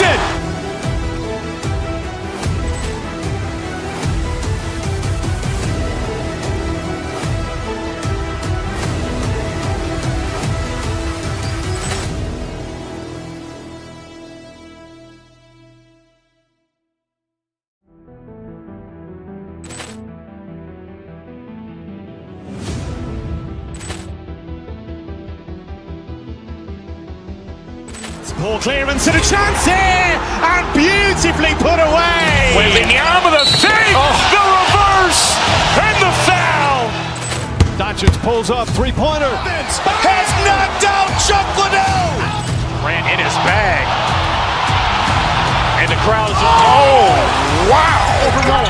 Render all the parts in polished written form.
Jackson! Poor clearance and a chance here, and beautifully put away. Waving the arm of the fake, the reverse, and the foul. Doncic pulls up, three-pointer. Has knocked out Chuck Liddell. Ran in his bag. And the crowd's, oh, wow. Liddell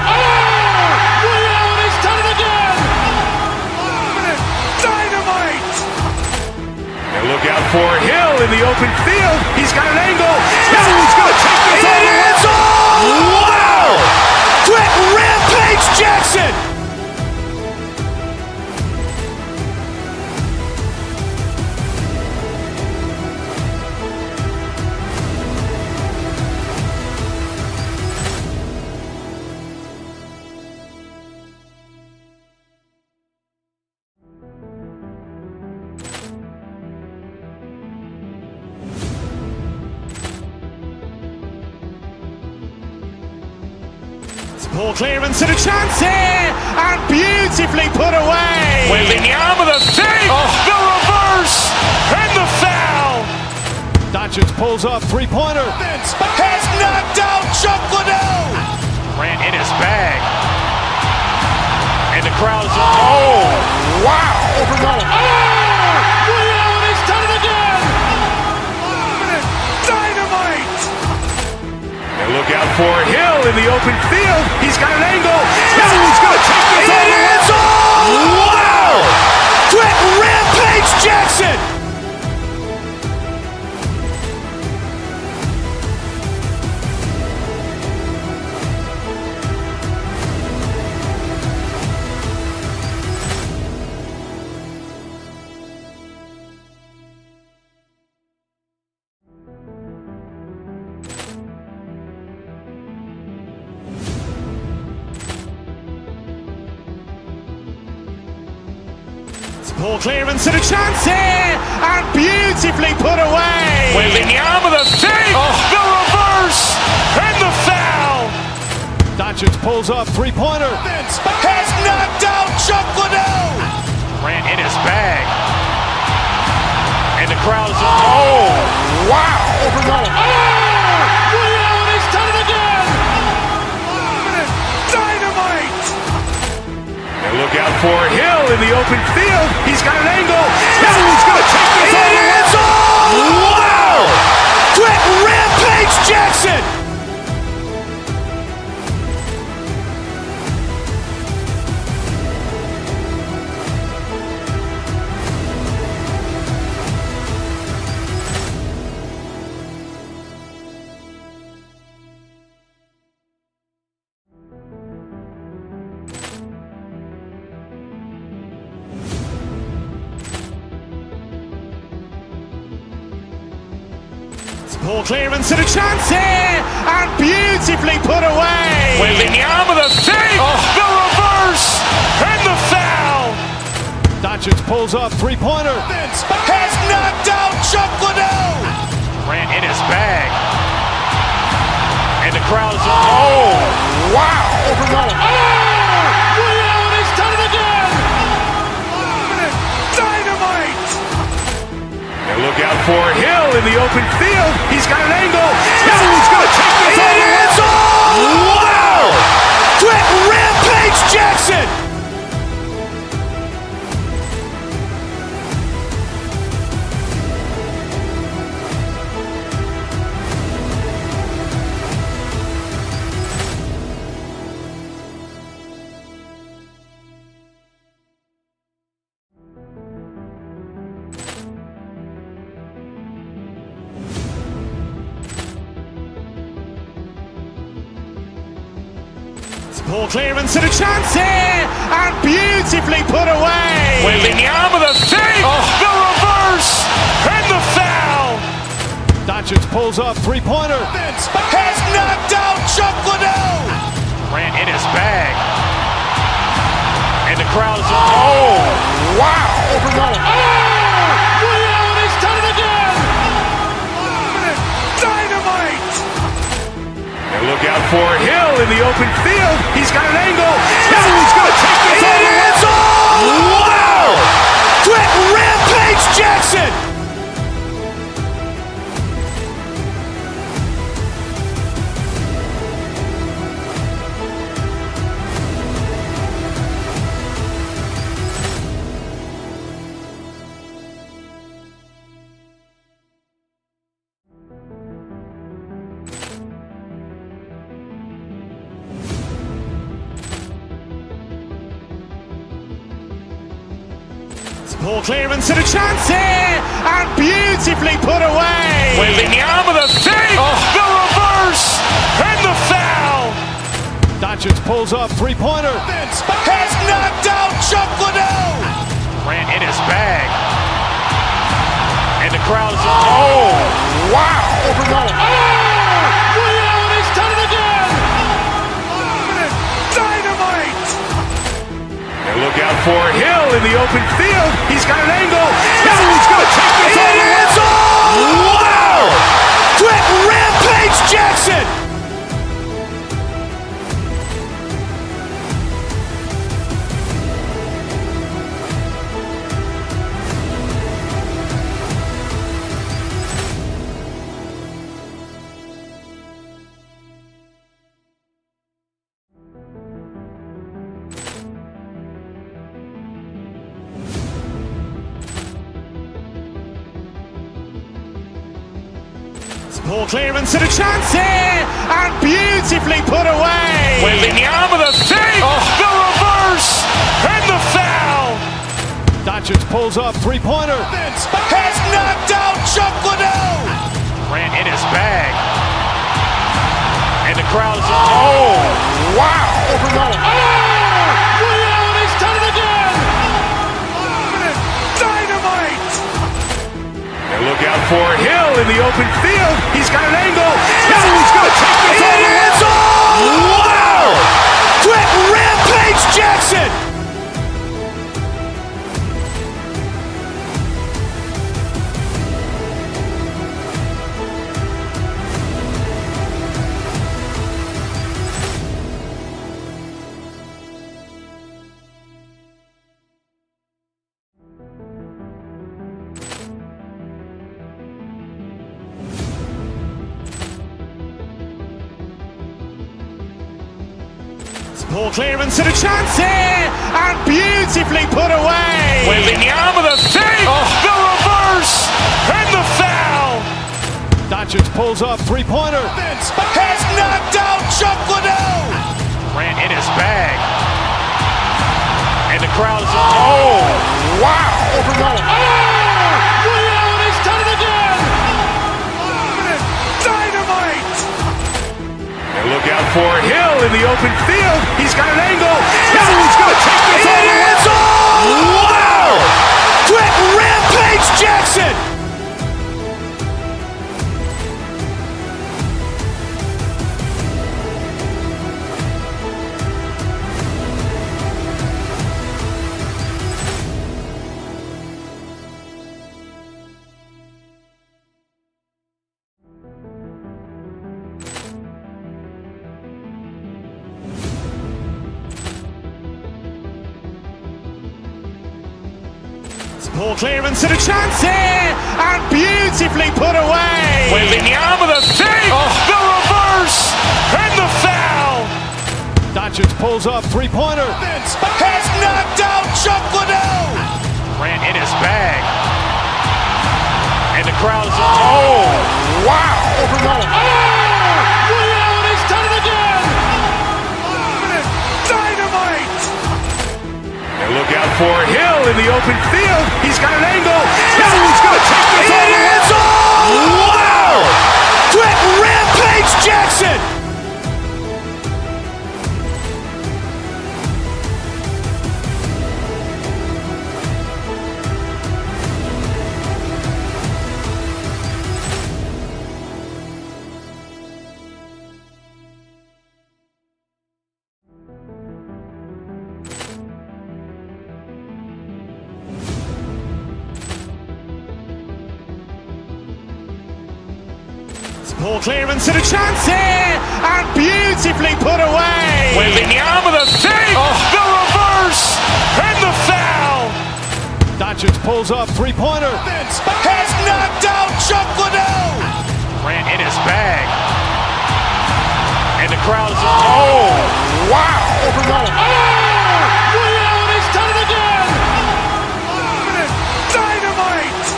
has done it again. Dynamite. And look out for Hill in the open field. He's got an angle. Hill's going to take this all the way. It is all! Wow! Quick Rampage Jackson! Poor clearance and a chance here, and beautifully put away. Waving the arm of the fake, the reverse, and the foul. Doncic pulls up, three-pointer. Has knocked out Chuck Liddell. Ran in his bag. And the crowd's, oh, wow. Liddell has done it again. Dynamite. And look out for Hill in the open field. He's got an angle. Hill's going to take this all the way. It is all! Wow! Quick Rampage Jackson! Poor clearance and a chance here, and beautifully put away. Waving the arm of the fake, the reverse, and the foul. Doncic pulls up, three-pointer. Has knocked out Chuck Liddell. Ran in his bag. And the crowd's, oh, wow. Liddell has done it again. Dynamite. And look out for Hill in the open field. He's got an angle. Hill's going to take this all the way. It is all! Wow! Quick Rampage Jackson! Poor clearance and a chance here, and beautifully put away. Waving the arm of the fake, the reverse, and the foul. Doncic pulls up, three-pointer. Has knocked out Chuck Liddell. Ran in his bag. And the crowd's, oh, wow. Liddell has done it again. Dynamite. And look out for Hill in the open field. He's got an angle. Hill's going to take this all the way. It is all! Wow! Quick Rampage Jackson! Poor clearance and a chance here, and beautifully put away. Waving the arm of the fake, the reverse, and the foul. Doncic pulls up, three-pointer. Vince has knocked out Chuck Liddell. Grant in his bag. And the crowd is... Oh, wow. Overrun. Oh! Ray Allen has done it again. Dynamite. And look out for Hill in the open field. He's got an angle. Hill's going to take this all the way. Wow! Quick Rampage Jackson. Poor clearance and a chance here, and beautifully put away. Waving the arm of the thing, the reverse, and the foul. Doncic pulls up, three-pointer. Vince has knocked out Chuck Liddell. Grant in his bag. And the crowd is... Oh, wow. Overrun. Oh! Ray Allen has done it again. Dynamite. And look out for Hill in the open field. He's got an angle. Hill's going to take this all the way. Wow! Quick Rampage Jackson. Poor clearance and a chance here, and beautifully put away. Waving the arm of the thing, the reverse, and the foul. Doncic pulls up, three-pointer. Vince has knocked out Chuck Liddell. Grant in his bag. And the crowd is... Oh, wow. Overrun. Oh! Ray Allen has done it again. Dynamite. And look out for Hill in the open field. He's got an angle. Hill's going to take this all the way. Wow! Quick Rampage Jackson. Poor clearance and a chance here, and beautifully put away. Waving the arm of the thing, the reverse, and the foul. Doncic pulls up, three-pointer. Vince has knocked out Chuck Liddell. Grant in his bag. And the crowd is... Oh, wow. Overrun. Oh! Ray Allen has done it again. Dynamite. And look out for Hill in the open field. He's got an angle. Hill's going to take this all the way. Wow! Quick Rampage Jackson. Poor clearance and a chance here, and beautifully put away. Waving the arm of the thing, the reverse, and the foul. Doncic pulls up, three-pointer. Vince has knocked out Chuck Liddell. Grant in his bag. And the crowd is... Oh, wow. Overrun. Oh! Ray Allen has done it again. Dynamite. And look out for Hill in the open field. He's got an angle. Hill's going to take this all the way. Wow! Quick Rampage Jackson. Poor clearance and a chance here, and beautifully put away. Wembanyama with a save, the reverse, and the foul. Doncic pulls up, three-pointer. Has knocked out Chuck Liddell. Grant in his bag. And the crowd is, oh, wow. Liddell has done it again. Dynamite.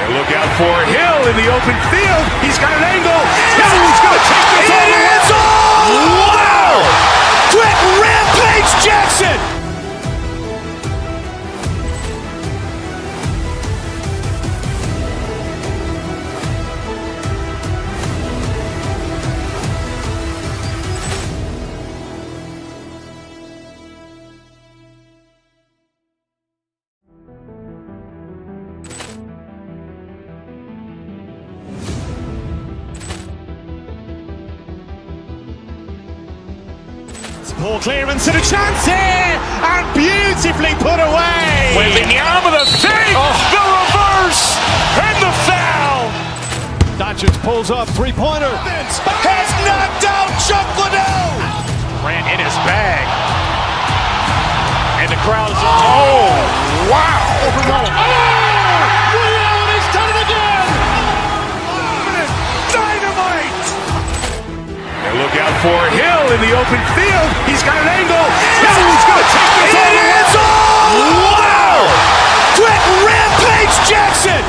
And look out for Hill in the open field. He's got an angle. Hill's going to take this all the way. It's all! Wow! Quick Rampage Jackson! Poor clearance and a chance here, and beautifully put away. Wembanyama with a save, the reverse, and the foul. Doncic pulls up, three-pointer. Has knocked out Chuck Liddell. Grant in his bag. And the crowd is, oh, wow. Liddell has done it again. Dynamite. And look out for Hill in the open field. He's got an angle. Hill's going to take this all the way. It's all! Wow! Quick Rampage Jackson!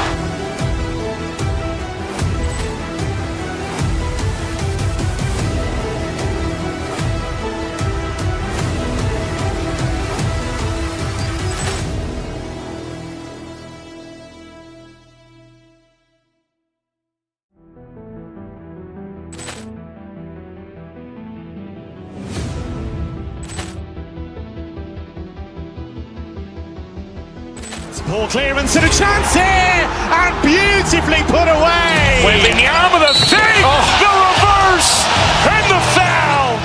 Poor clearance and a chance here, and beautifully put away. Wembanyama with a save, the reverse, and the foul.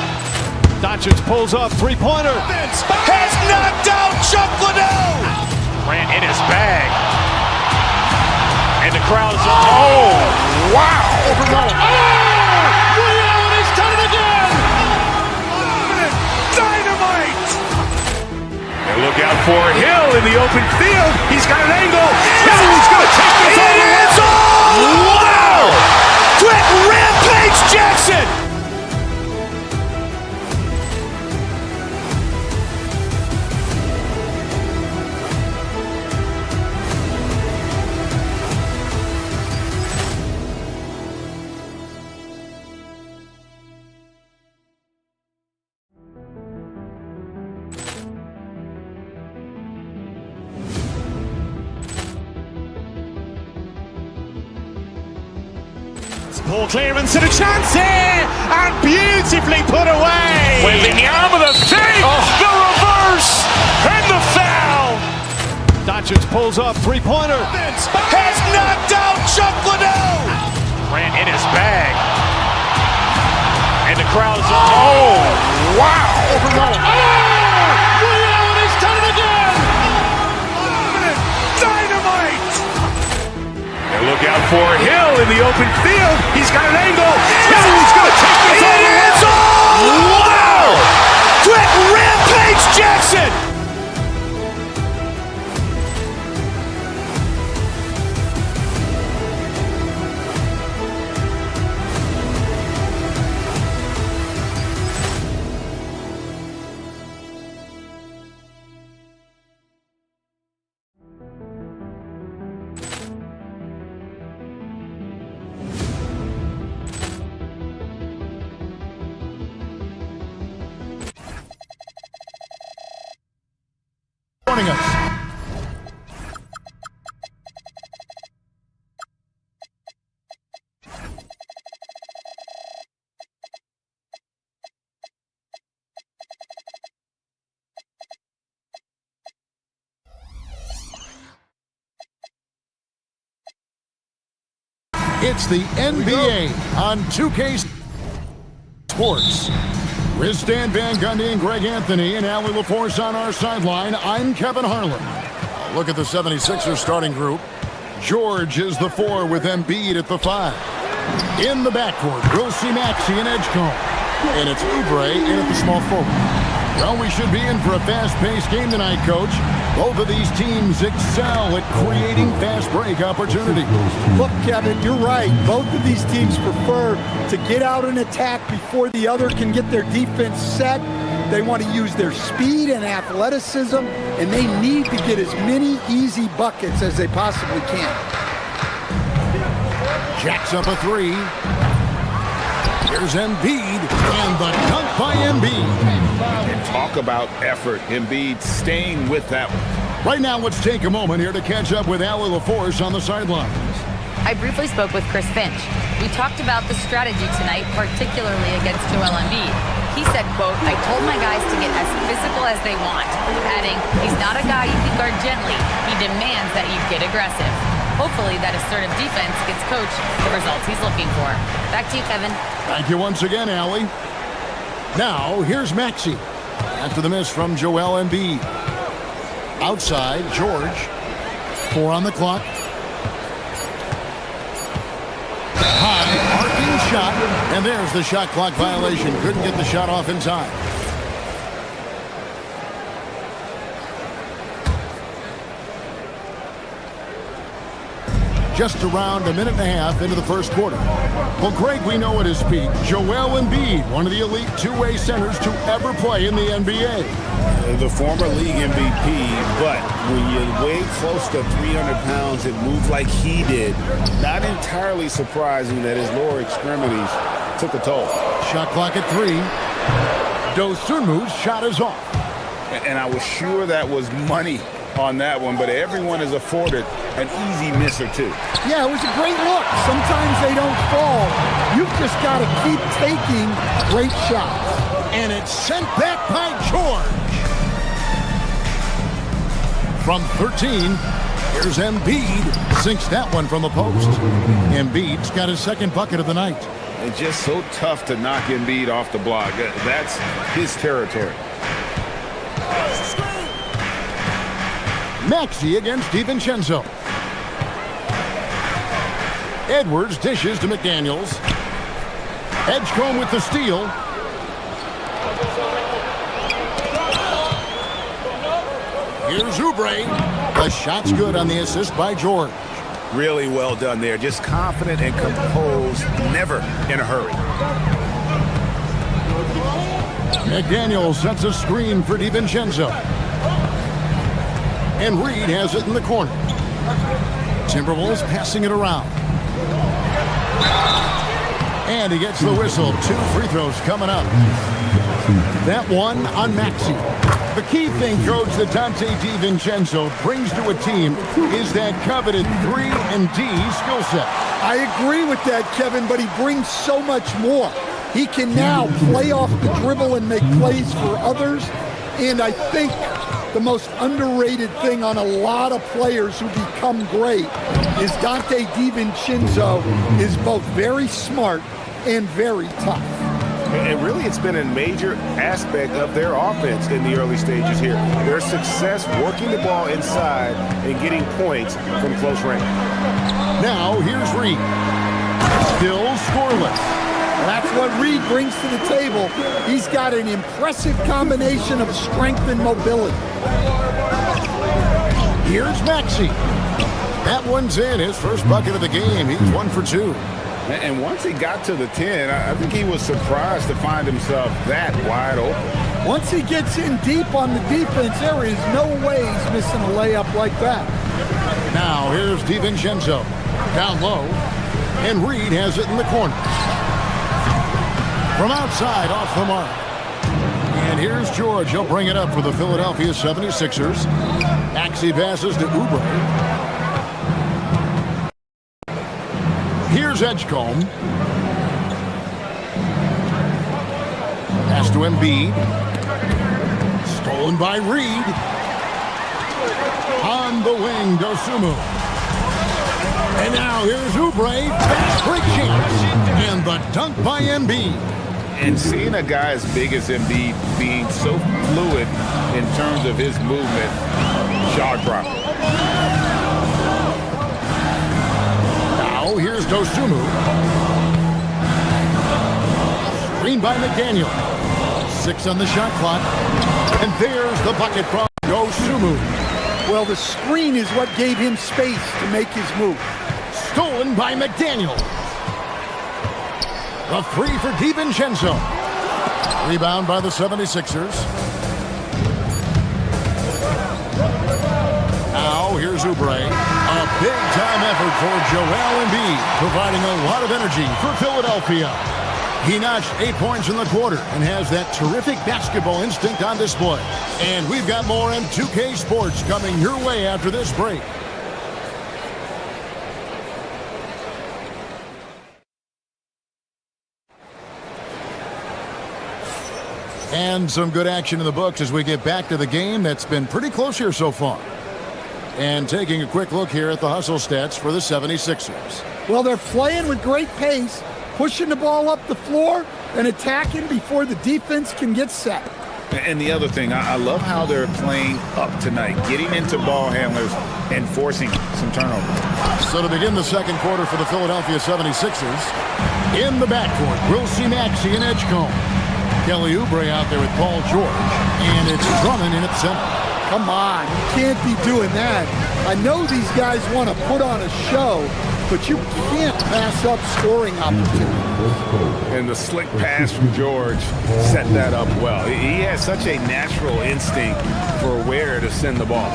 Doncic pulls up, three-pointer. Has knocked out Chuck Liddell. Grant in his bag. And the crowd is, oh, wow. Liddell has done it again. Dynamite. And look out for Hill in the open field. He's got an angle. Hill's going to take this all the way. It's all! Wow! Quick Rampage Jackson! Poor clearance and a chance here, and beautifully put away. Wembanyama with a save, the reverse, and the foul. Doncic pulls up, three-pointer. Has knocked out Chuck Liddell. Grant in his bag. And the crowd is, oh, wow. Liddell has done it again. Dynamite. And look out for Hill in the open field. He's got an angle. Hill's going to take this all the way. It's all! Wow! Quick Rampage Jackson! Joining us. It's the NBA on 2K Sports. With Stan Van Gundy and Greg Anthony and Allie LaForce on our sideline, I'm Kevin Harlan. A look at the 76ers starting group. George is the 4 with Embiid at the 5. In the backcourt, we'll see Maxey and Edgecombe. And it's Oubre in at the small forward. Well, we should be in for a fast-paced game tonight, Coach. Both of these teams excel at creating fast break opportunities. Look, Kevin, you're right. Both of these teams prefer to get out and attack before the other can get their defense set. They want to use their speed and athleticism, and they need to get as many easy buckets as they possibly can. Jacks up a three. Here's Embiid, and the dunk by Embiid. And talk about effort. Embiid staying with that one. Right now, let's take a moment here to catch up with Allie LaForce on the sidelines. I briefly spoke with Chris Finch. We talked about the strategy tonight, particularly against Joel Embiid. He said, quote, "I told my guys to get as physical as they want," adding, "He's not a guy you can guard gently. He demands that you get aggressive." Hopefully that assertive defense gets Coach the results he's looking for. Back to you, Kevin. Thank you once again, Allie. Now, here's Maxey. After the miss from Joel Embiid. Outside, George. 4 on the clock. High, arcing shot. And there's the shot clock violation. Couldn't get the shot off in time. Just around a minute and a half into the first quarter. Well, Greg, we know at his peak, Joel Embiid, one of the elite two-way centers to ever play in the NBA. The former league MVP, but when you weigh close to 300 pounds and move like he did, not entirely surprising that his lower extremities took a toll. Shot clock at 3. Dosunmu's shot is off. And I was sure that was money on that one, but everyone is afforded an easy miss or two. Yeah, it was a great look. Sometimes they don't fall. You've just got to keep taking great shots. And it's sent back by George. From 13, here's Embiid. Sinks that one from the post. Embiid's got his second bucket of the night. It's just so tough to knock Embiid off the block. That's his territory. Maxey against DiVincenzo. Edwards dishes to McDaniels. Edgecombe with the steal. Here's Oubre. The shot's good on the assist by George. Really well done there. Just confident and composed, never in a hurry. McDaniels sets a screen for DiVincenzo. And Reed has it in the corner. Timberwolves passing it around. And he gets the whistle. 2 free throws coming up. That one on Maxey. The key thing, Coach, that Dante DiVincenzo brings to a team is that coveted 3-and-D skill set. I agree with that, Kevin, but he brings so much more. He can now play off the dribble and make plays for others. And I think the most underrated thing on a lot of players who become great is Dante DiVincenzo is both very smart and very tough. And really, it's been a major aspect of their offense in the early stages here. Their success working the ball inside and getting points from close range. Now, here's Reed. Still scoreless. That's what Reed brings to the table. He's got an impressive combination of strength and mobility. Here's Maxey. That one's in. His first bucket of the game. He's 1 for 2. And once he got to the 10, I think he was surprised to find himself that wide open. Once he gets in deep on the defense, there is no way he's missing a layup like that. Now, here's DiVincenzo. Down low. And Reed has it in the corner. From outside, off the mark. And here's George. He'll bring it up for the Philadelphia 76ers. Maxey passes to Oubre. Here's Edgecombe. Pass to Embiid. Stolen by Reed. On the wing, Dosunmu. And now here's Oubre. Fast break chance. And the dunk by Embiid. And seeing a guy as big as Embiid being so fluid in terms of his movement, jaw dropping. Now here's Dosunmu. Screen by McDaniel. 6 on the shot clock. And there's the bucket from Dosunmu. Well, the screen is what gave him space to make his move. Stolen by McDaniel. The 3 for DiVincenzo. Rebound by the 76ers. Now here's Oubre. A big-time effort for Joel Embiid, providing a lot of energy for Philadelphia. He notched 8 points in the quarter and has that terrific basketball instinct on display. And we've got more M2K Sports coming your way after this break. And some good action in the books as we get back to the game that's been pretty close here so far. And taking a quick look here at the hustle stats for the 76ers. Well, they're playing with great pace, pushing the ball up the floor and attacking before the defense can get set. And the other thing, I love how they're playing up tonight, getting into ball handlers and forcing some turnovers. So to begin the second quarter for the Philadelphia 76ers, in the backcourt, we'll see Maxey and Edgecombe. Kelly Oubre out there with Paul George, and it's Drummond in at center. Come on, you can't be doing that. I know these guys want to put on a show, but you can't pass up scoring opportunities. And the slick pass from George set that up well. He has such a natural instinct for where to send the ball.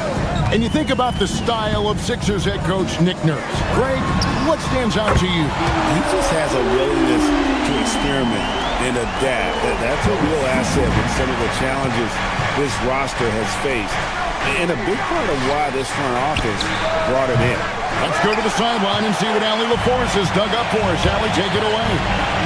And you think about the style of Sixers head coach Nick Nurse. Greg, what stands out to you? He just has a willingness to experiment and adapt. That's a real asset with some of the challenges this roster has faced. And a big part of why this front office brought him in. Let's go to the sideline and see what Allie LaForce has dug up for us. Allie, take it away.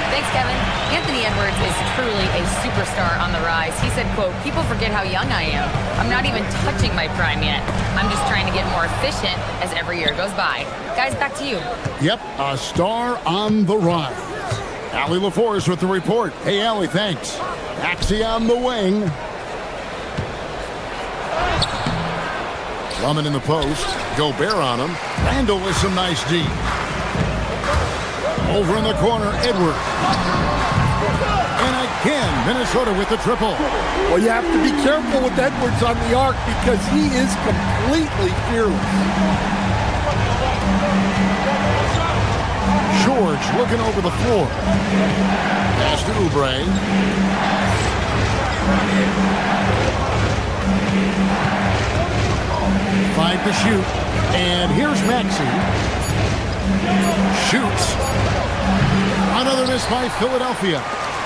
Thanks, Kevin. Anthony Edwards is truly a superstar on the rise. He said, quote, "People forget how young I am. I'm not even touching my prime yet. I'm just trying to get more efficient as every year goes by." Guys, back to you. Yep, a star on the rise. Allie LaForce with the report. Hey, Allie, thanks. Maxey on the wing. Drummond in the post. Gobert on him. Randall with some nice D. Over in the corner, Edwards. And again, Minnesota with the triple. Well, you have to be careful with Edwards on the arc because he is completely fearless. George looking over the floor. Pass to Oubre. 5 to shoot. And here's Maxey. Shoots. Another miss by Philadelphia.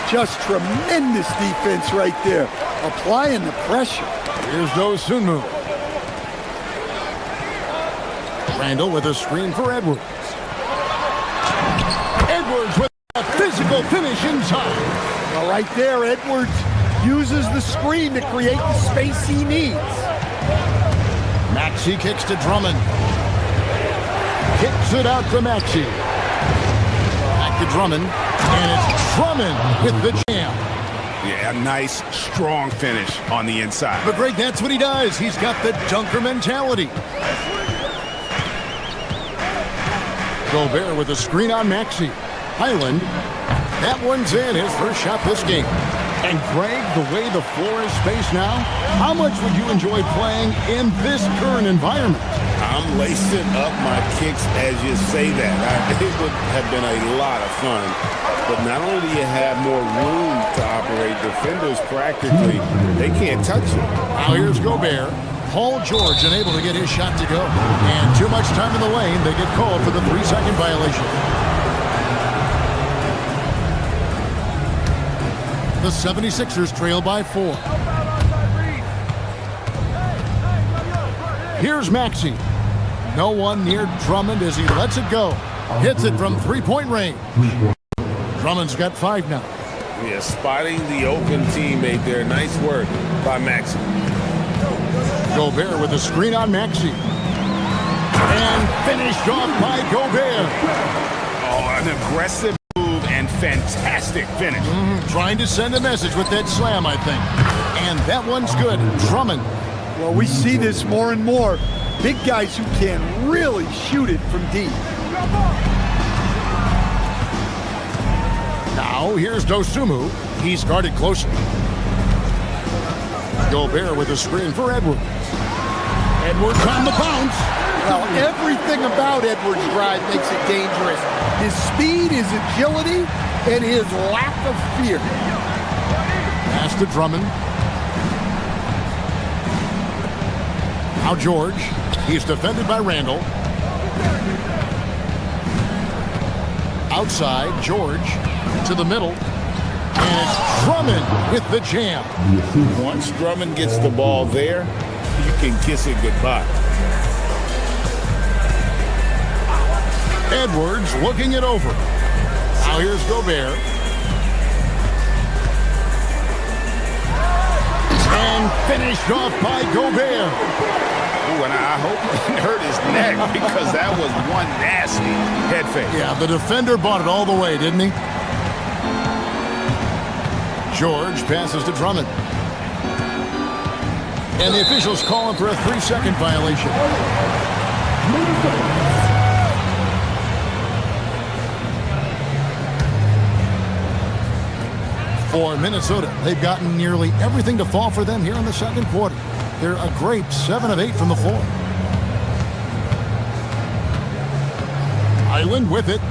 Just tremendous defense right there. Applying the pressure. Here's Dosunmu. Randall with a screen for Edwards. Edwards with a physical finish inside. Well, right there, Edwards uses the screen to create the space he needs. Maxey kicks to Drummond. Kicks it out to Maxey. Back to Drummond. And it's Drummond with the jam. Yeah, a nice, strong finish on the inside. But Greg, that's what he does. He's got the dunker mentality. Gobert with a screen on Maxey. Highland. That one's in. His first shot this game. And Greg, the way the floor is spaced now, how much would you enjoy playing in this current environment? I'm lacing up my kicks as you say that. It would have been a lot of fun. But not only do you have more room to operate, defenders practically, they can't touch you. Now here's Gobert. Paul George unable to get his shot to go. And too much time in the lane. They get called for the 3-second violation. The 76ers trail by 4. Here's Maxey. No one near Drummond as he lets it go. Hits it from 3-point range. Drummond's got 5 now. Yeah, spotting the open teammate there. Nice work by Maxey. Gobert with a screen on Maxey. And finished off by Gobert. Oh, an aggressive move and fantastic finish. Trying to send a message with that slam, I think. And that one's good. Drummond. Well, we see this more and more. Big guys who can really shoot it from deep. Now here's Dosunmu. He's guarded closely. Gobert with a screen for Edwards. Edwards on the bounce. Well, everything about Edwards' drive makes it dangerous. His speed, his agility, and his lack of fear. Pass to Drummond. Now George. He's defended by Randall. Outside, George to the middle. And it's Drummond with the jam. Once Drummond gets the ball there, you can kiss it goodbye. Edwards looking it over. Now here's Gobert. And finished off by Gobert. Ooh, and I hope he hurt his neck because that was one nasty head fake. Yeah, the defender bought it all the way, didn't he? George passes to Drummond. And the officials call him for a 3-second violation. For Minnesota, they've gotten nearly everything to fall for them here in the second quarter. They're a great 7 of 8 from the floor. Island with it.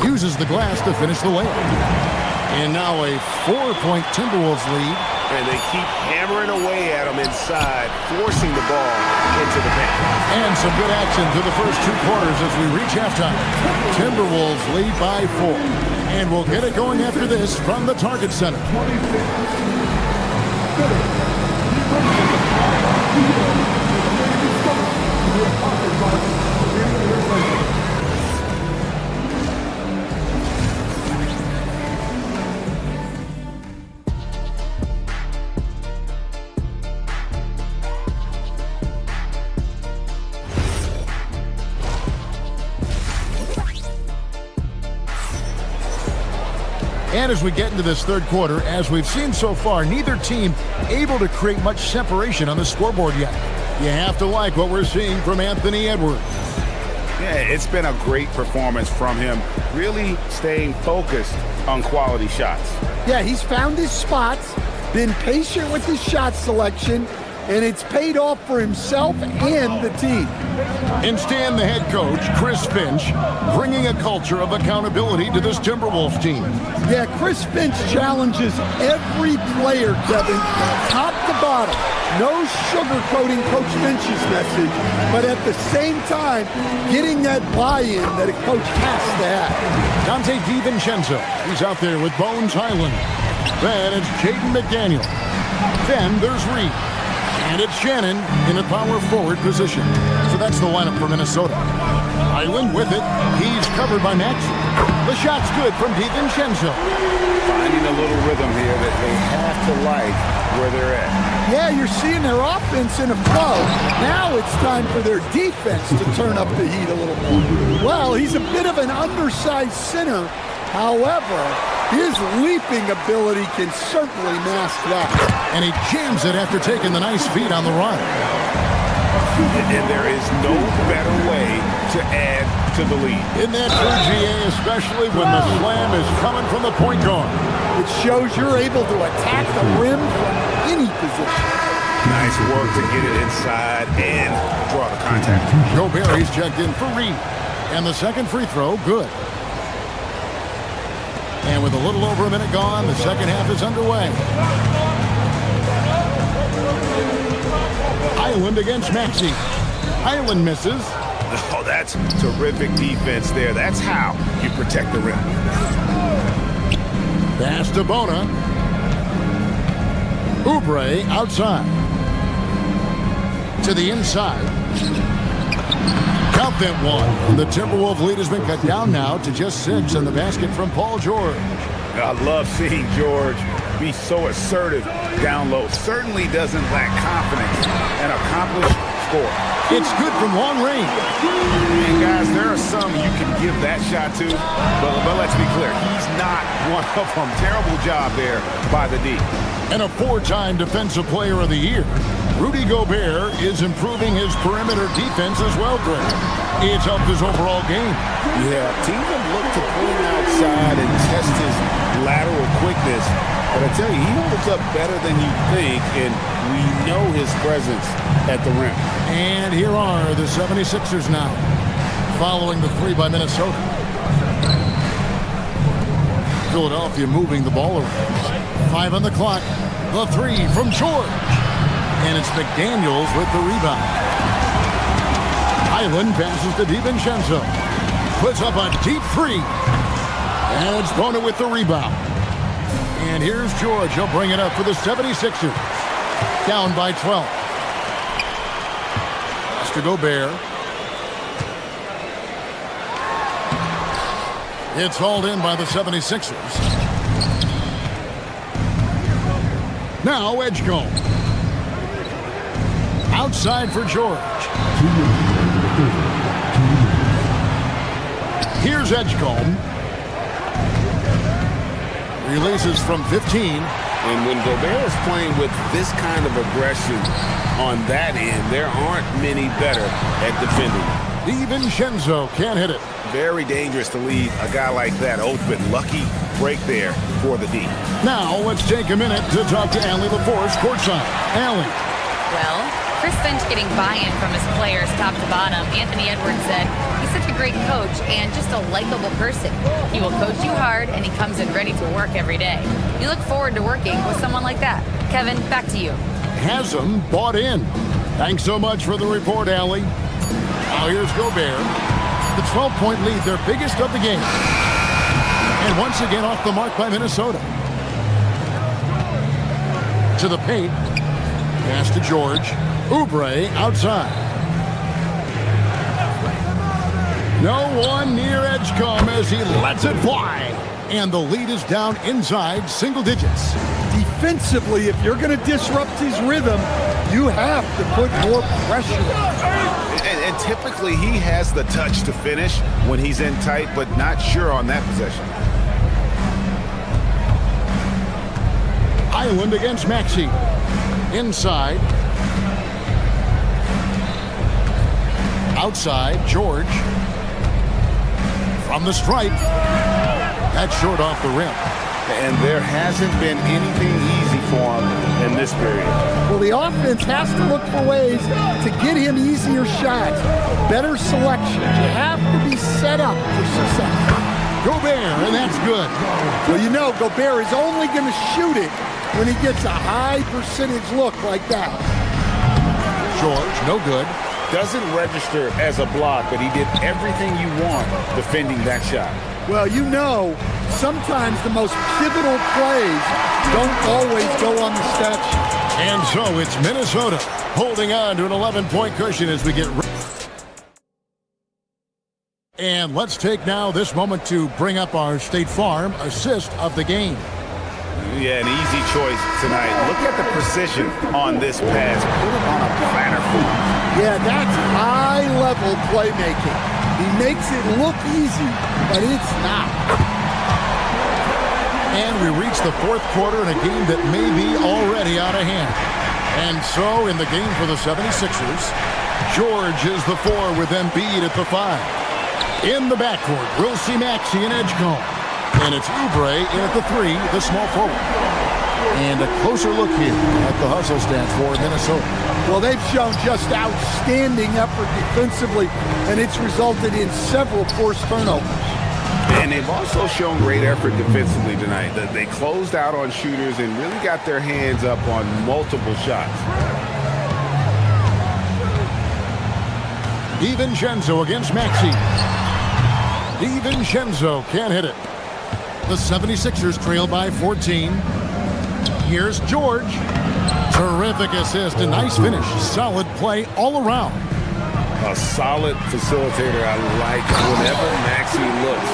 Uses the glass to finish the layup. And now a 4-point Timberwolves lead. And they keep hammering away at him inside, forcing the ball into the paint. And some good action through the first 2 quarters as we reach halftime. Timberwolves lead by 4. And we'll get it going after this from the Target Center. And as we get into this third quarter, as we've seen so far, neither team able to create much separation on the scoreboard yet. You have to like what we're seeing from Anthony Edwards. Yeah, it's been a great performance from him, really staying focused on quality shots. Yeah, he's found his spots, been patient with his shot selection, and it's paid off for himself and the team. And Stan, the head coach, Chris Finch, bringing a culture of accountability to this Timberwolves team. Yeah, Chris Finch challenges every player, Kevin, top to bottom. No sugarcoating Coach Finch's message, but at the same time, getting that buy-in that a coach has to have. Dante DiVincenzo, he's out there with Bones Highland. Then it's Jaden McDaniel. Then there's Reed. And it's Shannon in a power forward position. So that's the lineup for Minnesota. Highland with it. He's covered by Max. The shot's good from DiVincenzo. Finding a little rhythm here that they have to like where they're at. Yeah, you're seeing their offense in a flow. Now it's time for their defense to turn up the heat a little more. Well, he's a bit of an undersized center. However, his leaping ability can certainly mask that. And he jams it after taking the nice feed on the run. And there is no better way to add to the lead. In that true GA, especially when the slam is coming from the point guard. It shows you're able to attack the rim from any position. Nice work to get it inside and draw the contact. Gobert, he's checked in for Reed. And the second free throw, good. And with a little over a minute gone, the second half is underway. Highland against Maxey. Highland misses. Oh, that's terrific defense there. That's how you protect the rim. Pass to Bona. Oubre outside. To the inside. Count that one. The Timberwolves lead has been cut down now to just 6 in the basket from Paul George. I love seeing George be so assertive down low. Certainly doesn't lack confidence. An accomplished score. It's good from long range. And guys, there are some you can give that shot to, but let's be clear, he's not one of them. Terrible job there by the D. And a 4-time Defensive Player of the Year. Rudy Gobert is improving his perimeter defense as well, Greg. It's helped his overall game. Yeah, teams have looked to pull him outside and test his lateral quickness. But I tell you, he holds up better than you think, and we know his presence at the rim. And here are the 76ers now, following the three by Minnesota. Philadelphia moving the ball around. 5 on the clock. The three from George. And it's McDaniels with the rebound. Highland passes to DiVincenzo. Puts up a deep three. And it's Bona with the rebound. And here's George. He'll bring it up for the 76ers. Down by 12. Pass to Gobert. It's hauled in by the 76ers. Now Edgecombe. Outside for George. Here's Edgecombe. Releases from 15. And when Gobert is playing with this kind of aggression on that end, there aren't many better at defending. DiVincenzo can't hit it. Very dangerous to leave a guy like that open. Lucky break there for the D. Now let's take a minute to talk to Allie LaForce courtside. Allie. Well, Chris Finch getting buy-in from his players top to bottom. Anthony Edwards said he's such a great coach and just a likable person. He will coach you hard, and he comes in ready to work every day. You look forward to working with someone like that. Kevin, back to you. Has him bought in. Thanks so much for the report, Allie. Now here's Gobert. The 12-point lead, their biggest of the game. And once again off the mark by Minnesota. To the paint. Pass to George. Oubre outside. No one near Edgecombe as he lets it fly. And the lead is down inside single digits. Defensively, if you're going to disrupt his rhythm, you have to put more pressure on. And typically he has the touch to finish when he's in tight, but not sure on that possession. Highland against Maxey. Inside. Outside, George. From the stripe. That's short off the rim. And there hasn't been anything easy for him in this period. Well, the offense has to look for ways to get him easier shots, better selection. You have to be set up for success. Gobert, and that's good. Well, you know, Gobert is only going to shoot it when he gets a high percentage look like that. George, no good. Doesn't register as a block, but he did everything you want defending that shot. Well, you know, sometimes the most pivotal plays don't always go on the stat sheet. And so it's Minnesota holding on to an 11-point cushion as we get ready. And let's take now this moment to bring up our State Farm assist of the game. Yeah, an easy choice tonight. Look at the precision on this pass. Put it on a platter form. Yeah, that's high-level playmaking. He makes it look easy, but it's not. And we reach the fourth quarter in a game that may be already out of hand. And so in the game for the 76ers, George is the 4 with Embiid at the 5. In the backcourt, we'll see Maxey and Edgecombe. And it's Oubre in at the 3, the small forward. And a closer look here at the hustle stats for Minnesota. Well, they've shown just outstanding effort defensively, and it's resulted in several forced turnovers. And they've also shown great effort defensively tonight. They closed out on shooters and really got their hands up on multiple shots. DiVincenzo against Maxey. DiVincenzo can't hit it. The 76ers trail by 14. Here's George. Terrific assist, a nice finish. Solid play all around. A solid facilitator. I like whenever Maxey looks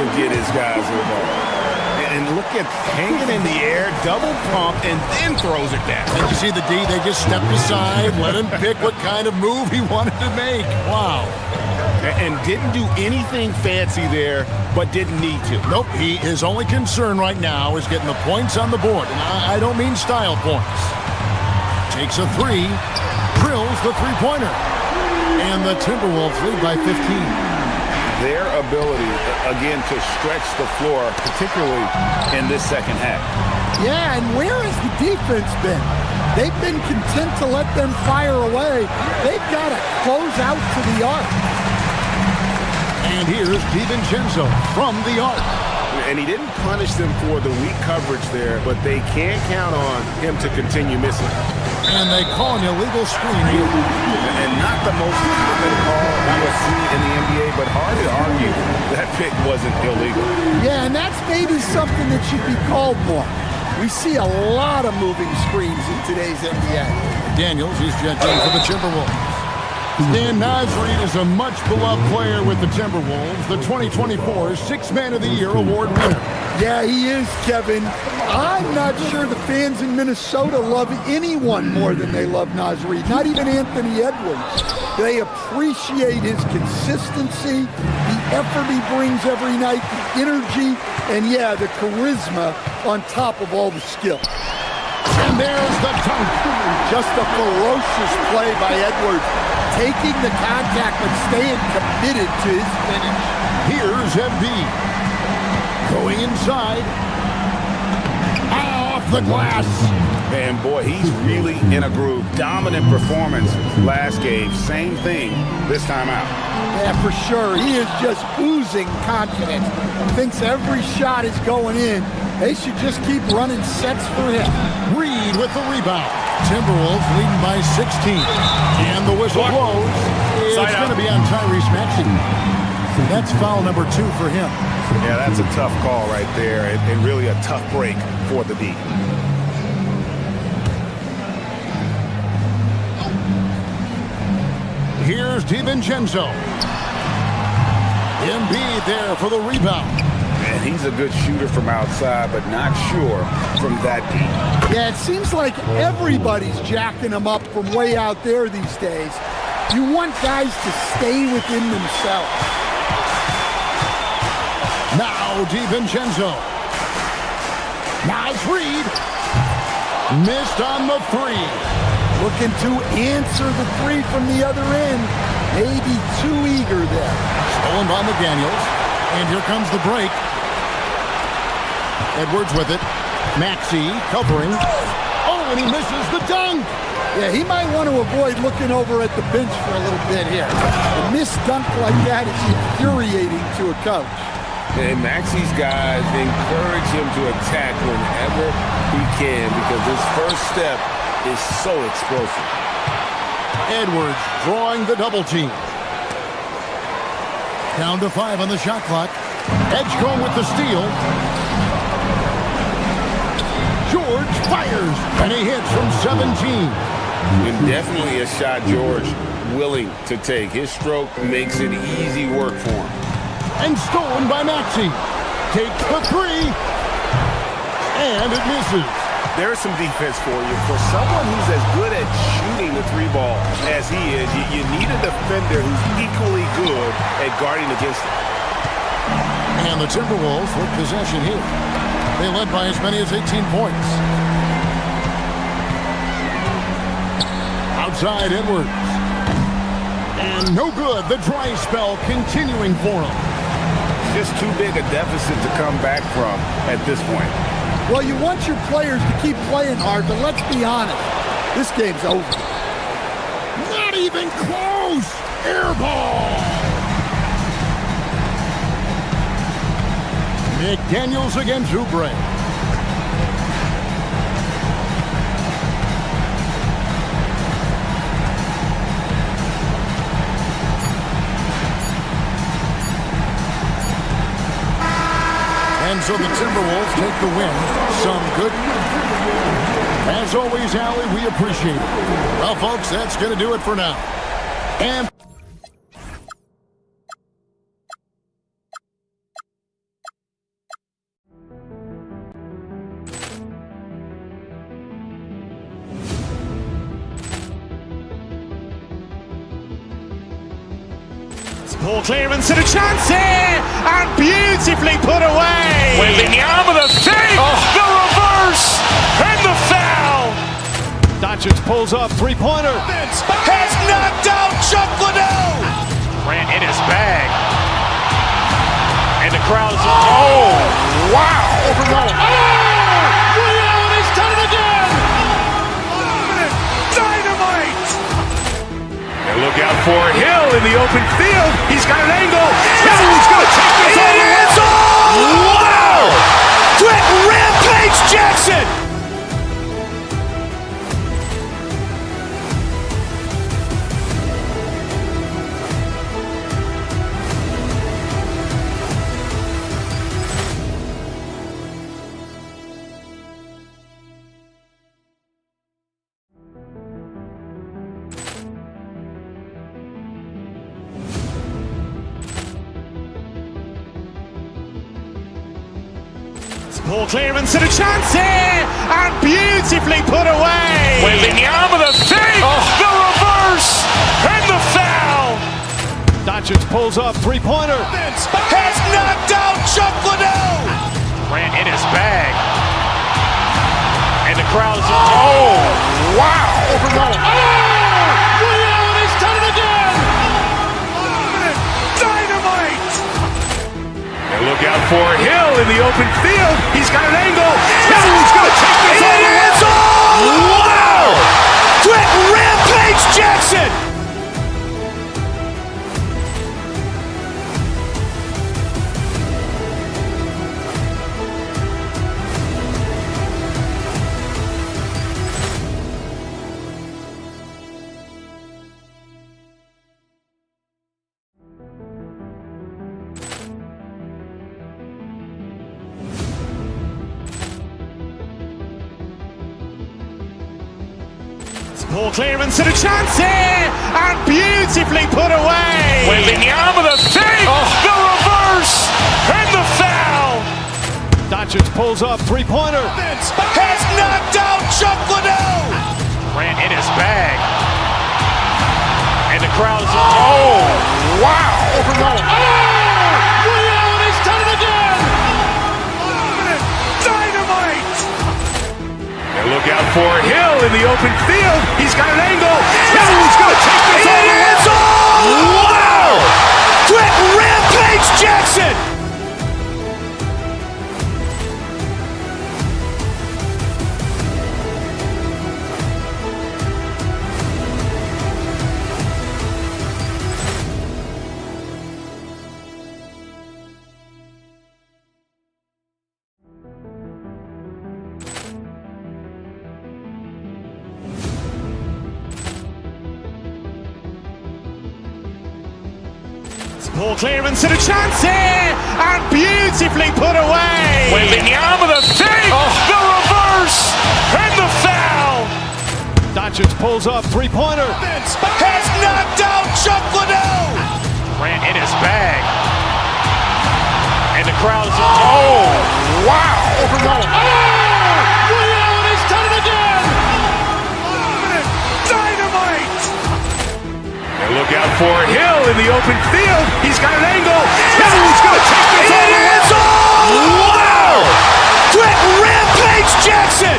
to get his guys involved. And look at hanging in the air, double pump, and then throws it down. And you see the D, they just stepped aside, let him pick what kind of move he wanted to make. Wow. And didn't do anything fancy there, but didn't need to. Nope, his only concern right now is getting the points on the board. And I don't mean style points. Takes a three. Drills the three-pointer. And the Timberwolves lead by 15. Their ability, again, to stretch the floor, particularly in this second half. Yeah, and where has the defense been? They've been content to let them fire away. They've got to close out to the arc. And here's DiVincenzo from the arc. And he didn't punish them for the weak coverage there, but they can't count on him to continue missing. And they call an illegal screen here. And not the most common call we will see in the NBA, but hard to argue that pick wasn't illegal. Yeah, and that's maybe something that should be called more. We see a lot of moving screens in today's NBA. Daniels, he's checked in for the Timberwolves. Dan Nasri is a much-beloved player with the Timberwolves, the 2024 Sixth Man of the Year award winner. Yeah, he is, Kevin. I'm not sure the fans in Minnesota love anyone more than they love Nasri, not even Anthony Edwards. They appreciate his consistency, the effort he brings every night, the energy, and yeah, the charisma on top of all the skill. And there's the dunk. Just a ferocious play by Edwards, taking the contact but staying committed to his finish. Here's Embiid. Going inside. Off the glass. And boy, he's really in a groove. Dominant performance last game. Same thing this time out. Yeah, for sure. He is just oozing confidence. Thinks every shot is going in. They should just keep running sets for him. Reed with the rebound. Timberwolves leading by 16. And the whistle blows. It's going to be on Tyrese Maxey. That's foul number 2 for him. Yeah, that's a tough call right there, and really a tough break for the D. Here's DiVincenzo. Embiid there for the rebound. And he's a good shooter from outside, but not sure from that deep. Yeah, it seems like everybody's jacking him up from way out there these days. You want guys to stay within themselves. Now DiVincenzo. Nice read. Missed on the 3. Looking to answer the 3 from the other end. Maybe too eager there. Stolen by McDaniels. And here comes the break. Edwards with it. Maxey covering. Oh, and he misses the dunk. Yeah, he might want to avoid looking over at the bench for a little bit here. A missed dunk like that is infuriating to a coach. And Maxey's guys encourage him to attack whenever he can because his first step is so explosive. Edwards drawing the double team. Down to 5 on the shot clock. Edgecombe with the steal. George fires, and he hits from 17. And definitely a shot George willing to take. His stroke makes it easy work for him. And stolen by Maxey. Takes the 3. And it misses. There's some defense for you. For someone who's as good at shooting the 3 ball as he is, you need a defender who's equally good at guarding against it. And the Timberwolves with possession here. They led by as many as 18 points. Outside Edwards. And no good. The dry spell continuing for him. Just too big a deficit to come back from at this point. Well, you want your players to keep playing hard, but let's be honest. This game's over. Not even close. Air ball. McDaniels against Oubre. And so the Timberwolves take the win. Some good. As always, Allie, we appreciate it. Well, folks, that's going to do it for now. And Poor clearance and a chance here, and beautifully put away. Wembanyama the fake, the reverse, and the foul. Doncic pulls up, three-pointer. Vince has knocked out Chuck Liddell. Grant in his bag. And the crowd's... Oh, wow! Ray Allen has done it again! Dynamite! And look out for Hill in the open field. He's got an angle. He's going to take this all the way. Wow! Quick Rampage Jackson! Ball clearance and a chance here, and beautifully put away. Wembanyama the fake, the reverse, and the foul. Doncic pulls up, three-pointer. Vince has knocked out Chuck Liddell. Grant in his bag. And the crowd's... Oh, wow! Ray Allen has done it again! Dynamite! And look out for Hill in the open field. He's got an angle. He's going to take this all the way. Wow! Quick Rampage Jackson! Ball clearance and a chance here, and beautifully put away. Wembanyama the fake, the reverse, and the foul. Doncic pulls up, three-pointer. Vince has knocked out Chuck Liddell. Grant in his bag. And the crowd's... Oh, wow! Ray Allen has done it again! Dynamite! And look out for Hill in the open field. He's got an angle. He's going to take this all the way. Wow! Quick Rampage Jackson! Ball clearance and a chance here, and beautifully put away. Wembanyama the fake, the reverse, and the foul. Doncic pulls up, three-pointer. Vince has knocked out Chuck Liddell. Grant in his bag. And the crowd's... Oh, wow! Ray Allen has done it again! Dynamite! And look out for Hill in the open field. He's got an angle. He's going to take this all the way. Wow! Quick Rampage Jackson!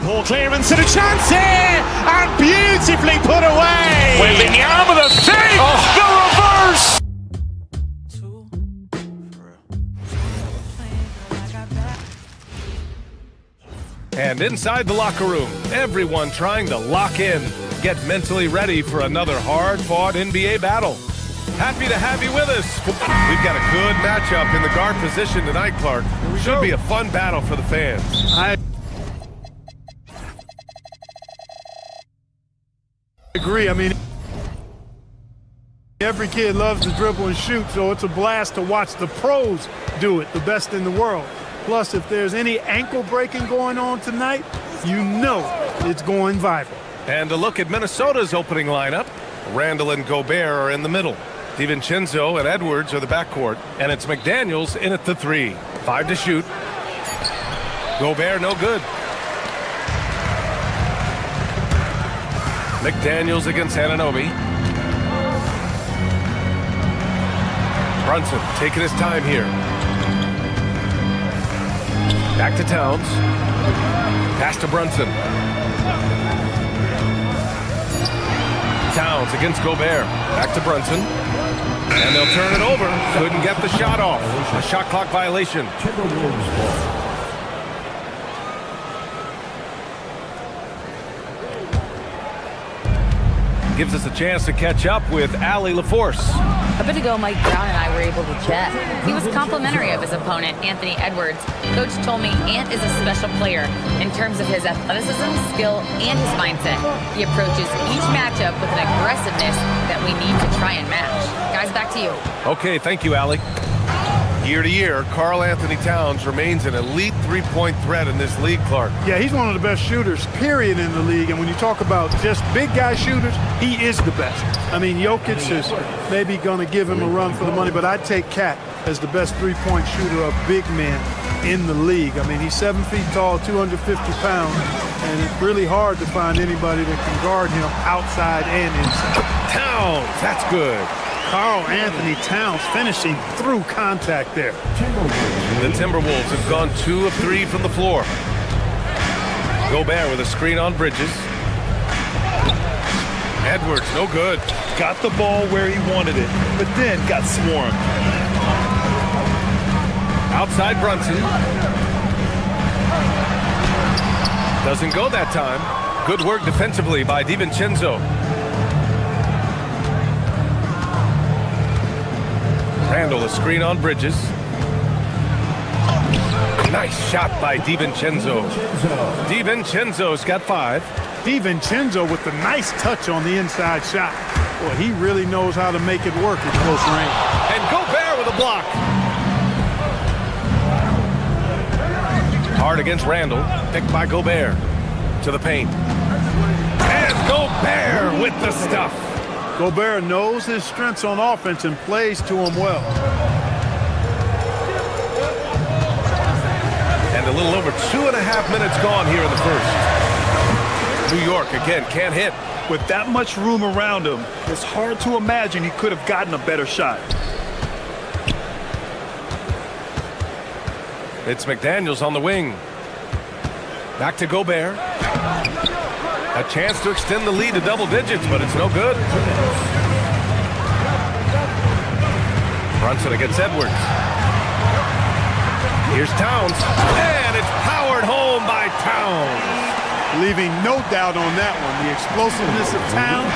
Ball clearance and a chance here, and beautifully put away. Wembanyama the fake, the reverse. And inside the locker room, everyone trying to lock in, get mentally ready for another hard-fought NBA battle. Happy to have you with us. We've got a good matchup in the guard position tonight, Clark. Should be a fun battle for the fans. I agree. I mean, every kid loves to dribble and shoot, so it's a blast to watch the pros do it, the best in the world. Plus, if there's any ankle breaking going on tonight, you know it's going viral. And a look at Minnesota's opening lineup. Randall and Gobert are in the middle. DiVincenzo and Edwards are the backcourt. And it's McDaniels in at the 3. 5 to shoot. Gobert no good. McDaniels against Anunoby. Brunson taking his time here. Back to Towns. Pass to Brunson. Towns against Gobert. Back to Brunson. And they'll turn it over. Couldn't get the shot off. A shot clock violation. Gives us a chance to catch up with Allie LaForce. A bit ago, Mike Brown and I were able to chat. He was complimentary of his opponent, Anthony Edwards. Coach told me Ant is a special player in terms of his athleticism, skill, and his mindset. He approaches each matchup with an aggressiveness that we need to try and match. Guys, back to you. Okay, thank you, Allie. Year to year, Karl Anthony Towns remains an elite three-point threat in this league, Clark. Yeah, he's one of the best shooters, period, in the league. And when you talk about just big guy shooters, he is the best. I mean, Jokic is maybe going to give him a run for the money, but I'd take Cat as the best three-point shooter of big men in the league. I mean, he's 7 feet tall, 250 pounds, and it's really hard to find anybody that can guard him outside and inside. Towns, that's good. Karl Anthony Towns finishing through contact there. The Timberwolves have gone 2 of 3 from the floor. Gobert with a screen on Bridges. Edwards, no good. Got the ball where he wanted it, but then got swarmed. Outside Brunson. Doesn't go that time. Good work defensively by DiVincenzo. Randall, a screen on Bridges. Nice shot by DiVincenzo. DiVincenzo's got 5. DiVincenzo with the nice touch on the inside shot. Boy, he really knows how to make it work at close range. And Gobert with a block. Hard against Randall. Picked by Gobert. To the paint. And Gobert with the stuff. Gobert knows his strengths on offense and plays to them well. And a little over 2.5 minutes gone here in the first. New York, again, can't hit. With that much room around him, it's hard to imagine he could have gotten a better shot. It's McDaniels on the wing. Back to Gobert. A chance to extend the lead to double digits, but it's no good. Brunson against Edwards. Here's Towns. And it's powered home by Towns. Leaving no doubt on that one. The explosiveness of Towns,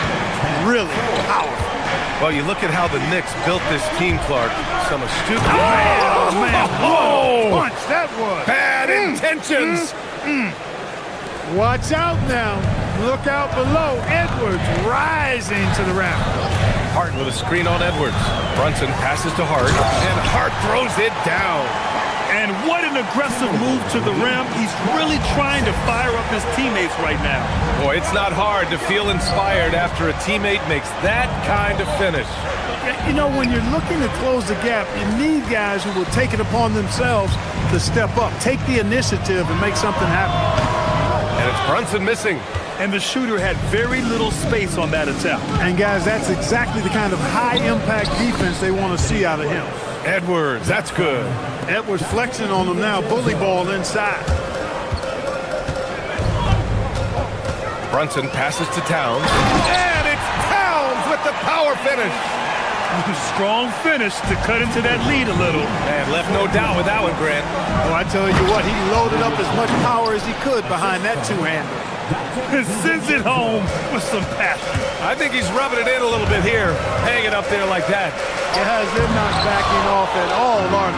really powerful. Well, you look at how the Knicks built this team, Clark. Some astute... Oh, man. Oh! Punch that was. Bad intentions. Watch out now. Look out below. Edwards rising to the rim. Hart with a screen on Edwards. Brunson passes to Hart, and Hart throws it down. And what an aggressive move to the rim. He's really trying to fire up his teammates right now. Boy, it's not hard to feel inspired after a teammate makes that kind of finish. You know, when you're looking to close the gap, you need guys who will take it upon themselves to step up, take the initiative, and make something happen. And it's Brunson missing. And the shooter had very little space on that attempt. And guys, that's exactly the kind of high-impact defense they want to see out of him. Edwards, that's good. Edwards flexing on him now, bully ball inside. Brunson passes to Towns. And it's Towns with the power finish. Strong finish to cut into that lead a little. And left no doubt with that one, Grant. Oh, I tell you what, he loaded up as much power as he could behind that two-hander. Sends it home with some passion. I think he's rubbing it in a little bit here, hanging up there like that. Guys, they're not backing off at all, are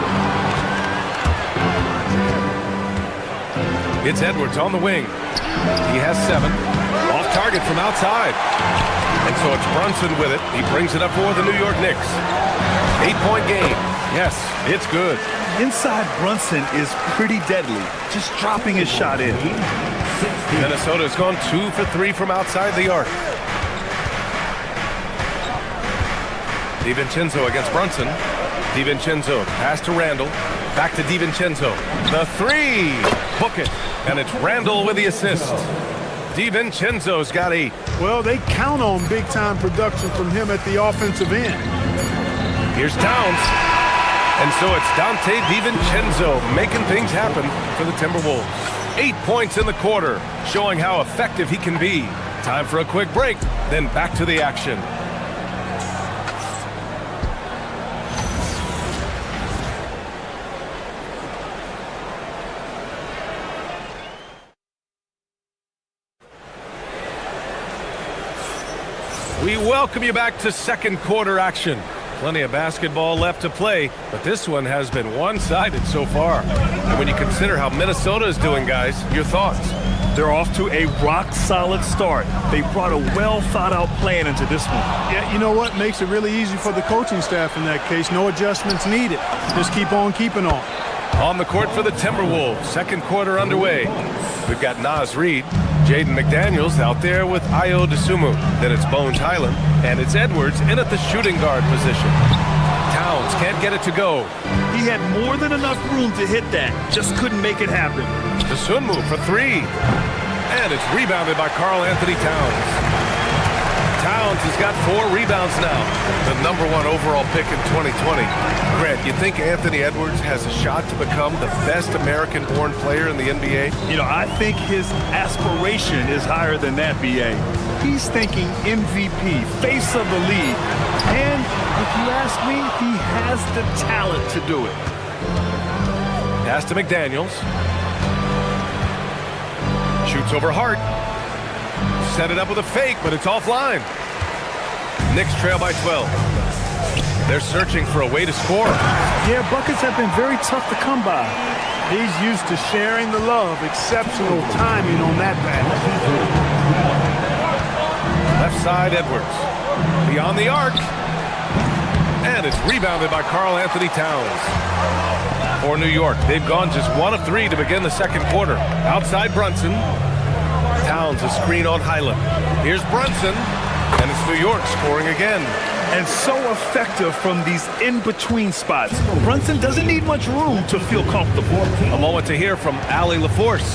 they? It's Edwards on the wing. He has 7. Off target from outside. And so it's Brunson with it. He brings it up for the New York Knicks. 8-point game. Yes, it's good. Inside Brunson is pretty deadly, just dropping his shot in. Minnesota's gone 2 for 3 from outside the arc. DiVincenzo against Brunson. DiVincenzo, pass to Randall. Back to DiVincenzo. The three. Book it. And it's Randall with the assist. DiVincenzo's got 8. Well, they count on big-time production from him at the offensive end. Here's Towns. And so it's Dante DiVincenzo making things happen for the Timberwolves. 8 points in the quarter, showing how effective he can be. Time for a quick break, then back to the action. We welcome you back to second quarter action. Plenty of basketball left to play, but this one has been one-sided so far. And when you consider how Minnesota is doing, guys, your thoughts? They're off to a rock-solid start. They brought a well-thought-out plan into this one. Yeah, you know what? Makes it really easy for the coaching staff in that case. No adjustments needed. Just keep on keeping on. On the court for the Timberwolves, second quarter underway. We've got Naz Reid, Jaden McDaniels out there with Ayo Dosunmu. Then it's Bones Highland, and it's Edwards in at the shooting guard position. Towns can't get it to go. He had more than enough room to hit that, just couldn't make it happen. Dosunmu for 3. And it's rebounded by Karl Anthony Towns. Towns has got 4 rebounds now. The #1 overall pick in 2020. Grant, you think Anthony Edwards has a shot to become the best American-born player in the NBA? You know, I think his aspiration is higher than that, B.A. He's thinking MVP, face of the league. And if you ask me, he has the talent to do it. Pass to McDaniels. Shoots over Hart. Set it up with a fake, but it's offline. Knicks trail by 12. They're searching for a way to score. Yeah, buckets have been very tough to come by. He's used to sharing the love. Exceptional timing on that pass. Left side, Edwards. Beyond the arc. And it's rebounded by Karl Anthony Towns. For New York, they've gone just 1 of 3 to begin the second quarter. Outside Brunson. Towns a screen on Highland. Here's Brunson. And it's New York scoring again. And so effective from these in-between spots. Brunson doesn't need much room to feel comfortable. A moment to hear from Allie LaForce.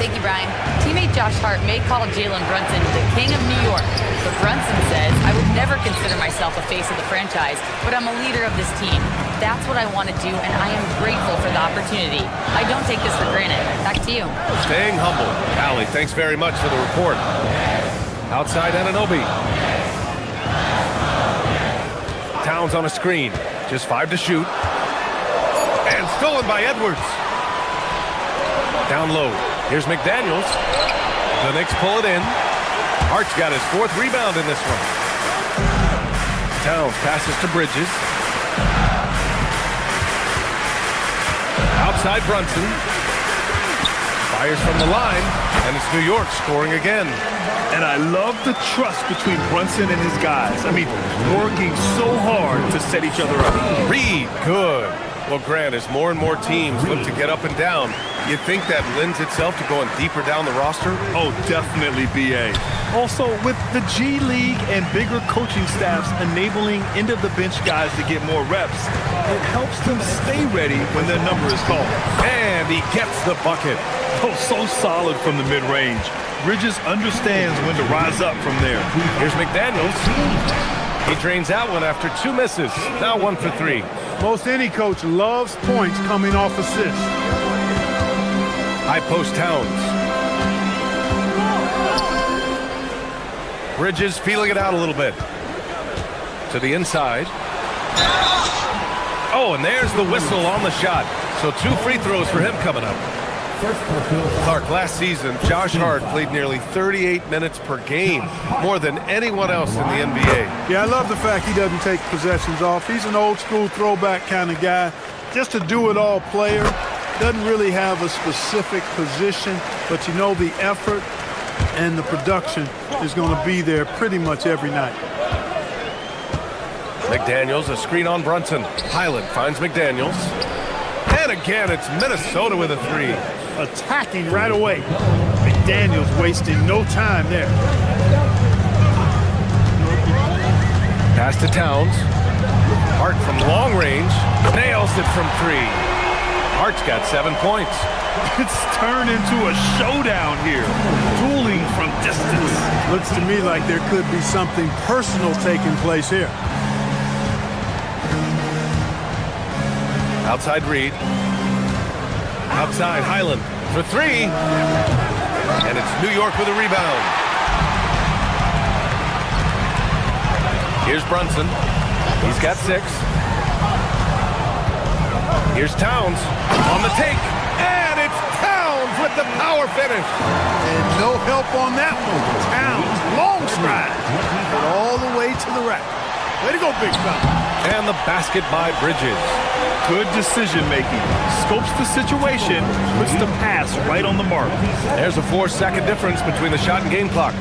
Thank you, Brian. Teammate Josh Hart may call Jalen Brunson the king of New York, but Brunson says, I would never consider myself a face of the franchise, but I'm a leader of this team. That's what I want to do, and I am grateful for the opportunity. I don't take this for granted. Back to you. Staying humble. Allie, thanks very much for the report. Outside Anunoby. Towns on a screen. Just 5 to shoot. And stolen by Edwards. Down low. Here's McDaniels. The Knicks pull it in. Hart's got his 4th rebound in this one. Towns passes to Bridges. Outside Brunson. Fires from the line. And it's New York scoring again. And I love the trust between Brunson and his guys. I mean, working so hard to set each other up. Reid, good. Well, Grant, as more and more teams look to get up and down, you think that lends itself to going deeper down the roster? Oh, definitely, B.A. Also, with the G League and bigger coaching staffs enabling end-of-the-bench guys to get more reps, it helps them stay ready when their number is called. And he gets the bucket. Oh, so solid from the mid-range. Bridges understands when to rise up from there. Here's McDaniels. He drains that one after 2 misses. Now 1 for 3. Most any coach loves points coming off assists. High post Towns. Bridges feeling it out a little bit. To the inside. Oh, and there's the whistle on the shot. So 2 free throws for him coming up. Clark, last season, Josh Hart played nearly 38 minutes per game, more than anyone else in the NBA. Yeah, I love the fact he doesn't take possessions off. He's an old-school throwback kind of guy. Just a do-it-all player. Doesn't really have a specific position, but you know the effort and the production is going to be there pretty much every night. McDaniels, a screen on Brunson. Highland finds McDaniels. And again, it's Minnesota with a 3. Attacking right away. McDaniels wasting no time there. Pass to Towns. Hart from long range nails it from 3. Hart's got 7 points. It's turned into a showdown here. Dueling from distance. Looks to me like there could be something personal taking place here. Outside Reed. Outside Highland for 3. And it's New York with a rebound. Here's Brunson. He's got 6. Here's Towns on the take. And it's Towns with the power finish. And no help on that one. Towns, long stride. But all the way to the rack. Way to go, big fella. And the basket by Bridges. Good decision-making. Scopes the situation, puts the pass right on the mark. There's a 4-second difference between the shot and game clock.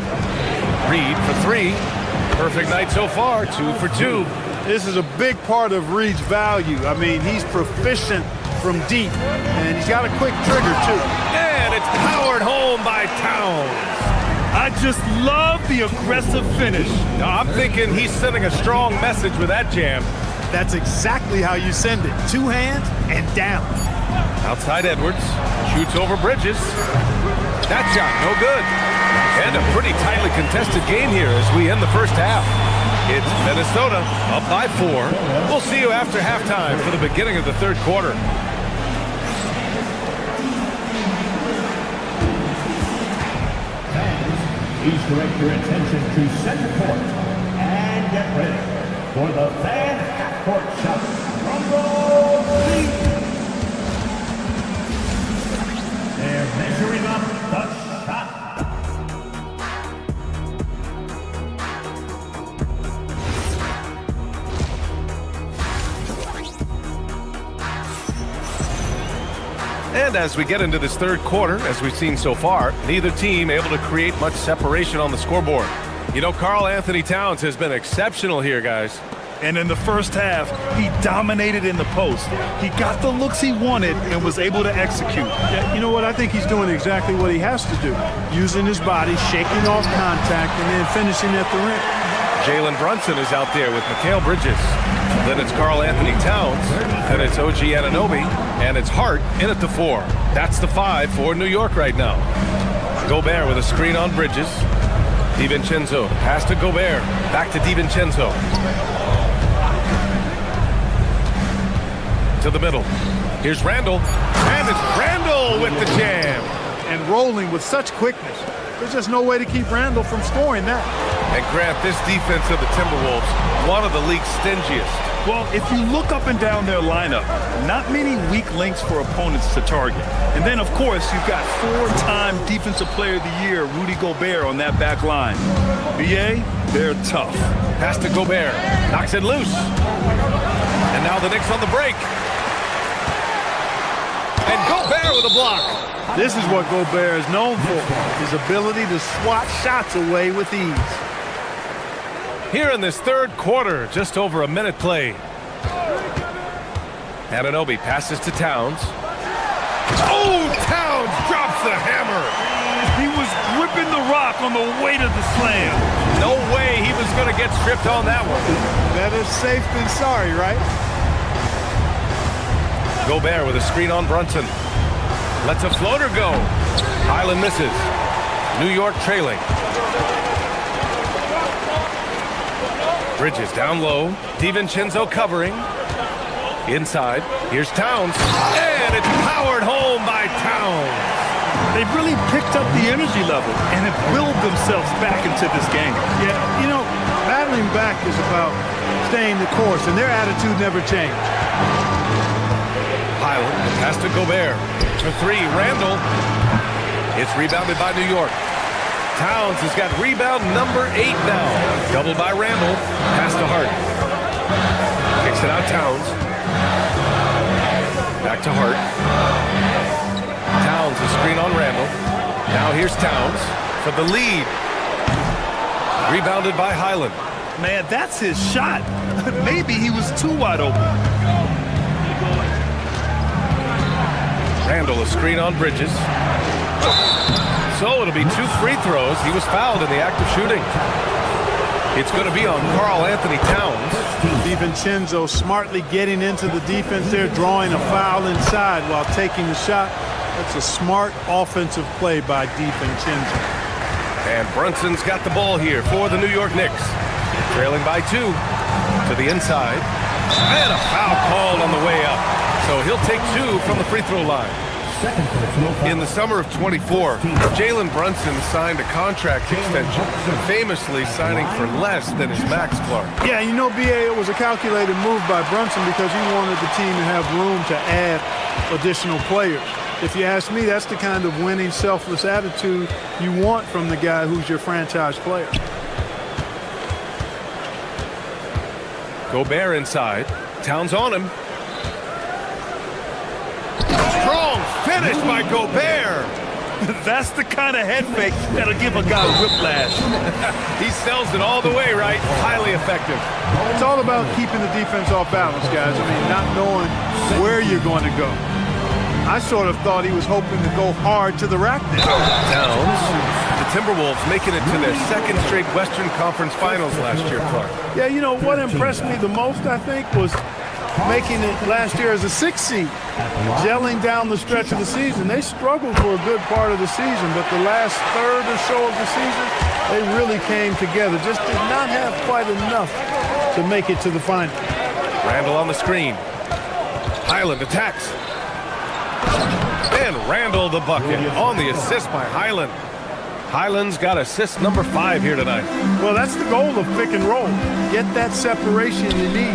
Reed for 3. Perfect night so far, 2 for 2. This is a big part of Reed's value. I mean, he's proficient from deep, and he's got a quick trigger, too. And it's powered home by Towns. I just love the aggressive finish. Now, I'm thinking he's sending a strong message with that jam. That's exactly how you send it. 2 hands and down. Outside Edwards. Shoots over Bridges. That shot, no good. And a pretty tightly contested game here as we end the first half. It's Minnesota up by 4. We'll see you after halftime for the beginning of the third quarter. Please direct your attention to center court and get ready for the fan half-court shot. Rumble, please. They're measuring up the shot. And as we get into this third quarter, as we've seen so far, neither team able to create much separation on the scoreboard. You know, Karl Anthony Towns has been exceptional here, guys. And in the first half, he dominated in the post. He got the looks he wanted and was able to execute. Yeah, you know what? I think he's doing exactly what he has to do. Using his body, shaking off contact, and then finishing at the rim. Jalen Brunson is out there with Mikal Bridges. Then it's Karl Anthony Towns. Then it's OG Anunoby. And it's Hart in at the 4. That's the 5 for New York right now. Gobert with a screen on Bridges. DiVincenzo. Pass to Gobert. Back to DiVincenzo. To the middle. Here's Randall. And it's Randall with the jam. And rolling with such quickness. There's just no way to keep Randall from scoring that. And Grant, this defense of the Timberwolves, one of the league's stingiest. Well, if you look up and down their lineup, not many weak links for opponents to target. And then, of course, you've got 4-time Defensive Player of the Year, Rudy Gobert, on that back line. BA, they're tough. Pass to Gobert. Knocks it loose. And now the Knicks on the break. And Gobert with a block. This is what Gobert is known for, his ability to swat shots away with ease. Here in this third quarter, just over a minute play. Anunoby passes to Towns. Oh, Towns drops the hammer. He was whipping the rock on the way to the slam. No way he was going to get stripped on that one. Better safe than sorry, right? Gobert with a screen on Brunson. Lets a floater go. Highland misses. New York trailing. Bridges down low. DiVincenzo covering. Inside. Here's Towns. And it's powered home by Towns. They've really picked up the energy level and have willed themselves back into this game. Yeah, you know, battling back is about staying the course, and their attitude never changed. Highland, pass to Gobert. For 3, Randall. It's rebounded by New York. Towns has got rebound number 8 now. Doubled by Randall. Pass to Hart. Kicks it out, Towns. Back to Hart. Towns, a screen on Randall. Now here's Towns for the lead. Rebounded by Highland. Man, that's his shot. Maybe he was too wide open. Randall, a screen on Bridges. So it'll be 2 free throws. He was fouled in the act of shooting. It's going to be on Karl Anthony Towns. DiVincenzo smartly getting into the defense there, drawing a foul inside while taking the shot. That's a smart offensive play by DiVincenzo. And Brunson's got the ball here for the New York Knicks. Trailing by 2 to the inside. And a foul called on the way up. So he'll take 2 from the free throw line. In the summer of 24, Jalen Brunson signed a contract extension, famously signing for less than his max, Clark. Yeah, you know, BA, it was a calculated move by Brunson because he wanted the team to have room to add additional players. If you ask me, that's the kind of winning, selfless attitude you want from the guy who's your franchise player. Gobert inside. Towns on him. Strong finish by Gobert. That's the kind of head fake that'll give a guy whiplash. He sells it all the way, right? Highly effective. It's all about keeping the defense off balance, guys. I mean, not knowing where you're going to go. I sort of thought he was hoping to go hard to the rack there. Towns. The Timberwolves making it to their second straight Western Conference Finals last year, Clark. Yeah, you know, what impressed me the most, I think, was making it last year as a 6th seed, gelling down the stretch of the season. They struggled for a good part of the season, but the last third or so of the season, they really came together. Just did not have quite enough to make it to the final. Randall on the screen. Highland attacks. And Randall the bucket on the assist by Highland. Highland's got assist number 5 here tonight. Well, that's the goal of pick and roll. Get that separation you need.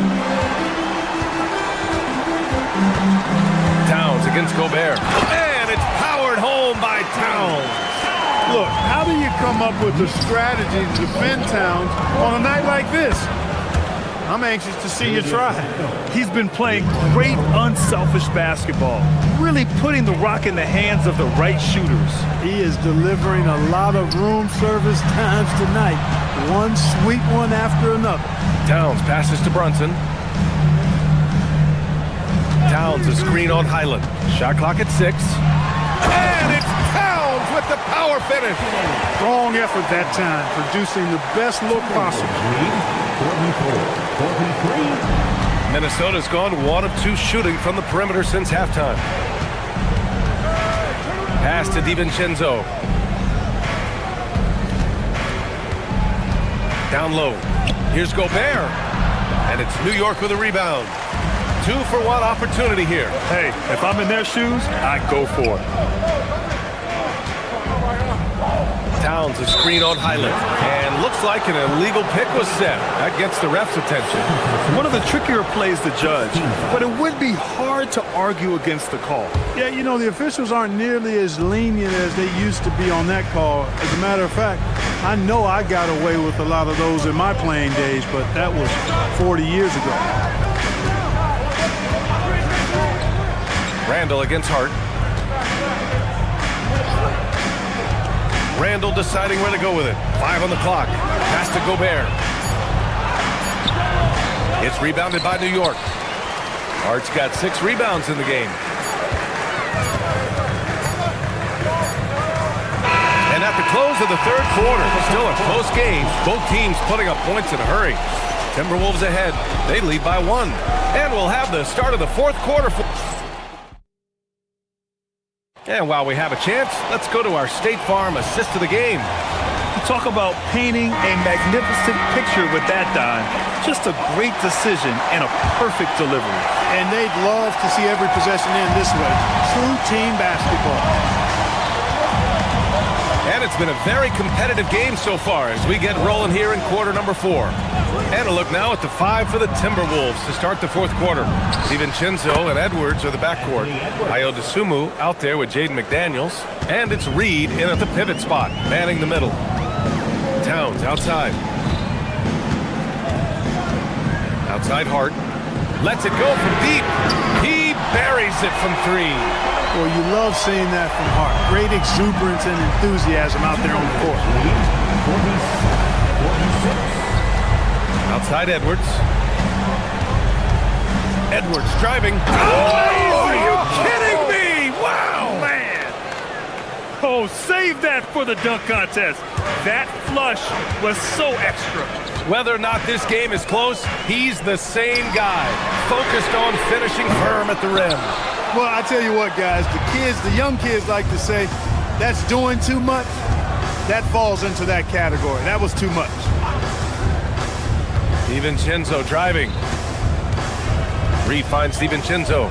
Towns against Gobert. And it's powered home by Towns. Look, how do you come up with a strategy to defend Towns on a night like this? I'm anxious to see you try. He's been playing great, unselfish basketball, really putting the rock in the hands of the right shooters. He is delivering a lot of room service times tonight. One sweet one after another. Towns passes to Brunson. Towns a screen on Highland. Shot clock at 6. And it's Towns with the power finish. Strong effort that time, producing the best look possible. 43. Minnesota's gone 1 of 2 shooting from the perimeter since halftime. Pass to DiVincenzo. Down low. Here's Gobert. And it's New York with a rebound. 2-for-1 opportunity here. Hey, if I'm in their shoes, I go for it. Towns a screen on Highland. And looks like an illegal pick was set. That gets the ref's attention. One of the trickier plays to judge, but it would be hard to argue against the call. Yeah, you know, the officials aren't nearly as lenient as they used to be on that call. As a matter of fact, I know I got away with a lot of those in my playing days, but that was 40 years ago. Randall against Hart. Randall deciding where to go with it. 5 on the clock. Pass to Gobert. It's rebounded by New York. Hart's got 6 rebounds in the game. And at the close of the 3rd quarter, still a close game. Both teams putting up points in a hurry. Timberwolves ahead. They lead by 1. And we'll have the start of the 4th quarter. And while we have a chance, let's go to our State Farm assist of the game. Talk about painting a magnificent picture with that dime. Just a great decision and a perfect delivery. And they'd love to see every possession end this way. True team basketball. And it's been a very competitive game so far as we get rolling here in quarter number 4. And a look now at the 5 for the Timberwolves to start the 4th quarter. DiVincenzo and Edwards are the backcourt. Ayo Dosunmu out there with Jaden McDaniels. And it's Reed in at the pivot spot, manning the middle. Towns outside. Outside Hart. Lets it go from deep. He buries it from 3. Well, you love seeing that from Hart. Great exuberance and enthusiasm out there on the court. 46. Outside Edwards. Edwards driving. Oh, are you kidding me? Wow, man. Oh, save that for the dunk contest. That flush was so extra. Whether or not this game is close, he's the same guy, focused on finishing firm at the rim. Well, I tell you what, guys, the young kids like to say, that's doing too much. That falls into that category. That was too much. DiVincenzo driving. Reed finds DiVincenzo.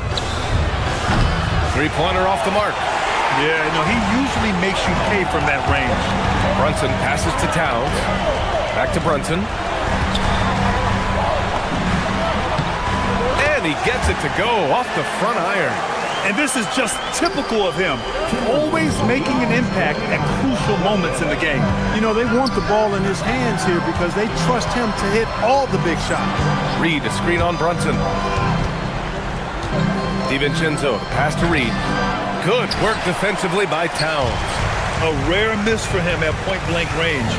Three-pointer off the mark. Yeah, no, he usually makes you pay from that range. Brunson passes to Towns. Back to Brunson. And he gets it to go off the front iron. And this is just typical of him. Always making an impact at crucial moments in the game. You know, they want the ball in his hands here because they trust him to hit all the big shots. Reed, a screen on Brunson. DiVincenzo, pass to Reed. Good work defensively by Towns. A rare miss for him at point-blank range.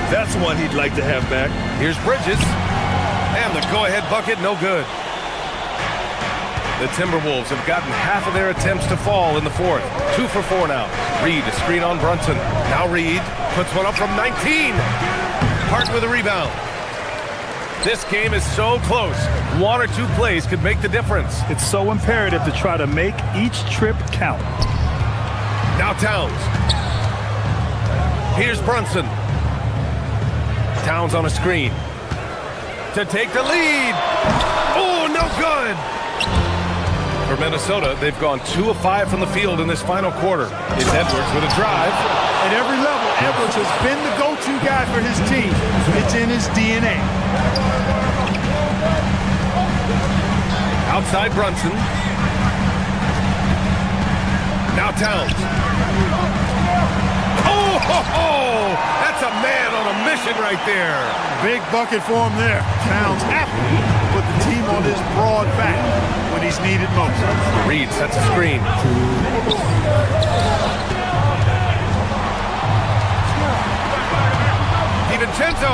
That's one he'd like to have back. Here's Bridges. And the go-ahead bucket, no good. The Timberwolves have gotten half of their attempts to fall in the fourth. 2 for 4 now. Reed, a screen on Brunson. Now Reed puts one up from 19. Hart with a rebound. This game is so close. 1 or 2 plays could make the difference. It's so imperative to try to make each trip count. Now Towns. Here's Brunson. Towns on a screen. To take the lead. Oh, no good. For Minnesota, they've gone 2 of 5 from the field in this final quarter. It's Edwards with a drive. At every level, Edwards has been the go-to guy for his team. It's in his DNA. Outside Brunson. Now Towns. Oh, ho, ho! That's a man on a mission right there. Big bucket for him there. Towns happy to put the team on his broad back when he's needed most. Reed sets a screen. DiVincenzo.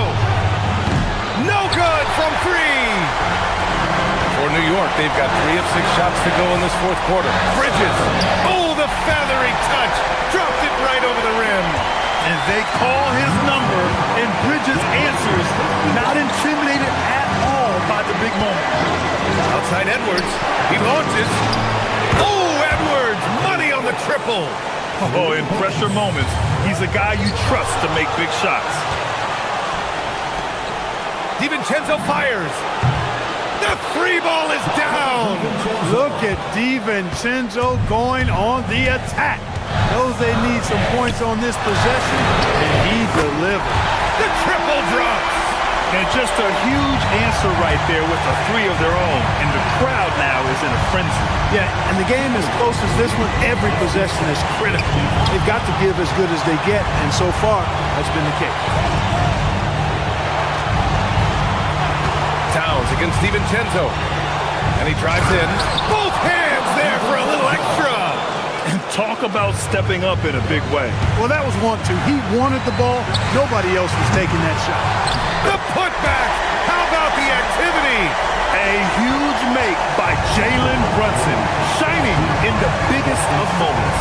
No good from 3. For New York, they've got 3 of 6 shots to go in this fourth quarter. Bridges. Oh, the feathery touch. Dropped it right over the rim. And they call his number, and Bridges answers. Not intimidated at all by the big moment. Outside Edwards. He launches. Oh, Edwards. Money on the triple. Oh, in pressure moments, he's a guy you trust to make big shots. DiVincenzo fires. The 3 ball is down. Look at DiVincenzo going on the attack. Knows they need some points on this possession, and he delivered. The triple drops. And just a huge answer right there with a 3 of their own. And the crowd now is in a frenzy. Yeah, and the game as close as this one, every possession is critical. They've got to give as good as they get, and so far, that's been the case. Towns against DiVincenzo. And he drives in. Both hands there for a little extra. Talk about stepping up in a big way. Well, that was 1-2. He wanted the ball. Nobody else was taking that shot. The putback. How about the activity? A huge make by Jalen Brunson, shining in the biggest of moments.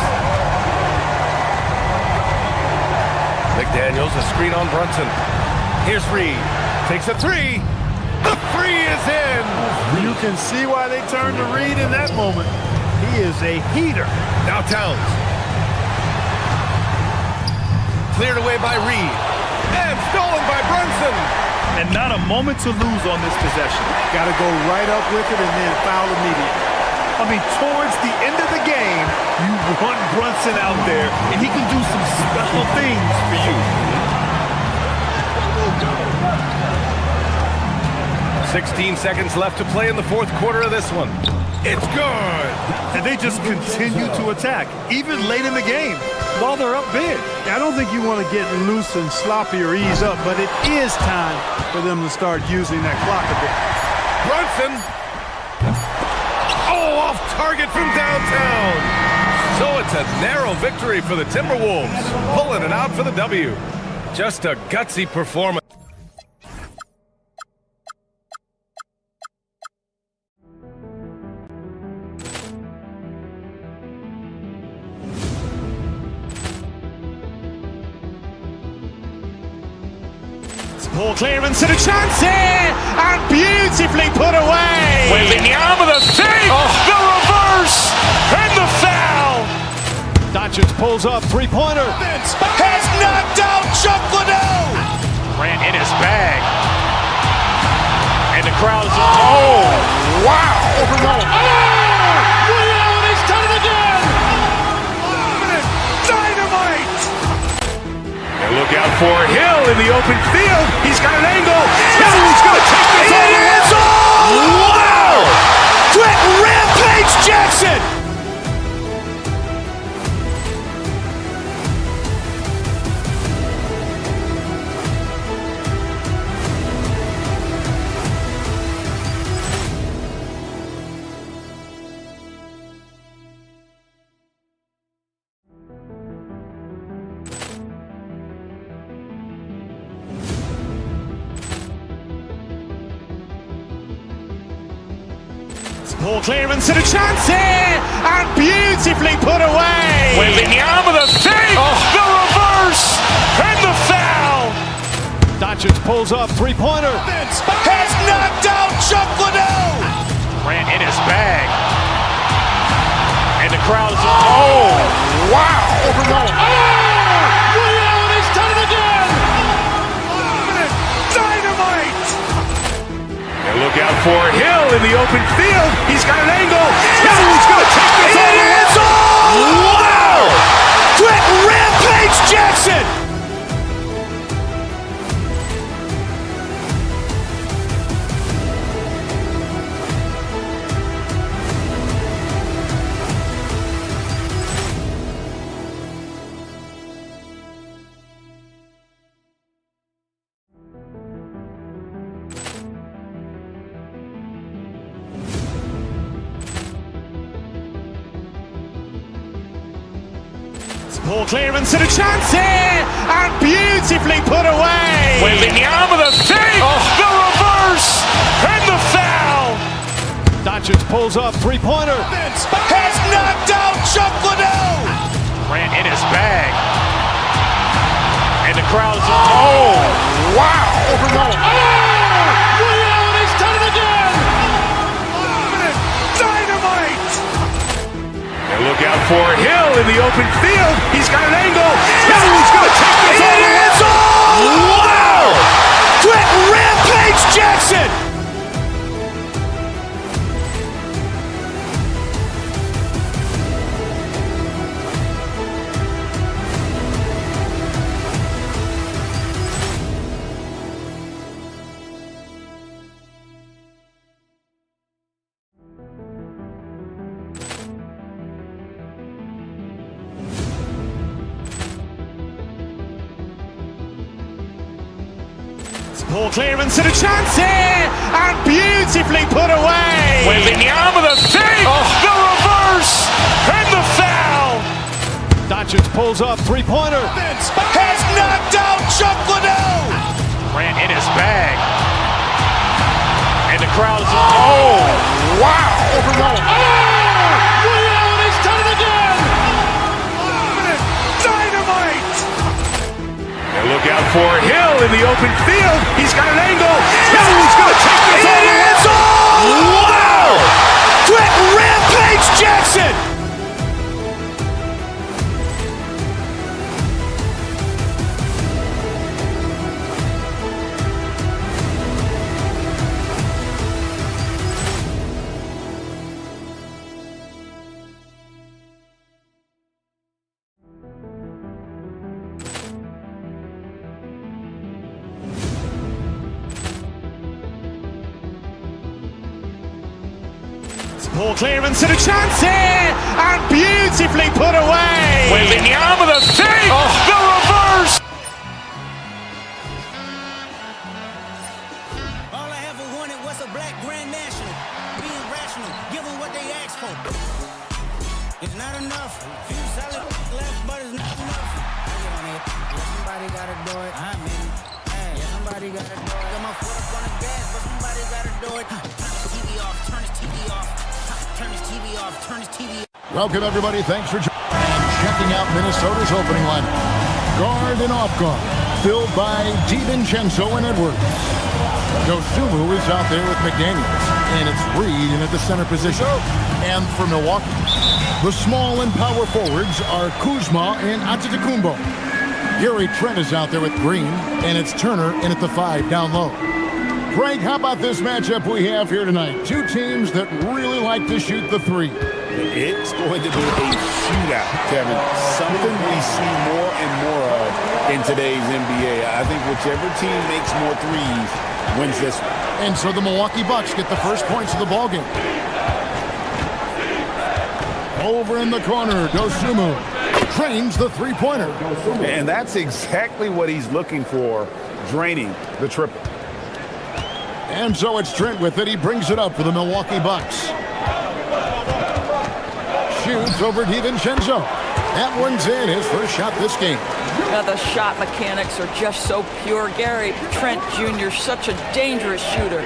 McDaniels, a screen on Brunson. Here's Reed. Takes a 3. The 3 is in. You can see why they turned to Reed in that moment. He is a heater. Now Towns. Cleared away by Reed. And stolen by Brunson. And not a moment to lose on this possession. Got to go right up with it and then foul immediately. I mean, towards the end of the game, you want Brunson out there, and he can do some special things for you. 16 seconds left to play in the fourth quarter of this one. It's good. And they just continue to attack, even late in the game, while they're up big. I don't think you want to get loose and sloppy or ease up, but it is time for them to start using that clock a bit. Brunson. Oh, off target from downtown. So it's a narrow victory for the Timberwolves, pulling it out for the W. Just a gutsy performance. Poor clearance and a chance here, and beautifully put away. Wembanyama the save, the reverse, and the foul. Doncic pulls up, three-pointer. Has knocked out Chuck Liddell. Grant in his bag. And the crowd is, oh, wow. He's done it again. Dynamite. And look out for Hill in the open field. He's got an angle. Hill's going to take this all the way. Wow! Quick Rampage Jackson. Poor clearance and a chance here, and beautifully put away. Wembanyama the save, the reverse, and the foul. Doncic pulls up, three-pointer. Has knocked out Chuck Liddell. Grant in his bag. And the crowd is, oh, wow. He's done it again. Dynamite. And look out for Hill in the open field. He's got an angle. Hill's going to take this all the way. Wow! Quick Rampage Jackson. Poor clearance and a chance here, and beautifully put away. Wembanyama the save, the reverse, and the foul. Doncic pulls up, three-pointer. Has knocked out Chuck Liddell. Grant in his bag. And the crowd is, oh, wow. He's done it again. Dynamite. And look out for Hill in the open field. He's got an angle. Hill's going to take this all the way. Wow! Quick Rampage Jackson. Poor clearance and a chance here, and beautifully put away. Wembanyama the save, the reverse, and the foul. Doncic pulls up, three-pointer. Has knocked out Chuck Liddell. Grant in his bag. And the crowd is, oh, wow. He's done it again. Dynamite. And look out for Hill in the open field. He's got an angle. Hill's going to take this all the way. Wow! Quick Rampage Jackson. Poor clearance and a chance here, and beautifully put away. Wembanyama the save, the reverse. All I ever wanted was a black grand national. Being rational, give them what they asked for. It's not enough. Few solid left, but it's not enough. I get on it. Yeah, somebody gotta do it. I mean, yeah, somebody gotta do it. Got my foot up on the gas, but somebody gotta do it. Turn this TV off. Turn this TV off. Turn this TV off. Turn this TV off. Welcome, everybody. Thanks for checking out Minnesota's opening lineup. Guard and off guard. filled by DiVincenzo and Edwards. Dosunmu is out there with McDaniels, and it's Reed in at the center position. And for Milwaukee, the small and power forwards are Kuzma and Antetokounmpo. Gary Trent is out there with Green, and it's Turner in at the 5 down low. Greg, how about this matchup we have here tonight? Two teams that really like to shoot the 3. It's going to be a shootout, Kevin. Something we see more and more of in today's NBA. I think whichever team makes more threes wins this one. And so the Milwaukee Bucks get the first points of the ballgame. Over in the corner, Dosunmu trains the 3-pointer. And that's exactly what he's looking for, draining the triple. And so it's Trent with it. He brings it up for the Milwaukee Bucks. Shoots over DiVincenzo. That one's in, his first shot this game. Now the shot mechanics are just so pure. Gary Trent Jr., such a dangerous shooter.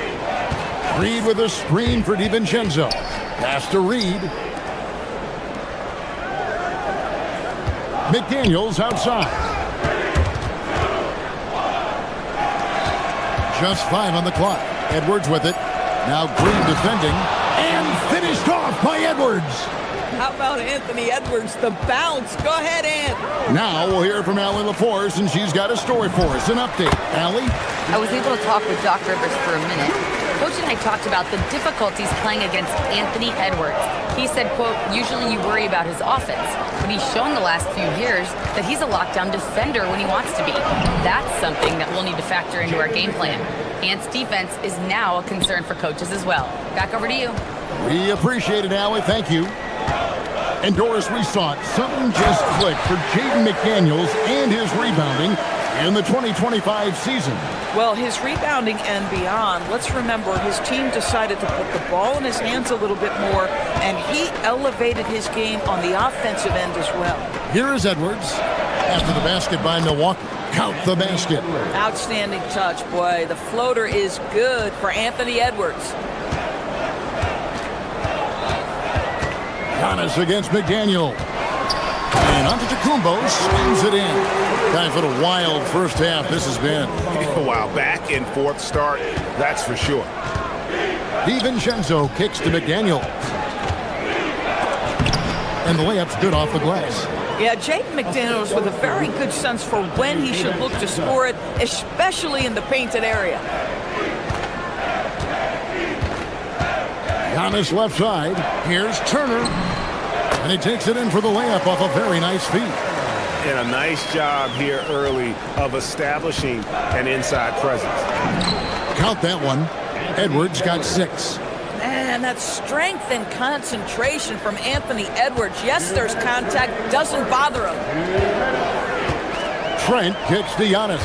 Reed with a screen for DiVincenzo. Pass to Reed. McDaniels outside. Just 5 on the clock. Edwards with it. Now Green defending. And finished off by Edwards. How about Anthony Edwards, the bounce? Go ahead, Ant. Now we'll hear from Allie LaForce, and she's got a story for us. An update. Allie? I was able to talk with Doc Rivers for a minute. Coach and I talked about the difficulties playing against Anthony Edwards. He said, quote, usually you worry about his offense, but he's shown the last few years that he's a lockdown defender when he wants to be. That's something that we'll need to factor into our game plan. Ant's defense is now a concern for coaches as well. Back over to you. We appreciate it, Allie. Thank you. And Doris, we saw it. Something just clicked for Jaden McDaniels and his rebounding in the 2025 season. Well, his rebounding and beyond, let's remember his team decided to put the ball in his hands a little bit more, and he elevated his game on the offensive end as well. Here is Edwards after the basket by Milwaukee. Count the basket. Outstanding touch, boy. The floater is good for Anthony Edwards. Giannis against McDaniel. And Antetokounmpo slams it in. Guys, what a wild first half this has been. Wow, back and forth start, that's for sure. DiVincenzo kicks to McDaniel. And the layup's good off the glass. Yeah, Jaden McDaniels with a very good sense for when he should look to score it, especially in the painted area. Giannis left side. Here's Turner. And he takes it in for the layup off a very nice feed. And a nice job here early of establishing an inside presence. Count that one. Edwards got 6. Man, that's strength and concentration from Anthony Edwards. Yes, there's contact. Doesn't bother him. Trent kicks to Giannis.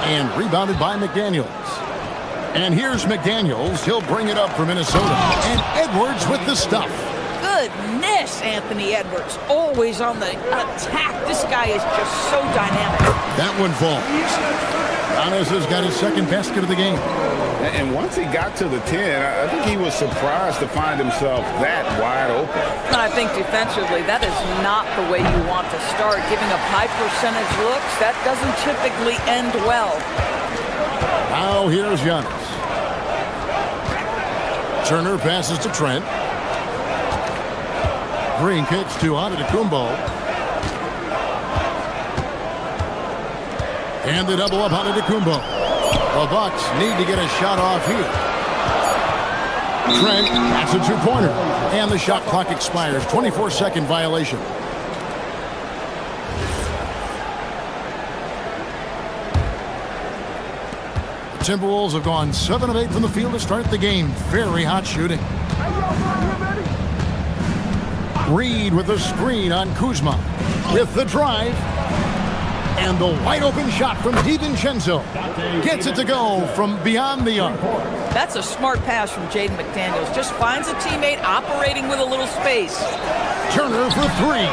And rebounded by McDaniels. And here's McDaniels. He'll bring it up for Minnesota. And Edwards with the stuff. Goodness, Anthony Edwards. Always on the attack. This guy is just so dynamic. That one falls. Giannis has got his second basket of the game. And once he got to the 10, I think he was surprised to find himself that wide open. I think defensively, that is not the way you want to start. Giving up high percentage looks, that doesn't typically end well. Now here's Giannis. Turner passes to Trent. Green kicks to Antetokounmpo. And the double up Antetokounmpo. The Bucks need to get a shot off here. Trent, that's a 2-pointer. And the shot clock expires. 24-second violation. Timberwolves have gone 7 of 8 from the field to start the game. Very hot shooting. Reed with a screen on Kuzma. With the drive. And the wide open shot from DiVincenzo. Gets it to go from beyond the arc. That's a smart pass from Jaden McDaniels. Just finds a teammate operating with a little space. Turner for 3.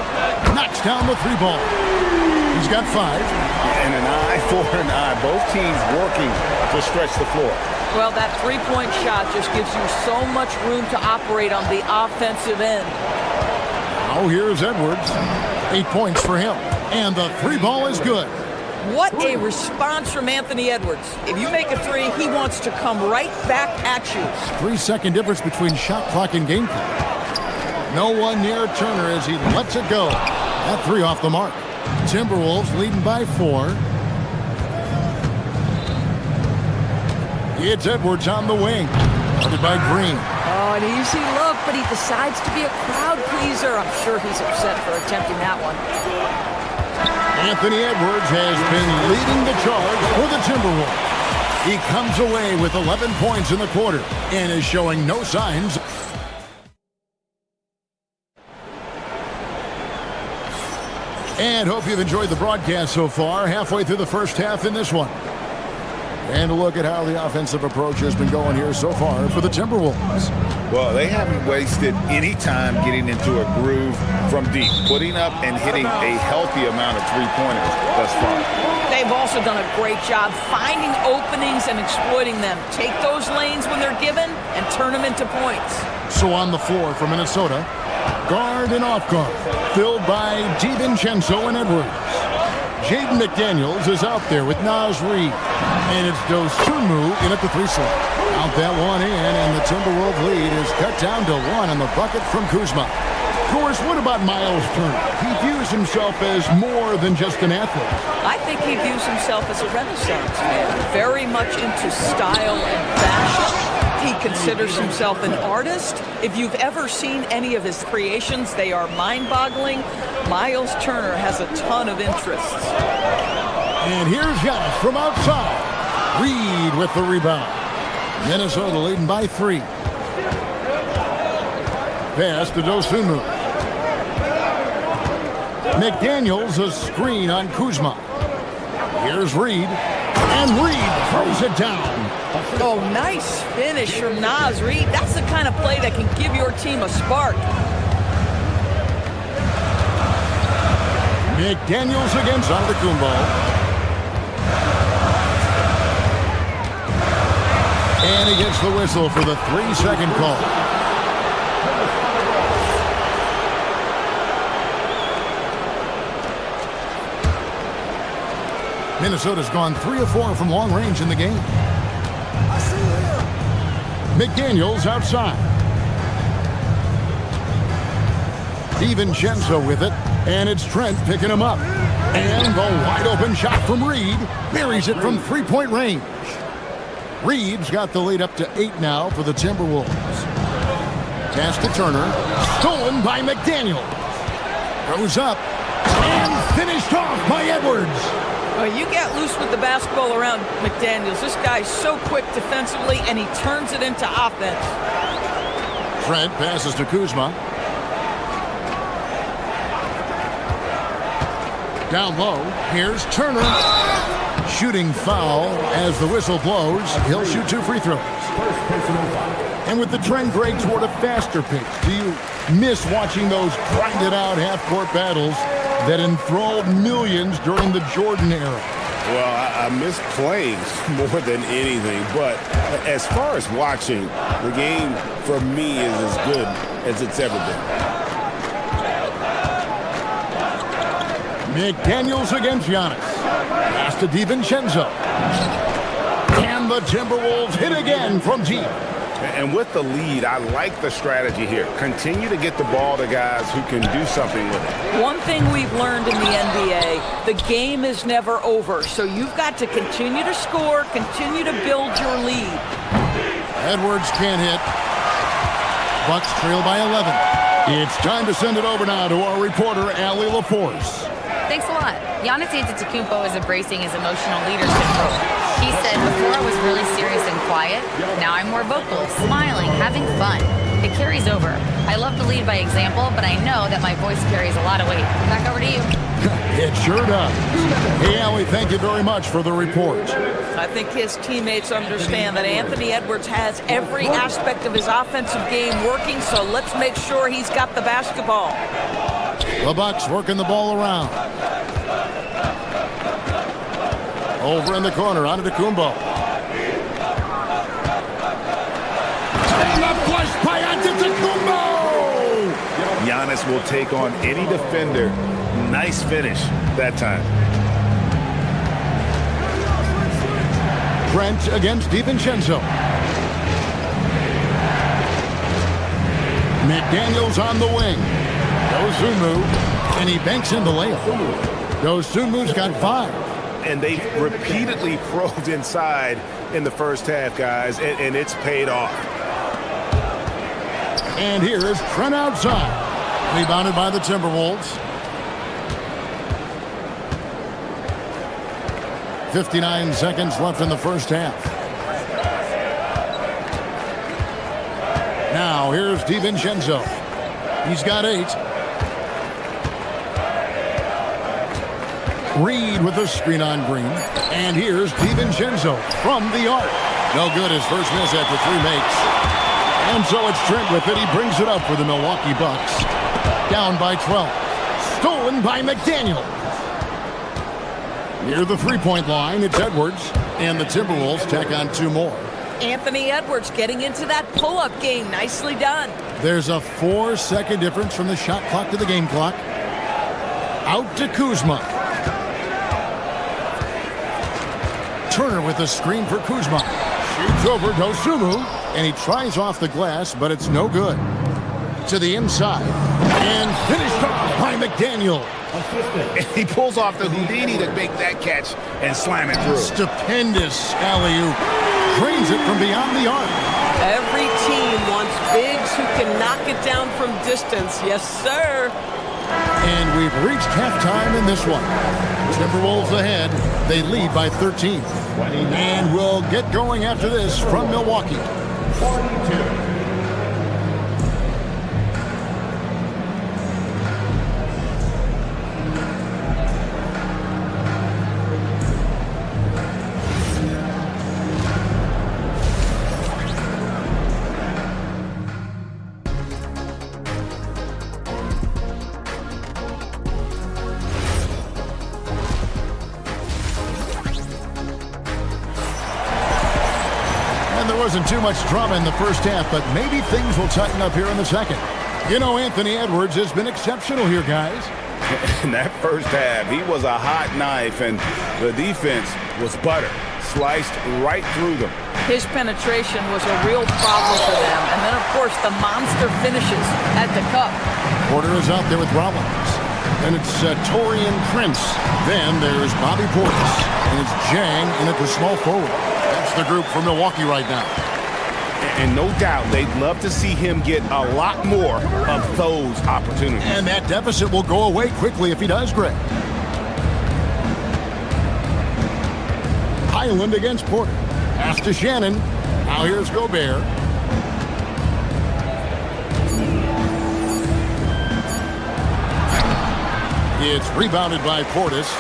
Knocks down the 3 ball. He's got 5. And an eye for an eye. Both teams working to stretch the floor. Well, that 3-point shot just gives you so much room to operate on the offensive end. Now here's Edwards. 8 points for him. And the three ball is good. What a response from Anthony Edwards. If you make a three, he wants to come right back at you. 3-second difference between shot clock and game clock. No one near Turner as he lets it go. That three off the mark. Timberwolves leading by 4. It's Edwards on the wing. Guarded by Green. Oh, an easy look, but he decides to be a crowd pleaser. I'm sure he's upset for attempting that one. Anthony Edwards has been leading the charge for the Timberwolves. He comes away with 11 points in the quarter and is showing no signs. And hope you've enjoyed the broadcast so far. Halfway through the first half in this one. And a look at how the offensive approach has been going here so far for the Timberwolves. Well, they haven't wasted any time getting into a groove from deep, putting up and hitting a healthy amount of three-pointers thus far. They've also done a great job finding openings and exploiting them. Take those lanes when they're given and turn them into points. So on the floor for Minnesota, guard and off guard, filled by DiVincenzo and Edwards. Jaden McDaniels is out there with Naz Reid. And it's Dosunmu in at the 3 slot. Out that one in, and the Timberwolves lead is cut down to 1 on the bucket from Kuzma. Of course, what about Miles Turner? He views himself as more than just an athlete. I think he views himself as a Renaissance man, very much into style and fashion. He considers himself an artist. If you've ever seen any of his creations, they are mind-boggling. Miles Turner has a ton of interests. And here's Giannis from outside. Reid with the rebound. Minnesota leading by 3. Pass to Dosunmu. McDaniels a screen on Kuzma. Here's Reid. And Reid throws it down. Oh, nice finish from Naz Reid. That's the kind of play that can give your team a spark. McDaniels against Antetokounmpo. And he gets the whistle for the 3-second call. Minnesota's gone 3 of 4 from long range in the game. McDaniels outside. DiVincenzo with it, and it's Trent picking him up. And the wide open shot from Reid buries it from 3-point range. Reid's got the lead up to 8 now for the Timberwolves. Pass to Turner, stolen by McDaniels. Goes up, and finished off by Edwards. Well, you get loose with the basketball around McDaniels. This guy's so quick defensively, and he turns it into offense. Trent passes to Kuzma. Down low, here's Turner. Shooting foul as the whistle blows. He'll shoot 2 free throws. And with the trend break toward a faster pace, do you miss watching those grinded-out half-court battles that enthralled millions during the Jordan era? Well, I miss playing more than anything, but as far as watching, the game for me is as good as it's ever been. McDaniels against Giannis. Pass to DiVincenzo. And the Timberwolves hit again from deep. And with the lead, I like the strategy here. Continue to get the ball to guys who can do something with it. One thing we've learned in the NBA, the game is never over. So you've got to continue to score, continue to build your lead. Edwards can't hit. Bucks trail by 11. It's time to send it over now to our reporter, Allie LaForce. Thanks a lot. Giannis Antetokounmpo is embracing his emotional leadership role. He said, before I was really serious and quiet, now I'm more vocal, smiling, having fun. It carries over. I love to lead by example, but I know that my voice carries a lot of weight. Back over to you. It sure does. Hey, Allie, thank you very much for the report. I think his teammates understand that Anthony Edwards has every aspect of his offensive game working, so let's make sure he's got the basketball. The Bucks working the ball around. Over in the corner, Antetokounmpo. And the flush by Antetokounmpo! Giannis will take on any defender. Nice finish that time. Trent against DiVincenzo. McDaniels on the wing. Dosunmu, and he banks in the layup. Dosunmu's got 5. And they repeatedly probed inside in the first half, guys, and it's paid off. And here is Trent outside. Rebounded by the Timberwolves. 59 seconds left in the first half. Now here's DiVincenzo. He's got 8. Reed with a screen on Green. And here's DiVincenzo from the arc. No good. His first miss after 3 makes. And so it's Trent with it. He brings it up for the Milwaukee Bucks. Down by 12. Stolen by McDaniel. Near the three-point line, it's Edwards. And the Timberwolves tack on 2 more. Anthony Edwards getting into that pull-up game. Nicely done. There's a 4-second difference from the shot clock to the game clock. Out to Kuzma. Turner with a screen for Kuzma. Shoots over Dosunmu, and he tries off the glass, but it's no good. To the inside, and finished off by McDaniel. He pulls off the Houdini to make that catch and slam it through. Stupendous alley-oop. Drains it from beyond the arc. Every team wants bigs who can knock it down from distance. Yes, sir. And we've reached halftime in this one. Timberwolves ahead. They lead by 13. And we'll get going after this from Milwaukee. 42. Wasn't too much drama in the first half, but maybe things will tighten up here in the second. You know, Anthony Edwards has been exceptional here, guys. In that first half, he was a hot knife, and the defense was butter, sliced right through them. His penetration was a real problem for them. And then, of course, the monster finishes at the cup. Porter is out there with Rollins. Then it's Torian Prince. Then there's Bobby Portis. And it's Jang in at the small forward. That's the group from Milwaukee right now. And no doubt they'd love to see him get a lot more of those opportunities. And that deficit will go away quickly if he does, Greg. Highland against Porter. Pass to Shannon. Now here's Gobert. It's rebounded by Portis.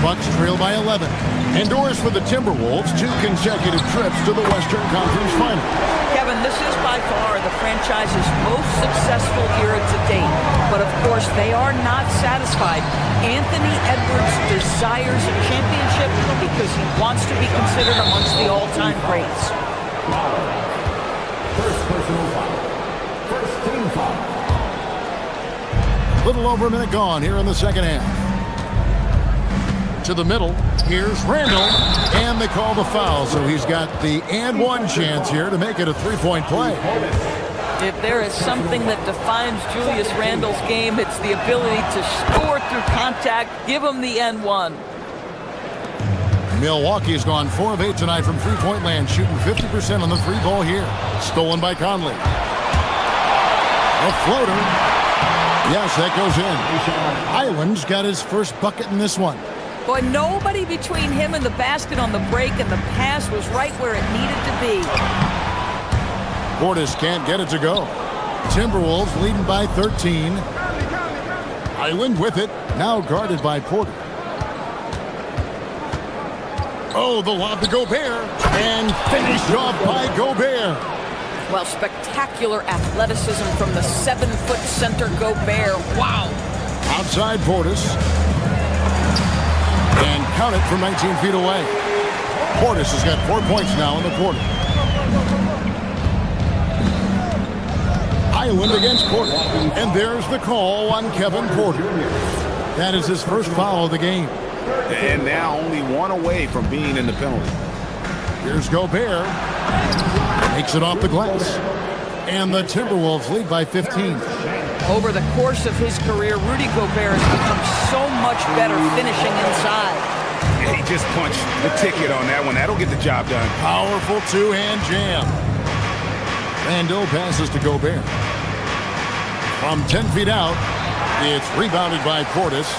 Bucks trail by 11. Endorse for the Timberwolves 2 consecutive trips to the Western Conference Final. Kevin, this is by far the franchise's most successful era to date. But of course, they are not satisfied. Anthony Edwards desires a championship because he wants to be considered amongst the all-time greats. First personal foul. First team foul. Little over a minute gone here in the second half. To the middle, here's Randall, and they call the foul, so he's got the and one chance here to make it a three-point play. If there is something that defines Julius Randle's game, it's the ability to score through contact. Give him the N1. Milwaukee's gone 4 of 8 tonight from three-point land, shooting 50% on the free ball here. Stolen by Conley. A floater. Yes, that goes in. Highland's got his first bucket in this one. Boy, nobody between him and the basket on the break, and the pass was right where it needed to be. Portis can't get it to go. Timberwolves leading by 13. Highland with it, now guarded by Porter. Oh, the lob to Gobert, and finished off by Gobert. Well, spectacular athleticism from the 7-foot center Gobert. Wow. Outside Portis. And count it from 19 feet away. Portis has got 4 points now in the quarter. Highland against Porter. And there's the call on Kevin Porter. That is his first foul of the game. And now only one away from being in the penalty. Here's Gobert. Takes it off the glass. And the Timberwolves lead by 15. Over the course of his career, Rudy Gobert has become so much better finishing inside. He just punched the ticket on that one. That'll get the job done. Powerful two-hand jam. Randall passes to Gobert. From 10 feet out, it's rebounded by Portis.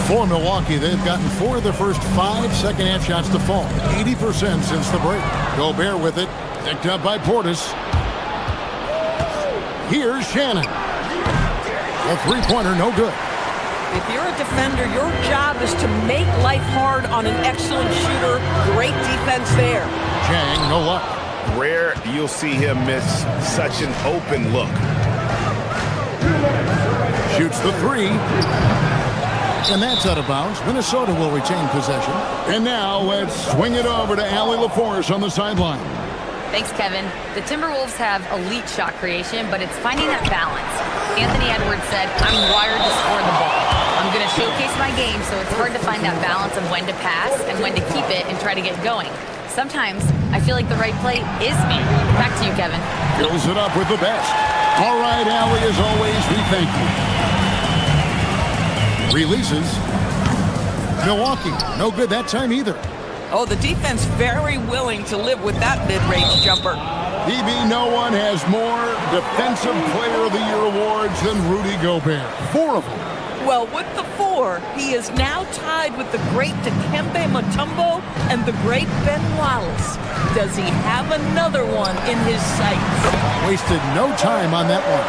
For Milwaukee, they've gotten 4 of their first 5 second-half shots to fall. 80% since the break. Gobert with it. Picked up by Portis. Here's Shannon. A three-pointer, no good. If you're a defender, your job is to make life hard on an excellent shooter. Great defense there. Chang, no luck. Rare you'll see him miss such an open look. Shoots the three. And that's out of bounds. Minnesota will retain possession. And now let's swing it over to Allie LaForce on the sideline. Thanks, Kevin. The Timberwolves have elite shot creation, but it's finding that balance. Anthony Edwards said, I'm wired to score the ball. I'm going to showcase my game, so it's hard to find that balance of when to pass and when to keep it and try to get going. Sometimes I feel like the right play is me. Back to you, Kevin. Fills it up with the best. All right, Allie, as always, we thank you. Releases. Milwaukee, no good that time either. Oh, the defense very willing to live with that mid-range jumper. DB, no one has more Defensive Player of the Year awards than Rudy Gobert. 4 of them. Well, with the 4, he is now tied with the great Dikembe Mutombo and the great Ben Wallace. Does he have another one in his sights? Wasted no time on that one.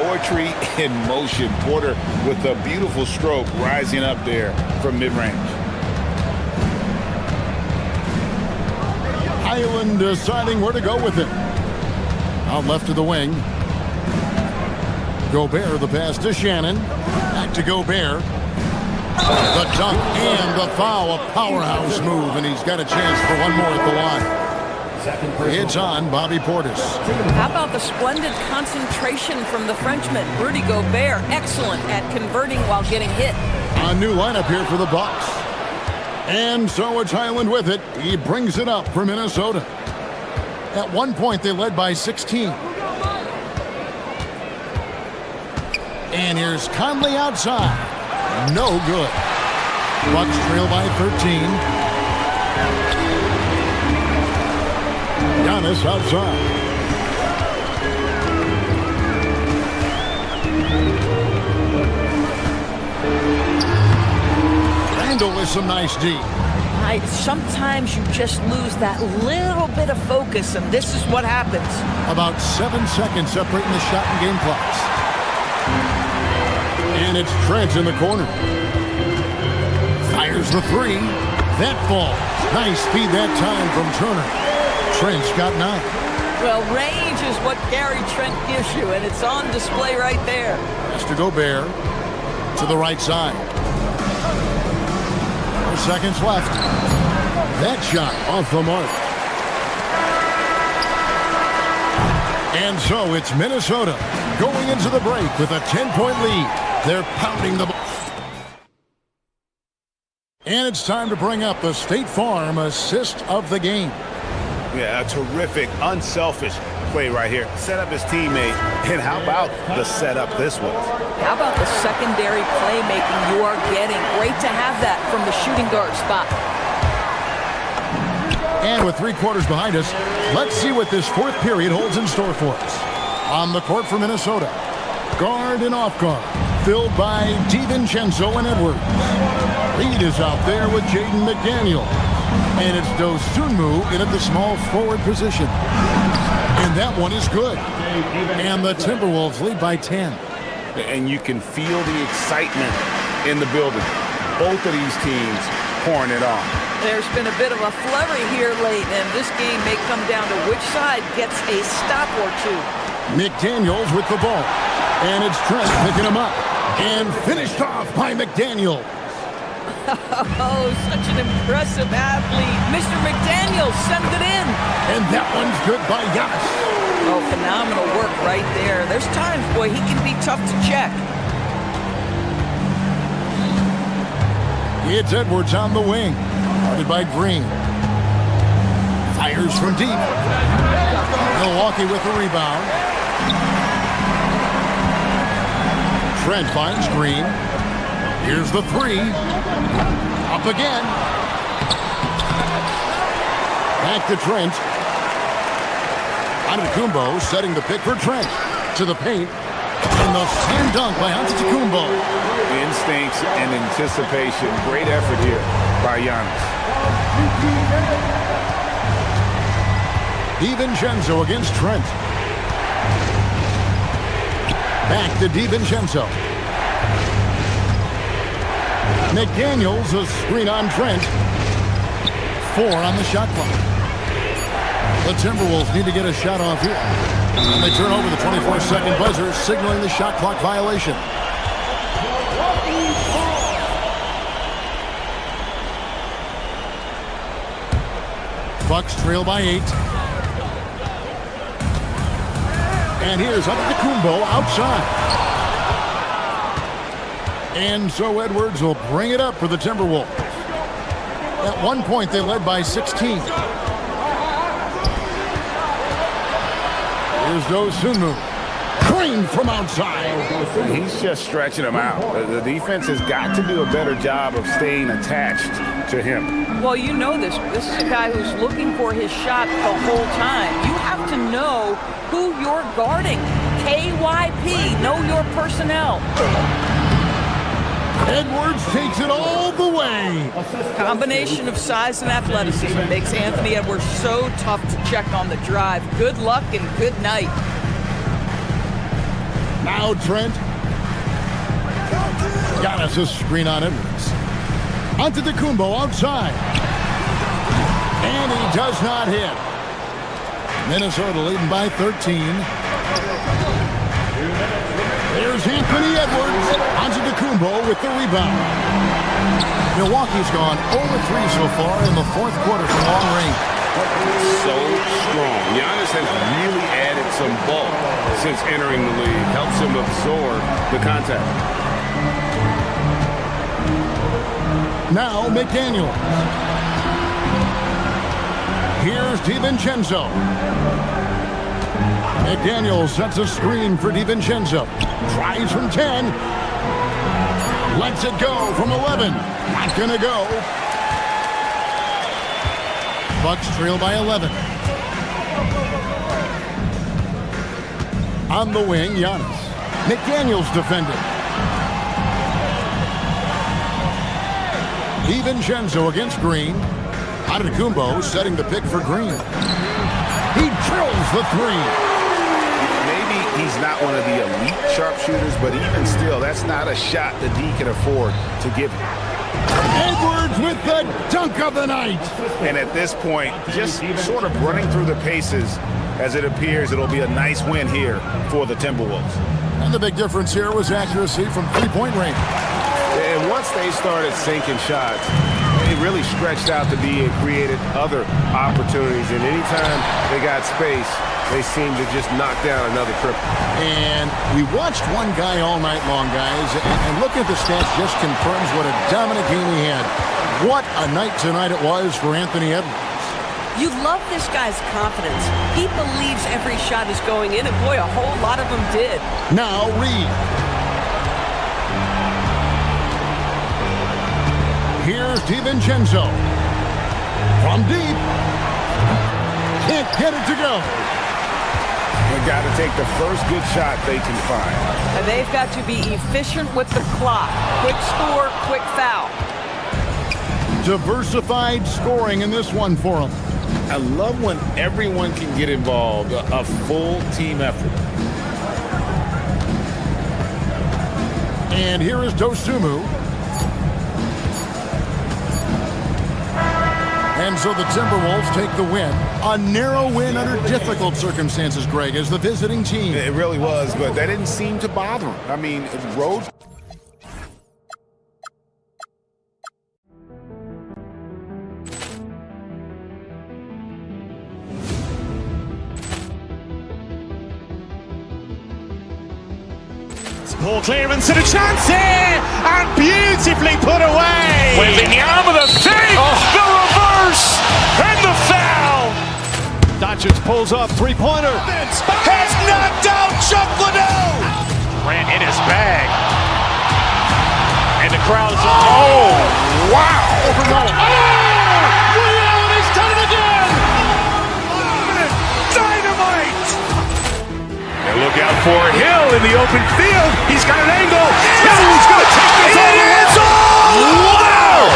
Poetry in motion. Porter with a beautiful stroke rising up there from mid-range. Highland deciding where to go with it. Out left of the wing. Gobert, the pass to Shannon. Back to Gobert. The dunk and the foul. A powerhouse move, and he's got a chance for one more at the line. It's on Bobby Portis. How about the splendid concentration from the Frenchman? Rudy Gobert, excellent at converting while getting hit. A new lineup here for the Bucks. And so it's Highland with it. He brings it up for Minnesota. At one point, they led by 16. And here's Conley outside. No good. Bucks trail by 13. Giannis outside. Randall with some nice D. Sometimes you just lose that little bit of focus, and this is what happens. About 7 seconds separating the shot and game clocks. And it's Trent in the corner. Fires the three. That falls. Nice speed that time from Turner. Trent's got 9. Well, range is what Gary Trent gives you, and it's on display right there. Has to Gobert to the right side. 4 seconds left. That shot off the mark. And so it's Minnesota going into the break with a 10-point lead. They're pounding the ball. And it's time to bring up the State Farm assist of the game. Yeah, a terrific, unselfish play right here. Set up his teammate. And how about the setup this was? How about the secondary playmaking you are getting? Great to have that from the shooting guard spot. And with 3 quarters behind us, let's see what this 4th period holds in store for us. On the court for Minnesota, guard and off guard, filled by DiVincenzo and Edwards. Reed is out there with Jaden McDaniel. And it's Dosunmu in at the small forward position. And that one is good. And the Timberwolves lead by 10. And you can feel the excitement in the building. Both of these teams pouring it on. There's been a bit of a flurry here late, and this game may come down to which side gets a stop or two. McDaniels with the ball. And it's Trent picking him up. And finished off by McDaniel. Oh, such an impressive athlete. Mr. McDaniel sends it in. And that one's good by Giannis. Oh, phenomenal work right there. There's times, boy, he can be tough to check. It's Edwards on the wing. Guarded by Green. Fires from deep. Milwaukee with the rebound. Trent finds Green. Here's the three. Up again. Back to Trent. Antetokounmpo setting the pick for Trent. To the paint. And the slam dunk by Antetokounmpo. Instincts and anticipation. Great effort here by Giannis. DiVincenzo against Trent. Back to DiVincenzo. McDaniels, a screen on Trent. 4 on the shot clock. The Timberwolves need to get a shot off here. And they turn over the 24-second buzzer, signaling the shot clock violation. Bucks trail by 8. And here's Antetokounmpo outside. And so Edwards will bring it up for the Timberwolves. At one point, they led by 16. Here's Dosunmu. Green from outside. He's just stretching him out. The defense has got to do a better job of staying attached to him. Well, you know this. This is a guy who's looking for his shot the whole time. You have to know who you're guarding. KYP, know your personnel. Edwards takes it all the way. Combination of size and athleticism makes Anthony Edwards so tough to check on the drive. Good luck and good night. Now Trent. Giannis a screen on Edwards. Antetokounmpo outside. And he does not hit. Minnesota leading by 13. There's Anthony Edwards. Antetokounmpo with the rebound. Milwaukee's gone 0-3 so far in the fourth quarter from long range. So strong. Giannis has really added some bulk since entering the league. Helps him absorb the contact. Now McDaniels. Here's DiVincenzo. McDaniels sets a screen for DiVincenzo. Tries from 10. Lets it go from 11. Not gonna go. Bucks trail by 11. On the wing, Giannis. McDaniels defended. DiVincenzo against Green. Antetokounmpo setting the pick for Green. He drills the three. Maybe he's not one of the elite sharpshooters, but even still, that's not a shot that he can afford to give him. Edwards with the dunk of the night. And at this point, just sort of running through the paces as it appears it'll be a nice win here for the Timberwolves. And the big difference here was accuracy from three-point range. And once they started sinking shots, it really stretched out to be and created other opportunities. And anytime they got space, they seemed to just knock down another triple. And we watched one guy all night long, guys, and looking at the stats just confirms what a dominant game he had. What a night tonight it was for Anthony Edwards. You love this guy's confidence. He believes every shot is going in, and boy, a whole lot of them did. Now Reed. Here's DiVincenzo. From deep. Can't get it to go. They've got to take the first good shot they can find. And they've got to be efficient with the clock. Quick score, quick foul. Diversified scoring in this one for them. I love when everyone can get involved, a full team effort. And here is Dosunmu. And so the Timberwolves take the win. A narrow win under difficult circumstances, Greg, as the visiting team. It really was, but that didn't seem to bother him. I mean, road. Poor clearance and a chance here, and beautifully put away. Wembanyama the save, the reverse, and the foul. Doncic pulls up, three-pointer. Has knocked out Chocolate. Grant in his bag. And the crowd's, oh, wow. He's done it again. Dynamite. And look out for Hill in the open field. He's got an angle. Hill's going to take this all the way. Wow!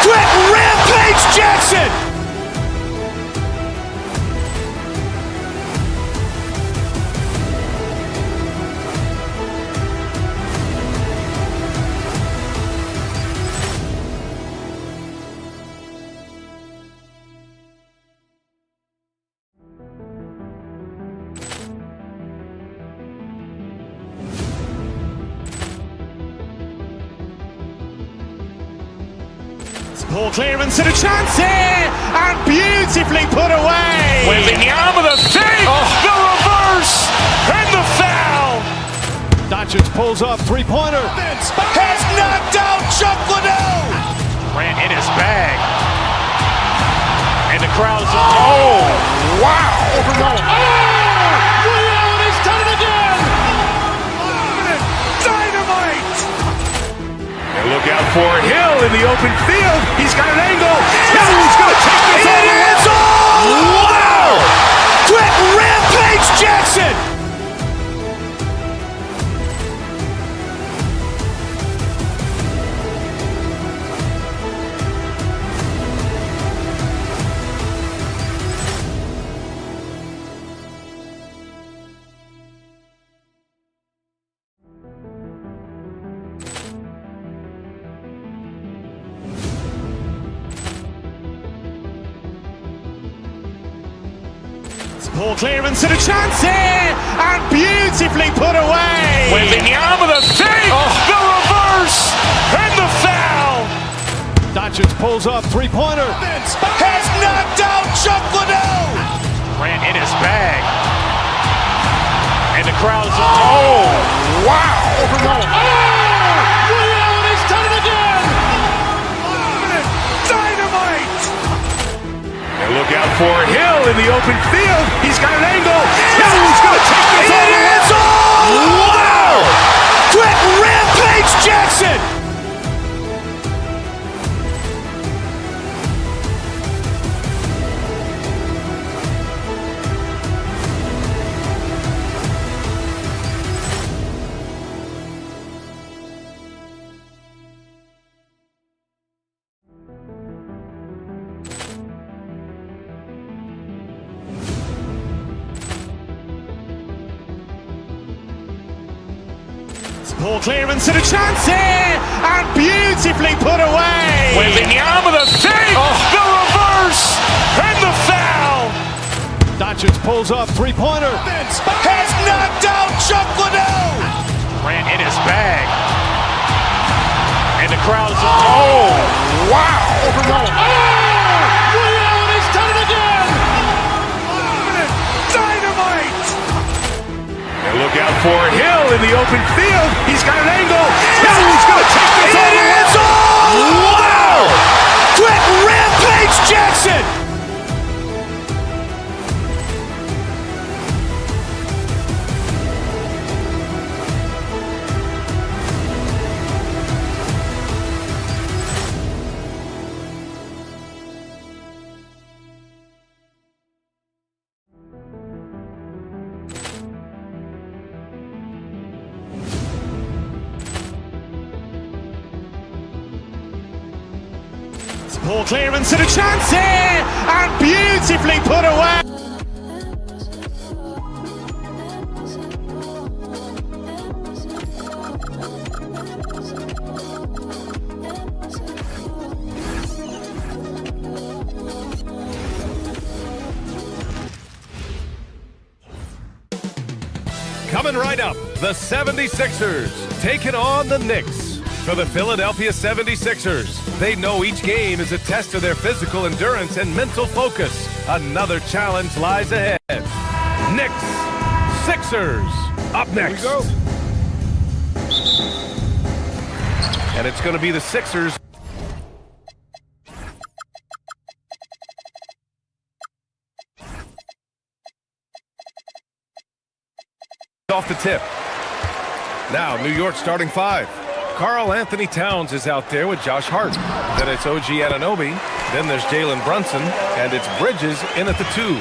Quick Rampage Jackson. Poor clearance and a chance here, and beautifully put away. Wembanyama the save, the reverse, and the foul. Doncic pulls up, three-pointer. Has knocked out Chocolate. Grant in his bag. And the crowd's, oh, wow. He's done it again. Dynamite. And look out for Hill in the open field. He's got an angle. Hill's going to take this all the way. Wow! Quick Rampage Jackson. Poor clearance and a chance here, and beautifully put away. Wembanyama the save, the reverse, and the foul. Doncic pulls up, three-pointer. Has knocked out Chocolate. Grant in his bag. And the crowd's, oh, wow. He's done it again. Dynamite. And look out for Hill in the open field. He's got an angle. Hill's going to take this all the way. Wow! Quick Rampage Jackson. Poor clearance and a chance here, and beautifully put away. Wembanyama the save, the reverse, and the foul. Doncic pulls up, three-pointer. Has knocked out Chocolate. Grant in his bag. And the crowd's, oh, wow. He's done it again. Dynamite. And look out for Hill in the open field. He's got an angle. Hill's going to take this all the way. Wow! Quick Rampage Jackson. Poor clearance and a chance here, and beautifully put away. Coming right up, the 76ers taking on the Knicks. For the Philadephia 76ers, they know each game is a test of their physical endurance and mental focus. Another challenge lies ahead. Knicks, Sixers, up next. Here we go. And it's going to be the Sixers. Off the tip. Now, New York starting 5. Karl Anthony Towns is out there with Josh Hart. Then it's OG Anunoby. Then there's Jalen Brunson. And it's Bridges in at the 2.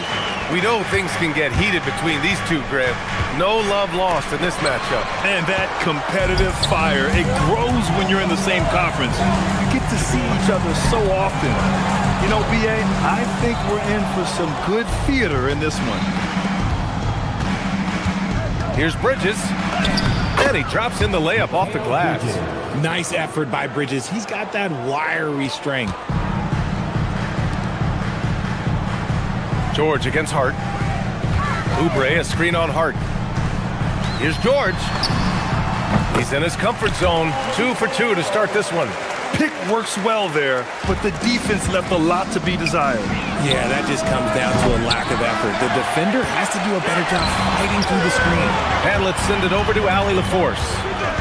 We know things can get heated between these two, Grant. No love lost in this matchup. And that competitive fire, it grows when you're in the same conference. You get to see each other so often. You know, B.A., I think we're in for some good theater in this one. Here's Bridges. And he drops in the layup off the glass. Nice effort by Bridges. He's got that wiry strength. George against Hart. Oubre, a screen on Hart. Here's George. He's in his comfort zone. 2 for 2 to start this one. Pick works well there, but the defense left a lot to be desired. Yeah, that just comes down to a lack of effort. The defender has to do a better job fighting through the screen. And let's send it over to Allie LaForce.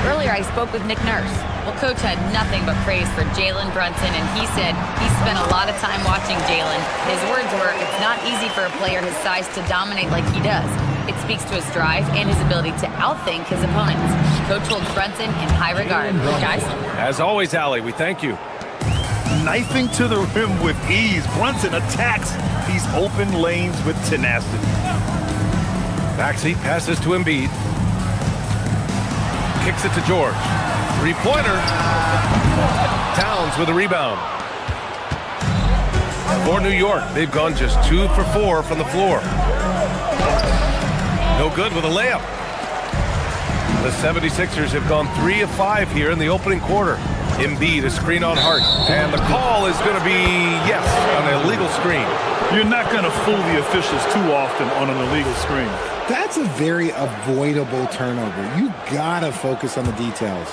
Earlier, I spoke with Nick Nurse. Well, Coach had nothing but praise for Jalen Brunson, and he said he spent a lot of time watching Jalen. His words were, it's not easy for a player his size to dominate like he does. It speaks to his drive and his ability to outthink his opponents. Coach holds Brunson in high regard. Guys? As always, Allie, we thank you. Knifing to the rim with ease. Brunson attacks these open lanes with tenacity. Maxey passes to Embiid. Kicks it to George. Three-pointer. Towns with a rebound. For New York, they've gone just 2 for 4 from the floor. No good with a layup. The 76ers have gone 3 of 5 here in the opening quarter. Embiid, a screen on Hart. And the call is going to be, yes, an illegal screen. You're not going to fool the officials too often on an illegal screen. That's a very avoidable turnover. You gotta focus on the details.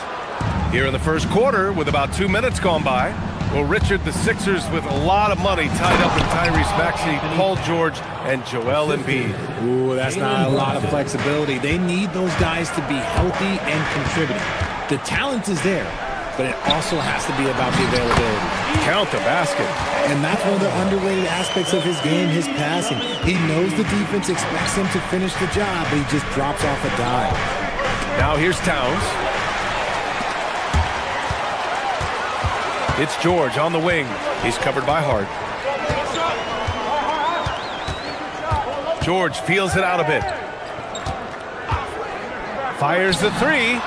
Here in the first quarter, with about 2 minutes gone by, well, Richard, the Sixers with a lot of money tied up in Tyrese Maxey, Paul George, and Joel Embiid. Ooh, that's not a lot of flexibility. They need those guys to be healthy and contributing. The talent is there, but it also has to be about the availability. Count the basket. And that's one of the underrated aspects of his game, his passing. He knows the defense expects him to finish the job, but he just drops off a dime. Now here's Towns. It's George on the wing. He's covered by Hart. George feels it out a bit. Fires the 3.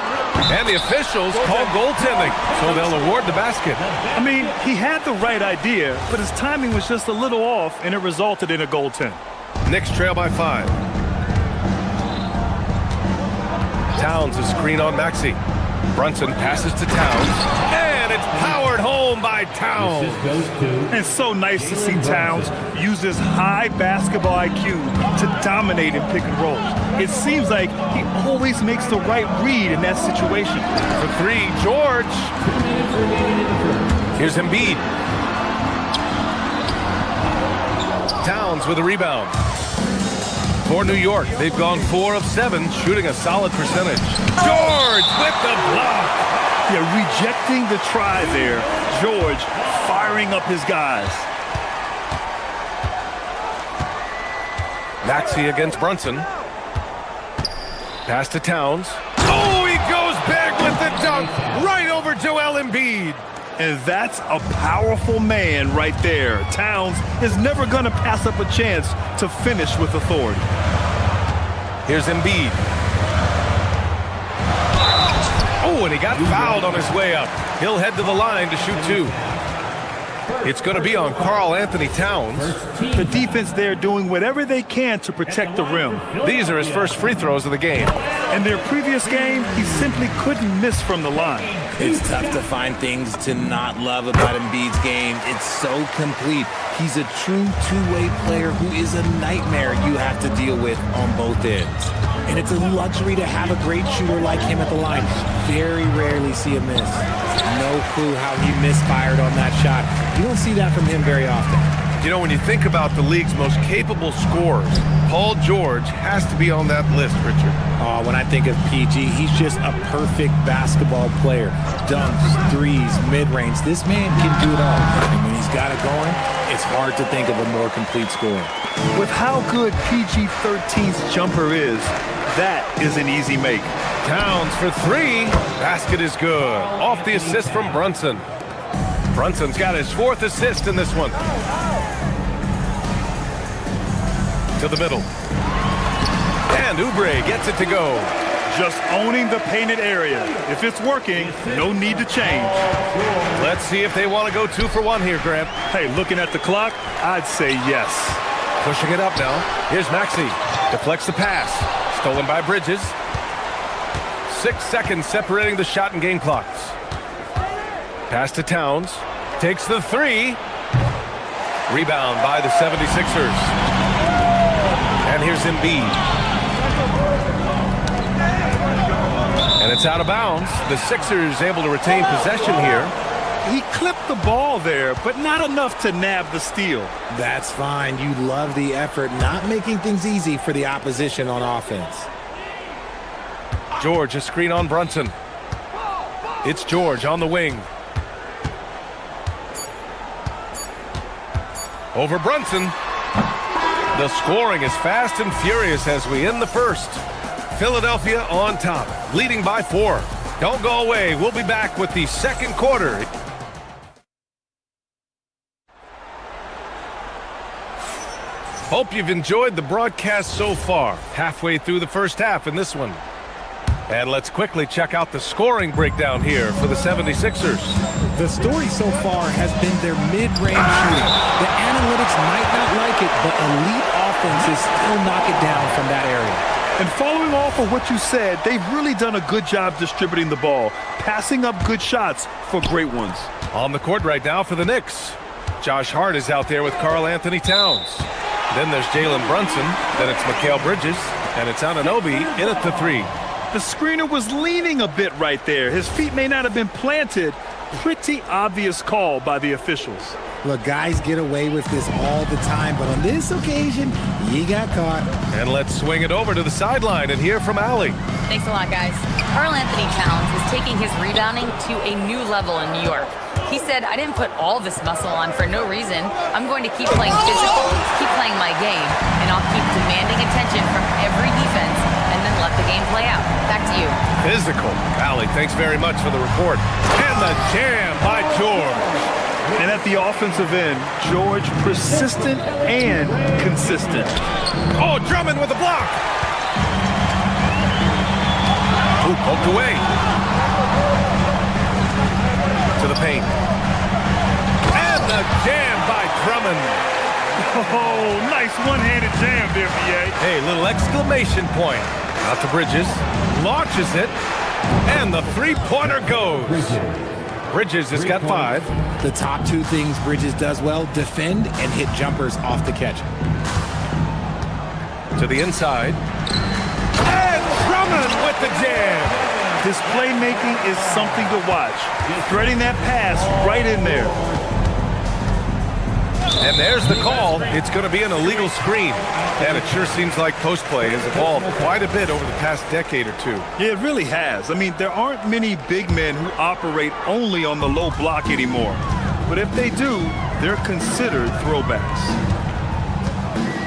And the officials call goaltending, so they'll award the basket. I mean, he had the right idea, but his timing was just a little off, and it resulted in a goaltend. Knicks trail by 5. Towns a screen on Maxey. Brunson passes to Towns, and it's powered home by Towns. And so nice to see Towns use his high basketball IQ to dominate in pick and rolls. It seems like he always makes the right read in that situation. For 3, George. Here's Embiid. Towns with a rebound. For New York, they've gone 4 of 7, shooting a solid percentage. George with the block. Yeah, rejecting the try there. George firing up his guys. Maxey against Brunson. Pass to Towns. Oh, he goes back with the dunk right over Joel Embiid. And that's a powerful man right there. Towns is never going to pass up a chance to finish with authority. Here's Embiid. Oh, and he got fouled on his way up. He'll head to the line to shoot 2. It's going to be on Karl Anthony Towns. The defense there doing whatever they can to protect the rim. These are his first free throws of the game. In their previous game, he simply couldn't miss from the line. It's tough to find things to not love about Embiid's game. It's so complete. He's a true two-way player who is a nightmare you have to deal with on both ends. And it's a luxury to have a great shooter like him at the line. Very rarely see a miss. No clue how he misfired on that shot. You don't see that from him very often. You know, when you think about the league's most capable scorers, Paul George has to be on that list, Richard. Oh, when I think of PG, he's just a perfect basketball player. Dunks, threes, mid-range. This man can do it all. And when he's got it going, it's hard to think of a more complete scorer. With how good PG-13's jumper is, that is an easy make. Towns for three. Basket is good. Off the assist from Brunson. Brunson's got his 4th assist in this one. To the middle. And Oubre gets it to go. Just owning the painted area. If it's working, no need to change. Let's see if they want to go 2 for 1 here, Grant. Hey, looking at the clock, I'd say yes. Pushing it up now. Here's Maxey. Deflects the pass. Stolen by Bridges. 6 seconds separating the shot and game clocks. Pass to Towns. Takes the 3. Rebound by the 76ers. And here's Embiid. And it's out of bounds. The Sixers able to retain possession here. He clipped the ball there, but not enough to nab the steal. That's fine. You love the effort, not making things easy for the opposition on offense. George, a screen on Brunson. It's George on the wing. Over Brunson. The scoring is fast and furious as we end the first. Philadelphia on top, leading by 4. Don't go away. We'll be back with the second quarter. Hope you've enjoyed the broadcast so far. Halfway through the first half in this one. And let's quickly check out the scoring breakdown here for the 76ers. The story so far has been their mid-range shooting. The analytics might not like it, but elite offenses still knock it down from that area. And following off of what you said, they've really done a good job distributing the ball, passing up good shots for great ones. On the court right now for the Knicks. Josh Hart is out there with Karl Anthony Towns. Then there's Jalen Brunson. Then it's Mikal Bridges. And it's Anunoby in at the 3. The screener was leaning a bit right there. His feet may not have been planted. Pretty obvious call by the officials. Look, guys get away with this all the time, but on this occasion, he got caught. And let's swing it over to the sideline and hear from Allie. Thanks a lot, guys. Karl Anthony Towns is taking his rebounding to a new level in New York. He said, I didn't put all this muscle on for no reason. I'm going to keep playing physical, keep playing my game, and I'll keep demanding attention from every defense and then let the game play out. Back to you. Physical. Allie, thanks very much for the report. And the jam by George. And at the offensive end, George persistent and consistent. Oh, Drummond with a block. Ooh, poked away. To the paint. And the jam by Drummond. Oh, nice one-handed jam there, B.A. Hey, little exclamation point. Out to Bridges. Launches it. And the three-pointer goes. Bridges has got 5. The top 2 things Bridges does well, defend and hit jumpers off the catch. To the inside. And Drummond with the jam. His playmaking is something to watch. Threading that pass right in there. And there's the call. It's going to be an illegal screen. And it sure seems like post play has evolved quite a bit over the past decade or 2. Yeah, it really has. I mean, there aren't many big men who operate only on the low block anymore. But if they do, they're considered throwbacks.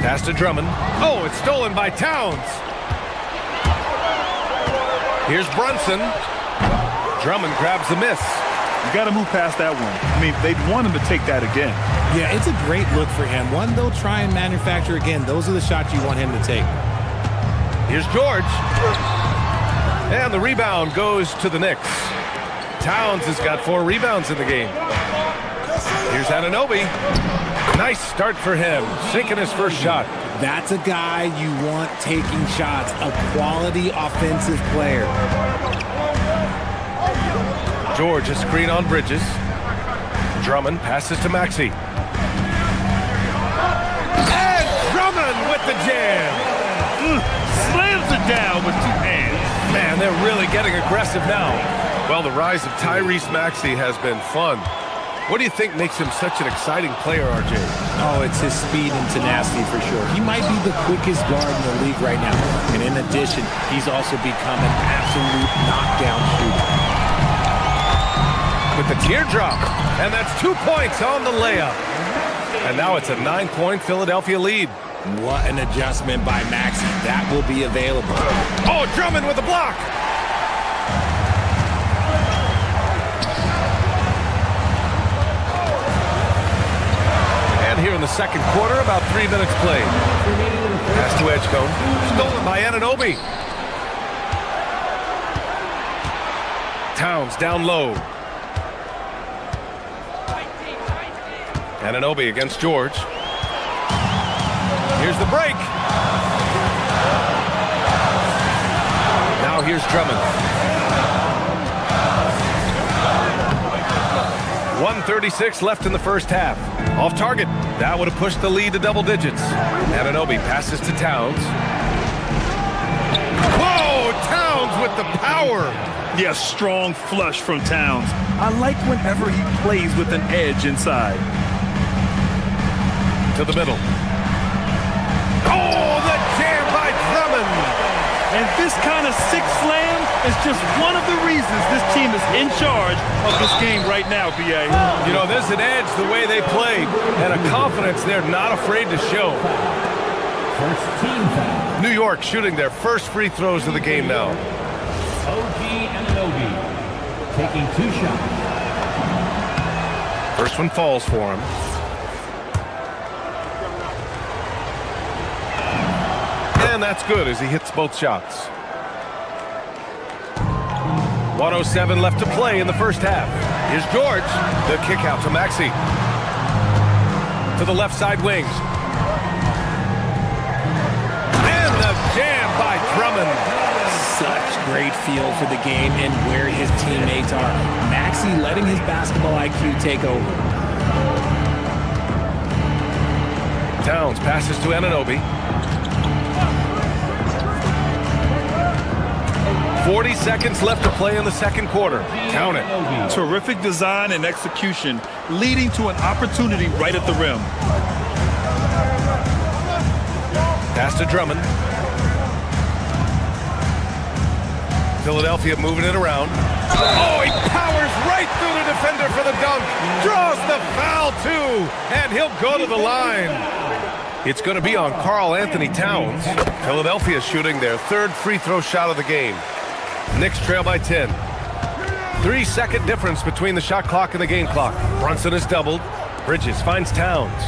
Pass to Drummond. Oh, it's stolen by Towns. Here's Brunson. Drummond grabs the miss. You got to move past that one. I mean, they'd want him to take that again. Yeah, it's a great look for him. One they'll try and manufacture again. Those are the shots you want him to take. Here's George. And the rebound goes to the Knicks. Towns has got 4 rebounds in the game. Here's Anunoby. Nice start for him, sinking his first shot. That's a guy you want taking shots, a quality offensive player. George, a screen on Bridges. Drummond passes to Maxey. And Drummond with the jam. Slams it down with 2 hands. Man, they're really getting aggressive now. Well, the rise of Tyrese Maxey has been fun. What do you think makes him such an exciting player, RJ? Oh, it's his speed and tenacity for sure. He might be the quickest guard in the league right now. And in addition, he's also become an absolute knockdown shooter. With the teardrop. And that's 2 points on the layup. And now it's a 9-point Philadelphia lead. What an adjustment by Maxey. That will be available. Oh, Drummond with the block. And here in the second quarter, about 3 minutes played. Pass to Edgecombe. Stolen by Anunoby. Towns down low. Anunoby against George. Here's the break. Now here's Drummond. 1:36 left in the first half. Off target. That would have pushed the lead to double digits. Anunoby passes to Towns. Whoa! Towns with the power. Yes, strong flush from Towns. I like whenever he plays with an edge inside. To the middle. Oh, the jam by Drummond. And this kind of six slam is just one of the reasons this team is in charge of this game right now, B.A. You know, there's an edge the way they play and a confidence they're not afraid to show. New York shooting their first free throws of the game now. OG Anunoby taking 2 shots. First one falls for him. And that's good as he hits both shots. 1:07 left to play in the first half. Here's George. The kick out to Maxey. To the left side wing. And the jam by Drummond. Such great feel for the game and where his teammates are. Maxey letting his basketball IQ take over. Towns passes to Anunoby. 40 seconds left to play in the second quarter. Count it. Terrific design and execution, leading to an opportunity right at the rim. Pass to Drummond. Philadelphia moving it around. Oh, he powers right through the defender for the dunk. Draws the foul, too. And he'll go to the line. It's going to be on Karl Anthony Towns. Philadelphia shooting their third free throw shot of the game. Knicks trail by 10. 3-second difference between the shot clock and the game clock. Brunson is doubled. Bridges finds Towns.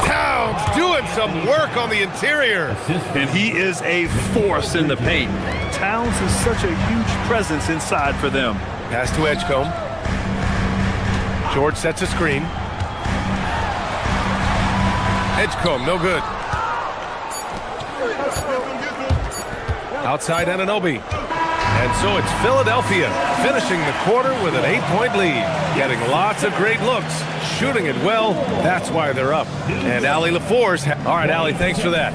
Towns doing some work on the interior. And he is a force in the paint. Towns is such a huge presence inside for them. Pass to Edgecombe. George sets a screen. Edgecombe, no good. Outside Anunoby. And so it's Philadelphia finishing the quarter with an 8-point lead. Getting lots of great looks. Shooting it well. That's why they're up. And Allie LaForce. All right, Allie, thanks for that.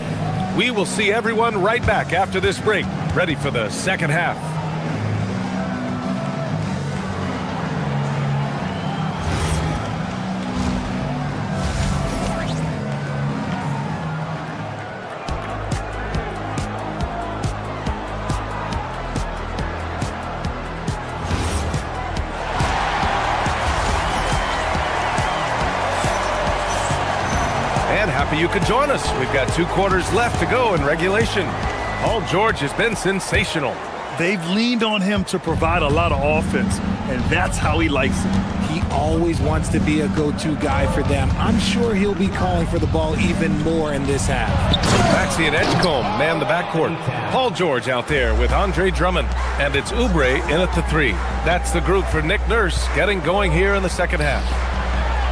We will see everyone right back after this break. Ready for the second half. Happy you could join us. We've got 2 quarters left to go in regulation. Paul George has been sensational. They've leaned on him to provide a lot of offense, and that's how he likes it. He always wants to be a go-to guy for them. I'm sure he'll be calling for the ball even more in this half. Maxey and Edgecombe man the backcourt. Paul George out there with Andre Drummond. And it's Oubre in at the 3. That's the group for Nick Nurse getting going here in the second half.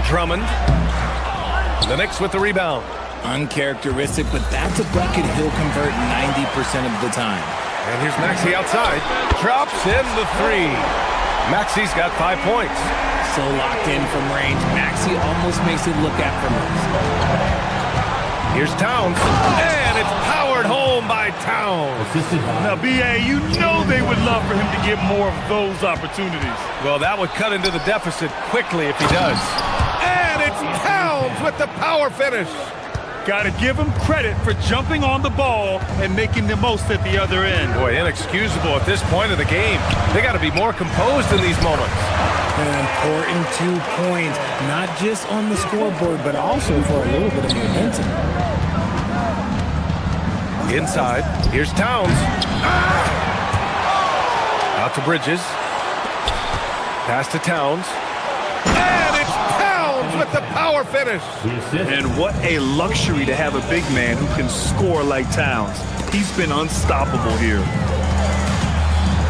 Drummond. The Knicks with the rebound. Uncharacteristic, but that's a bucket he'll convert 90% of the time. And here's Maxey outside. Drops in the 3. Maxey's got 5 points. So locked in from range, Maxey almost makes it look effortless. Here's Towns, and it's powered home by Towns. Now, B.A., you know they would love for him to get more of those opportunities. Well, that would cut into the deficit quickly if he does. And it's Towns with the power finish. Got to give him credit for jumping on the ball and making the most at the other end. Boy, inexcusable at this point of the game. They got to be more composed in these moments. An important 2 points, not just on the scoreboard, but also for a little bit of momentum. Inside, here's Towns. Out to Bridges. Pass to Towns. And it's Towns with the power finish. And what a luxury to have a big man who can score like Towns. He's been unstoppable here.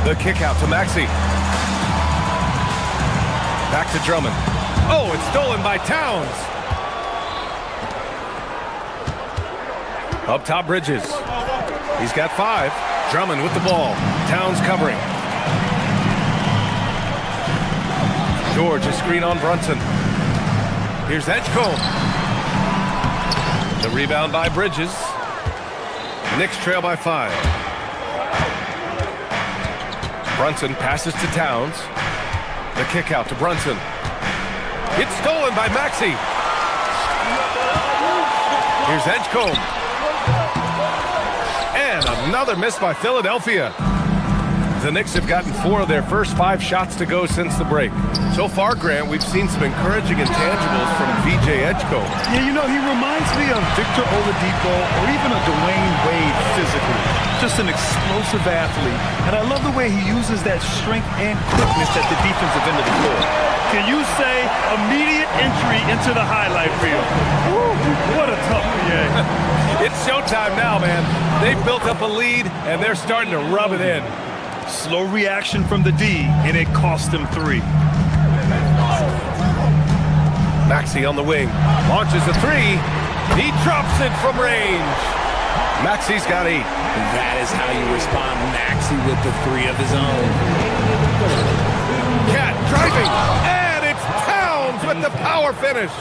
The kick out to Maxey. Back to Drummond. Oh, it's stolen by Towns. Up top, Bridges. He's got 5. Drummond with the ball. Towns covering. George, a screen on Brunson. Here's Edgecombe. The rebound by Bridges. Knicks trail by 5. Brunson passes to Towns. The kick out to Brunson. It's stolen by Maxey. Here's Edgecombe. And another miss by Philadelphia. The Knicks have gotten 4 of their first 5 shots to go since the break. So far, Grant, we've seen some encouraging intangibles from VJ Edgecombe. Yeah, you know, he reminds me of Victor Oladipo or even a Dwayne Wade physically. Just an explosive athlete. And I love the way he uses that strength and quickness at the defensive end of the floor. Can you say immediate entry into the highlight reel? Woo, what a tough PA. It's showtime now, man. They've built up a lead, and they're starting to rub it in. Slow reaction from the D, and it cost them 3. Maxey on the wing. Launches a 3. He drops it from range. Maxey's got 8. That is how you respond. Maxey with the 3 of his own. Cat driving. And it's Towns with the power finish.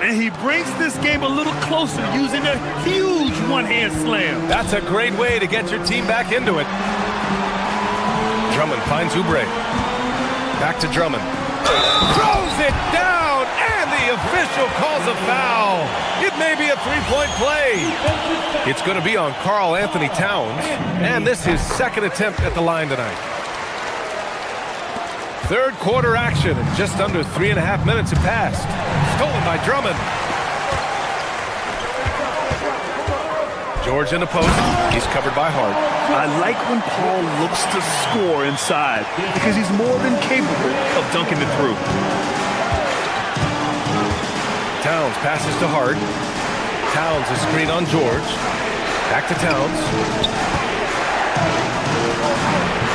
And he brings this game a little closer using a huge one-hand slam. That's a great way to get your team back into it. Drummond finds Oubre. Back to Drummond. Throws it down, and the official calls a foul. It may be a 3-point play. It's going to be on Karl Anthony Towns, and this is his 2nd attempt at the line tonight. 3rd quarter action, and just under 3.5 minutes have passed. Stolen by Drummond. George in the post. He's covered by Hart. I like when Paul looks to score inside because he's more than capable of dunking it through. Towns passes to Hart. Towns is screen on George. Back to Towns.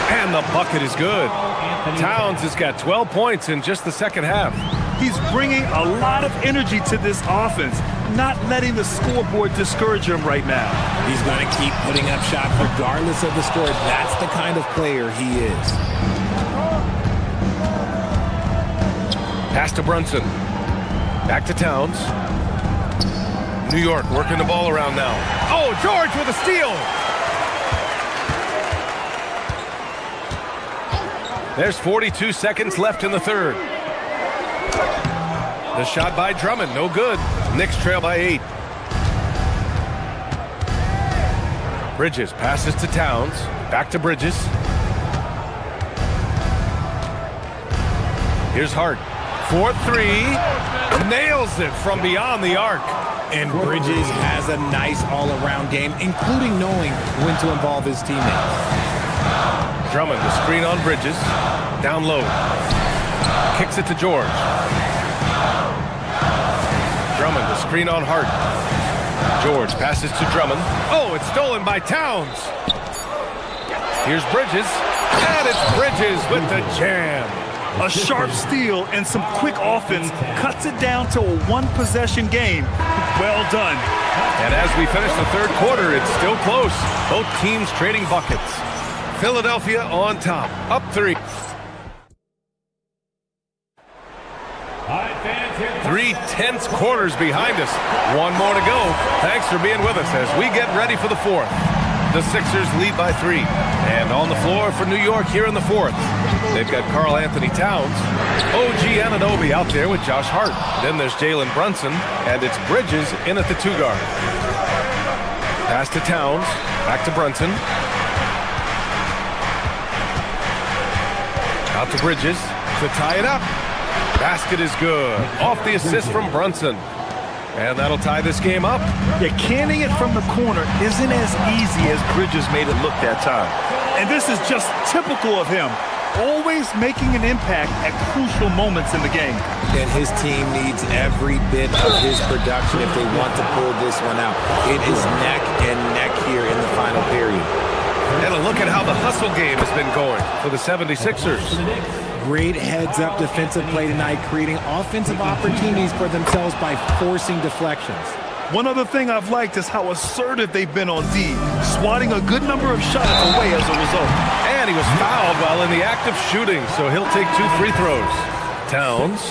And the bucket is good. Towns has got 12 points in just the 2nd half. He's bringing a lot of energy to this offense, not letting the scoreboard discourage him right now. He's going to keep putting up shots regardless of the score. That's the kind of player he is. Pass to Brunson. Back to Towns. New York working the ball around now. Oh, George with a steal. There's 42 seconds left in the 3rd. The shot by Drummond, no good. Knicks trail by 8. Bridges passes to Towns. Back to Bridges. Here's Hart. 4-3. Nails it from beyond the arc. And Bridges has a nice all-around game, including knowing when to involve his teammates. Drummond, the screen on Bridges. Down low. Kicks it to George. Drummond, the screen on Hart. George passes to Drummond. Oh, it's stolen by Towns. Here's Bridges. And it's Bridges with the jam. A sharp steal and some quick offense cuts it down to a 1-possession game. Well done. And as we finish the 3rd quarter, it's still close. Both teams trading buckets. Philadelphia on top, up 3. All right, fans, 3 tense quarters behind us. One more to go. Thanks for being with us as we get ready for the fourth. The Sixers lead by 3. And on the floor for New York here in the fourth, they've got Karl Anthony Towns, OG Anunoby out there with Josh Hart. Then there's Jalen Brunson, and it's Bridges in at the 2 guard. Pass to Towns, back to Brunson. Out to Bridges to tie it up. Basket is good. Off the assist from Brunson. And that'll tie this game up. Yeah, canning it from the corner isn't as easy as Bridges made it look that time. And this is just typical of him. Always making an impact at crucial moments in the game. And his team needs every bit of his production if they want to pull this one out. It is neck and neck here in the final period. And a look at how the hustle game has been going for the 76ers. Great heads-up defensive play tonight, creating offensive opportunities for themselves by forcing deflections. One other thing I've liked is how assertive they've been on D, swatting a good number of shots away as a result. And he was fouled while in the act of shooting, so he'll take 2 free throws. Towns.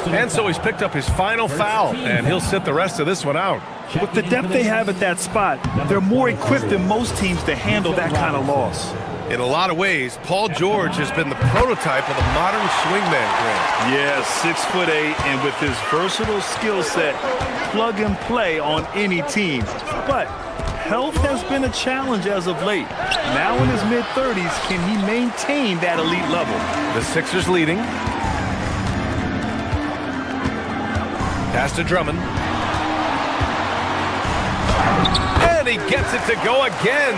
And so he's picked up his final foul, and he'll sit the rest of this one out. With the depth they have at that spot, they're more equipped than most teams to handle that kind of loss. In a lot of ways, Paul George has been the prototype of the modern swingman, Grant. Yeah, 6'8", and with his versatile skill set, plug and play on any team. But health has been a challenge as of late. Now in his mid-30s, can he maintain that elite level? The Sixers leading. Pass to Drummond. And he gets it to go again.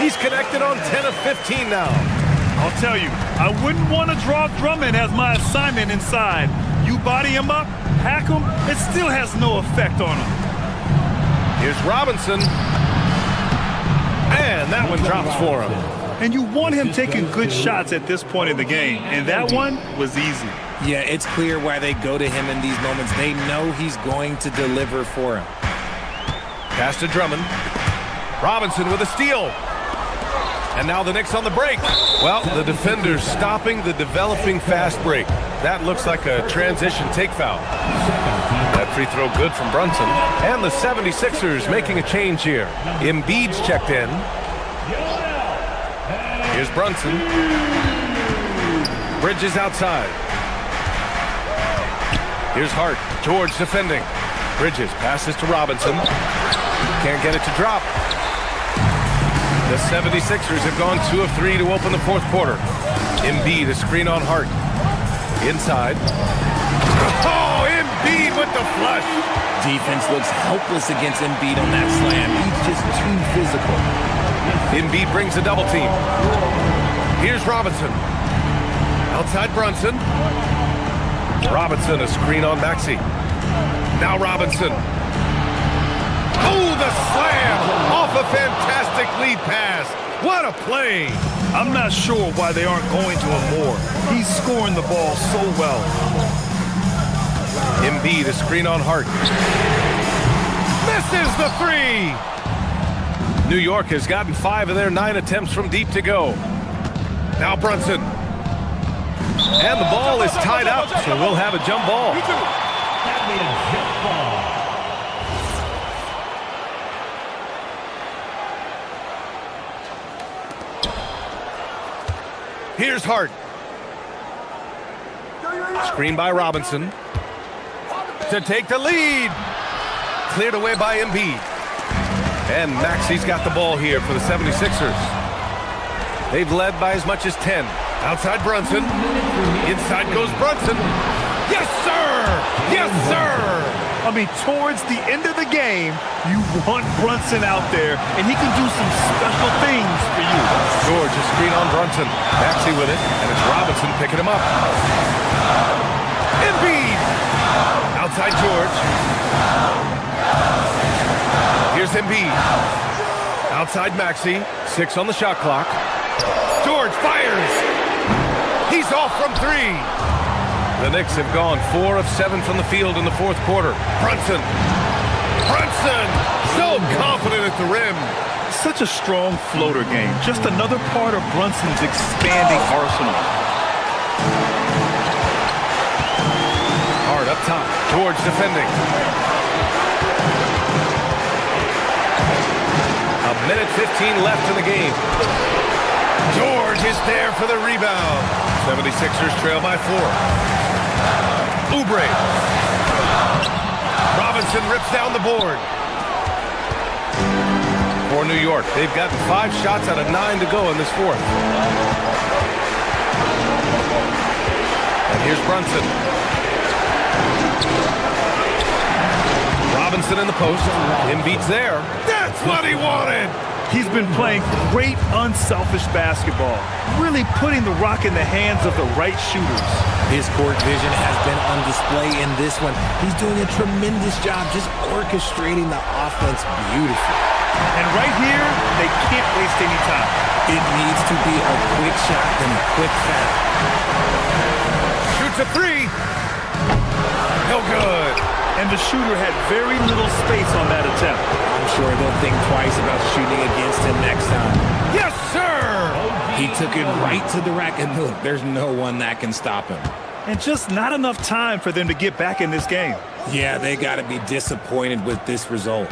He's connected on 10 of 15 now. I'll tell you, I wouldn't want to draw Drummond as my assignment inside. You body him up, hack him, it still has no effect on him. Here's Robinson. And that one drops for him. And you want him taking good shots at this point in the game. And that one was easy. Yeah, it's clear why they go to him in these moments. They know he's going to deliver for him. Pass to Drummond. Robinson with a steal. And now the Knicks on the break. Well, the defender's stopping the developing fast break. That looks like a transition take foul. That free throw good from Brunson. And the 76ers making a change here. Embiid's checked in. Here's Brunson. Bridges outside. Here's Hart. George defending. Bridges passes to Robinson. Can't get it to drop. The 76ers have gone 2 of 3 to open the fourth quarter. Embiid, a screen on Hart. Inside. Oh, Embiid with the flush. Defense looks helpless against Embiid on that slam. He's just too physical. Embiid brings a double team. Here's Robinson. Outside Brunson. Robinson, a screen on Maxey. Now Robinson. Oh, the slam off a fantastic lead pass. What a play. I'm not sure why they aren't going to him more. He's scoring the ball so well. Embiid, a screen on Hart. Misses the 3. New York has gotten 5 of their 9 attempts from deep to go. Now Brunson. And the ball is tied up, so we'll have a jump ball. Here's Hart. Screen by Robinson. To take the lead. Cleared away by Embiid. And Maxey's got the ball here for the 76ers. They've led by as much as 10. Outside Brunson. Inside goes Brunson. Yes, sir! Yes, sir! I mean, towards the end of the game, you want Brunson out there, and he can do some special things for you. George, a screen on Brunson. Maxey with it, and it's Robinson picking him up. Embiid! Outside George. Here's Embiid. Outside Maxey. 6 on the shot clock. George fires! He's off from 3. The Knicks have gone 4 of 7 from the field in the fourth quarter. Brunson! Brunson! So confident at the rim. Such a strong floater game. Just another part of Brunson's expanding arsenal. Hart up top towards defending. A minute 15 left in the game. George is there for the rebound. 76ers trail by 4. Oubre. Robinson rips down the board. For New York, they've gotten 5 shots out of 9 to go in this fourth. And here's Brunson. Robinson in the post. Embiid's there. That's what he wanted. He's been playing great, unselfish basketball, really putting the rock in the hands of the right shooters. His court vision has been on display in this one. He's doing a tremendous job just orchestrating the offense beautifully. And right here, they can't waste any time. It needs to be a quick shot and a quick foul. Shoots a 3. No good. And the shooter had very little space on that attempt. I'm sure they'll think twice about shooting against him next time. Yes, sir! He took it right to the rack, and look, there's no one that can stop him. And just not enough time for them to get back in this game. Yeah, they got to be disappointed with this result.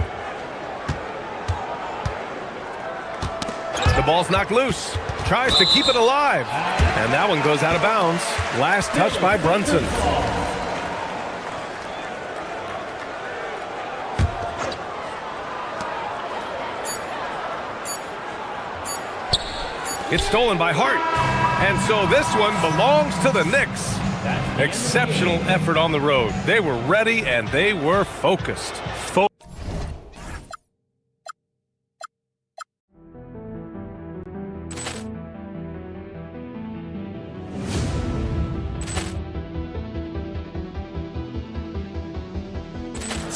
The ball's knocked loose. Tries to keep it alive. And that one goes out of bounds. Last touch by Brunson. It's stolen by Hart. And so this one belongs to the Knicks. Exceptional effort on the road. They were ready and they were focused.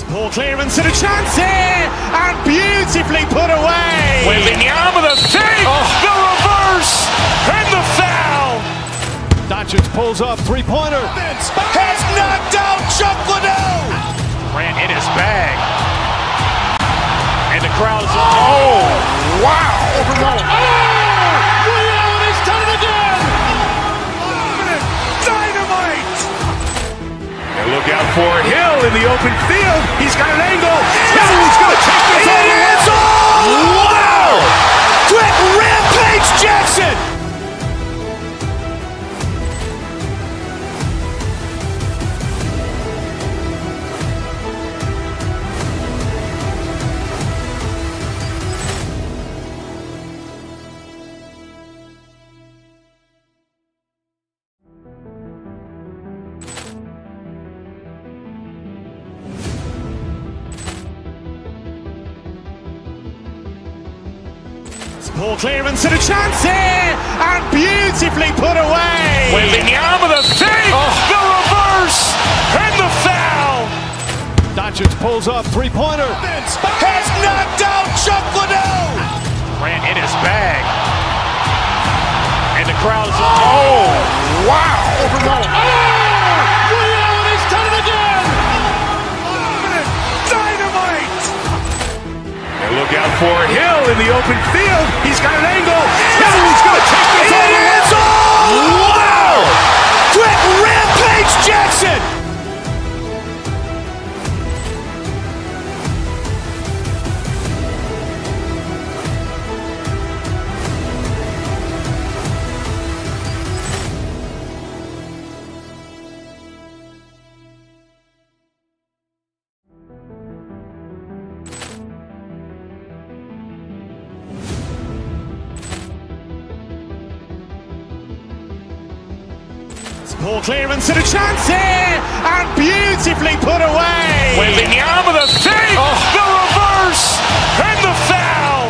Poor clearance and a chance here, and beautifully put away. Wembanyama the save, the reverse, and the foul. Doncic pulls up, three-pointer. Has knocked out Chuck Liddell. Ran in his bag. And the crowd is, oh, wow. Leon has done it again. Dynamite. And look out for Hill in the open field. He's got an angle. He's going to take this all the way. Wow. Quick Rampage Jackson. Poor clearance and a chance here, and beautifully put away. Wembanyama the save, the reverse, and the foul. Doncic pulls up, three-pointer. Has knocked out Chuck Liddell. Ran in his bag. And the crowd is, oh, wow. Leon has done it again. Dynamite. And look out for Hill in the open field. He's got an angle. He's going to take this all the way. Wow. Quick Rampage Jackson. Poor clearance and a chance here, and beautifully put away. Wembanyama the save, the reverse, and the foul.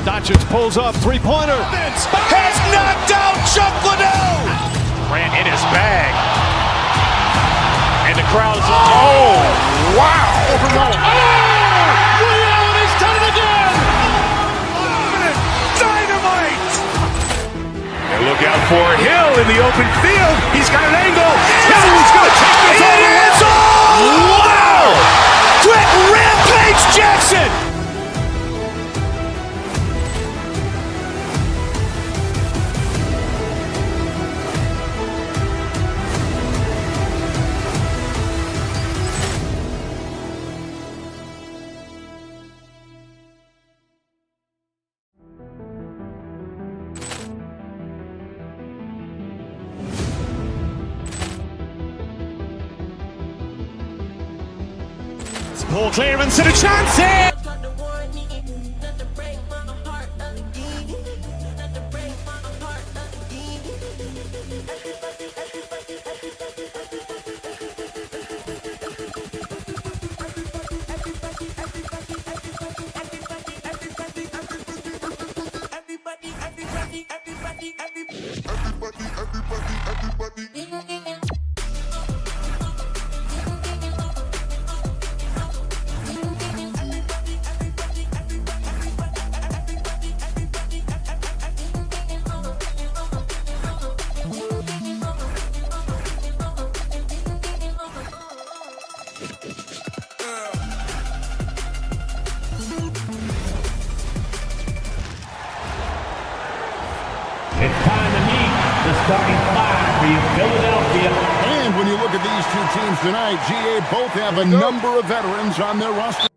Doncic pulls up, three-pointer. Has knocked out Chuck Liddell. Ran in his bag. And the crowd is, oh, wow. Leon has done it again. Dynamite. And look out for Hill in the open field. He's got an angle. He's going to take this all the way. Wow. Quick Rampage Jackson. Ball clearance and a chance here. It's time to meet the starting five for your Philadelphia. And when you look at these two teams tonight, GA both have a number of veterans on their roster.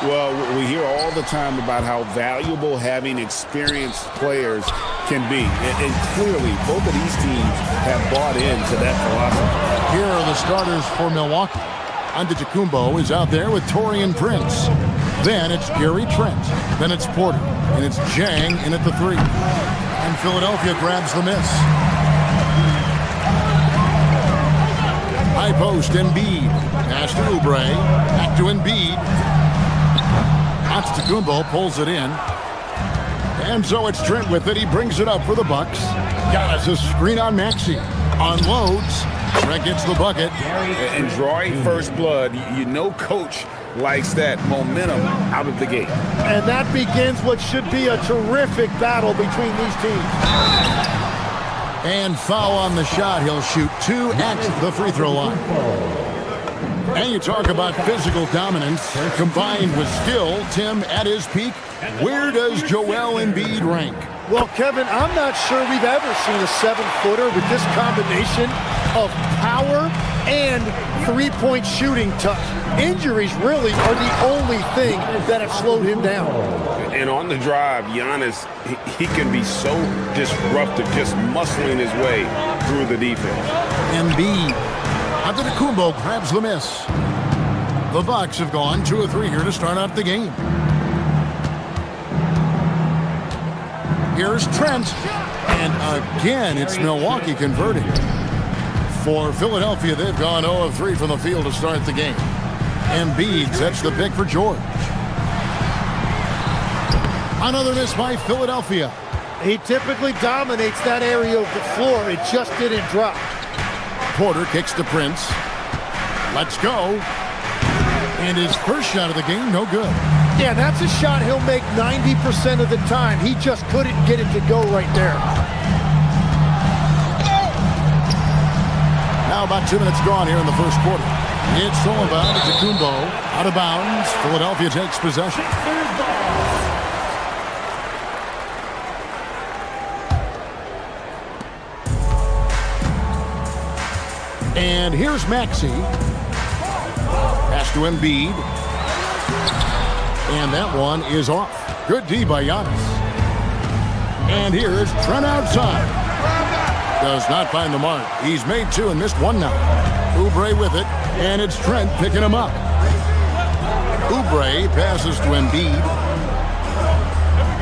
Well, we hear all the time about how valuable having experienced players can be. And clearly, both of these teams have bought into that philosophy. Here are the starters for Milwaukee. Antetokounmpo is out there with Taurean Prince. Then it's Gary Trent. Then it's Porter. And it's Jang in at the 3. And Philadelphia grabs the miss. High post, Embiid. Pass to Oubre. Back to Embiid. Antetokounmpo pulls it in. And so it's Trent with it. He brings it up for the Bucks. Got us a screen on Maxey. Unloads. Trent gets the bucket. And drawing first blood, you know coach likes that momentum out of the gate. And that begins what should be a terrific battle between these teams. And foul on the shot. He'll shoot 2 at the free throw line. And you talk about physical dominance combined with skill. Tim, at his peak, where does Joel Embiid rank? Well, Kevin, I'm not sure we've ever seen a 7-footer with this combination of power and three-point shooting touch. Injuries really are the only thing that have slowed him down. And on the drive, Giannis, he can be so disruptive, just muscling his way through the defense. Embiid. Antetokounmpo grabs the miss. The Bucks have gone 2 of 3 here to start out the game. Here's Trent. And again, it's Milwaukee converting. For Philadelphia, they've gone 0 of 3 from the field to start the game. Embiid sets the pick for George. Another miss by Philadelphia. He typically dominates that area of the floor. It just didn't drop. Porter kicks to Prince. Let's go. And his first shot of the game, no good. Yeah, that's a shot he'll make 90% of the time. He just couldn't get it to go right there. Now about 2 minutes gone here in the first quarter. It's stolen by Antetokounmpo. Out of bounds. Philadelphia takes possession. And here's Maxey. Pass to Embiid. And that one is off. Good D by Giannis. And here's Trent outside. Does not find the mark. He's made 2 and missed 1 now. Oubre with it. And it's Trent picking him up. Oubre passes to Embiid.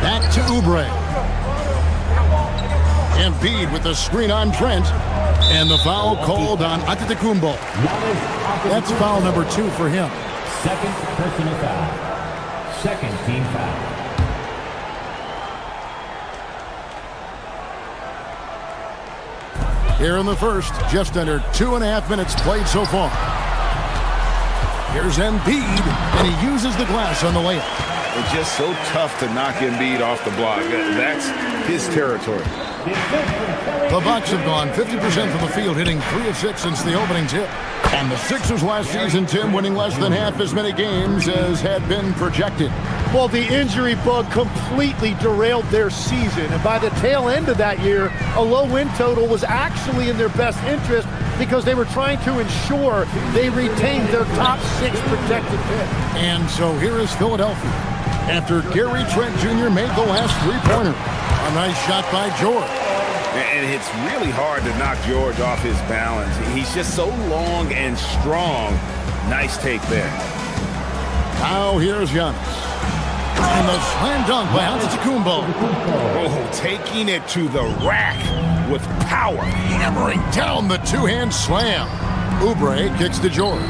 Back to Oubre. Embiid with the screen on Trent. And the foul called on Antetokounmpo. That's foul number 2 for him. Second personal foul. Second team foul. Here in the first, just under 2.5 minutes played so far. Here's Embiid, and he uses the glass on the layup. It's just so tough to knock Embiid off the block. That's his territory. The Bucks have gone 50% from the field, hitting 3 of 6 since the opening tip. And the Sixers last season, Tim, winning less than half as many games as had been projected. Well, the injury bug completely derailed their season. And by the tail end of that year, a low win total was actually in their best interest because they were trying to ensure they retained their top 6 protected pick. And so here is Philadelphia. After Gary Trent Jr. made the last 3-pointer. A nice shot by George. And it's really hard to knock George off his balance. He's just so long and strong. Nice take there. Now here's Giannis. And the slam dunk by Antetokounmpo. Oh, taking it to the rack with power. Hammering down the two-hand slam. Oubre kicks to George.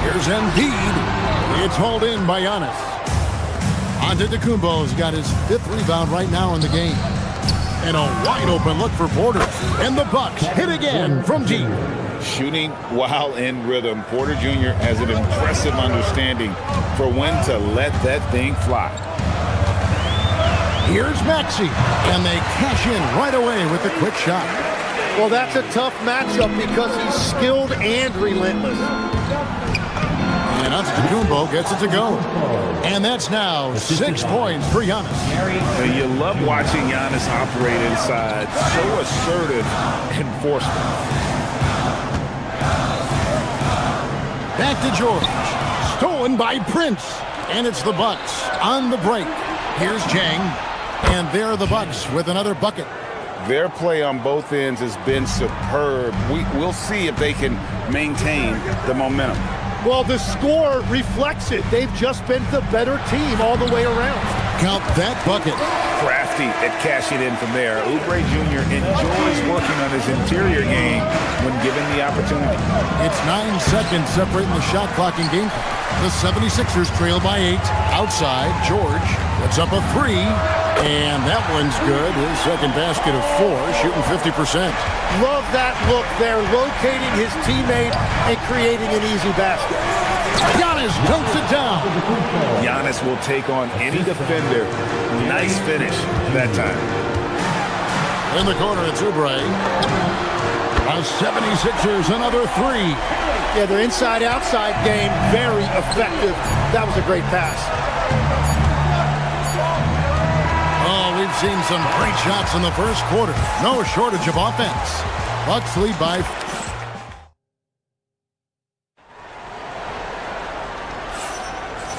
Here's Embiid. It's hauled in by Giannis. Antetokounmpo's got his 5th rebound right now in the game. And a wide open look for Porter. And the Bucks hit again from deep. Shooting while in rhythm. Porter Jr. has an impressive understanding for when to let that thing fly. Here's Maxey. And they cash in right away with a quick shot. Well, that's a tough matchup because he's skilled and relentless. And Antetokounmpo gets it to go. And that's now 6 points for Giannis. You love watching Giannis operate inside. So assertive enforcement. Back to George. Stolen by Prince. And it's the Bucks on the break. Here's Jang. And there are the Bucks with another bucket. Their play on both ends has been superb. We'll see if they can maintain the momentum. Well, the score reflects it. They've just been the better team all the way around. Count that bucket. Crafty at cashing in from there. Oubre Jr. enjoys working on his interior game when given the opportunity. It's 9 seconds separating the shot clock and game clock. The 76ers trail by 8. Outside, George puts up a 3. And that one's good. His second basket of 4, shooting 50%. Love that look there, locating his teammate and creating an easy basket. Giannis dunks it down. Giannis will take on any defender. Nice finish that time. In the corner, it's Oubre. A 76ers, another 3. Yeah, their inside-outside game, very effective. That was a great pass. Oh, we've seen some great shots in the first quarter. No shortage of offense. Bucks lead by...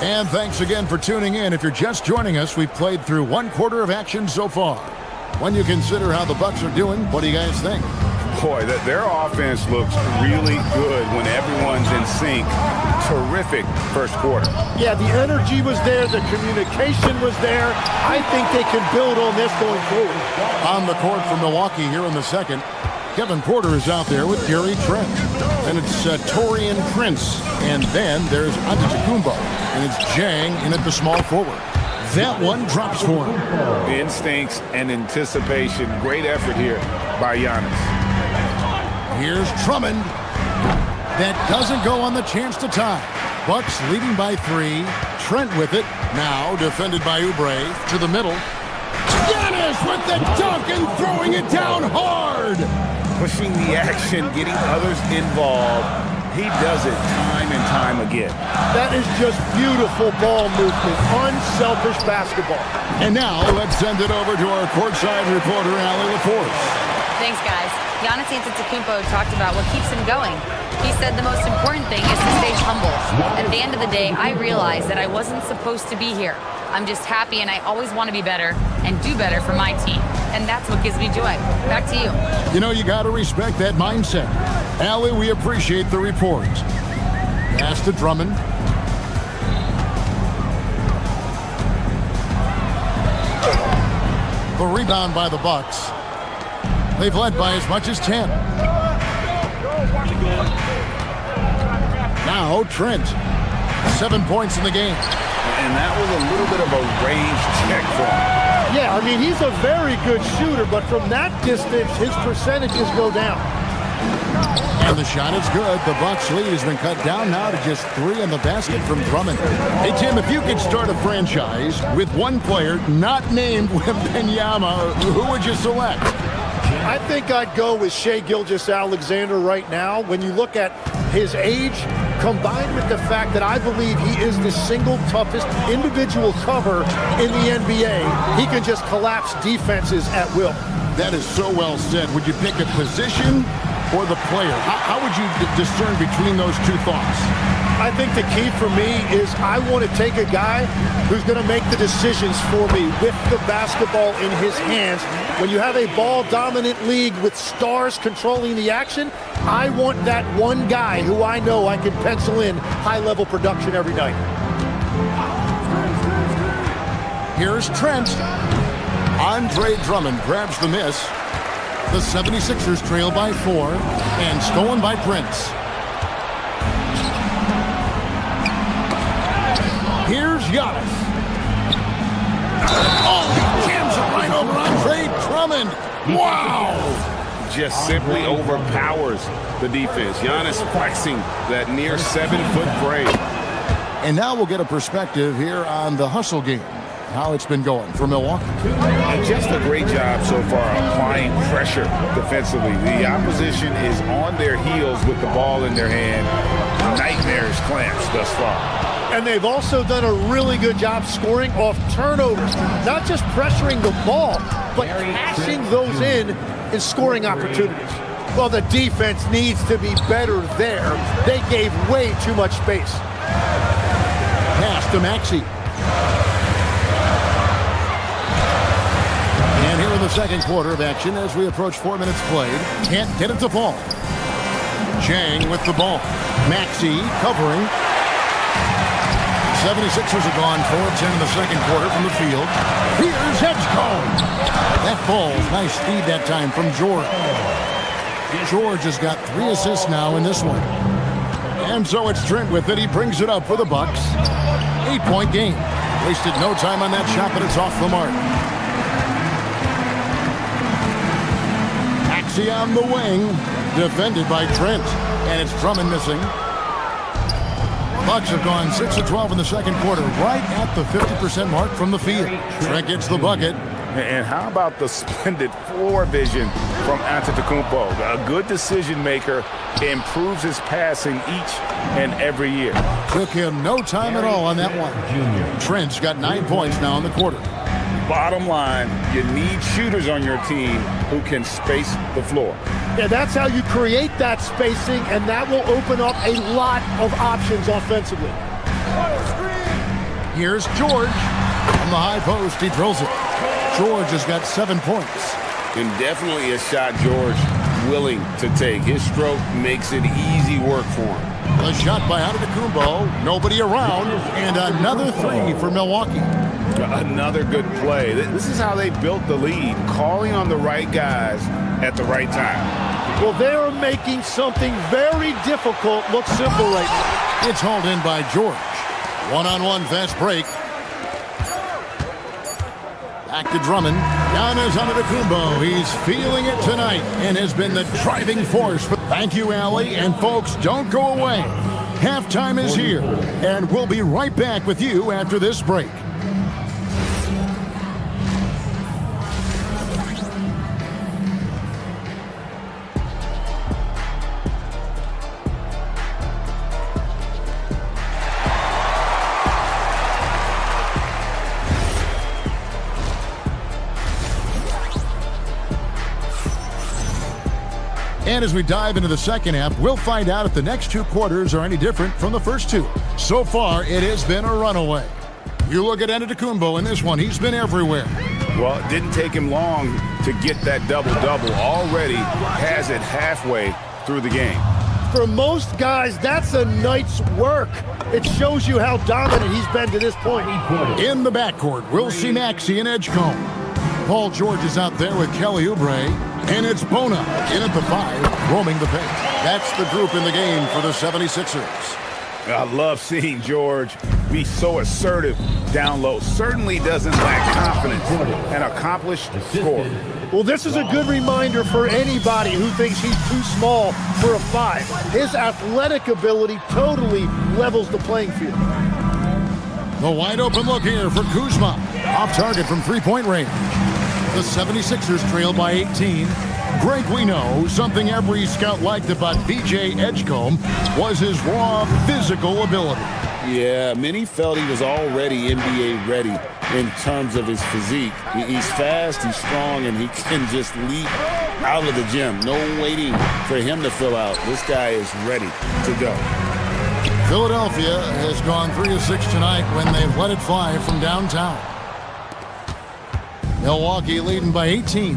And thanks again for tuning in. If you're just joining us, we've played through 1 quarter of action so far. When you consider how the Bucks are doing, what do you guys think? Boy, their offense looks really good when everyone's in sync. Terrific first quarter. Yeah, the energy was there. The communication was there. I think they can build on this going forward. On the court for Milwaukee here in the second, Kevin Porter is out there with Gary Trent. And it's Taurean Prince. And then there's Antetokounmpo. And it's Jang in at the small forward. That one drops for him. Instincts and anticipation. Great effort here by Giannis. Here's Drummond. That doesn't go on the chance to tie. Bucks leading by 3. Trent with it. Now defended by Oubre. To the middle. Giannis with the dunk and throwing it down hard. Pushing the action, getting others involved. He does it time and time again. That is just beautiful ball movement. Unselfish basketball. And now let's send it over to our courtside reporter, Allie LaForce. Thanks, guys. Giannis Antetokounmpo talked about what keeps him going. He said the most important thing is to stay humble. At the end of the day, I realized that I wasn't supposed to be here. I'm just happy, and I always want to be better and do better for my team. And that's what gives me joy. Back to you. You know, you got to respect that mindset. Allie, we appreciate the report. Pass to Drummond. The rebound by the Bucks. They've led by as much as 10. Now Trent. 7 points in the game. And that was a little bit of a range check for him. Yeah, I mean, he's a very good shooter, but from that distance, his percentages go down. And the shot is good. The Bucks lead has been cut down now to just 3 on the basket from Drummond. Hey, Tim, if you could start a franchise with one player not named Wembanyama, who would you select? I think I'd go with Shai Gilgeous-Alexander right now. When you look at his age, combined with the fact that I believe he is the single toughest individual cover in the NBA, he can just collapse defenses at will. That is so well said. Would you pick a position? or the player? How would you discern between those two thoughts? I think the key for me is I want to take a guy who's going to make the decisions for me with the basketball in his hands. When you have a ball-dominant league with stars controlling the action, I want that one guy who I know I can pencil in high-level production every night. Here's Trent. Andre Drummond grabs the miss. The 76ers trail by 4 and stolen by Prince. Here's Giannis. Oh, he jams it right over Andre Drummond. Wow! Just simply overpowers the defense. Giannis flexing that near 7-foot frame. And now we'll get a perspective here on the hustle game. How it's been going for Milwaukee. And just a great job so far applying pressure defensively. The opposition is on their heels with the ball in their hand. Nightmarish clamps thus far. And they've also done a really good job scoring off turnovers. Not just pressuring the ball, but passing those in scoring opportunities. Well, the defense needs to be better there. They gave way too much space. Pass to Maxey. And here in the second quarter of action as we approach 4 minutes played. Can't get it to fall. Chang with the ball. Maxey covering. 76ers have gone 4-10 in the second quarter from the field. Here's Edgecombe. That ball, nice feed that time from George. George has got 3 assists now in this one. And so it's Trent with it. He brings it up for the Bucks. 8-point game. Wasted no time on that shot, but it's off the mark. Maxey on the wing. Defended by Trent. And it's Drummond missing. Bucks have gone 6 of 12 in the second quarter, right at the 50% mark from the field. Trent gets the bucket. And how about the splendid floor vision from Antetokounmpo? A good decision maker, improves his passing each and every year. Took him no time at all on that one. Trent's got 9 points now in the quarter. Bottom line, you need shooters on your team who can space the floor. Yeah, that's how you create that spacing, and that will open up a lot of options offensively. Here's George. From the high post, he drills it. George has got 7 points. And definitely a shot George willing to take. His stroke makes it easy work for him. A shot by Antetokounmpo. Nobody around. And another 3 for Milwaukee. Another good play. This is how they built the lead, calling on the right guys at the right time. Well, they are making something very difficult look simple right now. It's hauled in by George. One-on-one fast break. Back to Drummond. Giannis Antetokounmpo. He's feeling it tonight and has been the driving force. Thank you, Allie. And folks, don't go away. Halftime is here, and we'll be right back with you after this break. And as we dive into the second half, we'll find out if the next 2 quarters are any different from the first 2. So far, it has been a runaway. You look at Antetokounmpo in this one, he's been everywhere. Well, it didn't take him long to get that double-double. Already has it halfway through the game. For most guys, that's a night's work. It shows you how dominant he's been to this point. In the backcourt, we'll see Maxey and Edgecombe. Paul George is out there with Kelly Oubre. And it's Bona in at the 5, roaming the paint. That's the group in the game for the 76ers. I love seeing George be so assertive down low. Certainly doesn't lack confidence. An accomplished scorer. Well, this is a good reminder for anybody who thinks he's too small for a 5. His athletic ability totally levels the playing field. The wide open look here for Kuzma. Off target from 3-point range. The 76ers trail by 18. Greg, we know something every scout liked about VJ Edgecombe was his raw physical ability. Yeah, many felt he was already NBA ready in terms of his physique. He's fast, he's strong, and he can just leap out of the gym. No waiting for him to fill out. This guy is ready to go. Philadelphia has gone 3 of 6 tonight when they've let it fly from downtown. Milwaukee leading by 18.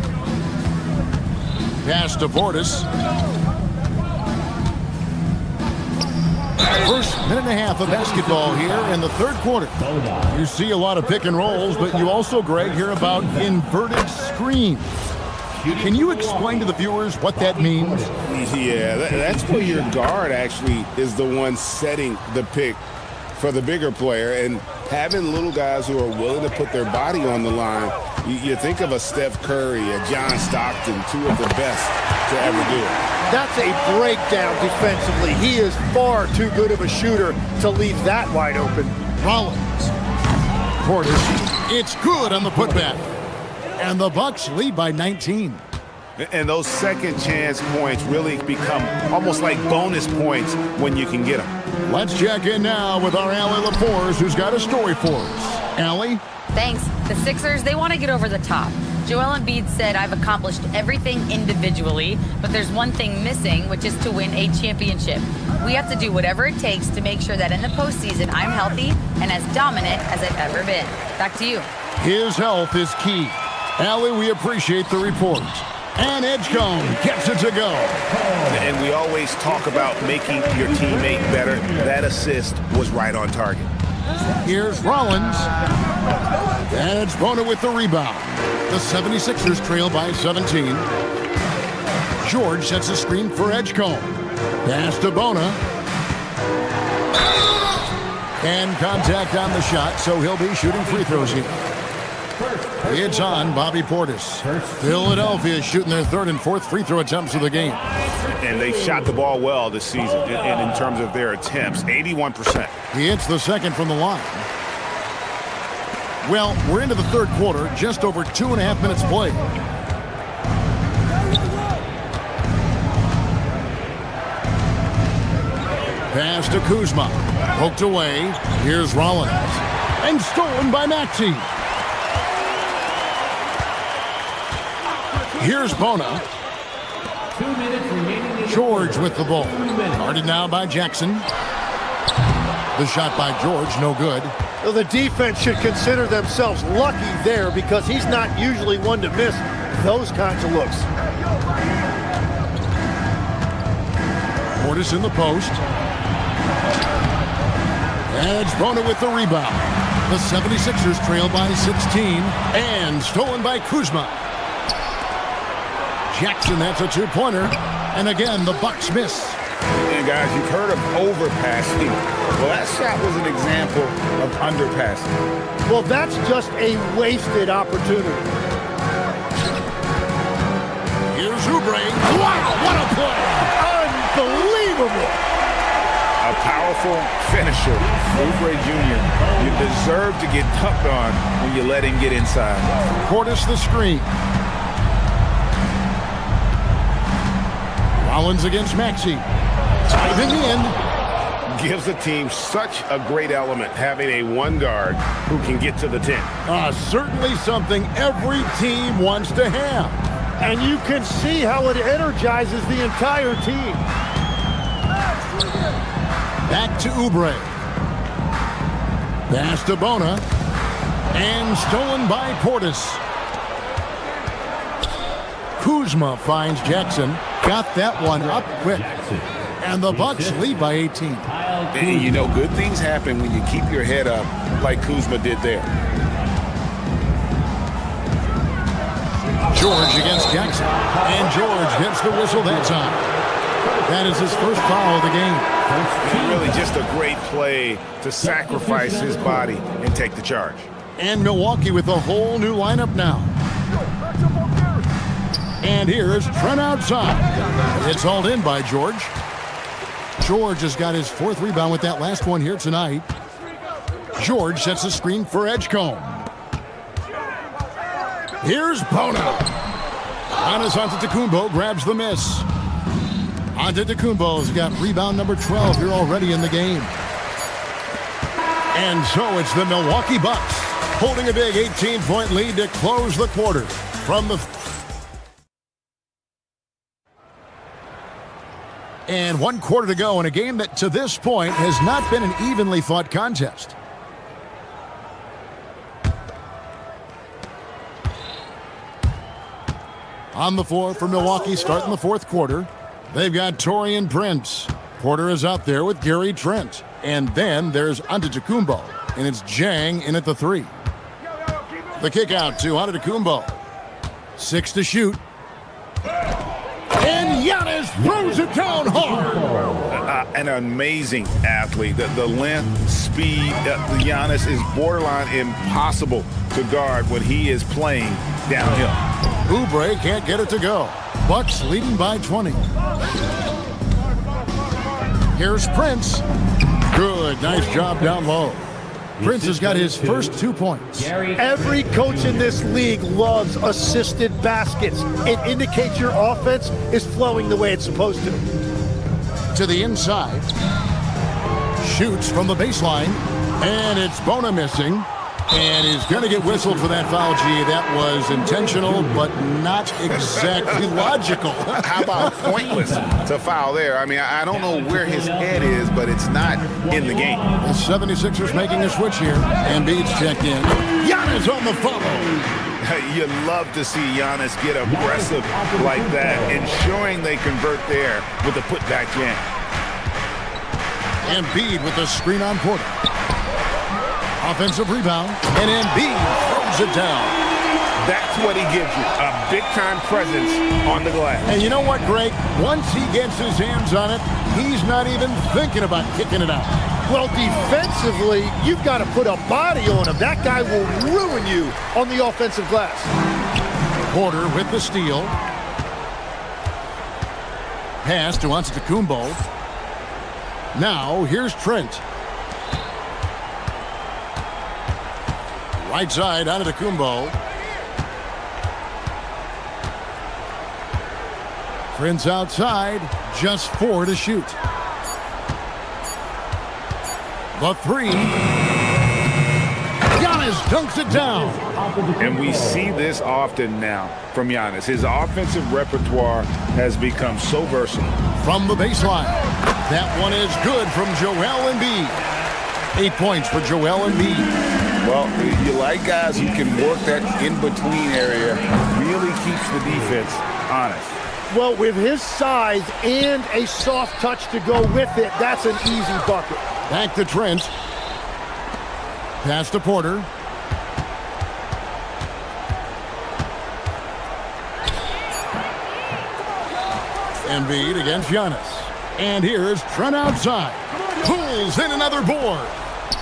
Pass to Portis. First minute and a half of basketball here in the third quarter. You see a lot of pick and rolls, but you also, Greg, hear about inverted screens. Can you explain to the viewers what that means? Yeah, that's where your guard actually is the one setting the pick for the bigger player, and having little guys who are willing to put their body on the line. You think of a Steph Curry, a John Stockton, two of the best to ever do it. That's a breakdown defensively. He is far too good of a shooter to leave that wide open. Rollins. Portis. It's good on the putback. And the Bucks lead by 19. And those second chance points really become almost like bonus points when you can get them. Let's check in now with our Allie LaForce, who's got a story for us. Allie? Thanks. The Sixers, they want to get over the top. Joel Embiid said, I've accomplished everything individually, but there's one thing missing, which is to win a championship. We have to do whatever it takes to make sure that in the postseason I'm healthy and as dominant as I've ever been. Back to you. His health is key. Allie, we appreciate the report. And Edgecombe gets it to go. And we always talk about making your teammate better. That assist was right on target. Here's Rollins. And it's Bona with the rebound. The 76ers trail by 17. George sets a screen for Edgecombe. Pass to Bona. And contact on the shot, so he'll be shooting free throws here. It's on Bobby Portis. Philadelphia shooting their third and fourth free throw attempts of the game. And they've shot the ball well this season in terms of their attempts, 81%. He hits the second from the line. Well, we're into the third quarter, just over 2.5 minutes played. Pass to Kuzma. Poked away. Here's Rollins. And stolen by Maxey. Here's Bona. 2 minutes remaining. George with the ball. Guarded now by Jackson. The shot by George, no good. Well, the defense should consider themselves lucky there because he's not usually one to miss those kinds of looks. Portis in the post. Edge Bona with the rebound. The 76ers trail by 16 and stolen by Kuzma. Jackson, that's a two-pointer. And again, the Bucks miss. And guys, you've heard of overpassing. Well, that shot was an example of underpassing. Well, that's just a wasted opportunity. Here's Oubre. Wow, what a play! Unbelievable! A powerful finisher, Oubre Jr. You deserve to get tucked on when you let him get inside. Portis the screen. Rollins against Maxey. Diving in. Gives the team such a great element having a one guard who can get to the 10. Certainly something every team wants to have. And you can see how it energizes the entire team. Back to Oubre. Pass to Bona. And stolen by Portis. Kuzma finds Jackson. Got that one up quick. And the Bucks lead by 18. And you know, good things happen when you keep your head up like Kuzma did there. George against Jackson. And George gets the whistle that time. That is his first foul of the game. And really just a great play to sacrifice his body and take the charge. And Milwaukee with a whole new lineup now. And here's Trent outside. It's hauled in by George. George has got his fourth rebound with that last one here tonight. George sets a screen for Edgecombe. Here's Bona. Giannis Antetokounmpo grabs the miss. Antetokounmpo's got rebound number 12 here already in the game. And so it's the Milwaukee Bucks holding a big 18-point lead to close the quarter. From the And 1 quarter to go in a game that to this point has not been an evenly fought contest. On the floor for Milwaukee starting the 4th quarter, they've got Taurean Prince. Porter is out there with Gary Trent. And then there's Antetokounmpo, and it's Jang in at the 3. The kick out to Antetokounmpo. 6 to shoot. And Giannis throws it down hard. An amazing athlete. The length, speed, Giannis is borderline impossible to guard when he is playing downhill. Oubre can't get it to go. Bucks leading by 20. Here's Prince. Good, nice job down low. Prince has got his first 2 points. Every coach in this league loves assisted baskets. It indicates your offense is flowing the way it's supposed to. To the inside. Shoots from the baseline. And it's Bona missing. And he's going to get whistled for that foul. Gee, that was intentional, but not exactly logical. How about pointless to foul there? I mean, I don't know where his head is, but it's not in the game. The 76ers making a switch here. Embiid's checked in. Giannis on the follow. You love to see Giannis get aggressive like that, ensuring they convert there with a putback jam. Embiid with the screen on Porter. Offensive rebound, and Embiid throws it down. That's what he gives you, a big-time presence on the glass. And you know what, Greg? Once he gets his hands on it, he's not even thinking about kicking it out. Well, defensively, you've got to put a body on him. That guy will ruin you on the offensive glass. Porter with the steal. Pass to Antetokounmpo. Now, here's Trent. Right side, Antetokounmpo. Prince outside, just 4 to shoot. The 3. Giannis dunks it down. And we see this often now from Giannis. His offensive repertoire has become so versatile. From the baseline. That one is good from Joel Embiid. 8 points for Joel Embiid. Well, you like guys who can work that in-between area, really keeps the defense honest. Well, with his size and a soft touch to go with it, that's an easy bucket. Back to Trent. Pass to Porter. Embiid against Giannis. And here's Trent outside. Pulls in another board.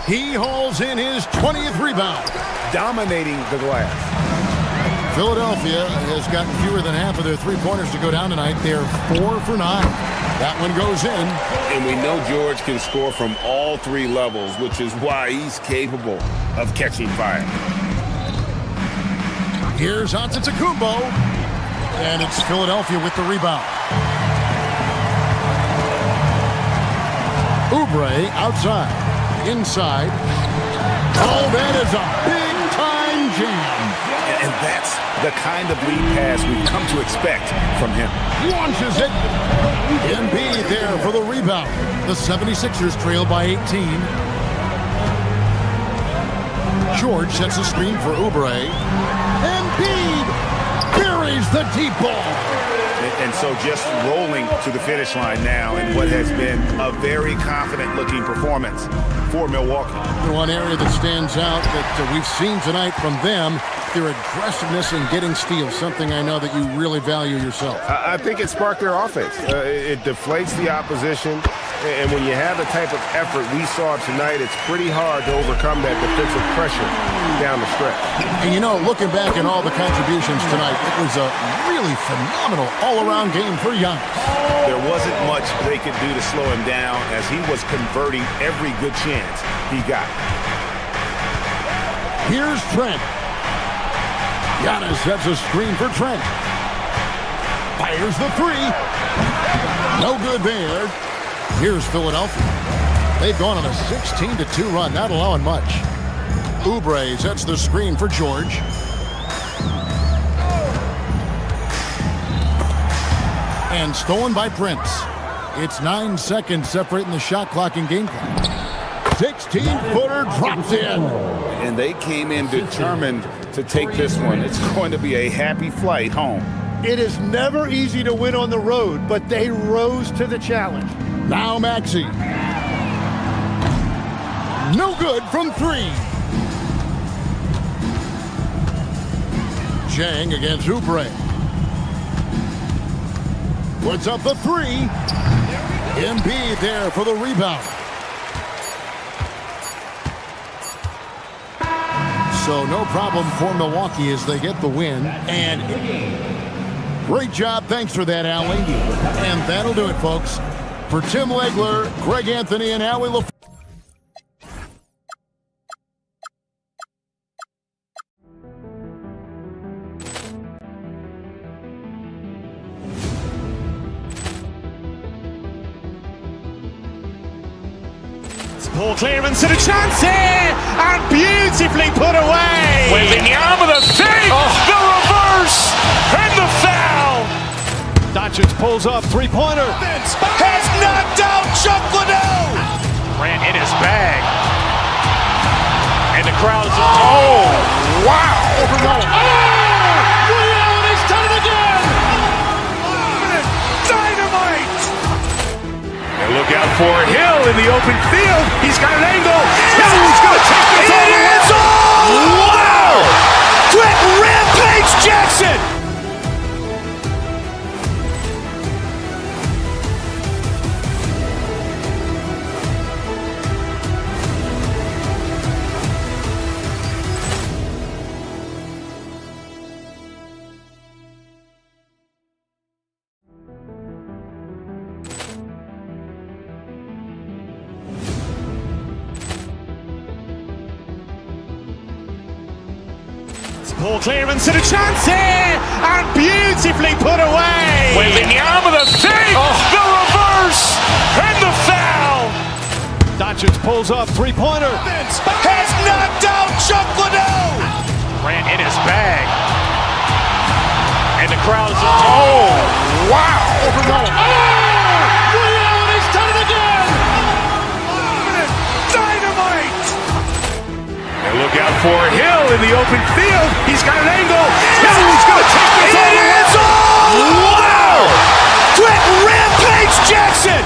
He hauls in his 20th rebound. Dominating the glass. Philadelphia has gotten fewer than half of their three-pointers to go down tonight. They're 4 for 9. That one goes in. And we know George can score from all 3 levels, which is why he's capable of catching fire. Here's Antetokounmpo. And it's Philadelphia with the rebound. Oubre outside. Inside. Oh, that is a big-time jam. And that's the kind of lead pass we've come to expect from him. Launches it. Embiid there for the rebound. The 76ers trail by 18. George sets a screen for Oubre. Embiid buries the deep ball. And so just rolling to the finish line now in what has been a very confident-looking performance for Milwaukee. One area that stands out that we've seen tonight from them, their aggressiveness in getting steals, something I know that you really value yourself. I think it sparked their offense. It deflates the opposition, and when you have the type of effort we saw tonight, it's pretty hard to overcome that defensive pressure down the stretch. And you know, looking back at all the contributions tonight, it was a really phenomenal all-around game for Giannis. There wasn't much they could do to slow him down as he was converting every good chance he got. Here's Trent. Giannis sets a screen for Trent. Fires the 3. No good there. Here's Philadelphia. They've gone on a 16-2 run, not allowing much. Oubre sets the screen for George. And stolen by Prince. It's 9 seconds separating the shot clock and game clock. 16-footer drops in. And they came in determined to take this one. It's going to be a happy flight home. It is never easy to win on the road, but they rose to the challenge. Now Maxey. No good from 3. Zhang against Oubre. Puts up the 3. Embiid there for the rebound. So no problem for Milwaukee as they get the win. And great job. Thanks for that, Allie. And that'll do it, folks. For Tim Legler, Greg Anthony, and Allie LaFleur. Ball clearance and a chance here, and beautifully put away. Wembanyama with a save, the reverse, and the foul. Doncic pulls up, three-pointer. Has knocked out Chuck Liddell. Ran in his bag. And the crowd is, oh, wow. Reality's done it again. Dynamite. And look out for Hill in the open field. He's got an angle. He's going to take this all the way. Wow! Quick Rampage Jackson. Ball clearance and a chance here, and beautifully put away. Wembanyama with a save, the reverse, and the foul. Doncic pulls up, three-pointer. Has knocked out Chuck Liddell. Ran in his bag. And the crowd is, oh, wow. Reality's done it again. Dynamite. And look out for Hill in the open field. He's got an angle. He's going to take this all the way. Wow! Quick Rampage Jackson.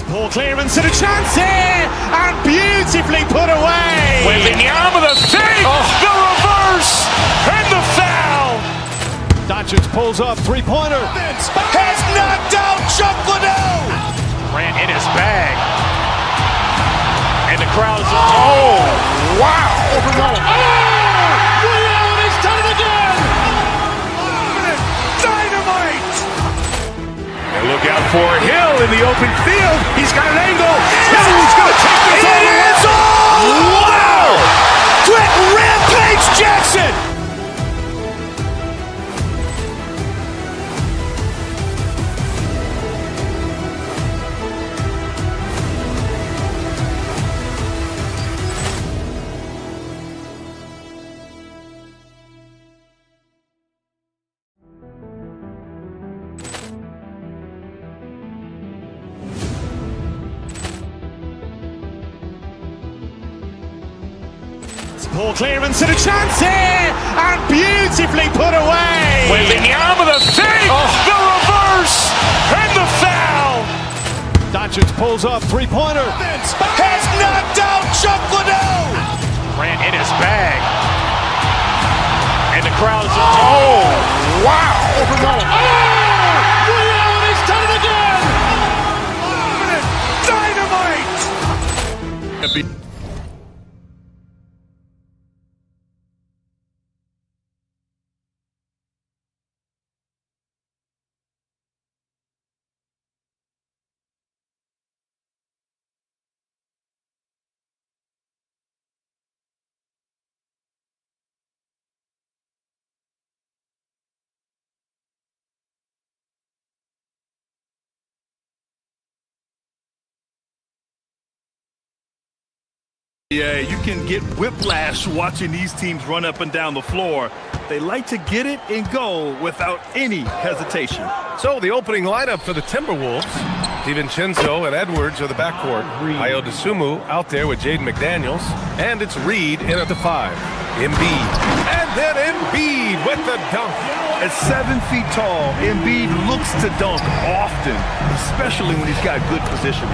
Ball clearance and a chance here, and beautifully put away. Wembanyama with a save, the reverse, and the foul. Doncic pulls up, three-pointer. Has knocked out Chuck Liddell. Ran in his bag. And the crowd is, oh, wow. Reality's done it again. Dynamite. And look out for Hill in the open field. He's got an angle. He's going to take this all the way. Wow! Quick Rampage Jackson. Ball clearance and a chance here, and beautifully put away. Wembanyama with a save, the reverse, and the foul. Doncic pulls up, three-pointer. Has knocked out Chuck Liddell. Ran in his bag. And the crowd is, oh, wow. Reality's done it again. Dynamite. Yeah, you can get whiplash watching these teams run up and down the floor. They like to get it and go without any hesitation. So the opening lineup for the Timberwolves, DiVincenzo and Edwards are the backcourt. Ayo Dosunmu out there with Jaden McDaniels. And it's Reed in at the 5. Embiid. And then Embiid with the dunk. At 7 feet tall, Embiid looks to dunk often, especially when he's got good positioning.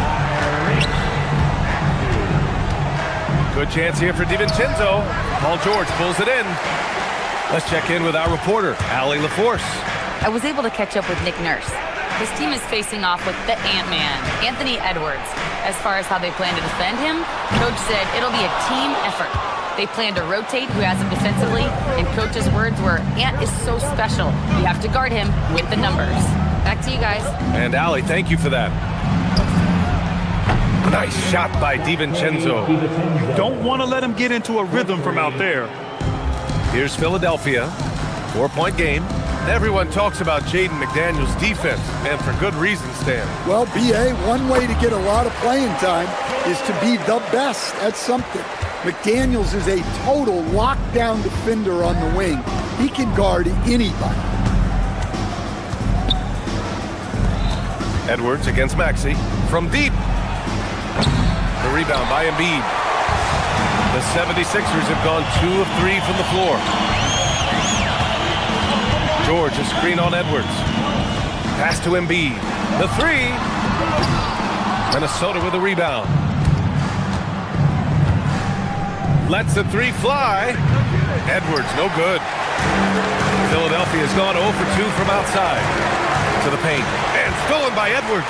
Good chance here for DiVincenzo. Paul George pulls it in. Let's check in with our reporter, Allie LaForce. I was able to catch up with Nick Nurse. His team is facing off with the Ant-Man, Anthony Edwards. As far as how they plan to defend him, Coach said it'll be a team effort. They plan to rotate who has him defensively, and Coach's words were, Ant is so special. You have to guard him with the numbers. Back to you guys. And Allie, thank you for that. Nice shot by DiVincenzo. You don't want to let him get into a rhythm from out there. Here's Philadelphia. 4-point game. Everyone talks about Jaden McDaniels' defense, and for good reason, Stan. Well, B.A., one way to get a lot of playing time is to be the best at something. McDaniels is a total lockdown defender on the wing. He can guard anybody. Edwards against Maxey from deep. The rebound by Embiid. The 76ers have gone 2 of 3 from the floor. George, a screen on Edwards. Pass to Embiid. The 3. Minnesota with a rebound. Lets the 3 fly. Edwards, no good. Philadelphia has gone 0 for 2 from outside. To the paint. And stolen by Edwards.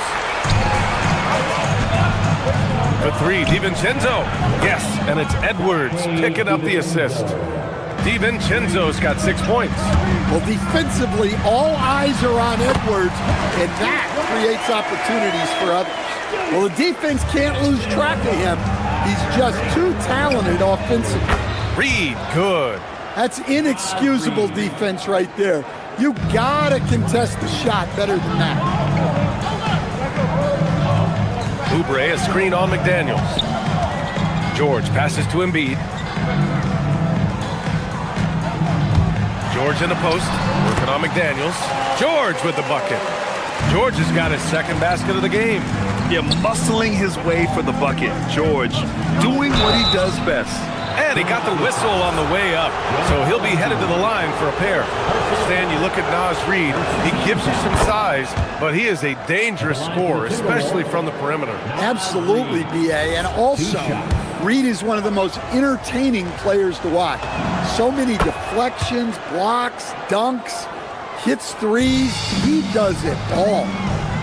The 3, DiVincenzo. Yes, and it's Edwards picking up the assist. DiVincenzo's got 6 points. Well, defensively, all eyes are on Edwards, and that creates opportunities for others. Well, the defense can't lose track of him. He's just too talented offensively. Reed, good. That's inexcusable defense right there. You gotta contest the shot better than that. Oubre, a screen on McDaniels. George passes to Embiid. George in the post, working on McDaniels. George with the bucket. George has got his second basket of the game. Yeah, muscling his way for the bucket. George doing what he does best. And he got the whistle on the way up, so he'll be headed to the line for a pair. Stan, you look at Naz Reid, he gives you some size, but he is a dangerous scorer, especially from the perimeter. Absolutely, B.A., and also, Reid is one of the most entertaining players to watch. So many deflections, blocks, dunks, hits threes. He does it all.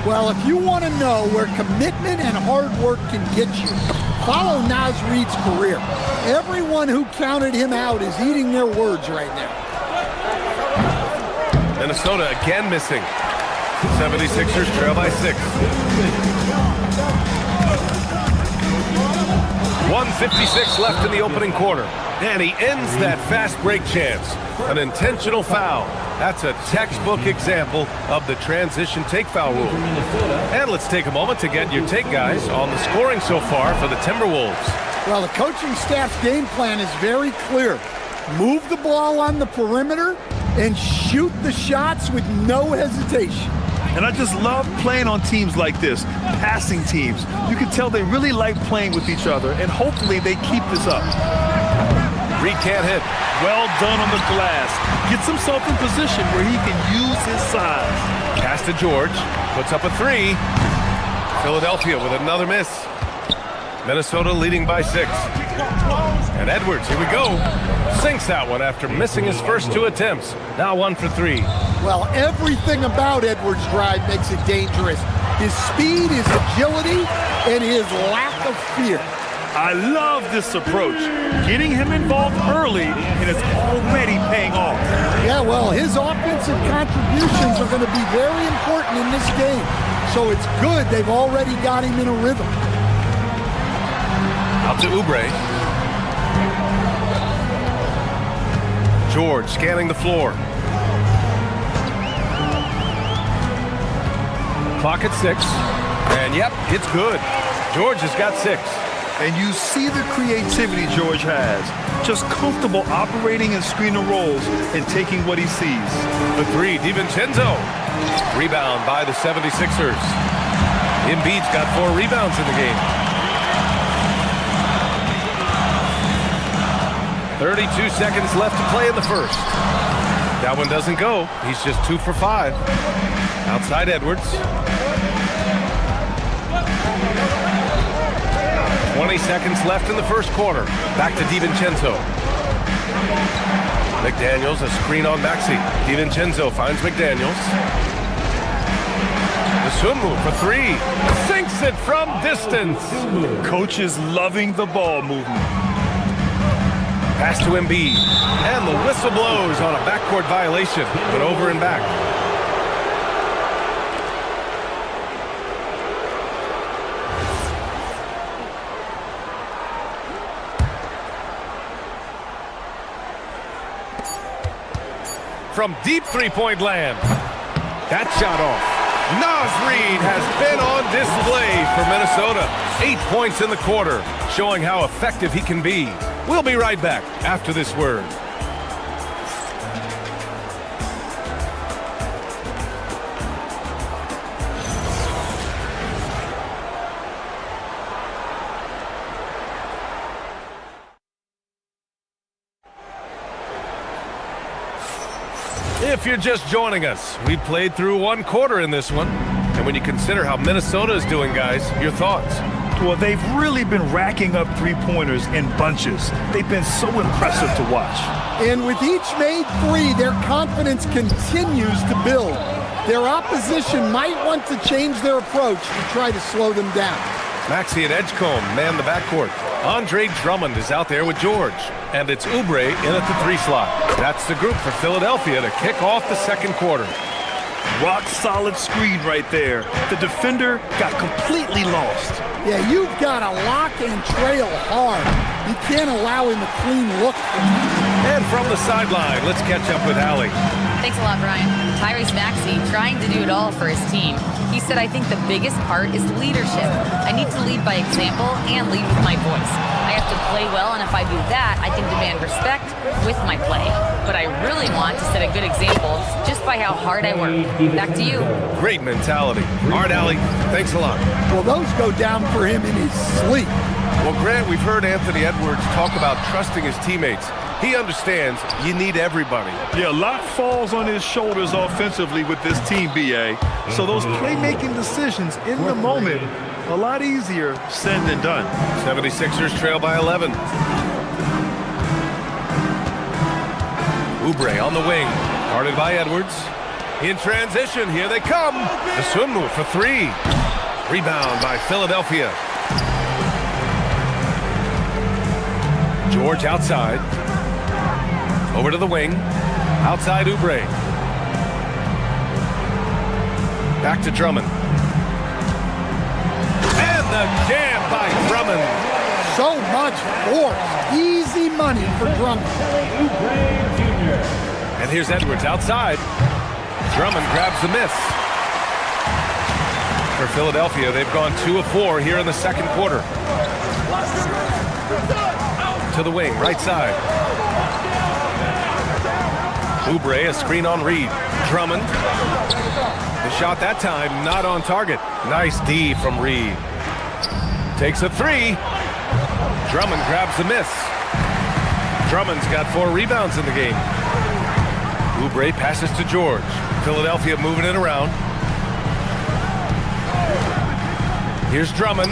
Well, if you want to know where commitment and hard work can get you, follow Naz Reid's career. Everyone who counted him out is eating their words right now. Minnesota again missing. 76ers trail by 6. 1:56 left in the opening quarter. And he ends that fast break chance. An intentional foul. That's a textbook example of the transition take foul rule. And let's take a moment to get your take, guys, on the scoring so far for the Timberwolves. Well, the coaching staff's game plan is very clear. Move the ball on the perimeter and shoot the shots with no hesitation. And I just love playing on teams like this, passing teams. You can tell they really like playing with each other, and hopefully they keep this up. Reed can't hit. Well done on the glass. Gets himself in position where he can use his size. Pass to George. Puts up a 3. Philadelphia with another miss. Minnesota leading by 6. And Edwards, here we go. Sinks that one after missing his first 2 attempts. Now 1 for 3. Well, everything about Edwards' drive makes it dangerous. His speed, his agility, and his lack of fear. I love this approach. Getting him involved early, and it's already paying off. Yeah, well, his offensive contributions are going to be very important in this game. So it's good they've already got him in a rhythm. Out to Oubre. George scanning the floor. Clock at 6. And yep, it's good. George has got 6. And you see the creativity George has. Just comfortable operating in screen and rolls and taking what he sees. The three, DiVincenzo. Rebound by the 76ers. Embiid's got 4 rebounds in the game. 32 seconds left to play in the first. That one doesn't go. He's just 2 for 5. Outside Edwards. 20 seconds left in the first quarter. Back to DiVincenzo. McDaniels, a screen on Maxey. DiVincenzo finds McDaniels. The swim move for 3. Sinks it from distance. Coach is loving the ball movement. Pass to Embiid. And the whistle blows on a backcourt violation. But over and back. From deep three-point land. That shot off. Naz Reid has been on display for Minnesota. 8 points in the quarter, showing how effective he can be. We'll be right back after this word. If you're just joining us, we played through 1 quarter in this one. And when you consider how Minnesota is doing, guys, your thoughts? Well, they've really been racking up three-pointers in bunches. They've been so impressive to watch. And with each made 3, their confidence continues to build. Their opposition might want to change their approach to try to slow them down. Maxey and Edgecombe man the backcourt. Andre Drummond is out there with George. And it's Oubre in at the 3 slot. That's the group for Philadelphia to kick off the second quarter. Rock solid screen right there. The defender got completely lost. Yeah, you've got to lock and trail hard. You can't allow him a clean look. And from the sideline, let's catch up with Allie. Thanks a lot, Brian. Tyrese Maxey trying to do it all for his team. He said, I think the biggest part is leadership. I need to lead by example and lead with my voice. I have to play well, and if I do that, I can demand respect with my play. But I really want to set a good example just by how hard I work. Back to you. Great mentality. All right, Allie, thanks a lot. Well, those go down for him in his sleep. Well, Grant, we've heard Anthony Edwards talk about trusting his teammates. He understands you need everybody. Yeah, a lot falls on his shoulders offensively with this team, BA. So those playmaking decisions in the moment, a lot easier said than done. 76ers trail by 11. Oubre on the wing, guarded by Edwards. In transition, here they come. The swim move for 3. Rebound by Philadelphia. George outside. Over to the wing. Outside Oubre. Back to Drummond. And the jam by Drummond. So much force. Easy money for Drummond. And here's Edwards outside. Drummond grabs the miss. For Philadelphia, they've gone 2 of 4 here in the second quarter. To the wing, right side. Oubre, a screen on Reid. Drummond. The shot that time, not on target. Nice D from Reid. Takes a 3. Drummond grabs the miss. Drummond's got 4 rebounds in the game. Oubre passes to George. Philadelphia moving it around. Here's Drummond.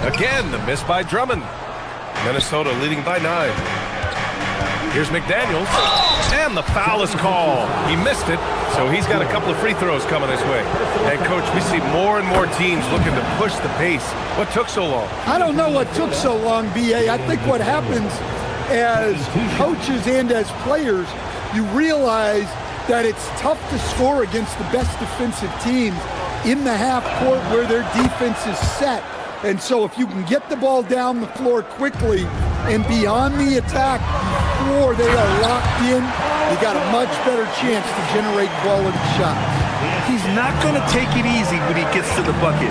Again, the miss by Drummond. Minnesota leading by 9. Here's McDaniels. And the foul is called. He missed it, so he's got a couple of free throws coming his way. And, Coach, we see more and more teams looking to push the pace. What took so long? I don't know what took so long, BA. I think what happens as coaches and as players, you realize that it's tough to score against the best defensive teams in the half court where their defense is set. And so if you can get the ball down the floor quickly and be on the attack before they are locked in, you got a much better chance to generate quality shots. He's not going to take it easy when he gets to the bucket.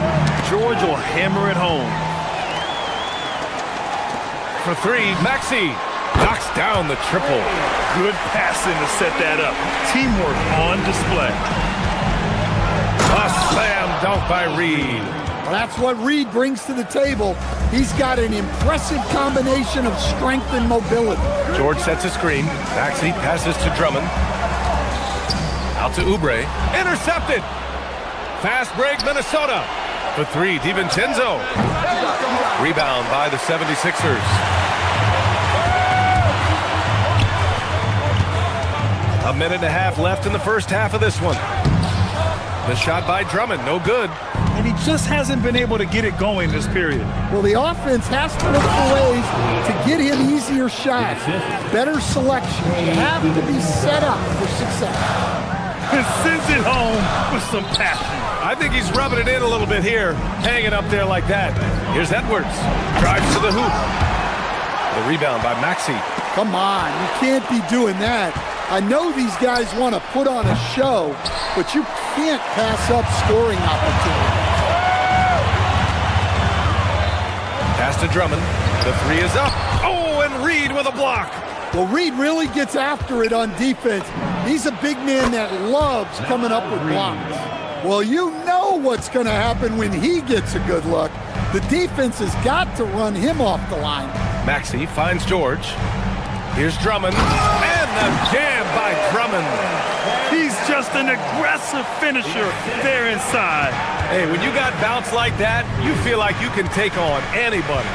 George will hammer it home. for three. Maxey knocks down the triple. Good passing to set that up. Teamwork on display. A slam dunk by Reed. Well, that's what Reed brings to the table. He's got an impressive combination of strength and mobility. George sets a screen. Maxey passes to Drummond. Out to Oubre. Intercepted. Fast break, Minnesota. For three, DiVincenzo. Rebound by the 76ers. A minute and a half left in the first half of this one. The shot by Drummond, no good. And he just hasn't been able to get it going this period. Well, the offense has to look for ways to get him easier shots, better selection. You have to be set up for success. And sends it home with some passion. I think he's rubbing it in a little bit here, hanging up there like that. Here's Edwards. Drives to the hoop. The rebound by Maxey. Come on, you can't be doing that. I know these guys want to put on a show, but you can't pass up scoring opportunities. Pass to Drummond. The three is up. Oh, and Reed with a block. Well, Reed really gets after it on defense. He's a big man that loves coming up with blocks. Well, you know what's going to happen when he gets a good look. The defense has got to run him off the line. Maxey finds George. Here's Drummond. And the jam by Drummond. He's just an aggressive finisher there inside. Hey, when you got bounce like that, you feel like you can take on anybody.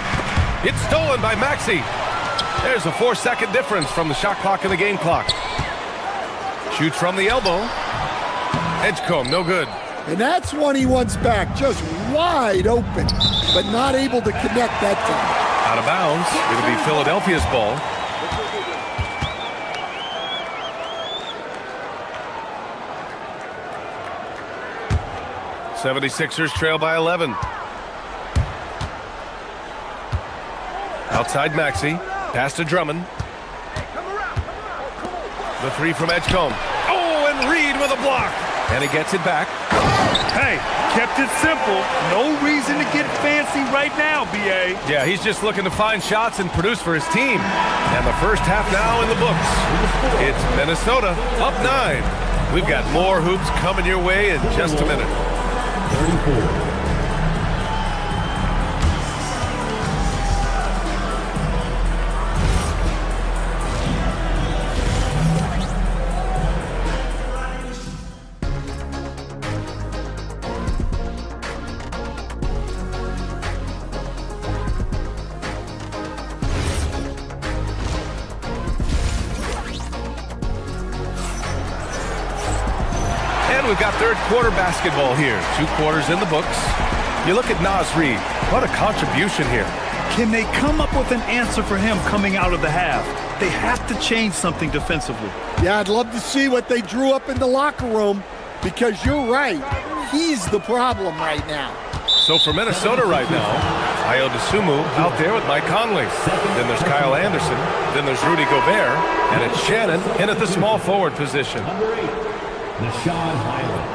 It's stolen by Maxey. There's a 4-second difference from the shot clock and the game clock. Shoots from the elbow. Edgecombe, no good. And that's one he wants back, just wide open, but not able to connect that time. Out of bounds. It'll be Philadelphia's ball. '76ers trail by 11. Outside Maxey. Pass to Drummond. The three from Edgecombe. Oh, and Reed with a block. And he gets it back. Hey, kept it simple. No reason to get fancy right now, B.A. Yeah, he's just looking to find shots and produce for his team. And the first half now in the books. It's Minnesota up 9. We've got more hoops coming your way in just a minute. 34. We've got third quarter basketball here. 2 quarters in the books. You look at Naz Reid. What a contribution here. Can they come up with an answer for him coming out of the half? They have to change something defensively. Yeah, I'd love to see what they drew up in the locker room, because you're right. He's the problem right now. So for Minnesota right now, Ayo Dosunmu out there with Mike Conley. Then there's Kyle Anderson. Then there's Rudy Gobert. And it's Shannon in at the small forward position. Number 8, Deshaun Hyland.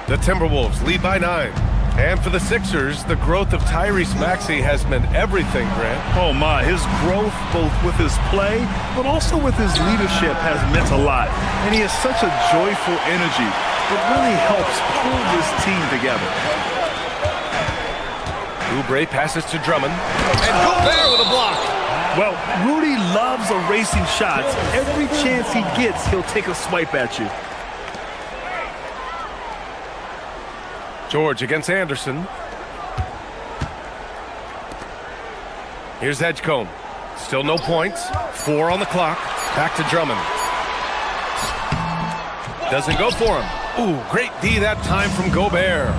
The Timberwolves lead by 9. And for the Sixers, the growth of Tyrese Maxey has meant everything, Grant. Oh my, his growth both with his play, but also with his leadership has meant a lot. And he has such a joyful energy that really helps pull this team together. Oubre passes to Drummond. And Gobert with a block. Well, Rudy loves erasing shots. Every chance he gets, he'll take a swipe at you. George against Anderson. Here's Edgecombe. Still no points. 4 on the clock. Back to Drummond. Doesn't go for him. Ooh, great D that time from Gobert.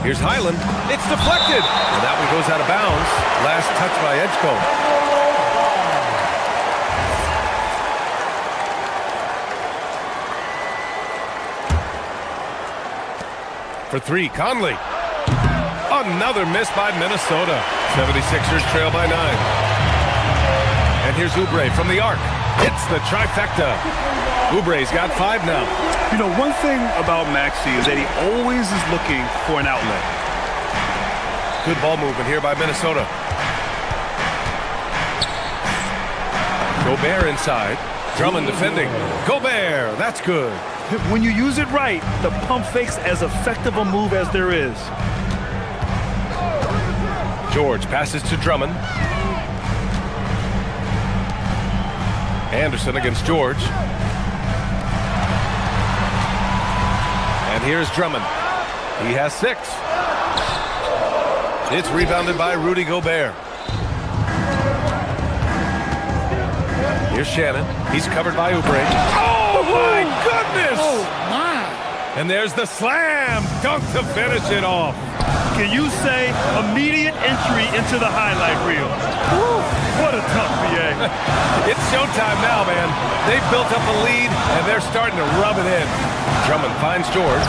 Here's Hyland. It's deflected. And that one goes out of bounds. Last touch by Edgecombe. For 3, Conley. Another miss by Minnesota. 76ers trail by 9. And here's Oubre from the arc. Hits the trifecta. Oubre's got 5 now. You know, one thing about Maxey is that he always is looking for an outlet. Good ball movement here by Minnesota. Gobert inside. Drummond defending. Gobert, that's good. When you use it right, the pump fake's as effective a move as there is. George passes to Drummond. Anderson against George. And here's Drummond. He has 6. It's rebounded by Rudy Gobert. Here's Shannon. He's covered by Oubre. Oh, my goodness! Oh, my. And there's the slam dunk to finish it off. Can you say immediate entry into the highlight reel? Woo, what a tough BA. It's showtime now, man. They've built up a lead, and they're starting to rub it in. Drummond finds George.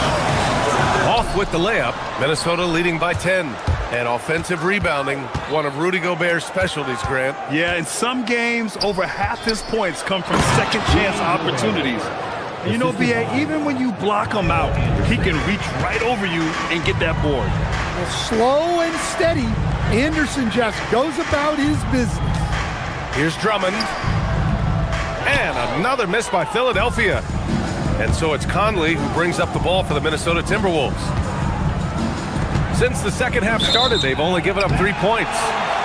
Off with the layup. Minnesota leading by 10. And offensive rebounding, one of Rudy Gobert's specialties, Grant. Yeah, in some games, over half his points come from second chance opportunities. And you know, B.A., even when you block him out, he can reach right over you and get that board. Well, slow and steady, Anderson just goes about his business. Here's Drummond. And another miss by Philadelphia. And so it's Conley who brings up the ball for the Minnesota Timberwolves. Since the second half started, they've only given up 3 points.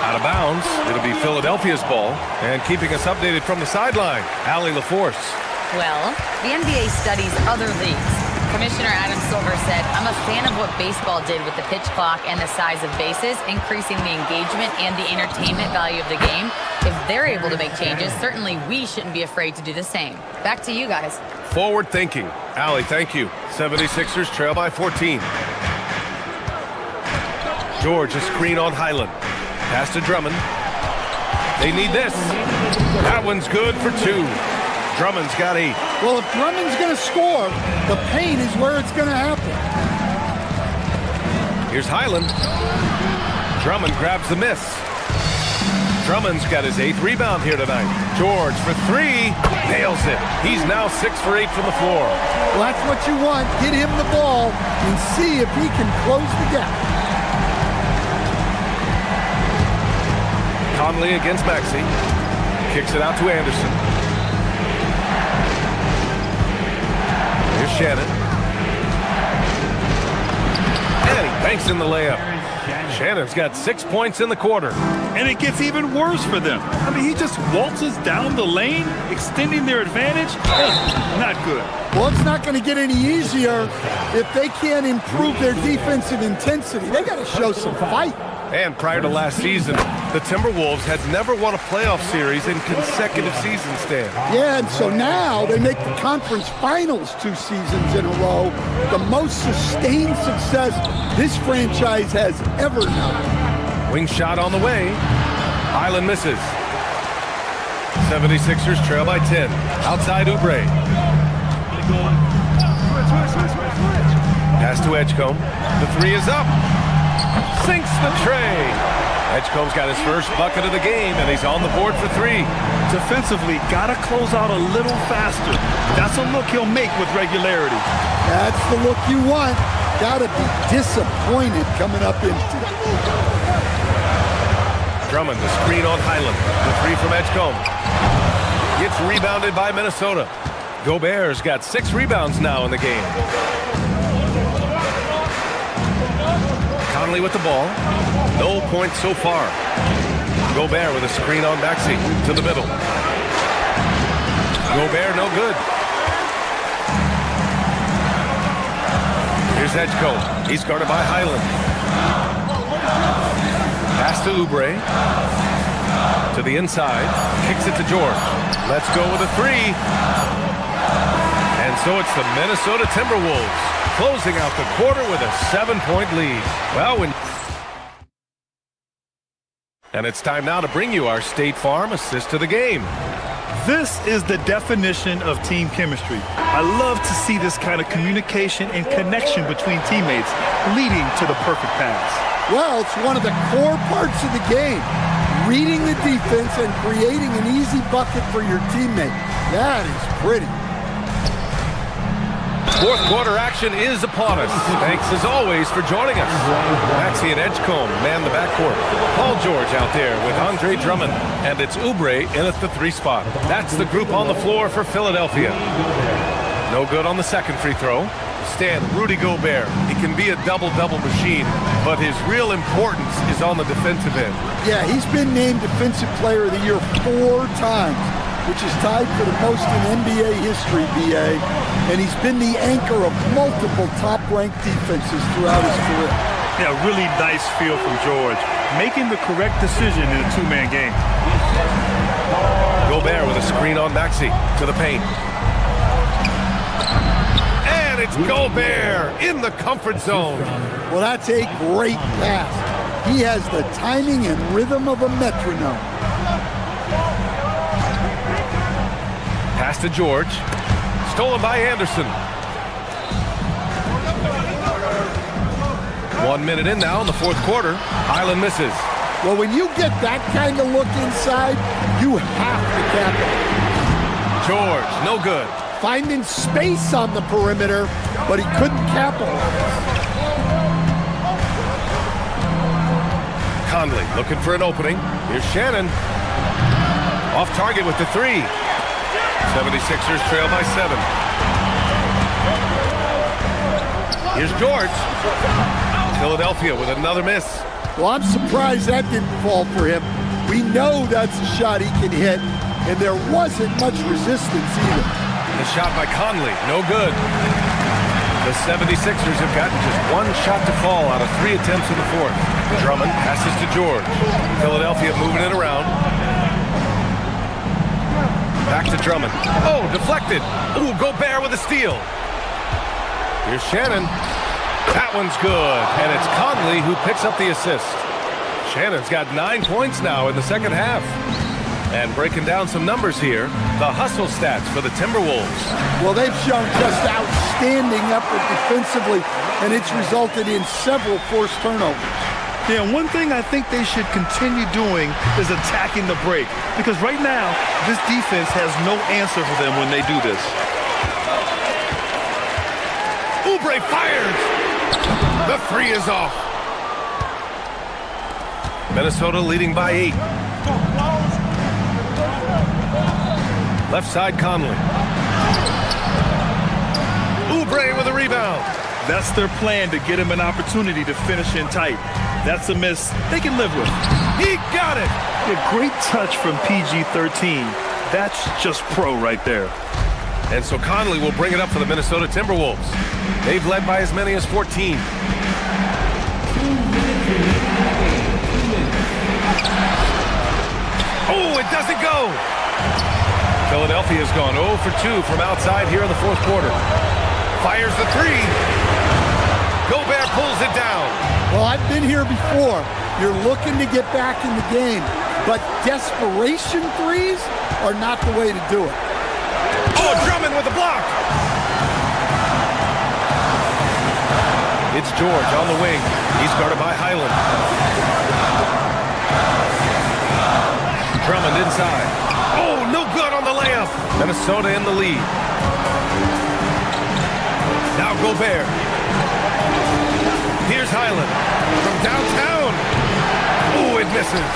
Out of bounds, it'll be Philadelphia's ball. And keeping us updated from the sideline, Allie LaForce. Well, the NBA studies other leagues. Commissioner Adam Silver said, I'm a fan of what baseball did with the pitch clock and the size of bases, increasing the engagement and the entertainment value of the game. If they're able to make changes, certainly we shouldn't be afraid to do the same. Back to you guys. Forward thinking. Allie, thank you. 76ers trail by 14. George, a screen on Highland. Pass to Drummond. They need this. That one's good for 2. Drummond's got 8. Well, if Drummond's going to score, the paint is where it's going to happen. Here's Highland. Drummond grabs the miss. Drummond's got his 8th rebound here tonight. George for 3. Nails it. He's now 6 for 8 from the floor. Well, that's what you want. Get him the ball and see if he can close the gap. Conley against Maxey. Kicks it out to Anderson. Here's Shannon. And he banks in the layup. Shannon's got 6 points in the quarter. And it gets even worse for them. I mean, he just waltzes down the lane, extending their advantage. Not good. Well, it's not going to get any easier if they can't improve their defensive intensity. They got to show some fight. And prior to last season, the Timberwolves had never won a playoff series in consecutive seasons, Stan. Yeah, and so now they make the conference finals 2 seasons in a row. The most sustained success this franchise has ever known. Wing shot on the way. Highland misses. 76ers trail by 10. Outside Oubre. Pass to Edgecombe. The 3 is up. Sinks the tray. Edgecombe's got his first bucket of the game, and he's on the board for 3. Defensively, gotta close out a little faster. That's a look he'll make with regularity. That's the look you want. Gotta be disappointed coming up empty. Drummond, the screen on Highland. The 3 from Edgecombe. Gets rebounded by Minnesota. Gobert's got 6 rebounds now in the game. Conley with the ball. No points so far. Gobert with a screen on Maxey to the middle. Gobert no good. Here's Edgecombe. He's guarded by Highland. Pass to Oubre. To the inside. Kicks it to George. Let's go with a 3. And so it's the Minnesota Timberwolves closing out the quarter with a 7-point lead. And it's time now to bring you our State Farm assist to the game. This is the definition of team chemistry. I love to see this kind of communication and connection between teammates leading to the perfect pass. Well, it's one of the core parts of the game. Reading the defense and creating an easy bucket for your teammate. That is pretty. Fourth quarter action is upon us. Thanks as always for joining us. Maxey and Edgecombe man the backcourt. Paul George out there with Andre Drummond. And it's Oubre in at the 3 spot. That's the group on the floor for Philadelphia. No good on the second free throw. Stan, Rudy Gobert. He can be a double-double machine, but his real importance is on the defensive end. Yeah, he's been named Defensive Player of the Year 4 times, which is tied for the most in NBA history, BA. And he's been the anchor of multiple top-ranked defenses throughout his career. Yeah, really nice feel from George, making the correct decision in a two-man game. Gobert with a screen on Maxey to the paint. And it's Gobert in the comfort zone. Well, that's a great pass. He has the timing and rhythm of a metronome. Pass to George. Stolen by Anderson. 1 minute in now in the fourth quarter. Highland misses. Well, when you get that kind of look inside, you have to capitalize. George, no good. Finding space on the perimeter, but he couldn't capitalize. Conley looking for an opening. Here's Shannon. Off target with the 3. 76ers trail by 7. Here's George. Philadelphia with another miss. Well, I'm surprised that didn't fall for him. We know that's a shot he can hit, and there wasn't much resistance either. The shot by Conley, no good. The 76ers have gotten just 1 shot to fall out of 3 attempts in the fourth. Drummond passes to George. Philadelphia moving it around. Back to Drummond. Oh, deflected. Ooh, Gobert with a steal. Here's Shannon. That one's good. And it's Conley who picks up the assist. Shannon's got 9 points now in the second half. And breaking down some numbers here, the hustle stats for the Timberwolves. Well, they've shown just outstanding effort defensively, and it's resulted in several forced turnovers. Yeah, and one thing I think they should continue doing is attacking the break. Because right now, this defense has no answer for them when they do this. Oubre fires! The 3 is off. Minnesota leading by 8. Left side, Conley. Oubre with a rebound. That's their plan, to get him an opportunity to finish in tight. That's a miss they can live with. He got it! A great touch from PG-13. That's just pro right there. And so Conley will bring it up for the Minnesota Timberwolves. They've led by as many as 14. Oh, it doesn't go! Philadelphia's gone 0 for 2 from outside here in the fourth quarter. Fires the 3. Gobert pulls it down. Well, I've been here before. You're looking to get back in the game, but desperation threes are not the way to do it. Oh, Drummond with the block. It's George on the wing. He's guarded by Highland. Drummond inside. Oh, no good on the layup. Minnesota in the lead. Now Gobert. Here's Highland from downtown. Oh, it misses.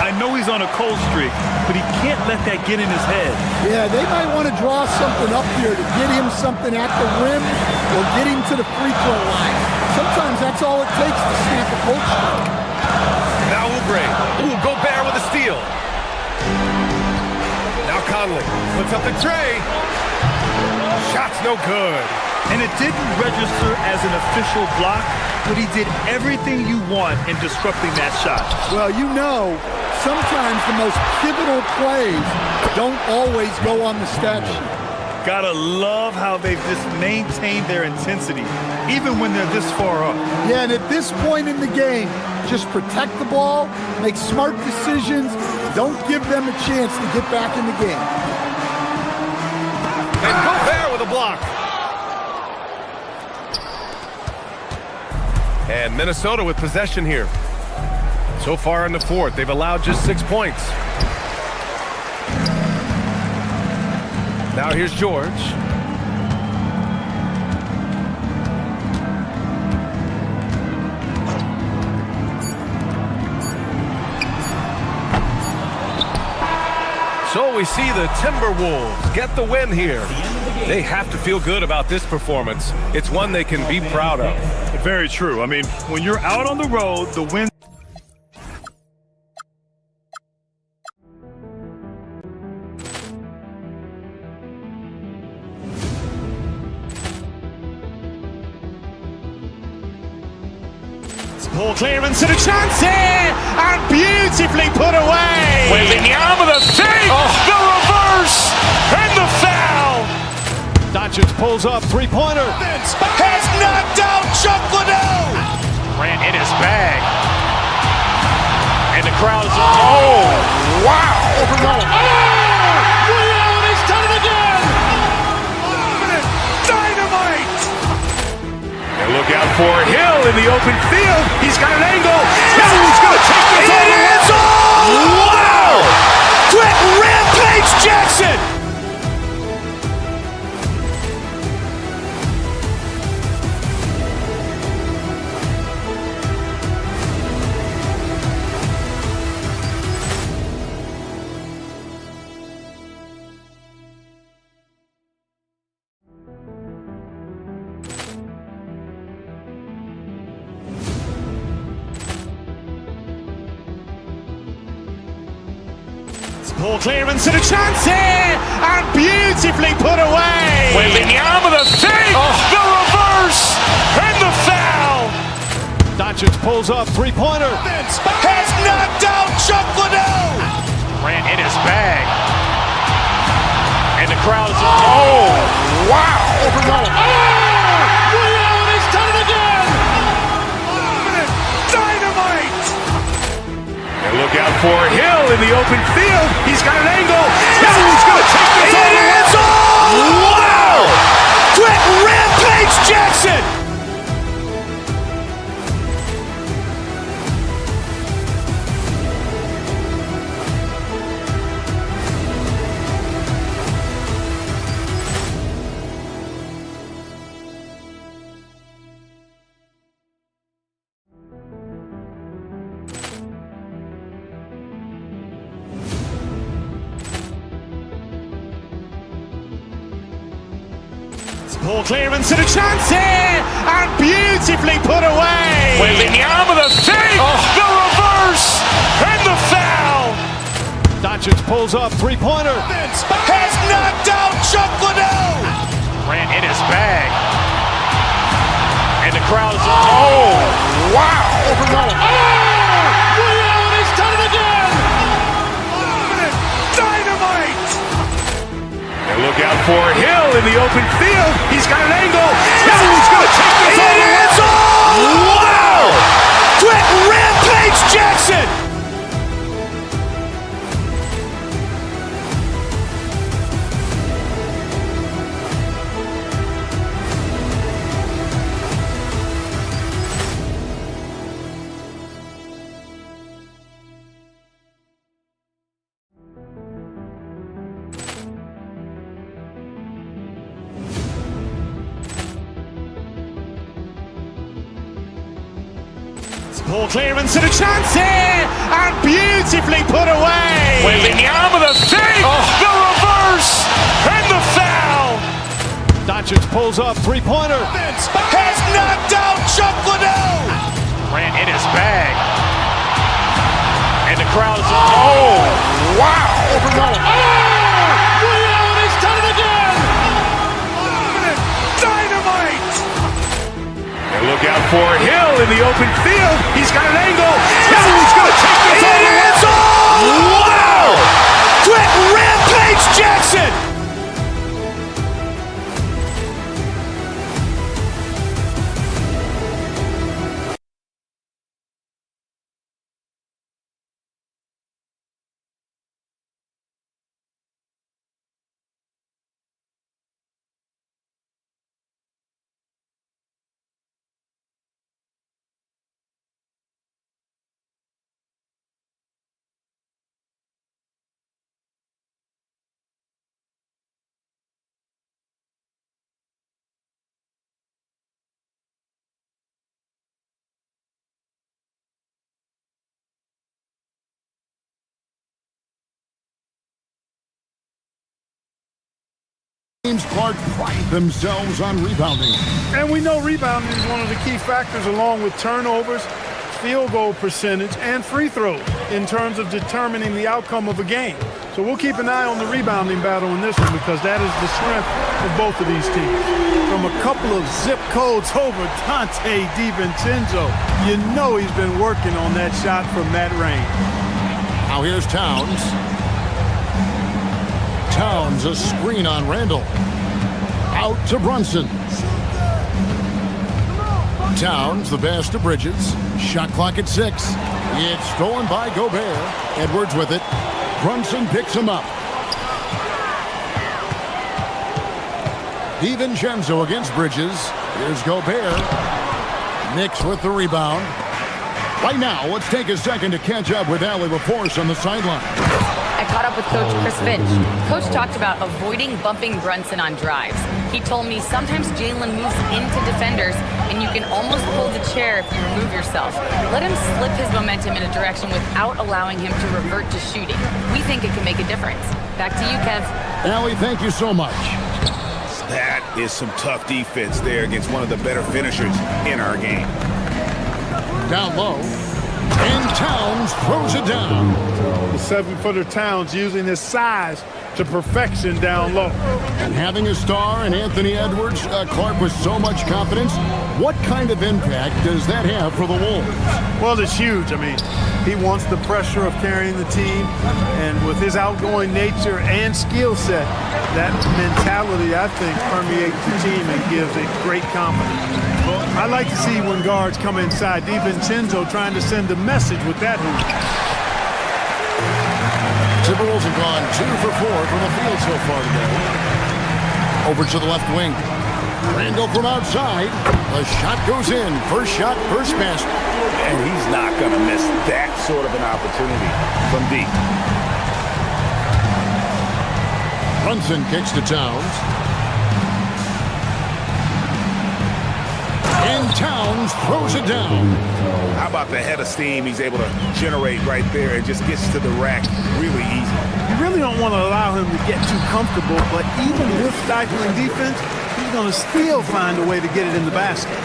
I know he's on a cold streak, but he can't let that get in his head. Yeah, they might want to draw something up here to get him something at the rim or get him to the free throw line. Sometimes that's all it takes to snap a cold streak. Now Oubre. Ooh, Gobert with a steal. Now Conley puts up the tray. Shot's no good. And it didn't register as an official block, but he did everything you want in disrupting that shot. Well, you know, sometimes the most pivotal plays don't always go on the stat sheet. Gotta love how they've just maintained their intensity, even when they're this far up. Yeah, and at this point in the game, just protect the ball, make smart decisions, don't give them a chance to get back in the game. And Gobert with a block. And Minnesota with possession here. So far in the fourth, they've allowed just 6 points. Now here's George. So we see the Timberwolves get the win here. They have to feel good about this performance. It's one they can be proud of. Very true. I mean, when you're out on the road, the win. Poor clearance and a chance here, and beautifully put away. With the arm of the fake, the reverse, and the foul. Doncic pulls up, three-pointer. Has knocked out Chuck Liddell. Grant in his bag. And the crowd is, oh, wow. He's done it again. Dynamite. And look out for Hill in the open field. He's got an angle. He's going to take this all the way. Wow. Quick rampage Jackson. Poor clearance and a chance here, and beautifully put away. With the arm of the fake, the reverse, and the foul. Doncic pulls up, three-pointer. Has knocked out Chuck Liddell. Grant in his bag. And the crowd is, oh, wow. He's done it again. Dynamite. And look out for Hill in the open field. He's got an angle. He's going to take this all the way. Wow! Quick rampage Jackson. Poor clearance and a chance here, and beautifully put away. With the arm of the fake, the reverse, and the foul. Doncic pulls up, three-pointer. Has knocked out Chuck Liddell. Grant in his bag. And the crowd is, oh, wow. He's done it again. Dynamite. And look out for Hill in the open field. He's got an angle. He's going to take this all the way. Wow! Quick rampage Jackson. Poor clearance and a chance here, and beautifully put away. With the arm of the fake, the reverse, and the foul. Doncic pulls up, three-pointer. Has knocked out Chuck Liddell. Grant in his bag. And the crowd is, oh, wow. He's done it again. Dynamite. And look out for Hill in the open field. He's got an angle. He's going to take this all the way. Wow! Quick rampage Jackson. James Clark pride themselves on rebounding. And we know rebounding is one of the key factors along with turnovers, field goal percentage, and free throws in terms of determining the outcome of a game. So we'll keep an eye on the rebounding battle in this one because that is the strength of both of these teams. From a couple of zip codes over Dante DiVincenzo, you know he's been working on that shot from that range. Now here's Towns. Towns, a screen on Randall. Out to Brunson. Towns, the pass to Bridges. Shot clock at 6. It's stolen by Gobert. Edwards with it. Brunson picks him up. DiVincenzo against Bridges. Here's Gobert. Knicks with the rebound. Right now, let's take a second to catch up with Allie LaForce on the sideline. I caught up with Coach Chris Finch. Coach talked about avoiding bumping Brunson on drives. He told me sometimes Jalen moves into defenders and you can almost pull the chair if you remove yourself. Let him slip his momentum in a direction without allowing him to revert to shooting. We think it can make a difference. Back to you, Kev. Allie, thank you so much. That is some tough defense there against one of the better finishers in our game. Down low. And Towns throws it down. The 7-footer Towns using his size to perfection down low. And having a star in Anthony Edwards, Clark with so much confidence, what kind of impact does that have for the Wolves? Well, it's huge. I mean, he wants the pressure of carrying the team, and with his outgoing nature and skill set, that mentality, I think, permeates the team and gives it great confidence. Well, I like to see when guards come inside. DiVincenzo trying to send a message with that hoop. Timberwolves have gone 2 for 4 from the field so far today. Over to the left wing. Randall from outside. The shot goes in. First shot, first basket. And he's not going to miss that sort of an opportunity from deep. Brunson kicks to Towns. And Towns throws it down. How about the head of steam he's able to generate right there and just gets to the rack really easy. You really don't want to allow him to get too comfortable, but even with stifling defense, he's going to still find a way to get it in the basket.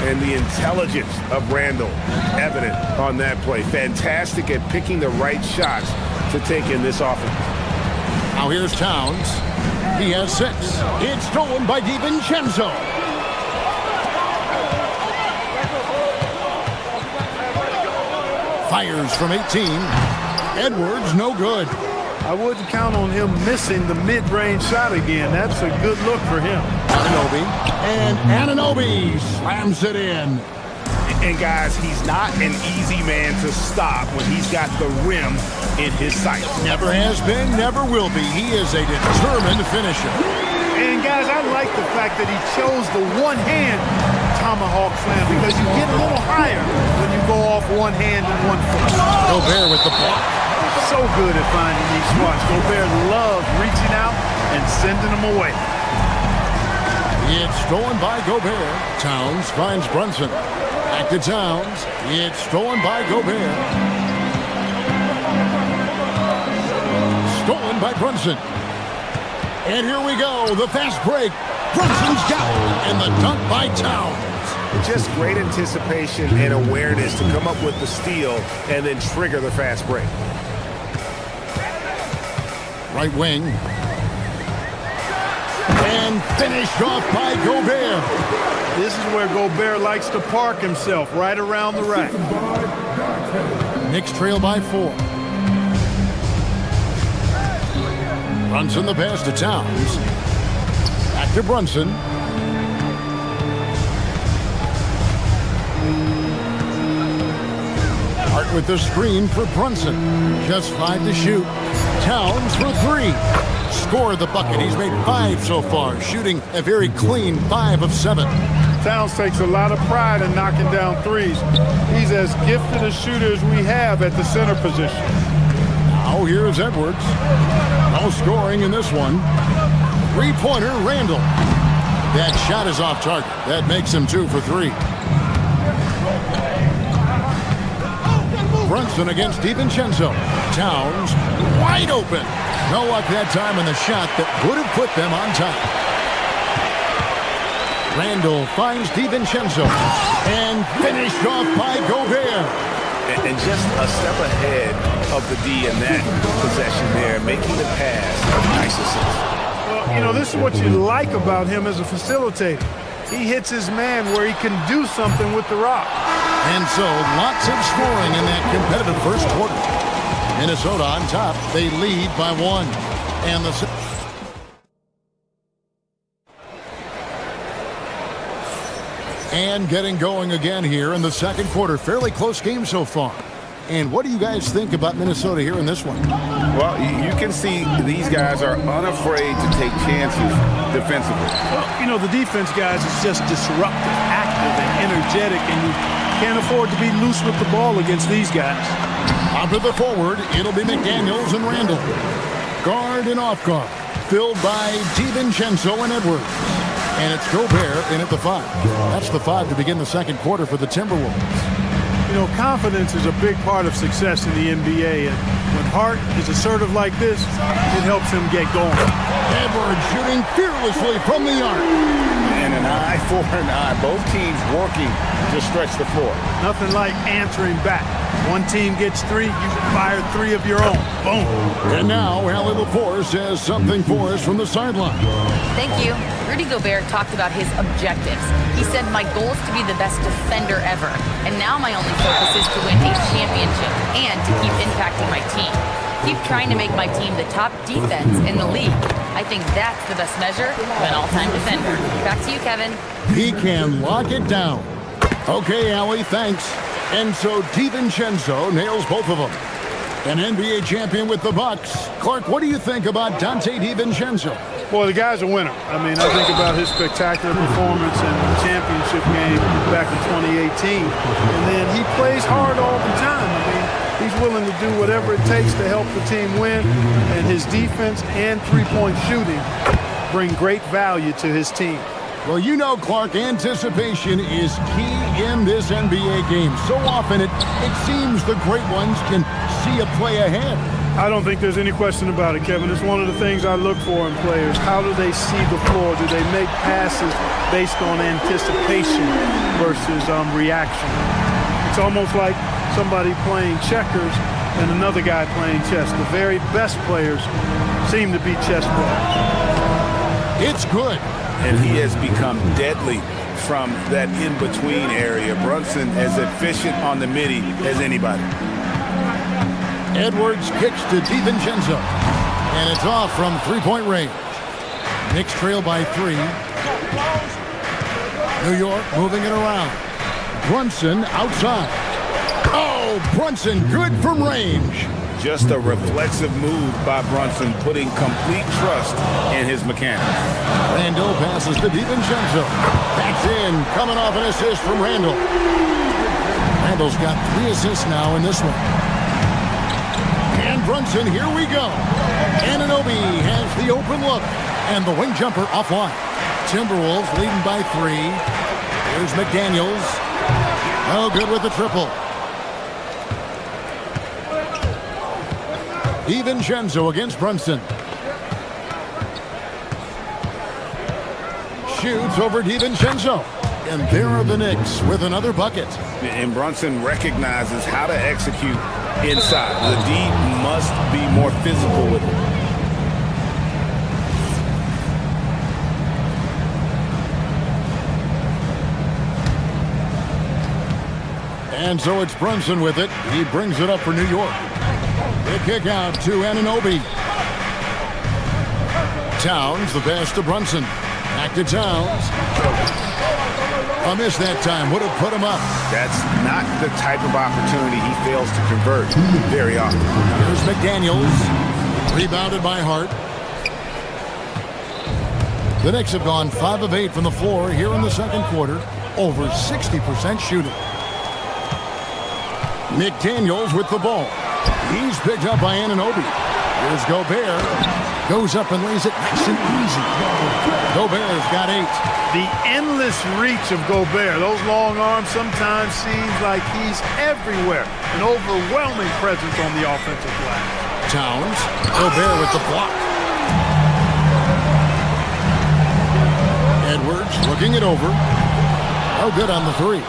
And the intelligence of Randall evident on that play. Fantastic at picking the right shots to take in this offense. Now here's Towns. He has 6. It's stolen by DiVincenzo. Fires from 18. Edwards, no good. I wouldn't count on him missing the mid-range shot again. That's a good look for him. Anunoby. And Anunoby slams it in. And guys, he's not an easy man to stop when he's got the rim in his sights. Never has been, never will be. He is a determined finisher. And guys, I like the fact that he chose the one-hand tomahawk slam because you get a little higher when you go off one hand and one foot. Gobert with the block. So good at finding these spots. Gobert loves reaching out and sending them away. It's stolen by Gobert. Towns finds Brunson. Back to Towns. It's stolen by Gobert. Stolen by Brunson. And here we go. The fast break. Brunson's got it. And the dunk by Towns. Just great anticipation and awareness to come up with the steal and then trigger the fast break. Right wing. And finished off by Gobert. This is where Gobert likes to park himself, right around the rack. Knicks trail by 4. Brunson the pass to Towns. Back to Brunson. Hart with the screen for Brunson. Just 5 to shoot. Towns for 3. Scored the bucket. He's made 5 so far, shooting a very clean 5 of 7. Towns takes a lot of pride in knocking down threes. He's as gifted a shooter as we have at the center position. Now here's Edwards. No scoring in this one. 3-pointer, Randall. That shot is off target. That makes him 2 for 3. Brunson against DiVincenzo. Towns wide open. No luck that time on the shot that would have put them on top. Randall finds DiVincenzo and finished off by Gobert. And just a step ahead of the D in that possession there, making the pass. Nice assist. Well, you know, this is what you like about him as a facilitator. He hits his man where he can do something with the rock. And so, lots of scoring in that competitive first quarter. Minnesota on top. They lead by 1. And the... And getting going again here in the second quarter. Fairly close game so far. And what do you guys think about Minnesota here in this one? Well, you can see these guys are unafraid to take chances defensively. Well, you know, the defense, guys, is just disruptive, active, and energetic, and you can't afford to be loose with the ball against these guys. Out to the forward, it'll be McDaniels and Randall. Guard and off guard, filled by DiVincenzo and Edwards. And it's Gobert in at the 5. That's the 5 to begin the second quarter for the Timberwolves. You know, confidence is a big part of success in the NBA, and when Hart is assertive like this, it helps him get going. Edwards shooting fearlessly from the arc. And an eye for an eye. Both teams working to stretch the floor. Nothing like answering back. One team gets 3, you fire 3 of your own. Boom. And now, Allie LaForce has something for us from the sideline. Thank you. Rudy Gobert talked about his objectives. He said, my goal is to be the best defender ever. And now my only focus is to win a championship and to keep impacting my team. Keep trying to make my team the top defense in the league. I think that's the best measure of an all-time defender. Back to you, Kevin. He can lock it down. Okay, Allie, thanks. And so DiVincenzo nails both of them. An NBA champion with the Bucks. Clark, what do you think about Dante DiVincenzo? Boy, the guy's a winner. I mean, I think about his spectacular performance in the championship game back in 2018. And then he plays hard all the time. I mean, he's willing to do whatever it takes to help the team win. And his defense and three-point shooting bring great value to his team. Well, you know, Clark, anticipation is key in this NBA game. So often it seems the great ones can see a play ahead. I don't think there's any question about it, Kevin. It's one of the things I look for in players. How do they see the floor? Do they make passes based on anticipation versus reaction? It's almost like somebody playing checkers and another guy playing chess. The very best players seem to be chess players. It's good. And he has become deadly from that in-between area. Brunson as efficient on the midi as anybody. Edwards kicks to DiVincenzo. And it's off from three-point range. Knicks trail by 3. New York moving it around. Brunson outside. Oh, Brunson good from range. Just a reflexive move by Brunson, putting complete trust in his mechanics. Randall passes to DiVincenzo. Backs in, coming off an assist from Randall. Randall's got 3 assists now in this one. And Brunson, here we go. Anunoby has the open look. And the wing jumper offline. Timberwolves leading by 3. Here's McDaniels. No good with the triple. DiVincenzo against Brunson. Shoots over DiVincenzo. And there are the Knicks with another bucket. And Brunson recognizes how to execute inside. The D must be more physical with it. And so it's Brunson with it. He brings it up for New York. The kick out to Anunoby. Towns, the pass to Brunson. Back to Towns. A miss that time. Would have put him up. That's not the type of opportunity he fails to convert very often. Here's McDaniels. Rebounded by Hart. The Knicks have gone 5 of 8 from the floor here in the second quarter. Over 60% shooting. McDaniels with the ball. He's picked up by Anunoby. Here's Gobert. Goes up and lays it nice and easy. Gobert's got 8. The endless reach of Gobert. Those long arms sometimes seems like he's everywhere. An overwhelming presence on the offensive glass. Towns. Gobert with the block. Edwards. Edwards looking it over. No good on the three.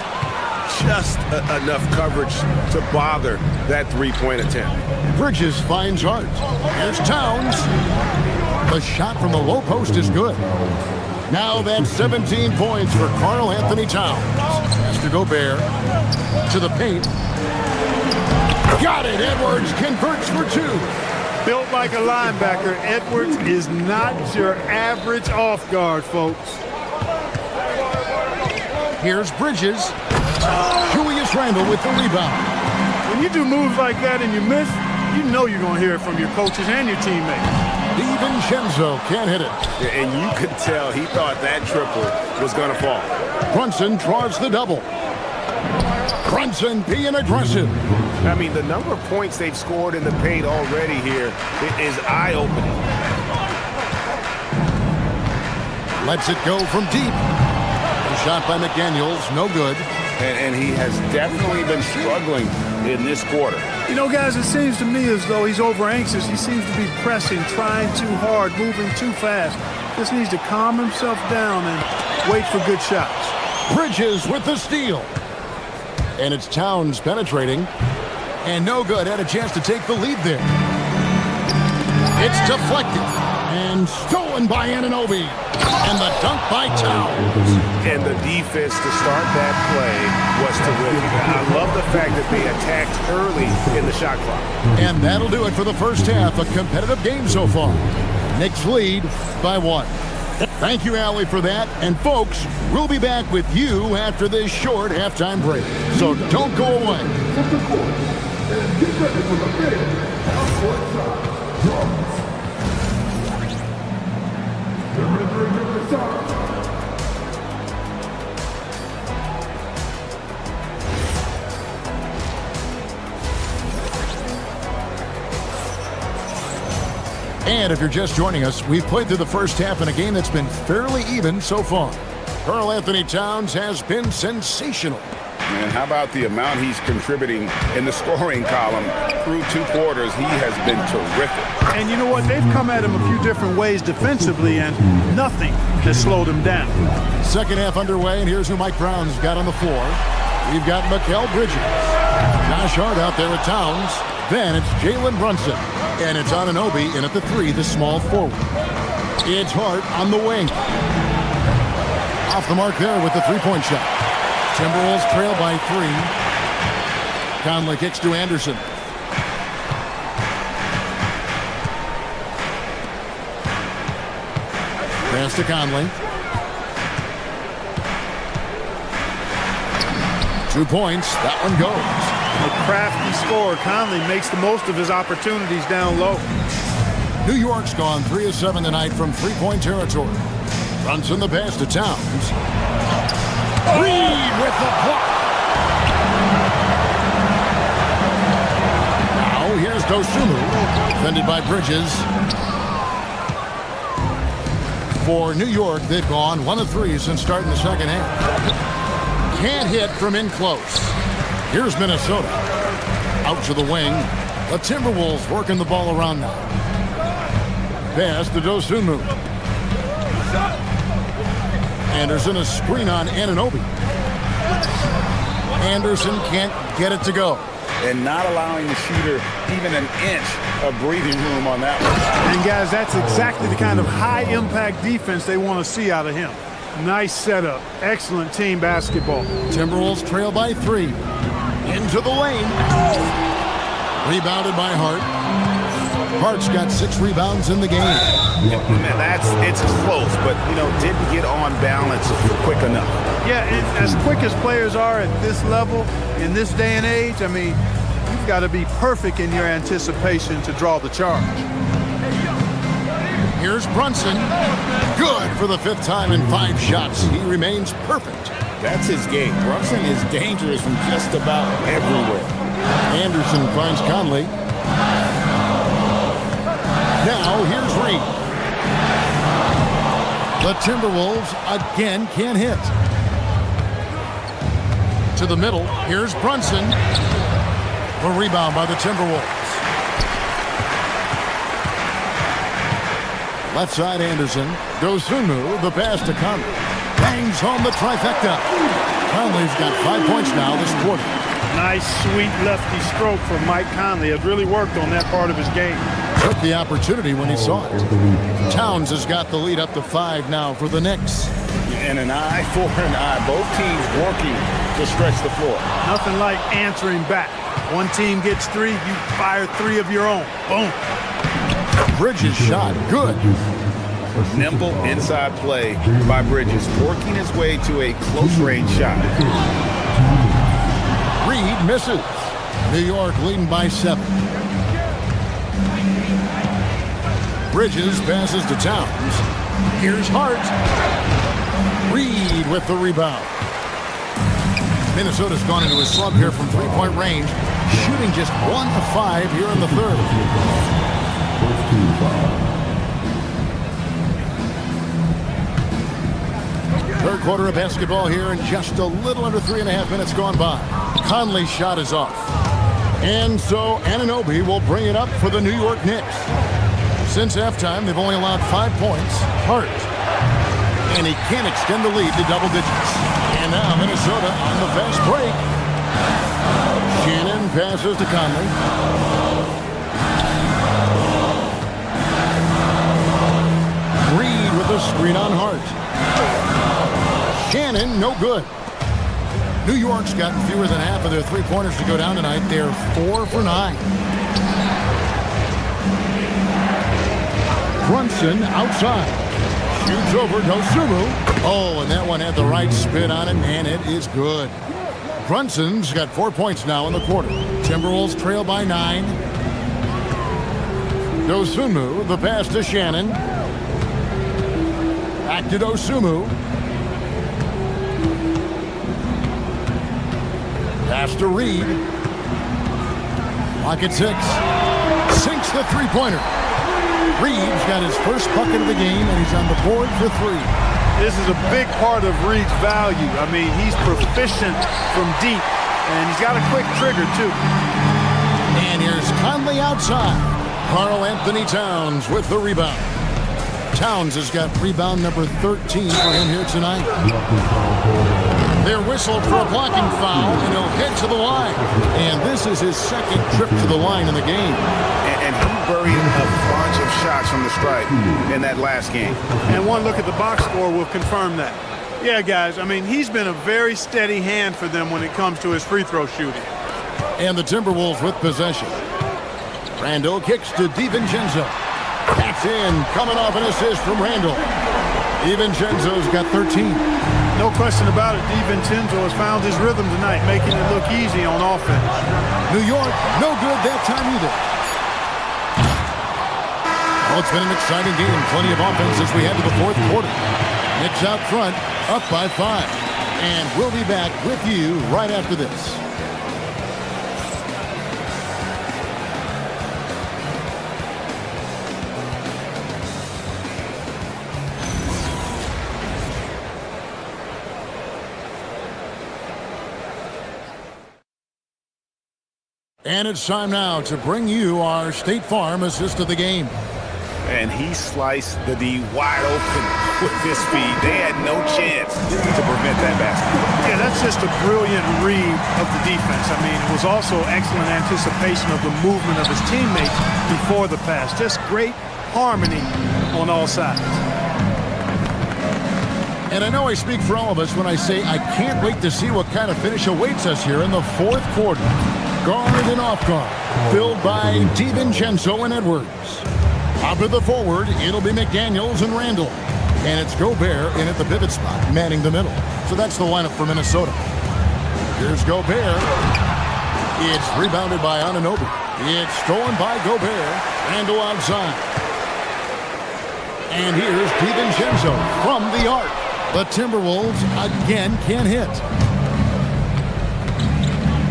Just enough coverage to bother that three-point attempt. Bridges finds Hart. Here's Towns. The shot from the low post is good. Now that's 17 points for Karl Anthony Towns. Has to Gobert. To the paint. Got it. Edwards converts for two. Built like a linebacker, Edwards is not your average off guard, folks. Here's Bridges. Julius Randle with the rebound. When you do moves like that and you miss, you know you're going to hear it from your coaches and your teammates. DiVincenzo can't hit it. And you could tell he thought that triple was going to fall. Brunson draws the double. Brunson being aggressive. I mean, the number of points they've scored in the paint already here is eye-opening. Lets it go from deep. Shot by McDaniels, no good. And he has definitely been struggling in this quarter. You know, guys, it seems to me as though he's over-anxious. He seems to be pressing, trying too hard, moving too fast. Just needs to calm himself down and wait for good shots. Bridges with the steal. And it's Towns penetrating. And no good. Had a chance to take the lead there. It's deflected. And stolen by Anunoby. And the dunk by Towns. And the defense to start that play was terrific. I love the fact that they attacked early in the shot clock. And that'll do it for the first half. A competitive game so far. Knicks lead by 1. Thank you, Allie, for that. And folks, we'll be back with you after this short halftime break. So don't go away. And if you're just joining us, we've played through the first half in a game that's been fairly even so far. Karl Anthony Towns has been sensational. And how about the amount he's contributing in the scoring column through 2 quarters? He has been terrific. And you know what? They've come at him a few different ways defensively, and nothing has slowed him down. Second half underway, and here's who Mike Brown's got on the floor. We've got Mikal Bridges. Josh Hart out there at Towns. Then it's Jalen Brunson. And it's Anunoby in at the 3, the small forward. It's Hart on the wing. Off the mark there with the three-point shot. Timberwolves trail by 3. Conley kicks to Anderson. Pass to Conley. 2 points. That one goes. A crafty scorer. Conley makes the most of his opportunities down low. New York's gone 3 of 7 tonight from three-point territory. Brunson the pass to Towns. Reed with the block. Now here's Dosunmu, defended by Bridges. For New York, they've gone 1 of 3 since starting the second half. Can't hit from in close. Here's Minnesota. Out to the wing. The Timberwolves working the ball around now. Pass to Dosunmu. Anderson a screen on Anunoby. Anderson can't get it to go. And not allowing the shooter even an inch of breathing room on that one. And guys, that's exactly the kind of high-impact defense they want to see out of him. Nice setup. Excellent team basketball. Timberwolves trail by 3. Into the lane. Rebounded by Hart. Hart's got 6 rebounds in the game. Man, it's close, but, didn't get on balance quick enough. Yeah, and as quick as players are at this level, in this day and age, I mean, you've got to be perfect in your anticipation to draw the charge. Here's Brunson. Good for the 5th time in 5 shots. He remains perfect. That's his game. Brunson is dangerous from just about everywhere. Anderson finds Conley. Now here's Reed. The Timberwolves again can't hit. To the middle. Here's Brunson. A rebound by the Timberwolves. Left side Anderson. Dosunmu, the pass to Conley. Bangs home the trifecta. Conley's got 5 points now this quarter. Nice, sweet lefty stroke from Mike Conley. Has really worked on that part of his game. Took the opportunity when he saw it. Towns has got the lead up to 5 now for the Knicks. And an eye for an eye. Both teams working to stretch the floor. Nothing like answering back. One team gets 3, you fire 3 of your own. Boom. Bridges shot. Good. Nimble inside play by Bridges, working his way to a close-range shot. Reed misses. New York leading by 7. Bridges passes to Towns. Here's Hart. Reed with the rebound. Minnesota's gone into a slump here from three-point range, shooting just 1 of 5 here in the third. Third quarter of basketball here, and just a little under 3.5 minutes gone by. Conley's shot is off. And so Anunoby will bring it up for the New York Knicks. Since halftime, they've only allowed 5 points. Hart. And he can't extend the lead to double digits. And now Minnesota on the fast break. Shannon passes to Conley. Reed with a screen on Hart. Shannon, no good. New York's gotten fewer than half of their three-pointers to go down tonight. They're 4 for 9. Brunson outside. Shoots over Dosunmu. Oh, and that one had the right spin on it, and it is good. Brunson's got 4 points now in the quarter. Timberwolves trail by 9. Dosunmu, the pass to Shannon. Back to Dosunmu. Pass to Reed. Lock at 6. Sinks the three-pointer. Reed's got his first bucket of the game, and he's on the board for 3. This is a big part of Reed's value. I mean, he's proficient from deep, and he's got a quick trigger, too. And here's Conley outside. Karl Anthony Towns with the rebound. Towns has got rebound number 13 for him here tonight. They're whistled for a blocking foul, and he'll head to the line. And this is his second trip to the line in the game. And he buried a bunch of shots from the stripe in that last game. And one look at the box score will confirm that. Yeah, guys, I mean, he's been a very steady hand for them when it comes to his free throw shooting. And the Timberwolves with possession. Randall kicks to DiVincenzo. That's in, coming off an assist from Randall. DiVincenzo's got 13. No question about it, DiVincenzo has found his rhythm tonight, making it look easy on offense. New York, no good that time either. Well, it's been an exciting game. Plenty of offense as we head to the fourth quarter. Knicks out front, up by 5. And we'll be back with you right after this. And it's time now to bring you our State Farm assist of the game. And he sliced the D wide open with his speed. They had no chance to prevent that basket. Yeah, that's just a brilliant read of the defense. I mean, it was also excellent anticipation of the movement of his teammates before the pass. Just great harmony on all sides. And I know I speak for all of us when I say I can't wait to see what kind of finish awaits us here in the fourth quarter. Guard and off guard, filled by DiVincenzo and Edwards. Out to the forward, it'll be McDaniels and Randall. And it's Gobert in at the pivot spot, manning the middle. So that's the lineup for Minnesota. Here's Gobert. It's rebounded by Anunoby. It's stolen by Gobert. Randall outside. And here's DiVincenzo from the arc. The Timberwolves again can't hit.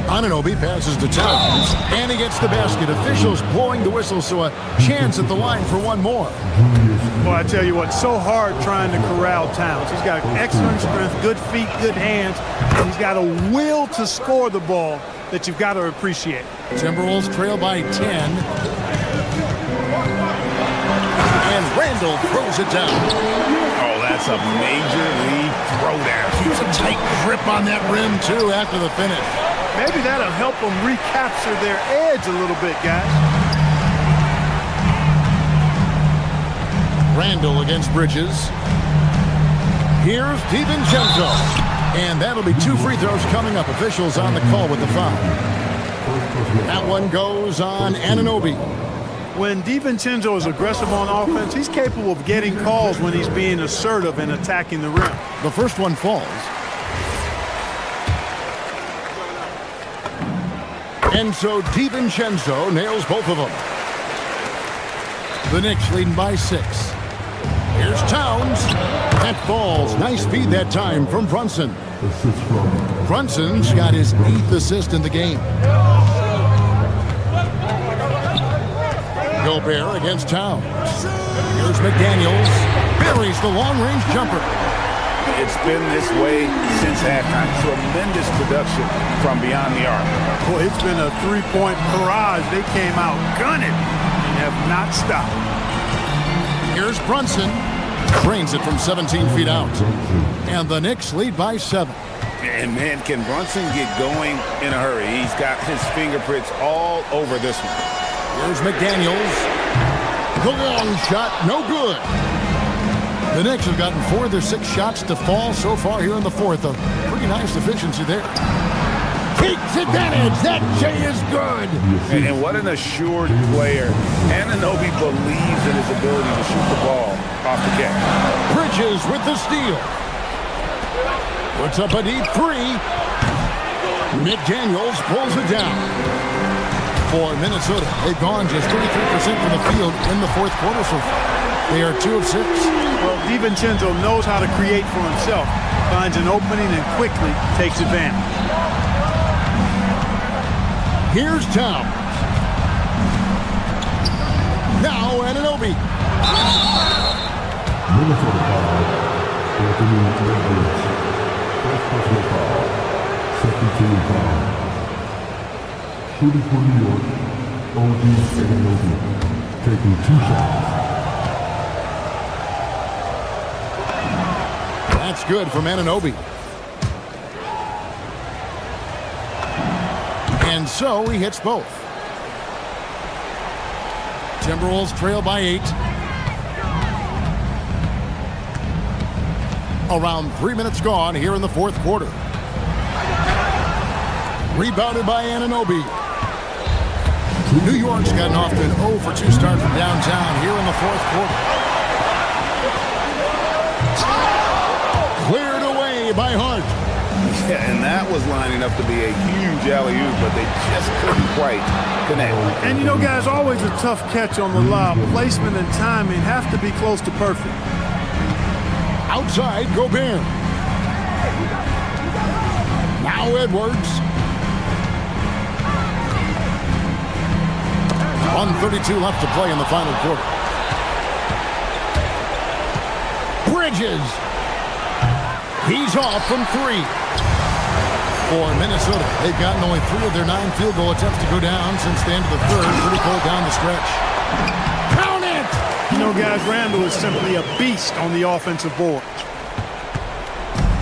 Anunoby passes to Towns, and he gets the basket. Officials blowing the whistle, so a chance at the line for one more. Well, I tell you what, so hard trying to corral Towns. He's got excellent strength, good feet, good hands, and he's got a will to score the ball that you've got to appreciate. Timberwolves trail by 10. And Randall throws it down. Oh, that That's a major league throwdown. Keeps a tight grip on that rim, too, after the finish. Maybe that'll help them recapture their edge a little bit, guys. Randall against Bridges. Here's DiVincenzo. And that'll be 2 free throws coming up. Officials on the call with the foul. That one goes on Anunoby. When DiVincenzo is aggressive on offense, he's capable of getting calls when he's being assertive and attacking the rim. The first one falls. And so DiVincenzo nails both of them. The Knicks leading by 6. Here's Towns. That falls. Nice feed that time from Brunson. Brunson's got his 8th assist in the game. Gobert against Towns. Here's McDaniels. Buries the long-range jumper. It's been this way since halftime. Tremendous production from beyond the arc. Boy, it's been a 3-point barrage. They came out gunning and have not stopped. Here's Brunson. Trains it from 17 feet out. And the Knicks lead by 7. And man, can Brunson get going in a hurry? He's got his fingerprints all over this one. Here's McDaniels. The long shot, no good. The Knicks have gotten 4 of their 6 shots to fall so far here in the 4th. A pretty nice efficiency there. Takes advantage. That J is good. And what an assured player. Anunoby believes in his ability to shoot the ball off the catch. Bridges with the steal. Puts up a deep 3. McDaniels pulls it down. For Minnesota, they've gone just 33% from the field in the 4th quarter so far. They are 2 of 6. Well, DiVincenzo knows how to create for himself. Finds an opening and quickly takes advantage. Here's Towns. Now Anunoby. Minnesota foul. Anthony Edwards. First personal foul. Second team foul. Shooting for New York, OG Anunoby. Taking 2 shots. That's good from Anunoby. And so he hits both. Timberwolves trail by 8. Around 3 minutes gone here in the 4th quarter. Rebounded by Anunoby. New York's gotten off to an 0 for 2 start from downtown here in the 4th quarter. Cleared away by Hart. Yeah, and that was lining up to be a huge alley-oop, but they just couldn't quite connect. And you know, guys, always a tough catch on the lob. Placement and timing have to be close to perfect. Outside, Gobert. Now Edwards. 1:32 left to play in the final quarter. Bridges. He's off from 3. For Minnesota, they've gotten only 3 of their 9 field goal attempts to go down since the end of the 3rd. Pretty cold down the stretch. Count it! You know, guys, Randall is simply a beast on the offensive board.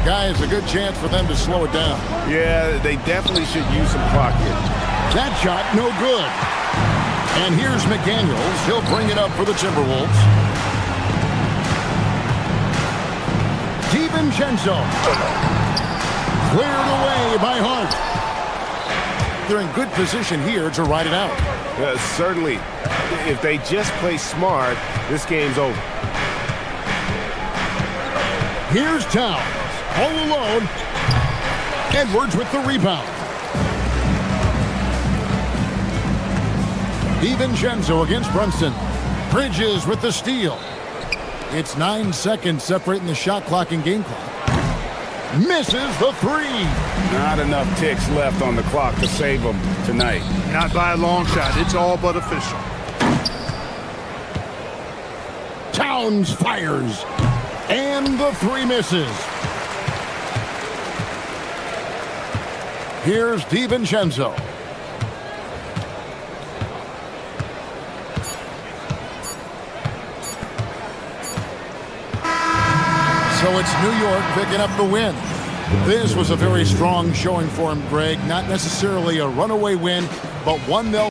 Guys, a good chance for them to slow it down. Yeah, they definitely should use some clock here. That shot, no good. And here's McDaniels. He'll bring it up for the Timberwolves. DiVincenzo. Cleared away by Hart. They're in good position here to ride it out. Certainly. If they just play smart, this game's over. Here's Towns. All alone. Edwards with the rebound. DiVincenzo against Brunson. Bridges with the steal. It's 9 seconds separating the shot clock and game clock. Misses the 3. Not enough ticks left on the clock to save them tonight. Not by a long shot. It's all but official. Towns fires. And the 3 misses. Here's DiVincenzo. So it's New York picking up the win. This was a very strong showing for him, Greg. Not necessarily a runaway win, but one they'll...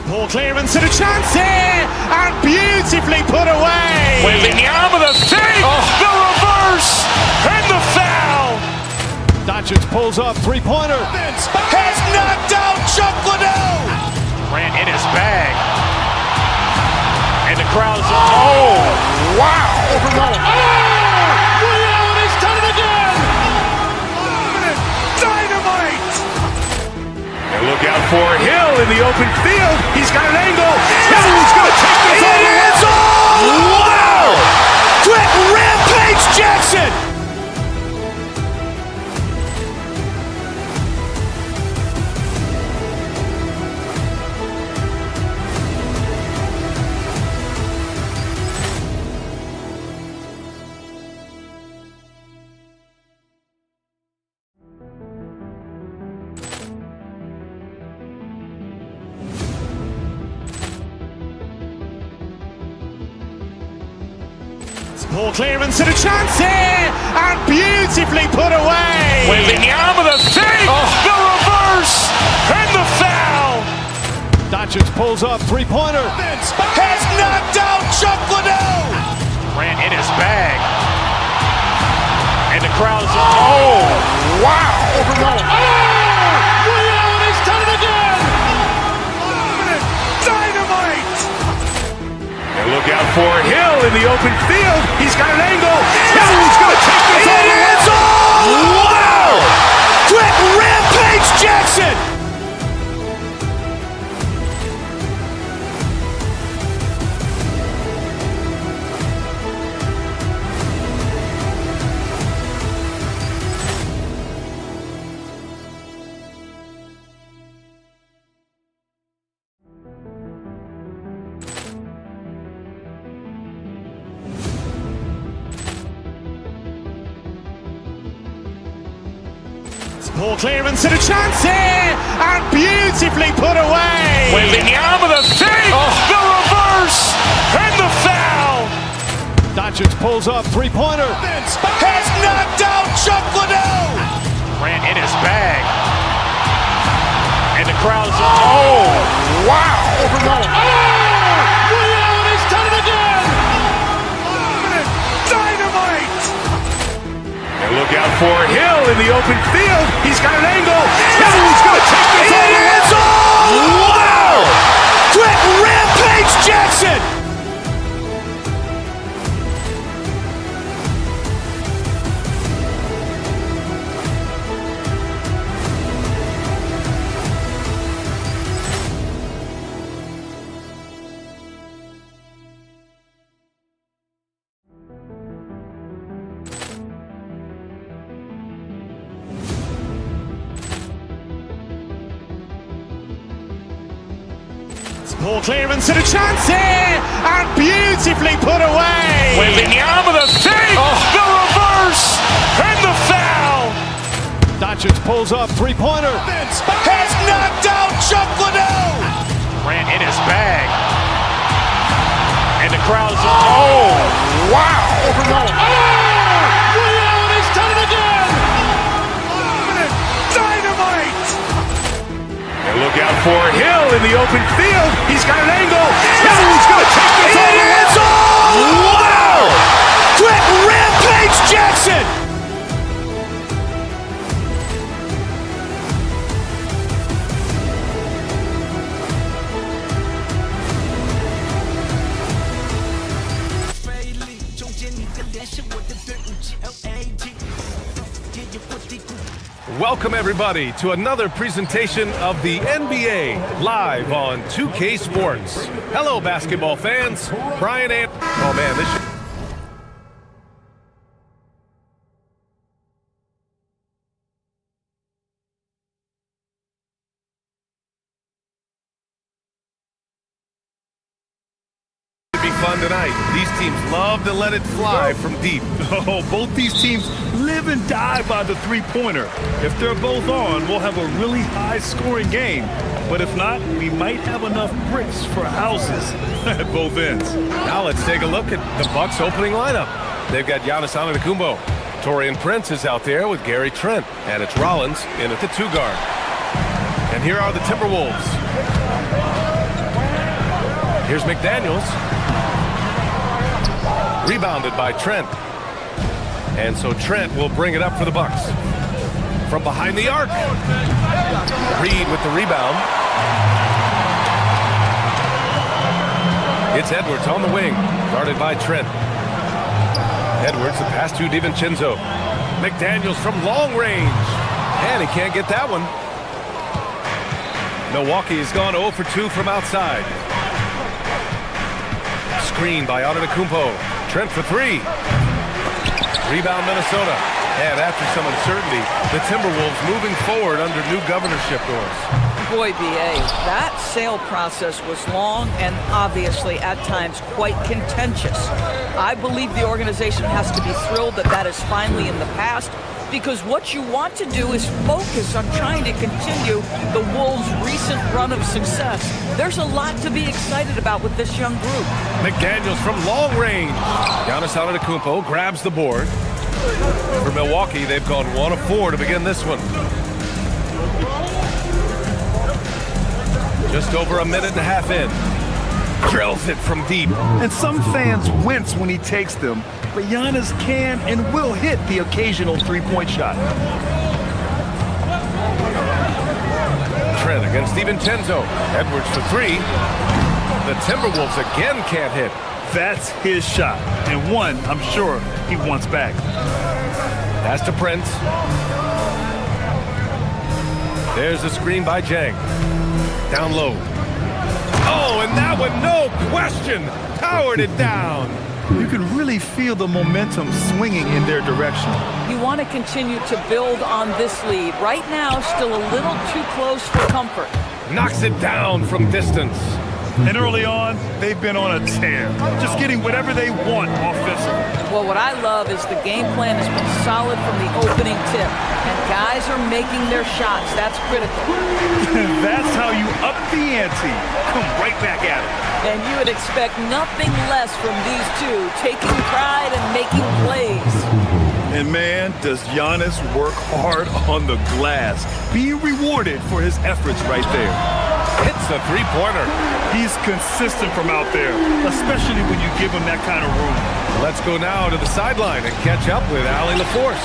Poor clearance and a chance here, and beautifully put away. With the arm of the feet, the reverse, and the foul. Doncic pulls up, three-pointer. Has knocked out Chuck Liddell. Ran in his bag. And the crowd's, oh, wow. Liddell, and he's done it again. Dynamite. And look out for Hill in the open field. He's got an angle. Hill's going to take this all the way. Wow! Quick rampage Jackson. Poor clearance and a chance here, and beautifully put away. With the arm of the feet, the reverse, and the foul. Doncic pulls up, three-pointer. Has knocked out Chuck Liddell. Ran in his bag. And the crowd's, oh, wow. Liddell, and he's done it again. Dynamite. And look out for Hill in the open field. He's got an angle. Hill's going to take this all the way. Wow! Quick rampage Jackson. Poor clearance and a chance here, and beautifully put away. With the arm of the feet, the reverse, and the foul. Doncic pulls up, three-pointer. Has knocked out Chuck Liddell. Ran in his bag. And the crowd's, oh, wow. Liddell, and he's done it again. Dynamite. And look out for Hill in the open field. He's got an angle. Hill's going to take this all the way. Wow! Quick rampage Jackson. Poor clearance and a chance here, and beautifully put away. With the arm of the feet, the reverse, and the foul. Doncic pulls up, three-pointer. Has knocked out Chuck Liddell. Ran in his bag. And the crowd's, oh, wow. Liddell, and he's done it again. Dynamite. And look out for Hill in the open field. He's got an angle. Hill's going to take this all the way. Wow! Quick rampage Jackson. Welcome, everybody, to another presentation of the NBA live on 2K Sports. Hello, basketball fans. Brian and... Oh, man, this should... fun tonight. These teams love to let it fly from deep. Oh, both these teams live and die by the three-pointer. If they're both on, we'll have a really high-scoring game. But if not, we might have enough bricks for houses at both ends. Now let's take a look at the Bucks' opening lineup. They've got Giannis Antetokounmpo. Torian Prince is out there with Gary Trent. And it's Rollins in at the 2 guard. And here are the Timberwolves. Here's McDaniels. Rebounded by Trent. And so Trent will bring it up for the Bucks. From behind the arc. Reed with the rebound. It's Edwards on the wing. Guarded by Trent. Edwards, the pass to DiVincenzo. McDaniels from long range. And he can't get that one. Milwaukee has gone 0 for 2 from outside. Screen by Antetokounmpo. Trent for 3. Rebound Minnesota. And after some uncertainty, the Timberwolves moving forward under new governorship doors. Boy, B.A., that sale process was long and obviously at times quite contentious. I believe the organization has to be thrilled that that is finally in the past, because what you want to do is focus on trying to continue the Wolves' recent run of success. There's a lot to be excited about with this young group. McDaniels from long range. Giannis Antetokounmpo grabs the board. For Milwaukee, they've gone 1 of 4 to begin this one. Just over a minute and a half in. Drills it from deep. And some fans wince when he takes them, but Giannis can and will hit the occasional three-point shot. Trent against DiVincenzo. Edwards for 3. The Timberwolves again can't hit. That's his shot, and one I'm sure he wants back. Pass to Prince. There's the screen by Jang. Down low. Oh, and that one, no question, powered it down. You can really feel the momentum swinging in their direction. You want to continue to build on this lead. Right now, still a little too close for comfort. Knocks it down from distance. And early on, they've been on a tear, just getting whatever they want offensively. Well, what I love is the game plan has been solid from the opening tip, and guys are making their shots. That's critical. That's how you up the ante. Come right back at it. And you would expect nothing less from these two, taking pride and making plays. And man, does Giannis work hard on the glass, being rewarded for his efforts right there. Hits a three-pointer. He's consistent from out there, especially when you give him that kind of room. Let's go now to the sideline and catch up with Allie LaForce.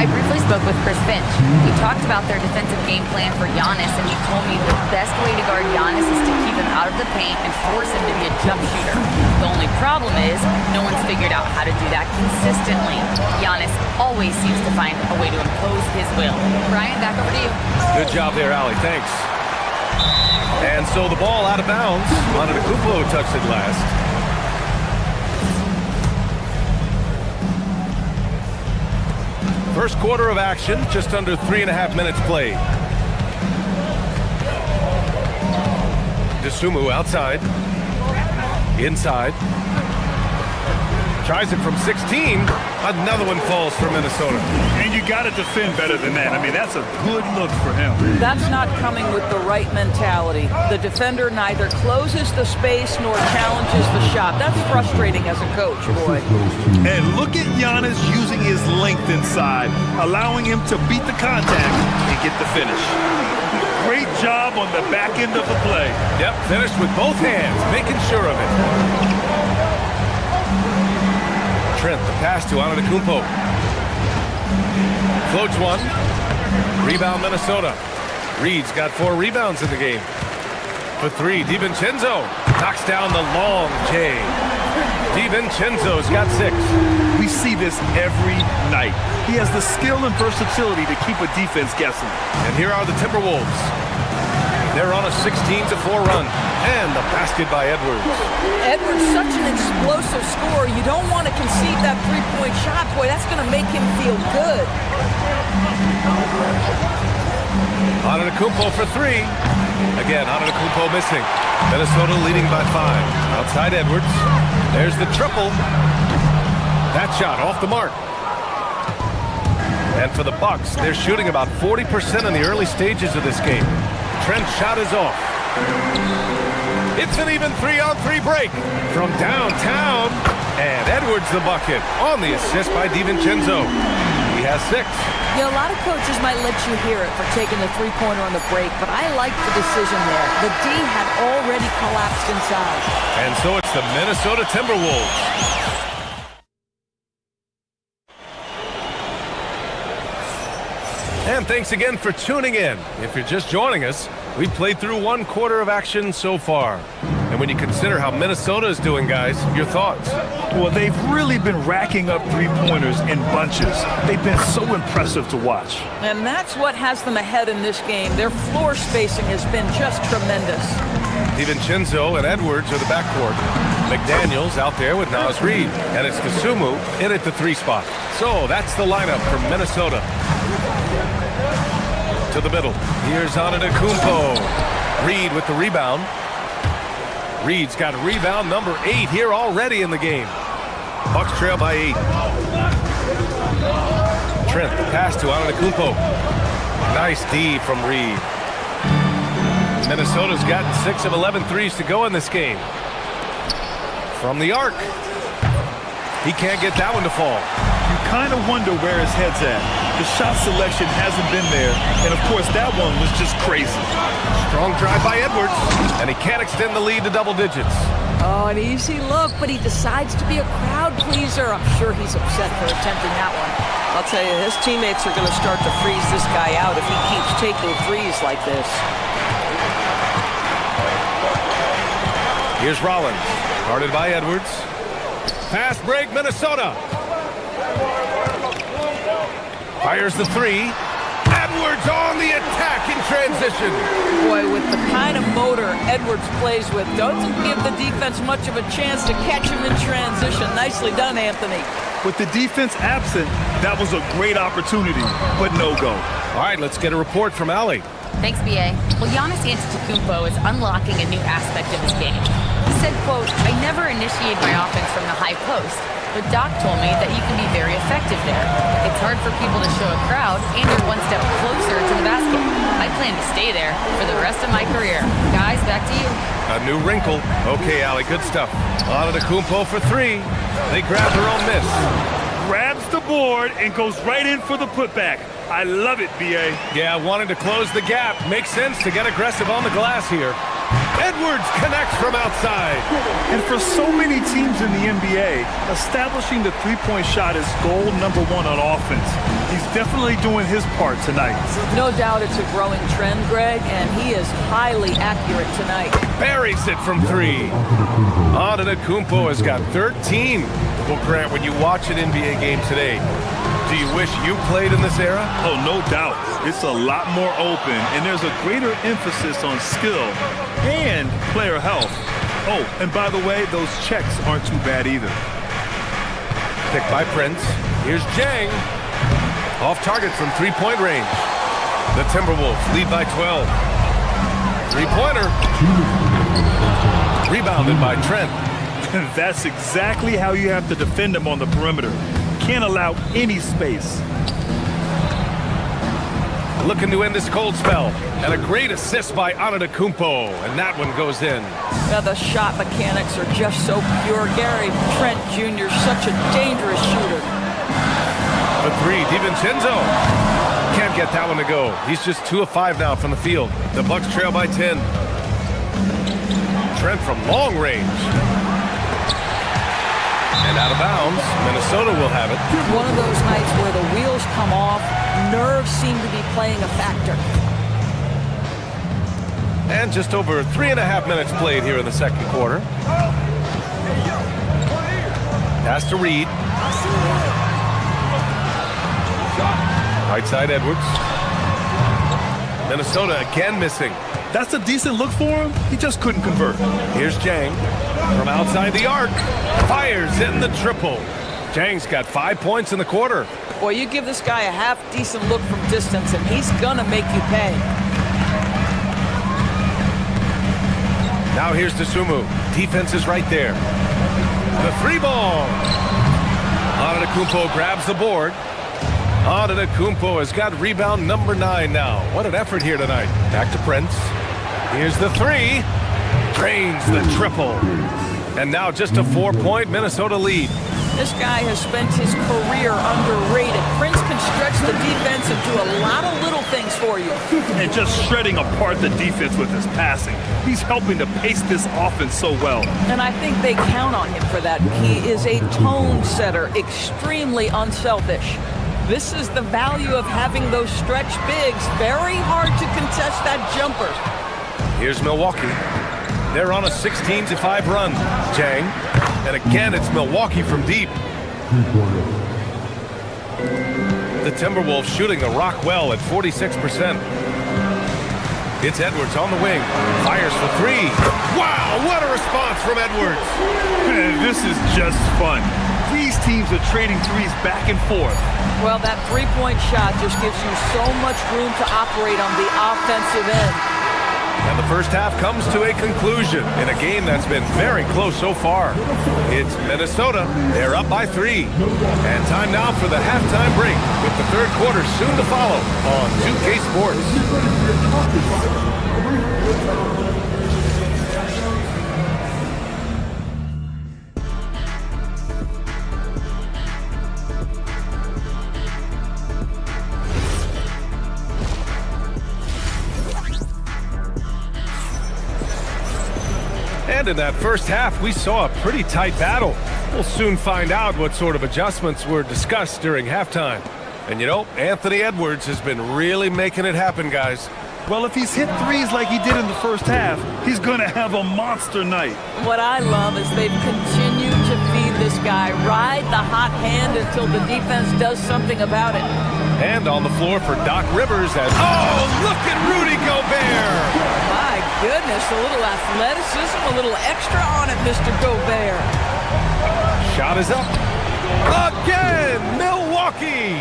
I briefly spoke with Chris Finch. We talked about their defensive game plan for Giannis, and he told me the best way to guard Giannis is to keep him out of the paint and force him to be a jump shooter. The only problem is no one's figured out how to do that consistently. Giannis always seems to find a way to impose his will. Brian, back over to you. Good job there, Allie. Thanks. And so the ball out of bounds. Antetokounmpo touched it last. First quarter of action, just under 3.5 minutes played. Dosunmu outside. Inside. Tries it from 16. Another one falls for Minnesota. And you got to defend better than that. I mean, that's a good look for him. That's not coming with the right mentality. The defender neither closes the space nor challenges the shot. That's frustrating as a coach, boy. And look at Giannis using his length inside, allowing him to beat the contact and get the finish. Great job on the back end of the play. Yep, finished with both hands, making sure of it. Trent, the pass to Antetokounmpo. Floats one. Rebound Minnesota. Reed's got 4 rebounds in the game. For 3, DiVincenzo knocks down the long J. DiVincenzo's got 6. We see this every night. He has the skill and versatility to keep a defense guessing. And here are the Timberwolves. They're on a 16-4 run. And the basket by Edwards. Edwards, such an explosive scorer. You don't want to concede that three-point shot. Boy, that's going to make him feel good. Antetokounmpo for 3. Again, Antetokounmpo missing. Minnesota leading by 5. Outside Edwards. There's the triple. That shot off the mark. And for the Bucks, they're shooting about 40% in the early stages of this game. Trent's shot is off. It's an even 3-on-3 break from downtown. And Edwards the bucket on the assist by DiVincenzo. He has 6. Yeah, a lot of coaches might let you hear it for taking the three-pointer on the break, but I like the decision there. The D had already collapsed inside. And so it's the Minnesota Timberwolves. And thanks again for tuning in. If you're just joining us, we've played through 1 quarter of action so far. And when you consider how Minnesota is doing, guys, your thoughts? Well, they've really been racking up three-pointers in bunches. They've been so impressive to watch. And that's what has them ahead in this game. Their floor spacing has been just tremendous. DiVincenzo and Edwards are the backcourt. McDaniels out there with Naz Reid. And it's Kasumu in at the 3 spot. So that's the lineup for Minnesota. To the middle. Here's Antetokounmpo. Reid with the rebound. Reid's got rebound number 8 here already in the game. Bucks trail by 8. Trent, the pass to Antetokounmpo. Nice D from Reid. Minnesota's gotten 6 of 11 threes to go in this game. From the arc. He can't get that one to fall. You kind of wonder where his head's at. The shot selection hasn't been there, and of course that one was just crazy. Strong drive by Edwards, and he can't extend the lead to double digits. Oh, an easy look, but he decides to be a crowd pleaser. I'm sure he's upset for attempting that one. I'll tell you, his teammates are going to start to freeze this guy out if he keeps taking threes like this. Here's Rollins, guarded by Edwards. Fast break, Minnesota. Fires the 3. Edwards on the attack in transition. Boy, with the kind of motor Edwards plays with, doesn't give the defense much of a chance to catch him in transition. Nicely done, Anthony. With the defense absent, that was a great opportunity, but no go. All right, let's get a report from Allie. Thanks, B.A. Well, Giannis Antetokounmpo is unlocking a new aspect of his game. He said, quote, "I never initiate my offense from the high post, but Doc told me that you can be very effective there. It's hard for people to show a crowd, and you're one step closer to the basket. I plan to stay there for the rest of my career." Guys, back to you. A new wrinkle. Okay, Allie, good stuff. Antetokounmpo for 3. They grab their own miss. Grabs the board and goes right in for the putback. I love it, B.A. Yeah, wanting to close the gap. Makes sense to get aggressive on the glass here. Edwards connects from outside. And for so many teams in the NBA, establishing the three-point shot is goal number 1 on offense. He's definitely doing his part tonight. No doubt it's a growing trend, Greg, and he is highly accurate tonight. Buries it from 3. Antetokounmpo has got 13. Well, Grant, when you watch an NBA game today, do you wish you played in this era? Oh, no doubt. It's a lot more open, and there's a greater emphasis on skill and player health. Oh, and by the way, those checks aren't too bad either. Picked by Prince. Here's Jang. Off target from 3-point range. The Timberwolves lead by 12. 3-pointer. Rebounded by Trent. That's exactly how you have to defend him on the perimeter. Can't allow any space. Looking to end this cold spell. And a great assist by Antetokounmpo. And that one goes in. Yeah, the shot mechanics are just so pure. Gary Trent Jr., such a dangerous shooter. For 3, DiVincenzo. Can't get that one to go. He's just 2 of 5 now from the field. The Bucks trail by 10. Trent from long range. And out of bounds, Minnesota will have it. One of those nights where the wheels come off, nerves seem to be playing a factor. And just over 3.5 minutes played here in the second quarter. Pass to Reid. Right side Edwards. Minnesota again missing. That's a decent look for him. He just couldn't convert. Here's Jang from outside the arc. Fires in the triple. Jang's got 5 points in the quarter. Boy, you give this guy a half-decent look from distance, and he's gonna make you pay. Now here's Dosunmu. Defense is right there. The three ball. Antetokounmpo grabs the board. Antetokounmpo has got rebound number 9 now. What an effort here tonight. Back to Prince. Here's the three. Drains the triple. And now just a 4-point Minnesota lead. This guy has spent his career underrated. Prince can stretch the defense and do a lot of little things for you. And just shredding apart the defense with his passing. He's helping to pace this offense so well. And I think they count on him for that. He is a tone setter, extremely unselfish. This is the value of having those stretch bigs. Very hard to contest that jumper. Here's Milwaukee. They're on a 16-5 run. Jang. And again, it's Milwaukee from deep. The Timberwolves shooting the rock well at 46%. It's Edwards on the wing. Fires for three. Wow, what a response from Edwards. Man, this is just fun. These teams are trading threes back and forth. Well, that three-point shot just gives you so much room to operate on the offensive end. And the first half comes to a conclusion in a game that's been very close so far. It's Minnesota. They're up by 3. And time now for the halftime break with the third quarter soon to follow on 2K Sports. And in that first half, we saw a pretty tight battle. We'll soon find out what sort of adjustments were discussed during halftime. And you know, Anthony Edwards has been really making it happen, guys. Well, if he's hit threes like he did in the first half, he's going to have a monster night. What I love is they've continued to feed this guy. Ride the hot hand until the defense does something about it. And on the floor for Doc Rivers as... Oh, look at Rudy Gobert! My goodness, a little athleticism, a little extra on it, Mr. Gobert. Shot is up. Again, Milwaukee!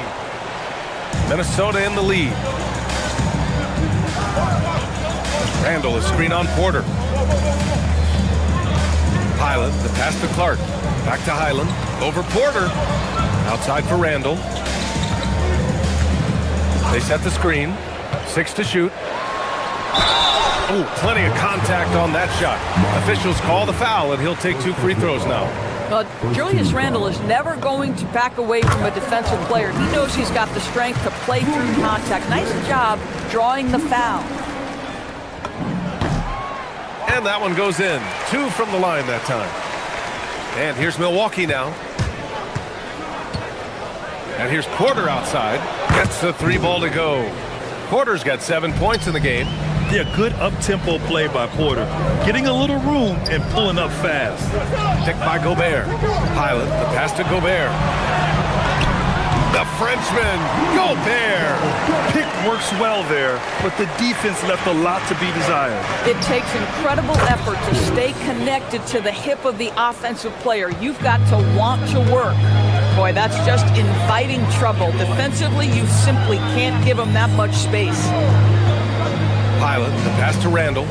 Minnesota in the lead. Randall is screen on Porter. Highland, the pass to Clark. Back to Highland. Over Porter. Outside for Randall. They set the screen. 6 to shoot. Oh, plenty of contact on that shot. Officials call the foul, and he'll take 2 free throws now. Well, Julius Randle is never going to back away from a defensive player. He knows he's got the strength to play through contact. Nice job drawing the foul. And that one goes in. 2 from the line that time. And here's Milwaukee now. And here's Porter outside. Gets the 3 ball to go. Porter's got 7 points in the game. Yeah, good up-tempo play by Porter. Getting a little room and pulling up fast. Picked by Gobert. Pilot, the pass to Gobert. The Frenchman, Gobert. Pick works well there, but the defense left a lot to be desired. It takes incredible effort to stay connected to the hip of the offensive player. You've got to want to work. Boy, that's just inviting trouble. Defensively, you simply can't give him that much space. Highland, the pass to Randall.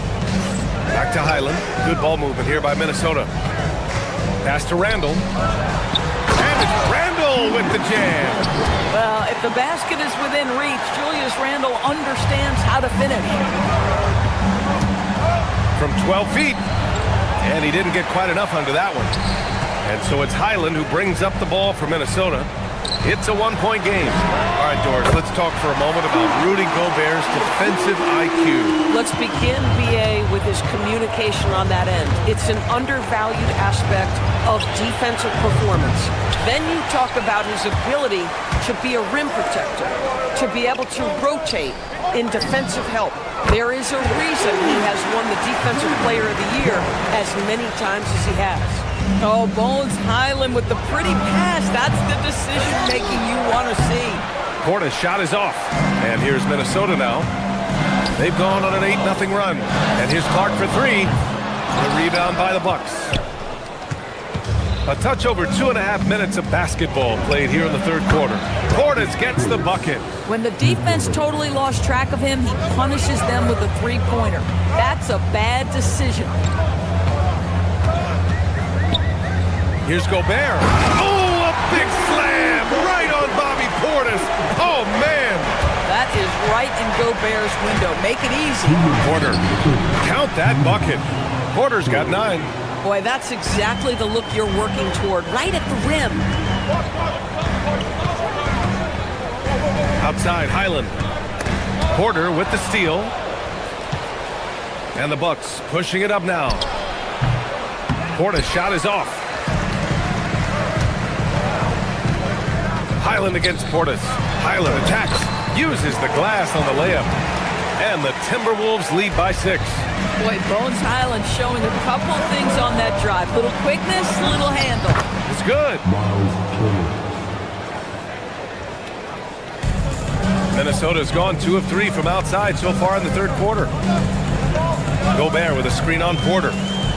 Back to Highland. Good ball movement here by Minnesota. Pass to Randall. And it's Randall with the jam. Well, if the basket is within reach, Julius Randle understands how to finish. From 12 feet. And he didn't get quite enough under that one. And so it's Highland who brings up the ball for Minnesota. It's a 1-point game. All right, Doris, let's talk for a moment about Rudy Gobert's defensive IQ. Let's begin, B.A., with his communication on that end. It's an undervalued aspect of defensive performance. Then you talk about his ability to be a rim protector, to be able to rotate in defensive help. There is a reason he has won the Defensive Player of the Year as many times as he has. Oh, Bones Highland with the pretty pass. That's the decision-making you want to see. Porter's shot is off. And here's Minnesota now. They've gone on an 8-0 run. And here's Clark for 3. The rebound by the Bucks. A touch over 2.5 minutes of basketball played here in the third quarter. Portis gets the bucket. When the defense totally lost track of him, he punishes them with a three-pointer. That's a bad decision. Here's Gobert. Oh, a big slam right on Bobby Portis. Oh, man. That is right in Gobert's window. Make it easy. Porter, count that bucket. Porter's got 9. Boy, that's exactly the look you're working toward, right at the rim. Outside, Highland. Porter with the steal. And the Bucks pushing it up now. Porter's shot is off. Highland against Portis. Highland attacks, uses the glass on the layup. And the Timberwolves lead by 6. Boy, Bones Highland showing a couple things on that drive. Little quickness, little handle. It's good. Minnesota's gone 2 of 3 from outside so far in the third quarter. Gobert with a screen on Porter.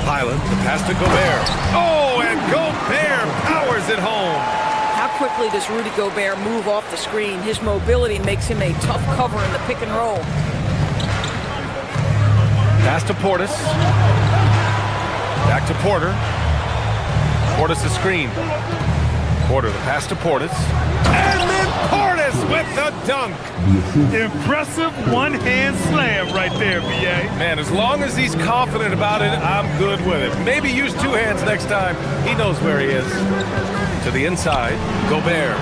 Highland, the pass to Gobert. Oh, and Gobert powers it home. How quickly does Rudy Gobert move off the screen? His mobility makes him a tough cover in the pick and roll. Pass to Portis. Back to Porter. Portis the screen. Porter the pass to Portis. And then Portis with the dunk. Impressive one-hand slam right there, B.A. Man, as long as he's confident about it, I'm good with it. Maybe use 2 hands next time. He knows where he is. To the inside, Gobert.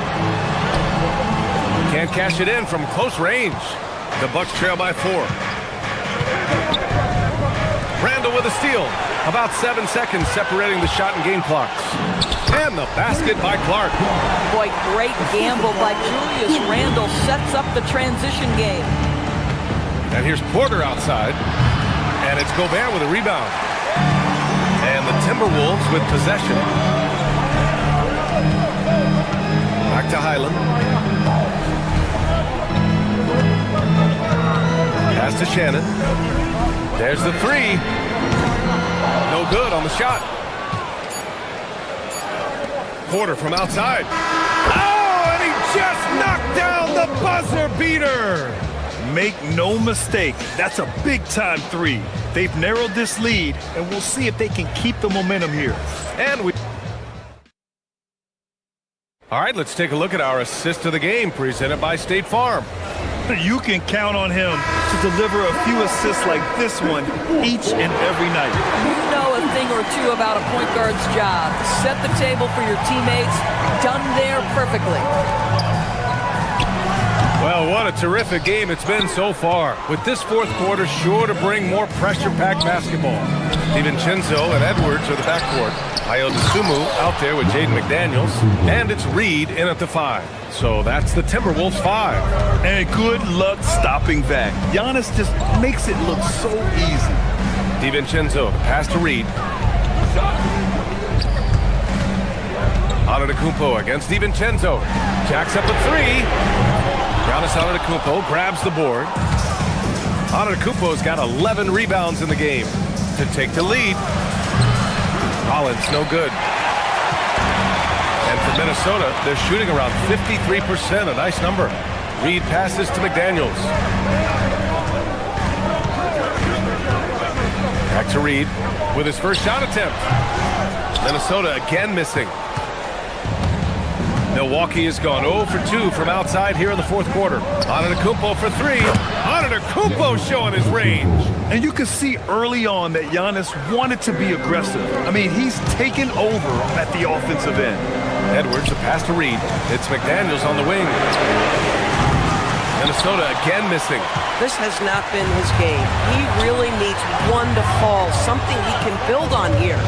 Can't cash it in from close range. The Bucks trail by 4. Randall with a steal. About 7 seconds separating the shot and game clocks. And the basket by Clark. Boy, great gamble by Julius Randle. Sets up the transition game. And here's Porter outside. And it's Gobert with a rebound. And the Timberwolves with possession. Back to Highland. Pass to Shannon. There's the 3. No good on the shot. Porter from outside. Oh, and he just knocked down the buzzer beater. Make no mistake, that's a big-time 3. They've narrowed this lead, and we'll see if they can keep the momentum here. And we... All right, let's take a look at our assist of the game presented by State Farm. You can count on him to deliver a few assists like this one each and every night. You know a thing or two about a point guard's job. Set the table for your teammates. Done there perfectly. Well, what a terrific game it's been so far. With this fourth quarter sure to bring more pressure-packed basketball. DiVincenzo and Edwards are the backcourt. Ayo Dosunmu out there with Jaden McDaniels. And it's Reed in at the 5. So that's the Timberwolves 5. And good luck stopping that. Giannis just makes it look so easy. DiVincenzo, the pass to Reed. Antetokounmpo against DiVincenzo. Jacks up a 3. Giannis Antetokounmpo grabs the board. Antetokounmpo's got 11 rebounds in the game to take the lead. Rollins, no good. And for Minnesota, they're shooting around 53%, a nice number. Reed passes to McDaniels. Back to Reed with his first shot attempt. Minnesota again missing. Milwaukee has gone 0 for 2 from outside here in the fourth quarter. Antetokounmpo for 3. Antetokounmpo showing his range. And you can see early on that Giannis wanted to be aggressive. I mean, he's taken over at the offensive end. Edwards, the pass to Reed. It's McDaniels on the wing. Minnesota again missing. This has not been his game. He really needs one to fall, something he can build on here.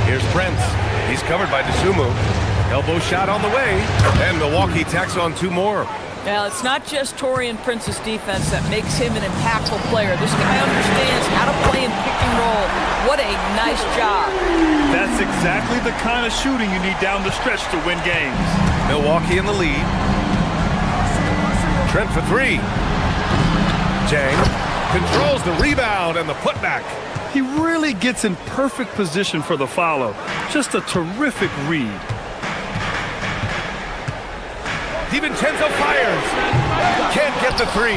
Here's Prince. He's covered by Dosunmu. Elbow shot on the way. And Milwaukee tacks on 2 more. Now, it's not just Taurean Prince's defense that makes him an impactful player. This guy understands how to play in pick and roll. What a nice job. That's exactly the kind of shooting you need down the stretch to win games. Milwaukee in the lead. Trent for 3. Jang controls the rebound and the putback. He really gets in perfect position for the follow. Just a terrific read. DiVincenzo fires. Can't get the 3.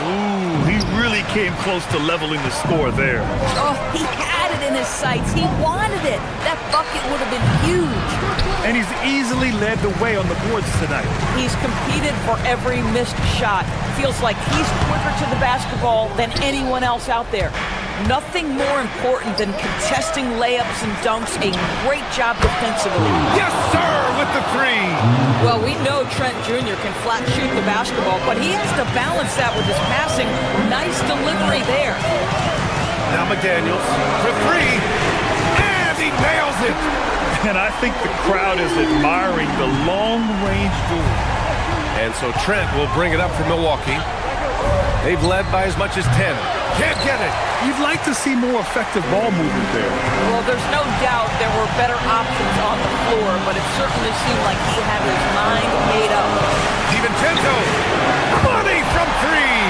Ooh, he really came close to leveling the score there. Oh, he had it in in his sights. He wanted it. That bucket would have been huge. And he's easily led the way on the boards tonight. He's competed for every missed shot. Feels like he's quicker to the basketball than anyone else out there. Nothing more important than contesting layups and dunks. A great job defensively. Yes, sir, with the three. Well, we know Trent Jr. can flat shoot the basketball, but he has to balance that with his passing. Nice delivery there. Now McDaniels for three, and he nails it. And I think the crowd is admiring the long-range duel. And so Trent will bring it up for Milwaukee. They've led by as much as 10. Can't get it. You'd like to see more effective ball movement there. Well, there's no doubt there were better options on the floor, but it certainly seemed like he had his mind made up. DiVincenzo, money from three.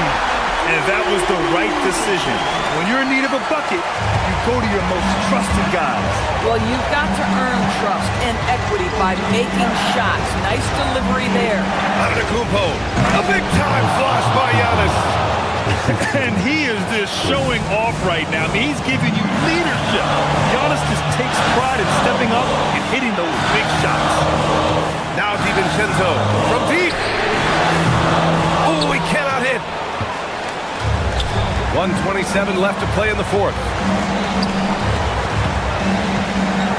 And that was the right decision. When you're in need of a bucket, you go to your most trusted guys. Well, you've got to earn trust and equity by making shots. Nice delivery there. Antetokounmpo, a big-time flush by Giannis. And he is just showing off right now. I mean, he's giving you leadership. Giannis just takes pride in stepping up and hitting those big shots. Now DiVincenzo from deep. Oh, he cannot hit. 1:27 left to play in the fourth.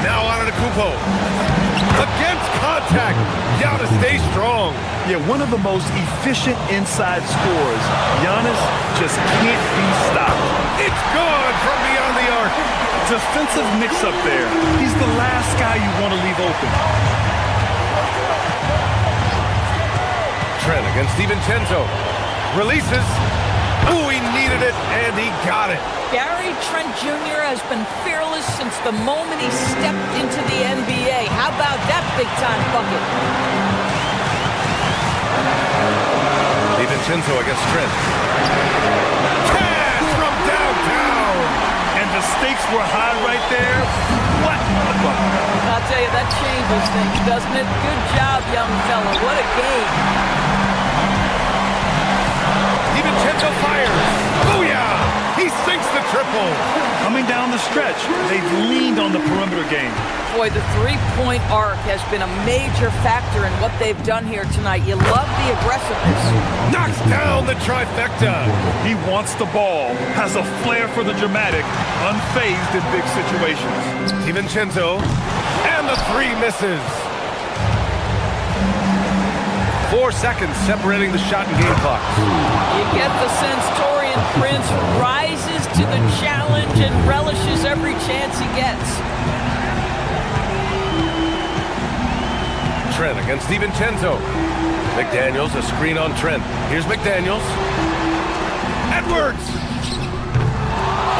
Now Antetokounmpo. Against contact. Giannis stays strong. Yeah, one of the most efficient inside scorers. Giannis just can't be stopped. It's gone from beyond the arc. Defensive mix-up there. He's the last guy you want to leave open. Trent against DiVincenzo. Releases. Oh, he needed it, and he got it. Gary Trent Jr. has been fearless since the moment he stepped into the NBA. How about that big-time bucket? DiVincenzo against Trent. Pass from downtown. And the stakes were high right there. What a bucket. I'll tell you, that changes things, doesn't it? Good job, young fella. What a game. DiVincenzo fires. Booyah! He sinks the triple. Coming down the stretch, they've leaned on the perimeter game. Boy, the three-point arc has been a major factor in what they've done here tonight. You love the aggressiveness. Knocks down the trifecta. He wants the ball, has a flair for the dramatic, unfazed in big situations. DiVincenzo, and the three misses. 4 seconds separating the shot and game clock. You get the sense Taurean Prince rises to the challenge and relishes every chance he gets. Trent against DiVincenzo. McDaniels, a screen on Trent. Here's McDaniels. Edwards!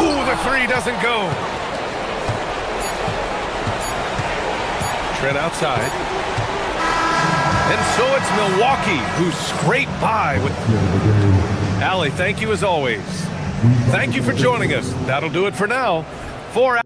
Ooh, the three doesn't go. Trent outside. And so it's Milwaukee who scrape by with... Allie, thank you as always. Thank you for joining us. That'll do it for now. 4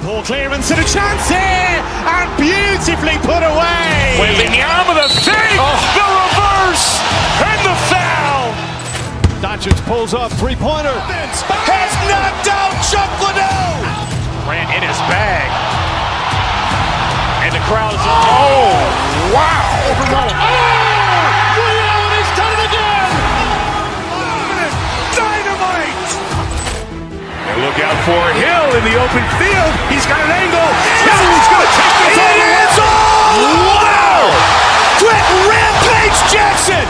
Ball clearance and a chance here, and beautifully put away. Wembanyama the save, the reverse, and the foul. Doncic pulls up, three-pointer. Has knocked out Chuck Liddell. Ran in his bag. And the crowd is... Oh, wow. Liddell has done it again. Dynamite. Look out for Hill in the open field. He's got an angle. Hill's going to take this all the way. Wow! Quick Rampage Jackson!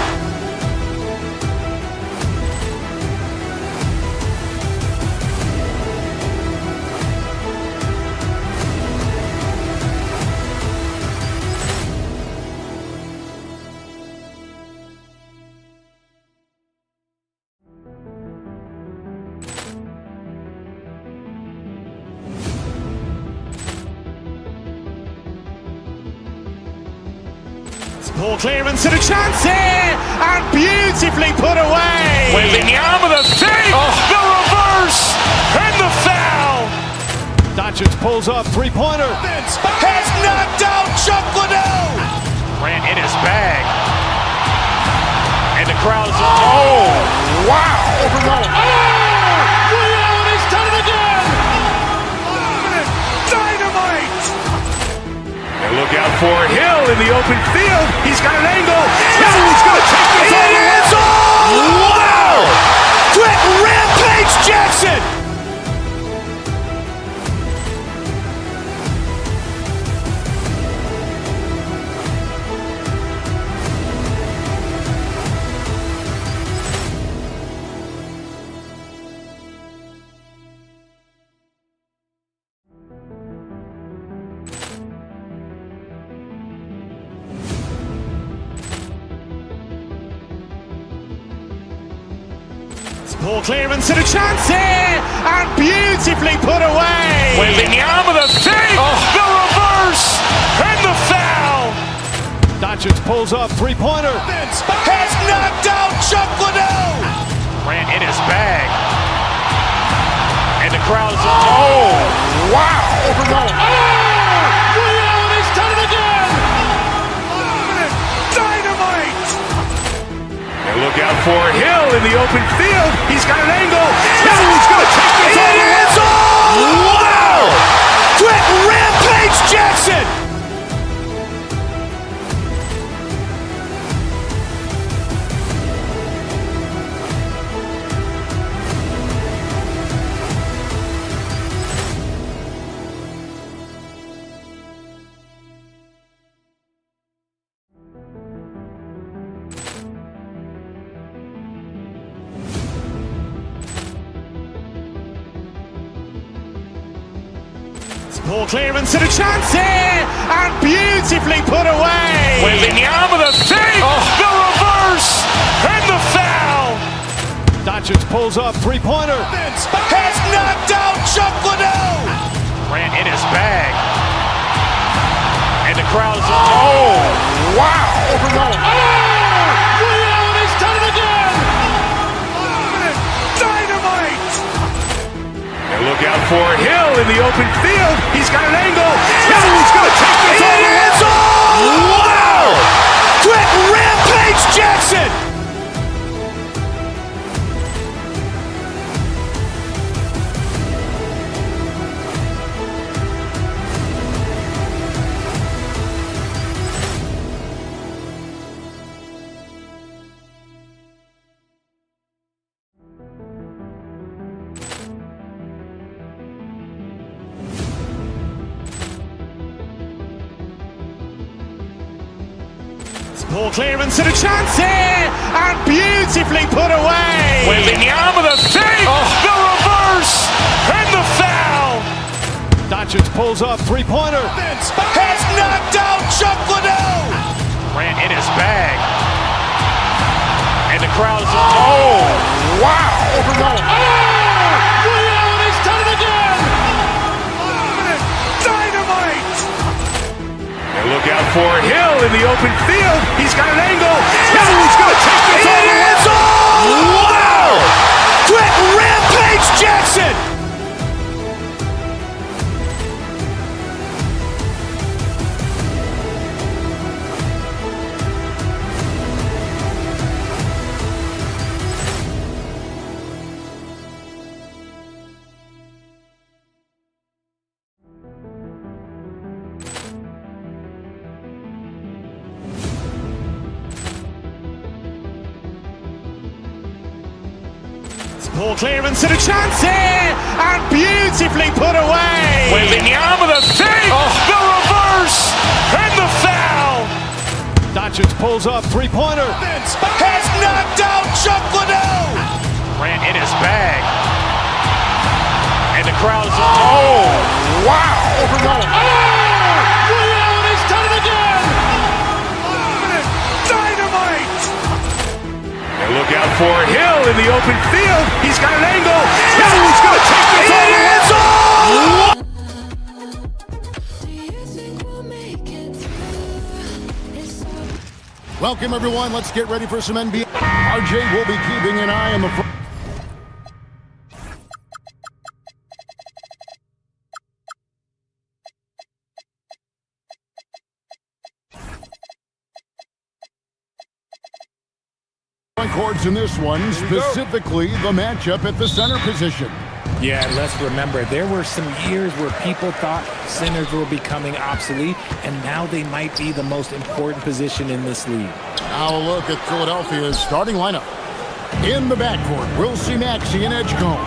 Ball clearance and a chance here, and beautifully put away. Wembanyama the save, the reverse, and the foul. Doncic pulls up, three-pointer. Vince has knocked out Chuck Liddell. Grant in his bag. And the crowd is, oh, wow. Ray Allen has done it again. Dynamite. And look out for Hill in the open field. He's got an angle. Hill's going to take this all the way. Wow! Quick Rampage Jackson. Ball clearance and a chance here, and beautifully put away. Wembanyama the fake, the reverse, and the foul. Doncic pulls up, three-pointer. Vince has knocked out Chuck Liddell. Grant in his bag. And the crowd is, oh, wow. Ray Allen has done it again. Dynamite. And look out for Hill in the open field. He's got an angle. Hill's going to take this all the way. Wow! Quick Rampage Jackson. Ball clearance and a chance here, and beautifully put away. Wembanyama the fake, the reverse, and the foul. Doncic pulls up, three-pointer. Vince has knocked out Chuck Liddell. Grant in his bag. And the crowd is, oh, wow. Ray Allen has done it again. Dynamite. And look out for Hill in the open field. He's got an angle. Hill's going to take this all the way. Wow! Quick Rampage Jackson. Ball clearance and a chance here, and beautifully put away. Wembanyama the fake, the reverse, and the foul. Doncic pulls up, three-pointer. Vince has knocked out Chuck Liddell. Grant in his bag. And the crowd is, oh, wow. Ray Allen has done it again. Dynamite. And look out for Hill in the open field. He's got an angle. Hill's going to take this all the way. Wow! Quick Rampage Jackson. Ball clearance and a chance here, and beautifully put away. Wembanyama the fake, the reverse, and the foul. Doncic pulls up, three-pointer. Vince has knocked out Chuck Liddell. Grant in his bag. And the crowd is, oh, wow. Ray Allen has done it again. Dynamite. And look out for Hill in the open field. He's got an angle. Hill's going to take this all the way. Welcome, everyone. Let's get ready for some NBA. RJ will be keeping an eye on the front. chords in this one, specifically the matchup at the center position. Yeah, let's remember, there were some years where people thought centers were becoming obsolete, and now they might be the most important position in this league. Now a look at Philadelphia's starting lineup. In the backcourt, we'll see Maxey and Edgecombe.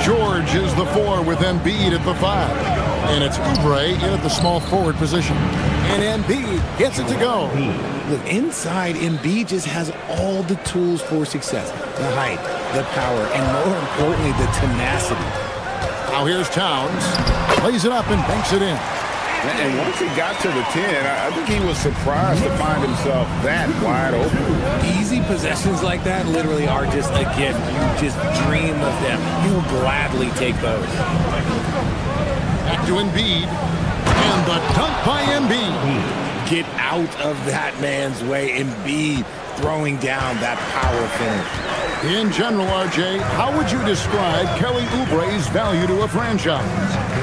George is the 4 with Embiid at the 5. And it's Oubre in at the small forward position. And Embiid gets it to go. Look, inside, Embiid just has all the tools for success. The height, the power, and more importantly, the tenacity. Now here's Towns. Plays it up and banks it in. And once he got to the 10, I think he was surprised to find himself that wide open. Easy possessions like that literally are just a gift. You just dream of them. You'll gladly take those. Back to Embiid. And the dunk by Embiid. Get out of that man's way. Embiid throwing down that power finish. In general, RJ, how would you describe Kelly Oubre's value to a franchise?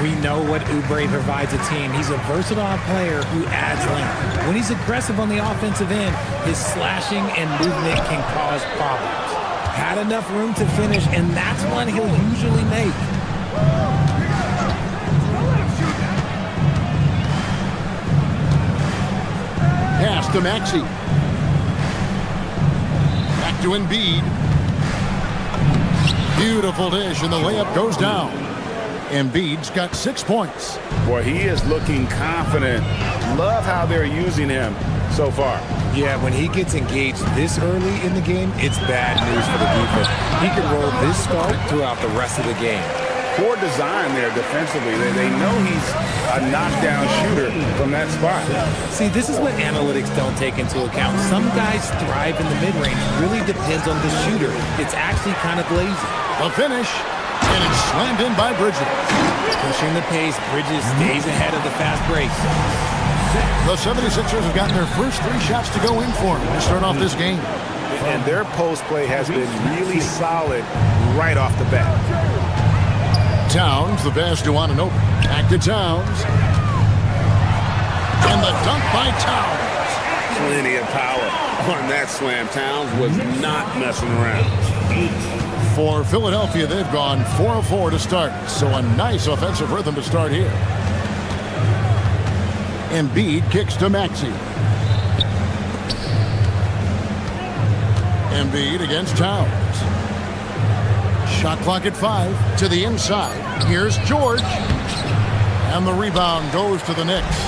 We know what Oubre provides a team. He's a versatile player who adds length. When he's aggressive on the offensive end, his slashing and movement can cause problems. Had enough room to finish, and that's one he'll usually make. Pass to Maxey. Back to Embiid. Beautiful dish, and the layup goes down. Embiid's got 6 points. Boy, he is looking confident. Love how they're using him so far. Yeah, when he gets engaged this early in the game, it's bad news for the defense. He can roll this start throughout the rest of the game. Poor design there defensively. They know he's a knockdown shooter from that spot. See, this is what analytics don't take into account. Some guys thrive in the mid-range. Really depends on the shooter. It's actually kind of lazy. The finish, and it's slammed in by Bridges. Pushing the pace, Bridges stays ahead of the fast break. The 76ers have gotten their first 3 shots to go in for them to start off this game. And their post play has been really solid right off the bat. Towns, the pass to Anunoby. Back to Towns. And the dunk by Towns. Plenty of power on that slam. Towns was not messing around. For Philadelphia, they've gone 4 of 4 to start. So a nice offensive rhythm to start here. Embiid kicks to Maxey. Embiid against Towns. Shot clock at 5 to the inside. Here's George. And the rebound goes to the Knicks.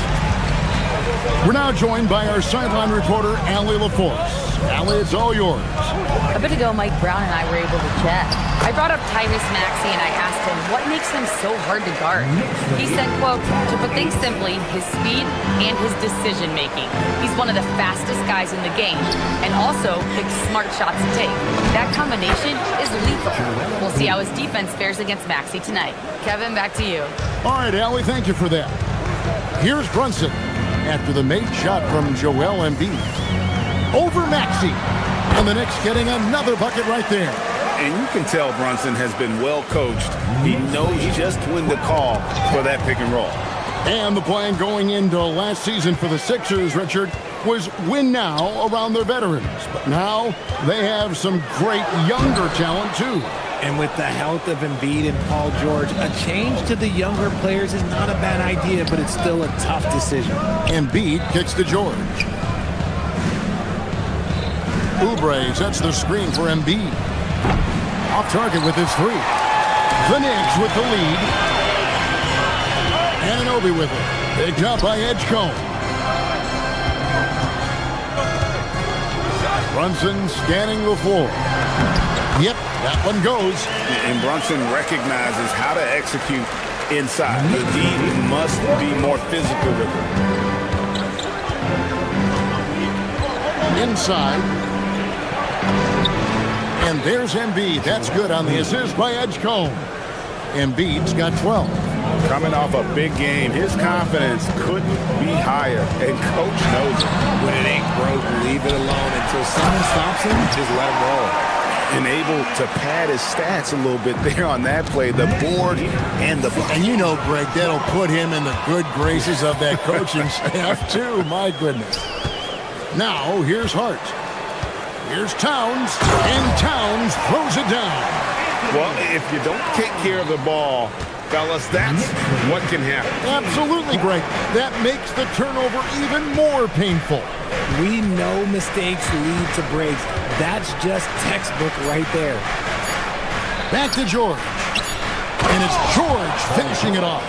We're now joined by our sideline reporter, Allie LaForce. Allie, it's all yours. A bit ago, Mike Brown and I were able to chat. I brought up Tyrese Maxey and I asked him what makes him so hard to guard. He said, quote, to put things simply, his speed and his decision making. He's one of the fastest guys in the game and also picks smart shots to take. That combination is lethal. We'll see how his defense fares against Maxey tonight. Kevin, back to you. All right, Allie, thank you for that. Here's Brunson after the made shot from Joel Embiid. Over Maxey. And the Knicks getting another bucket right there. And you can tell Brunson has been well coached. He knows just when to call for that pick and roll. And the plan going into last season for the Sixers, Richard, was win now around their veterans. But now they have some great younger talent, too. And with the health of Embiid and Paul George, a change to the younger players is not a bad idea, but it's still a tough decision. Embiid kicks to George. Oubre sets the screen for Embiid. Off target with his 3. The Knicks with the lead. Anunoby with it. Picked up by Edgecombe. Brunson scanning the floor. Yep, that one goes. And Brunson recognizes how to execute inside. The D must be more physical with it. Inside. And there's Embiid. That's good on the assist by Edgecombe. Embiid's got 12. Coming off a big game, his confidence couldn't be higher, and coach knows it. When it ain't broke, leave it alone until someone stops him, just let him roll. And able to pad his stats a little bit there on that play, the board and the... And you know, Greg, that'll put him in the good graces of that coaching staff, too. My goodness. Now, here's Hart. Here's Towns, and Towns throws it down. Well, if you don't take care of the ball, fellas, that's what can happen. Absolutely, Greg. That makes the turnover even more painful. We know mistakes lead to breaks. That's just textbook right there. Back to George. And it's George finishing it off.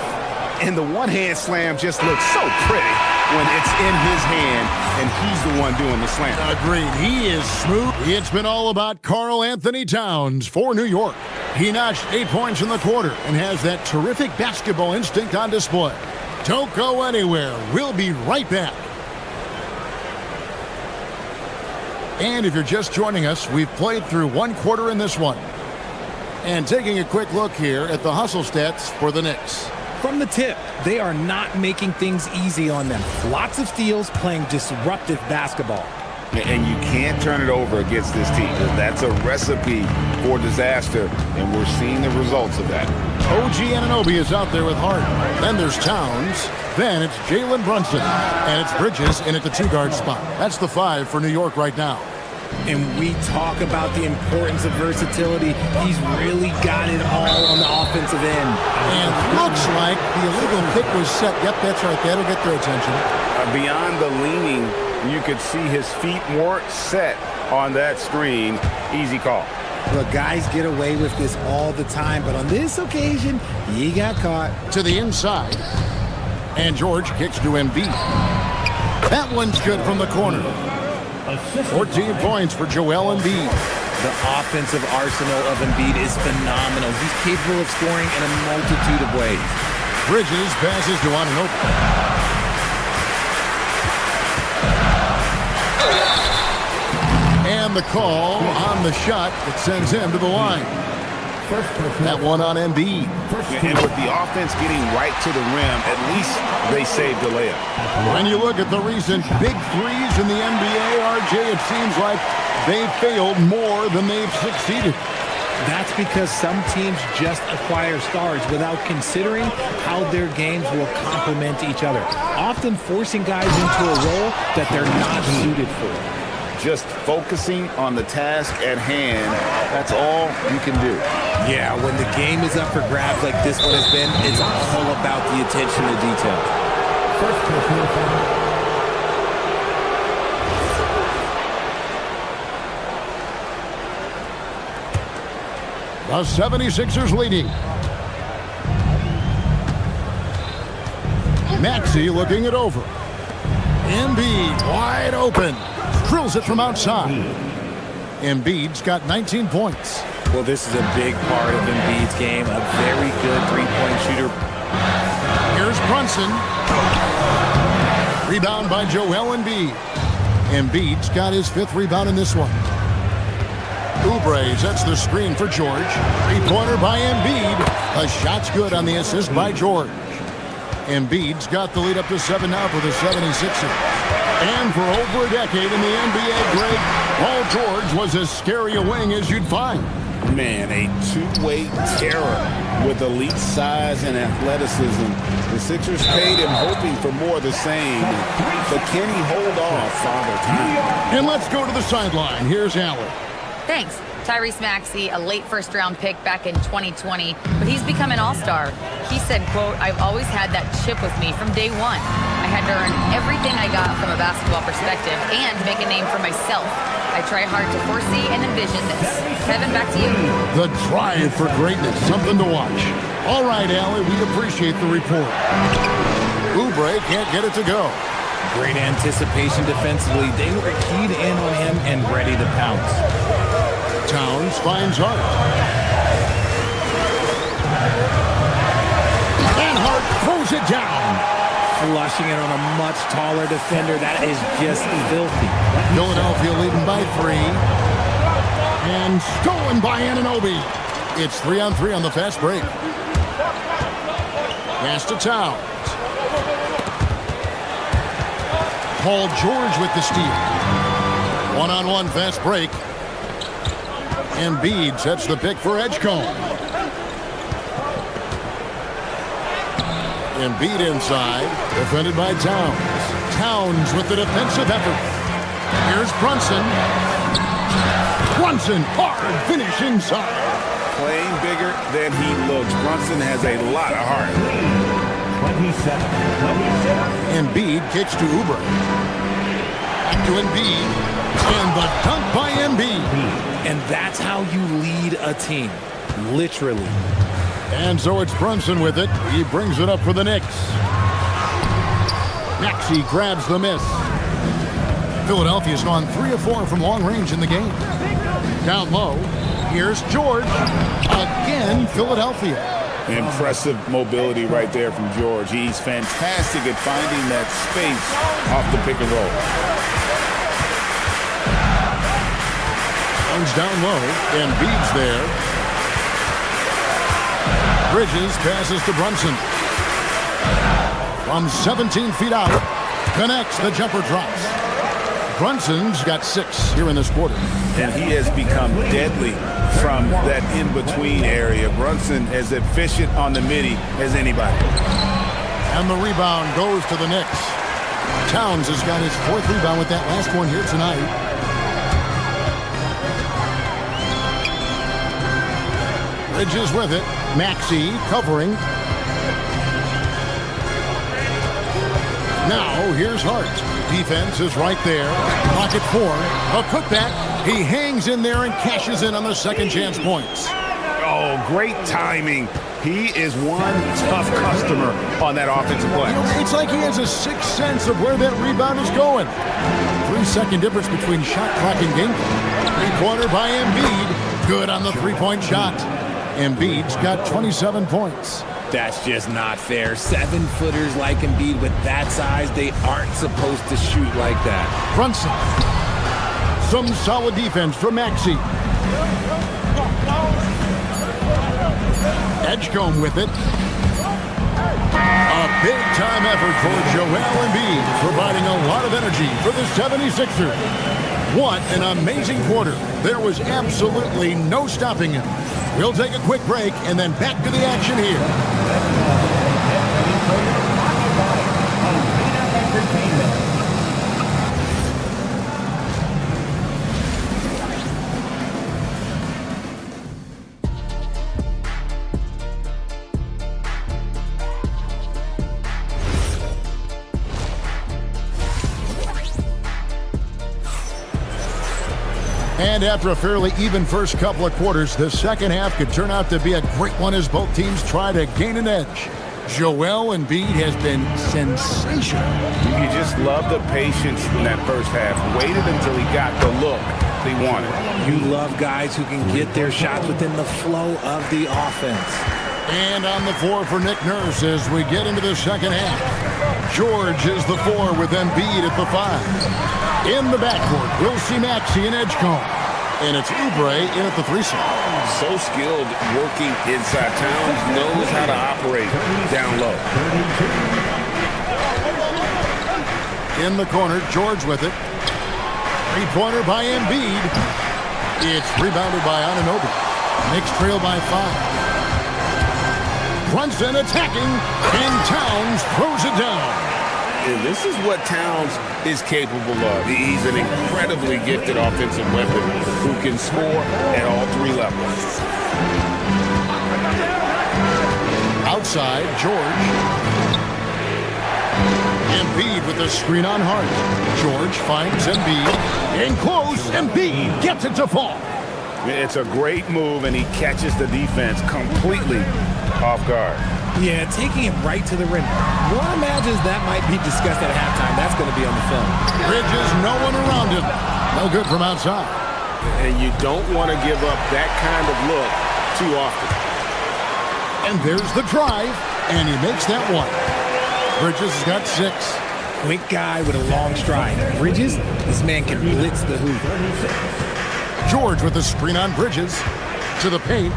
And the one-hand slam just looks so pretty when it's in his hand and he's the one doing the slam. Agreed. He is smooth. It's been all about Karl Anthony Towns for New York. He notched 8 points in the quarter and has that terrific basketball instinct on display. Don't go anywhere. We'll be right back. And if you're just joining us, we've played through one quarter in this one. And taking a quick look here at the hustle stats for the Knicks. From the tip, they are not making things easy on them. Lots of steals, playing disruptive basketball. And you can't turn it over against this team. That's a recipe for disaster, and we're seeing the results of that. OG Anunoby is out there with Hart. Then there's Towns. Then it's Jalen Brunson. And it's Bridges in at the two-guard spot. That's the 5 for New York right now. And we talk about the importance of versatility. He's really got it all on the offensive end. And looks like the illegal pick was set. Yep, that's right. That'll get their attention. Beyond the leaning, you could see his feet weren't set on that screen. Easy call. Look, guys get away with this all the time, but on this occasion, he got caught. To the inside. And George kicks to Embiid. That one's good from the corner. 14 points for Joel Embiid. The offensive arsenal of Embiid is phenomenal. He's capable of scoring in a multitude of ways. Bridges passes to Anunoby. And the call on the shot that sends him to the line. That one on Embiid. And with the offense getting right to the rim, at least they saved the layup. When you look at the recent big threes in the NBA, RJ, it seems like they've failed more than they've succeeded. That's because some teams just acquire stars without considering how their games will complement each other, often forcing guys into a role that they're not suited for. Just focusing on the task at hand, that's all you can do. Yeah, when the game is up for grabs like this one has been, it's all about the attention to detail. The 76ers leading. Maxey looking it over. Embiid wide open. Drills it from outside. Embiid's got 19 points. Well, this is a big part of Embiid's game. A very good three-point shooter. Here's Brunson. Rebound by Joel Embiid. Embiid's got his 5th rebound in this one. Oubre sets the screen for George. Three-pointer by Embiid. A shot's good on the assist by George. Embiid's got the lead up to 7 now for the 76ers. And for over a decade in the NBA, Greg, Paul George was as scary a wing as you'd find. Man, a two-way terror with elite size and athleticism. The Sixers paid him hoping for more of the same. But can he hold off Father Time? And let's go to the sideline. Here's Allen. Thanks. Tyrese Maxey, a late first-round pick back in 2020, but he's become an all-star. He said, quote, "I've always had that chip with me from day one. I had to earn everything I got from a basketball perspective and make a name for myself. I try hard to foresee and envision this." Kevin, back to you. The drive for greatness, something to watch. All right, Allie, we appreciate the report. Oubre can't get it to go. Great anticipation defensively. They were keyed in on him and ready to pounce. Towns finds Hart. And Hart throws it down. Flushing it on a much taller defender. That is just filthy. Philadelphia leading by 3. And stolen by Anunoby. It's 3-on-3 on the fast break. Pass to Towns. Paul George with the steal. One-on-one fast break. Embiid sets the pick for Edgecombe. Embiid inside, defended by Towns. Towns with the defensive effort. Here's Brunson. Brunson, hard finish inside. Playing bigger than he looks. Brunson has a lot of heart. 27. Embiid kicks to Oubre. Back to Embiid. And the dunk by Embiid. And that's how you lead a team. Literally. And so it's Brunson with it. He brings it up for the Knicks. Maxey grabs the miss. Philadelphia's gone 3 of 4 from long range in the game. Down low, here's George. Again, Philadelphia. Impressive mobility right there from George. He's fantastic at finding that space off the pick and roll. Comes down low, and Embiid's there. Bridges passes to Brunson. From 17 feet out, connects, the jumper drops. Brunson's got 6 here in this quarter. And he has become deadly from that in-between area. Brunson as efficient on the midi as anybody. And the rebound goes to the Knicks. Towns has got his 4th rebound with that last one here tonight. Bridges with it. Maxey covering. Now, here's Hart. Defense is right there. Pocket 4. A putback. He hangs in there and cashes in on the second chance points. Oh, great timing. He is one tough customer on that offensive play. It's like he has a sixth sense of where that rebound is going. 3-second difference between shot clock and game clock. Three-pointer by Embiid. Good on the three-point shot. Embiid's got 27 points. That's just not fair. 7-footers like Embiid with that size, they aren't supposed to shoot like that. Brunson. Some solid defense from Maxey. Edgecombe with it. A big-time effort for Joel Embiid, providing a lot of energy for the 76ers. What an amazing quarter. There was absolutely no stopping him. We'll take a quick break and then back to the action here. And after a fairly even first couple of quarters, the second half could turn out to be a great one as both teams try to gain an edge. Joel Embiid has been sensational. You just love the patience in that first half. Waited until he got the look they wanted. You love guys who can get their shots within the flow of the offense. And on the floor for Nick Nurse as we get into the second half. George is the 4 with Embiid at the 5. In the backcourt, we'll see Maxey and Edgecombe. And it's Oubre in at the 3-side. So skilled working inside. Towns knows how to operate down low. In the corner, George with it. Three-pointer by Embiid. It's rebounded by Anunoby. Knicks trail by 5. Brunson attacking, and Towns throws it down. And this is what Towns is capable of. He's an incredibly gifted offensive weapon who can score at all 3 levels. Outside, George. Embiid with the screen on Hart. George finds Embiid. In close, Embiid gets it to fall. It's a great move, and he catches the defense completely off guard. Yeah, taking him right to the rim. One imagines that might be discussed at halftime. That's going to be on the film. Bridges, no one around him. No good from outside. And you don't want to give up that kind of look too often. And there's the drive, and he makes that one. Bridges has got 6. Quick guy with a long stride. Bridges, this man can blitz the hoop. George with the screen on Bridges. To the paint.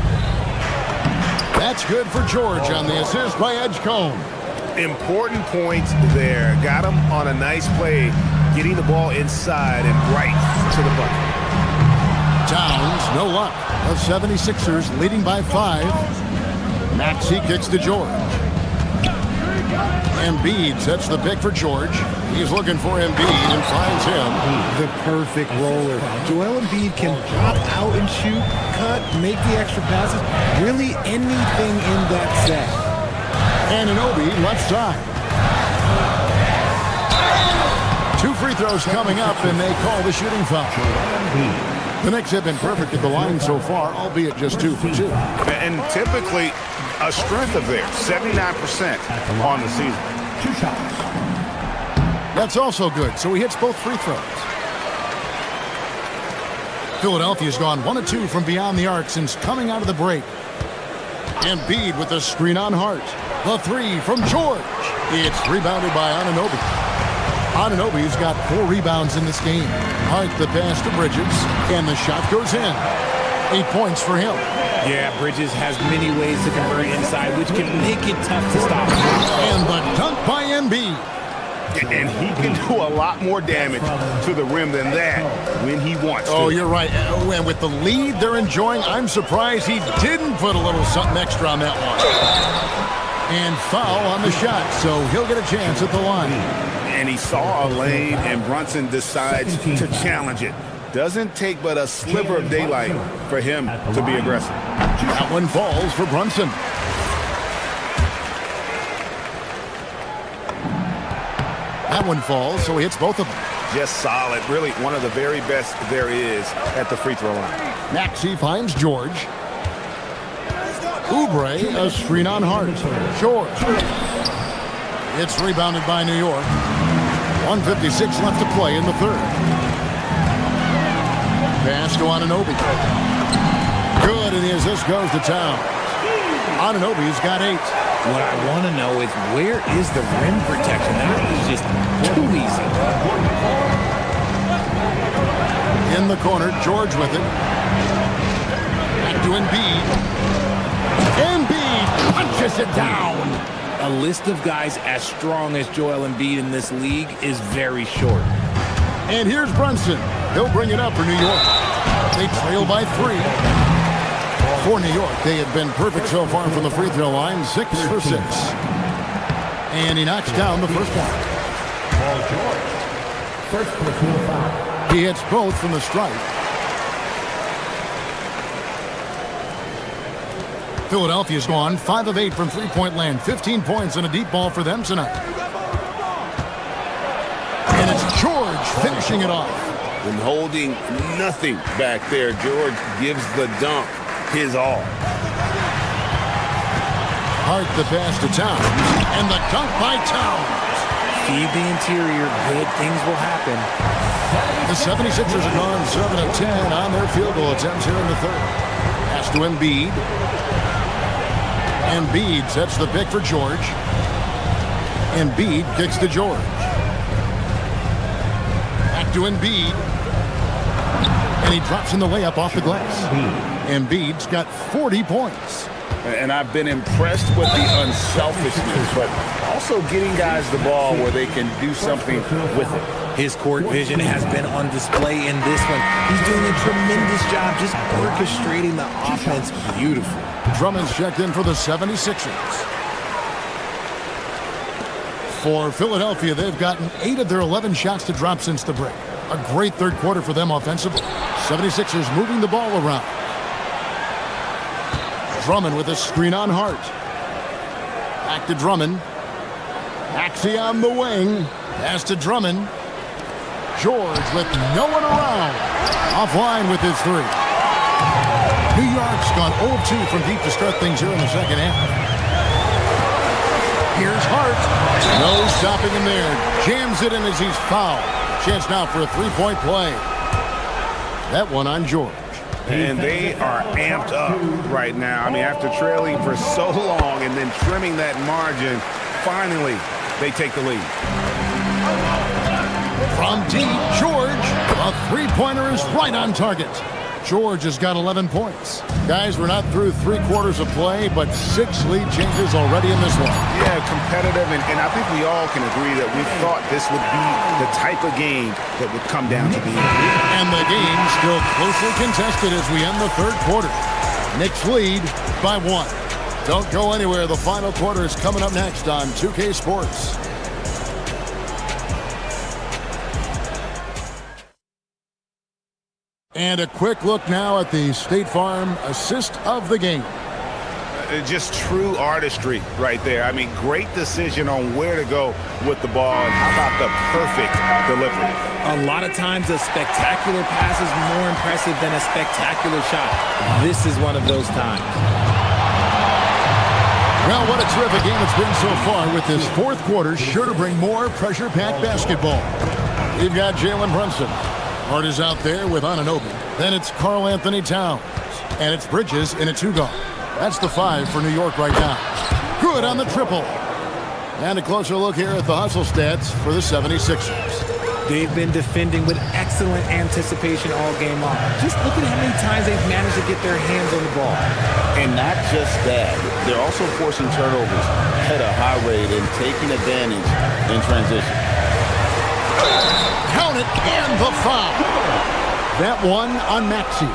That's good for George on the assist by Edgecombe. Important points there. Got him on a nice play, getting the ball inside and right to the bucket. Towns, no luck. The 76ers leading by 5. Maxey kicks to George. Embiid sets the pick for George. He's looking for Embiid and finds him. The perfect roller. Joel Embiid can pop out and shoot, cut, make the extra passes, really anything in that set. Anunoby left side. 2 free throws coming up, and they call the shooting foul. The Knicks have been perfect at the line so far, albeit just 2 for 2. And typically a strength of theirs, 79% on the season. 2 shots. That's also good, so he hits both free throws. Philadelphia's gone 1 of 2 from beyond the arc since coming out of the break. Embiid with the screen on Hart. The 3 from George. It's rebounded by Anunoby. Anunoby's got 4 rebounds in this game. Hart the pass to Bridges, and the shot goes in. 8 points for him. Yeah, Bridges has many ways to convert inside, which can make it tough to stop. And the dunk by Embiid. And he can do a lot more damage to the rim than that when he wants to. Oh, you're right. And with the lead they're enjoying, I'm surprised he didn't put a little something extra on that one. And foul on the shot, so he'll get a chance at the line. And he saw a lane, and Brunson decides to challenge it. Doesn't take but a sliver of daylight for him to be aggressive. That one falls for Brunson. That one falls, so he hits both of them. Just solid. Really one of the very best there is at the free throw line. Maxey finds George. Oubre, a screen on Hart. George. It's rebounded by New York. 1:56 left to play in the third. Pass to Anunoby. Good, and as this goes to town. Anunoby's got 8. What I want to know is, where is the rim protection? That was just too easy. In the corner, George with it. Back to Embiid. Embiid punches it down. A list of guys as strong as Joel Embiid in this league is very short. And here's Brunson. He'll bring it up for New York. They trail by 3. For New York, they have been perfect so far from the free throw line, 6 for 6. And he knocks down the first one. Paul George. First personal foul. He hits both from the stripe. Philadelphia's gone 5 of 8 from three-point land. 15 points and a deep ball for them tonight. And it's George finishing it off. And holding nothing back there, George gives the dunk his all. Hart the pass to Towns. And the dunk by Towns. Feed the interior, good things will happen. The 76ers are gone 7 of 10 on their field goal attempts here in the third. Pass to Embiid. Embiid sets the pick for George. Embiid kicks to George. Back to Embiid. And he drops in the layup off the glass. Embiid's got 40 points. And I've been impressed with the unselfishness, but also getting guys the ball where they can do something with it. His court vision has been on display in this one. He's doing a tremendous job just orchestrating the offense beautifully. Drummond's checked in for the 76ers. For Philadelphia, they've gotten 8 of their 11 shots to drop since the break. A great third quarter for them offensively. 76ers moving the ball around. Drummond with a screen on Hart. Back to Drummond. Maxey on the wing. Pass to Drummond. George with no one around. Offline with his 3. New York's gone 0-2 from deep to start things here in the second half. Here's Hart. No stopping him there. Jams it in as he's fouled. Chance now for a 3-point play. That one on George. And they are amped up right now. I mean, after trailing for so long and then trimming that margin, finally they take the lead. From deep, George. A 3-pointer is right on target. George has got 11 points. Guys, we're not through 3 quarters of play, but 6 lead changes already in this one. Yeah, competitive, and I think we all can agree that we thought this would be the type of game that would come down to the end. And the game still closely contested as we end the third quarter. Knicks lead by 1. Don't go anywhere. The final quarter is coming up next on 2K Sports. And a quick look now at the State Farm assist of the game. Just true artistry right there. I mean, great decision on where to go with the ball. And how about the perfect delivery? A lot of times a spectacular pass is more impressive than a spectacular shot. This is one of those times. Well, what a terrific game it's been so far, with this fourth quarter sure to bring more pressure-packed basketball. We've got Jalen Brunson. Hart is out there with Anunoby. Then it's Karl Anthony Towns. And it's Bridges in a two-guard. That's the 5 for New York right now. Good on the triple. And a closer look here at the hustle stats for the 76ers. They've been defending with excellent anticipation all game long. Just look at how many times they've managed to get their hands on the ball. And not just that, they're also forcing turnovers at a high rate and taking advantage in transition. Count it, and the foul. That one on Maxey.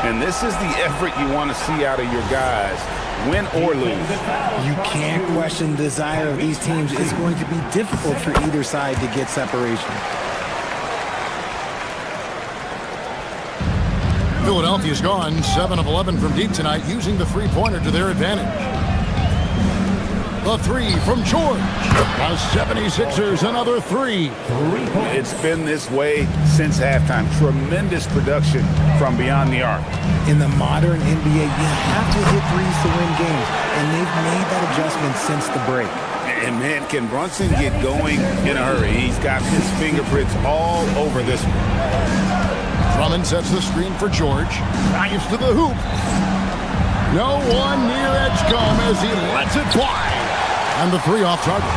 And this is the effort you want to see out of your guys, win or lose. You can't question the desire of these teams. It's going to be difficult for either side to get separation. Philadelphia's gone 7 of 11 from deep tonight, using the three-pointer to their advantage. The 3 from George. The 76ers, another 3. It's been this way since halftime. Tremendous production from beyond the arc. In the modern NBA, you have to hit threes to win games, and they've made that adjustment since the break. And man, can Brunson get going in a hurry? He's got his fingerprints all over this one. Drummond sets the screen for George. Drives to the hoop. No one near Edgecombe as he lets it fly. And the 3 off target.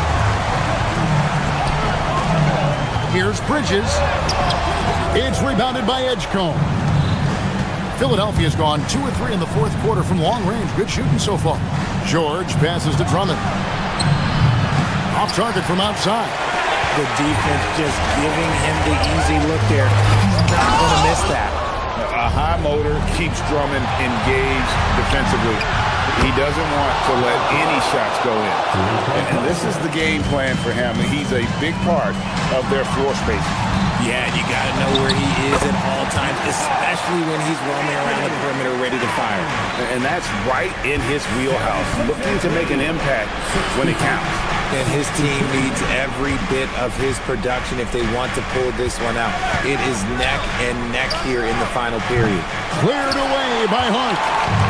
Here's Bridges. It's rebounded by Edgecombe. Philadelphia's gone 2 of 3 in the fourth quarter from long range. Good shooting so far. George passes to Drummond. Off target from outside. The defense just giving him the easy look there. He's not going to miss that. A high motor keeps Drummond engaged defensively. He doesn't want to let any shots go in. And this is the game plan for him. He's a big part of their floor spacing. Yeah, you got to know where he is at all times, especially when he's roaming around the perimeter ready to fire. And that's right in his wheelhouse, looking to make an impact when it counts. And his team needs every bit of his production if they want to pull this one out. It is neck and neck here in the final period. Cleared away by Hart.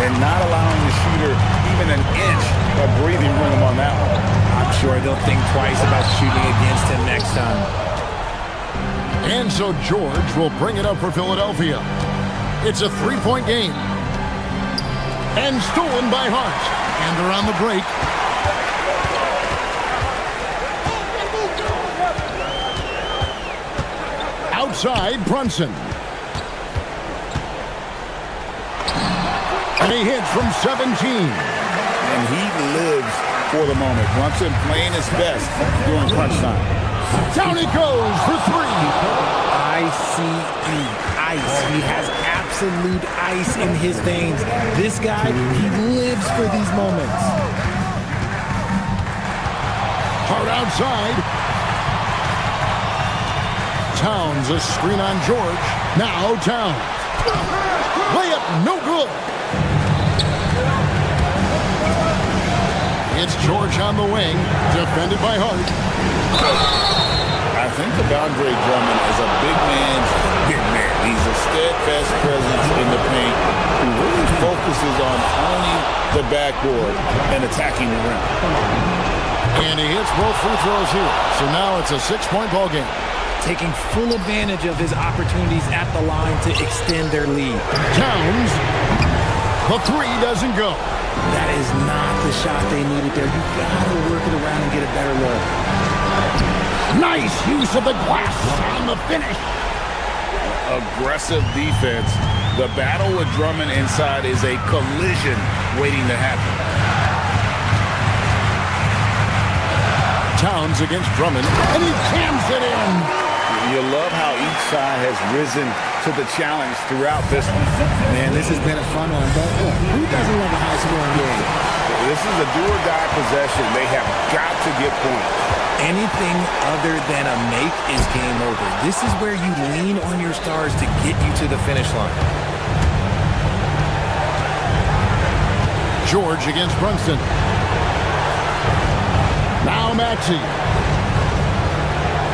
And not allowing the shooter even an inch of breathing room on that one. I'm sure they'll think twice about shooting against him next time. And so George will bring it up for Philadelphia. It's a 3-point game. And stolen by Hart. And around the break. Outside, Brunson. And he hits from 17. And he lives for the moment. Brunson playing his best during crunch time. Down he goes for 3. I-C-E, ice. He has absolute ice in his veins. This guy, he lives for these moments. Hard outside. Towns, a screen on George. Now Towns. Layup, no good. It's George on the wing, defended by Hart. I think of Andre Drummond as a big man. He's a steadfast presence in the paint who really focuses on owning the backboard and attacking the rim. And he hits both free throws here. So now it's a 6-point ball game. Taking full advantage of his opportunities at the line to extend their lead. Towns, the 3 doesn't go. That is not the shot they needed there. You gotta work it around and get a better look. Nice use of the glass on the finish. Aggressive defense. The battle with Drummond inside is a collision waiting to happen. Towns against Drummond, and he jams it in. You love how each side has risen to the challenge throughout this one. Man, this has been a fun one, but look, who doesn't love a high-scoring game? This is a do-or-die possession. They have got to get points. Anything other than a make is game over. This is where you lean on your stars to get you to the finish line. George against Brunson. Now Maxey.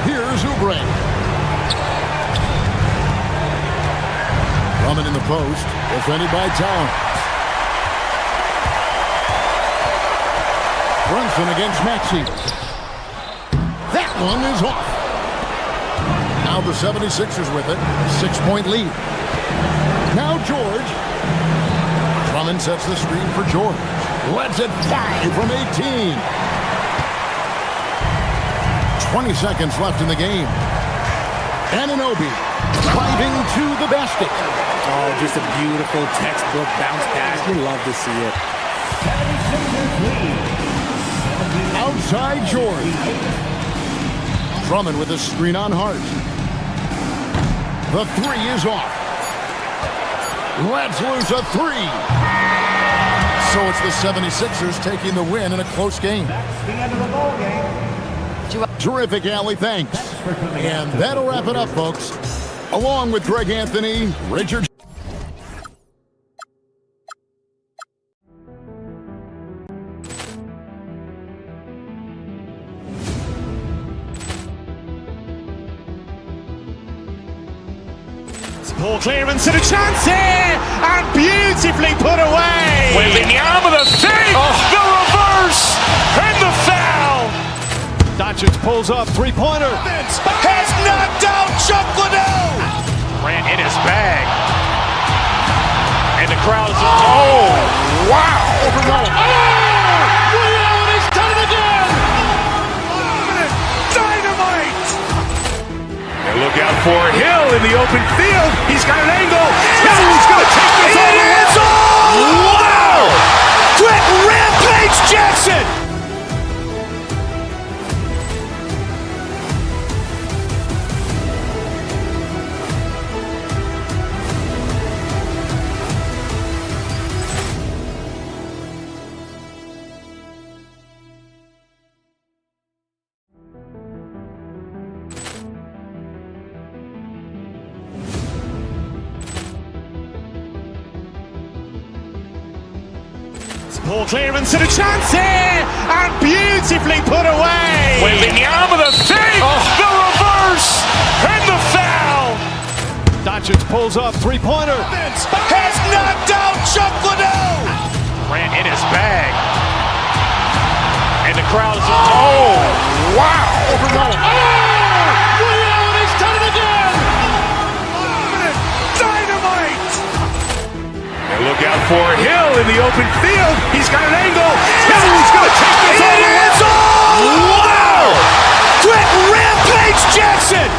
Here's Oubre. Drummond in the post, defended by Town. Brunson against Maxey. That one is off. Now the 76ers with it. 6-point lead. Now George. Drummond sets the screen for George. Lets it fly from 18. 20 seconds left in the game. Anunoby driving to the basket. Oh, just a beautiful textbook bounce pass. You love to see it. Outside George. Drummond with a screen on Hart. The three is off. Let's lose a three. So it's the 76ers taking the win in a close game. That's the end of the ball game. Terrific, Allie. Thanks. And that'll wrap it up, folks. Along with Greg Anthony, Richard. Poor clearance and a chance here, and beautifully put away. Wembanyama the save, the reverse, and the foul. Doncic pulls up, three-pointer. Has knocked out Chuck Liddell. Ran in his bag. And the crowd is, oh, wow. Liddell has done it again. Dynamite. And look out for Hill in the open field. He's got an angle. Hill's going to take this all the way. Wow. Quick rampage Jackson. Poor clearance and a chance here, and beautifully put away. Wembanyama the save, the reverse, and the foul. Doncic pulls up, three-pointer. Has knocked out Chuck Liddell. Ran in his bag. And the crowd is, oh, wow. Liddell has done it again. Dynamite. And look out for Hill in the open field. He's got an angle. Hill's going to take this all the way. Wow. Quick rampage Jackson.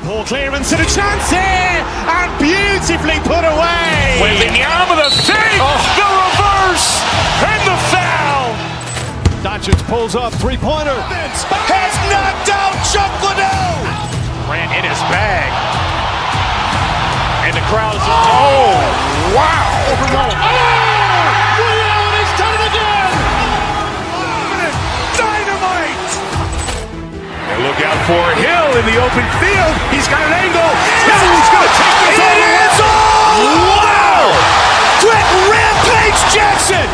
Poor clearance and a chance here, and beautifully put away. Wembanyama the save, the reverse, and the foul. Doncic pulls up, three-pointer. Has knocked out Chuck Liddell. Ran in his bag. And the crowd is, oh, wow. Liddell has done it again. Dynamite. And look out for Hill in the open field. He's got an angle. Hill's going to take this all the way. Wow. Quick rampage Jackson.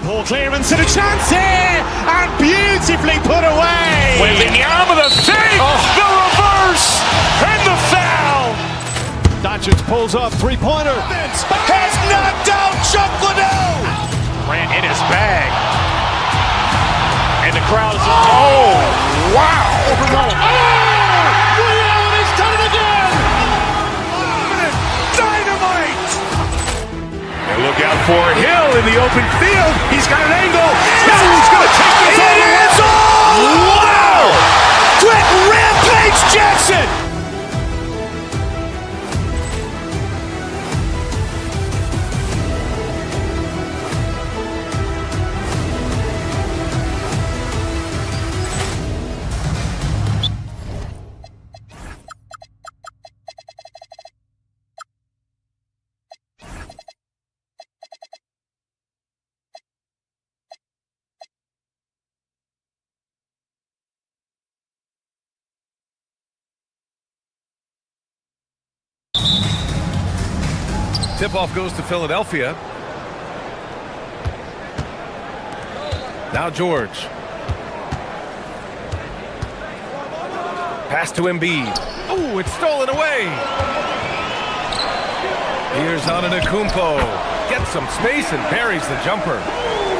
Poor clearance and a chance here, and beautifully put away. Wembanyama the save, the reverse, and the foul. Doncic pulls up, three-pointer. Has knocked out Chuck Liddell. Ran in his bag. And the crowd is, oh, wow. Ray Allen has done it again. Dynamite. And look out for Hill in the open field. He's got an angle. He's going to take this all the way. It's all. Wow. Quick Rampage Jackson. Tip-off goes to Philadelphia. Now George. Pass to Embiid. Oh, it's stolen away. Here's Antetokounmpo. Gets some space and buries the jumper.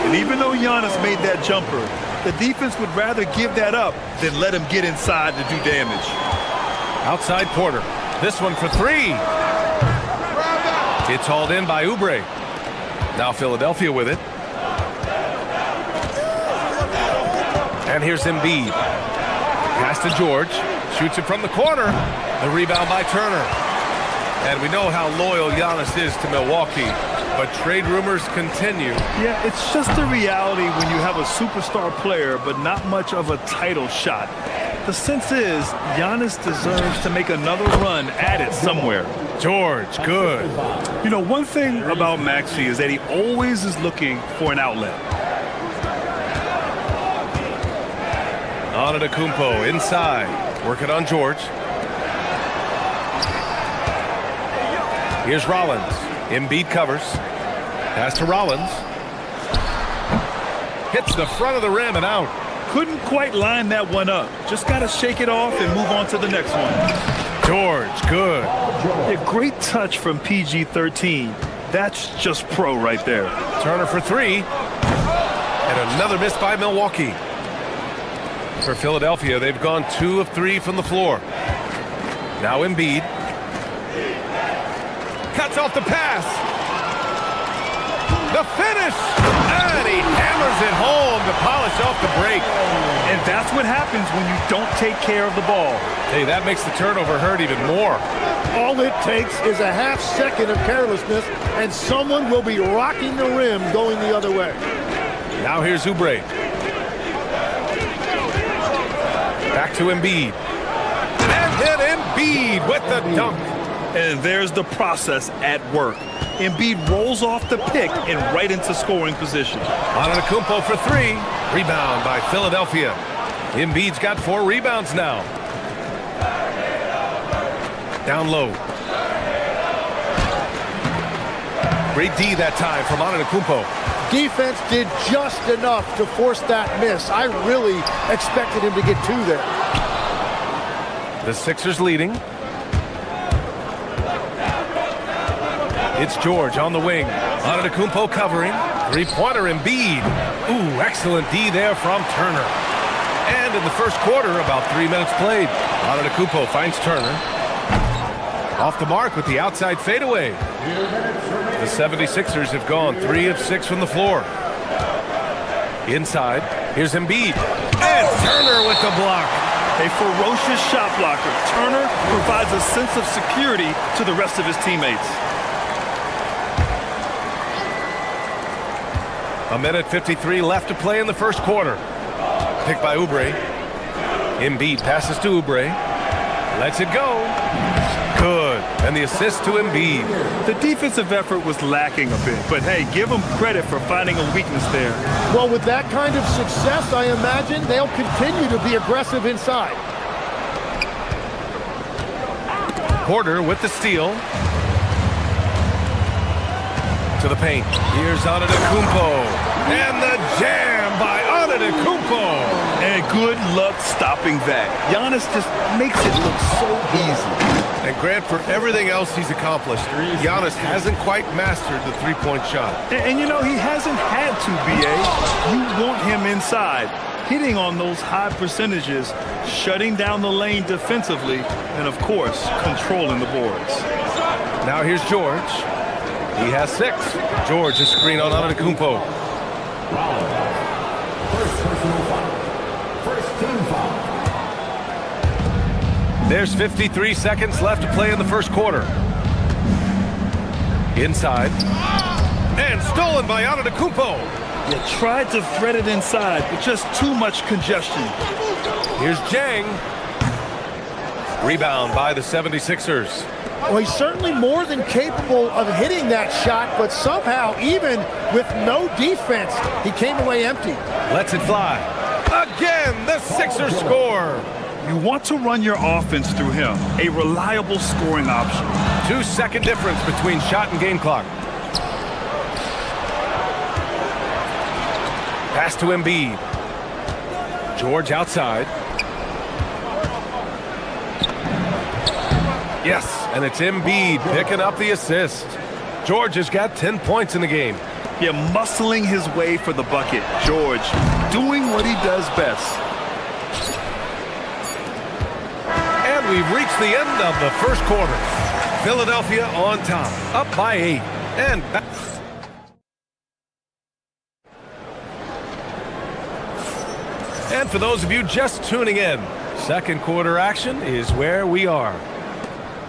And even though Giannis made that jumper, the defense would rather give that up than let him get inside to do damage. Outside Porter. This one for three. It's hauled in by Oubre. Now Philadelphia with it. And here's Embiid. Pass to George. Shoots it from the corner. The rebound by Turner. And we know how loyal Giannis is to Milwaukee. But trade rumors continue. Yeah, it's just the reality when you have a superstar player but not much of a title shot. The sense is Giannis deserves to make another run at it somewhere. George, good. You know, one thing about Maxey is that he always is looking for an outlet. Antetokounmpo inside. Working on George. Here's Rollins. Embiid covers. Pass to Rollins. Hits the front of the rim and out. Couldn't quite line that one up. Just got to shake it off and move on to the next one. George, good. Yeah, great touch from PG-13. That's just pro right there. Turner for three. And another miss by Milwaukee. For Philadelphia, they've gone 2 of 3 from the floor. Now Embiid. Cuts off the pass. The finish. And he hammers it home to polish off the break. And that's what happens when you don't take care of the ball. Hey, that makes the turnover hurt even more. All it takes is a half second of carelessness, and someone will be rocking the rim going the other way. Now here's Oubre. Back to Embiid. And then Embiid with the dunk. And there's the process at work. Embiid rolls off the pick and right into scoring position. Antetokounmpo for three. Rebound by Philadelphia. Embiid's got 4 rebounds now. Down low. Great D that time from Antetokounmpo. Defense did just enough to force that miss. I really expected him to get 2 there. The Sixers leading. It's George on the wing. Antetokounmpo covering. Three-pointer Embiid. Ooh, excellent D there from Turner. And in the first quarter, about 3 minutes played. Antetokounmpo finds Turner. Off the mark with the outside fadeaway. The 76ers have gone 3 of 6 from the floor. Inside, here's Embiid. And Turner with the block. A ferocious shot blocker. Turner provides a sense of security to the rest of his teammates. A minute 53 left to play in the first quarter. Picked by Oubre. Embiid passes to Oubre. Lets it go. Good. And the assist to Embiid. The defensive effort was lacking a bit, but hey, give them credit for finding a weakness there. Well, with that kind of success, I imagine they'll continue to be aggressive inside. Porter with the steal. To the paint. Here's Antetokounmpo. And the jam by Antetokounmpo. And good luck stopping that. Giannis just makes it look so easy. And Grant, for everything else he's accomplished, Giannis hasn't quite mastered the three-point shot. And you know, he hasn't had to, B.A. You want him inside, hitting on those high percentages, shutting down the lane defensively, and, of course, controlling the boards. Now here's George. He has 6. George is screen on Antetokounmpo. First team foul. There's 53 seconds left to play in the first quarter. Inside. And stolen by Antetokounmpo. You tried to thread it inside, but just too much congestion. Here's Jang. Rebound by the 76ers. Well, he's certainly more than capable of hitting that shot, but somehow, even with no defense, he came away empty. Lets it fly. Again, the Sixers score. You want to run your offense through him, a reliable scoring option. 2-second difference between shot and game clock. Pass to Embiid. George outside. Yes, and it's Embiid picking up the assist. George has got 10 points in the game. Yeah, muscling his way for the bucket. George doing what he does best. And we've reached the end of the first quarter. Philadelphia on top, up by 8. And back. And for those of you just tuning in, second quarter action is where we are.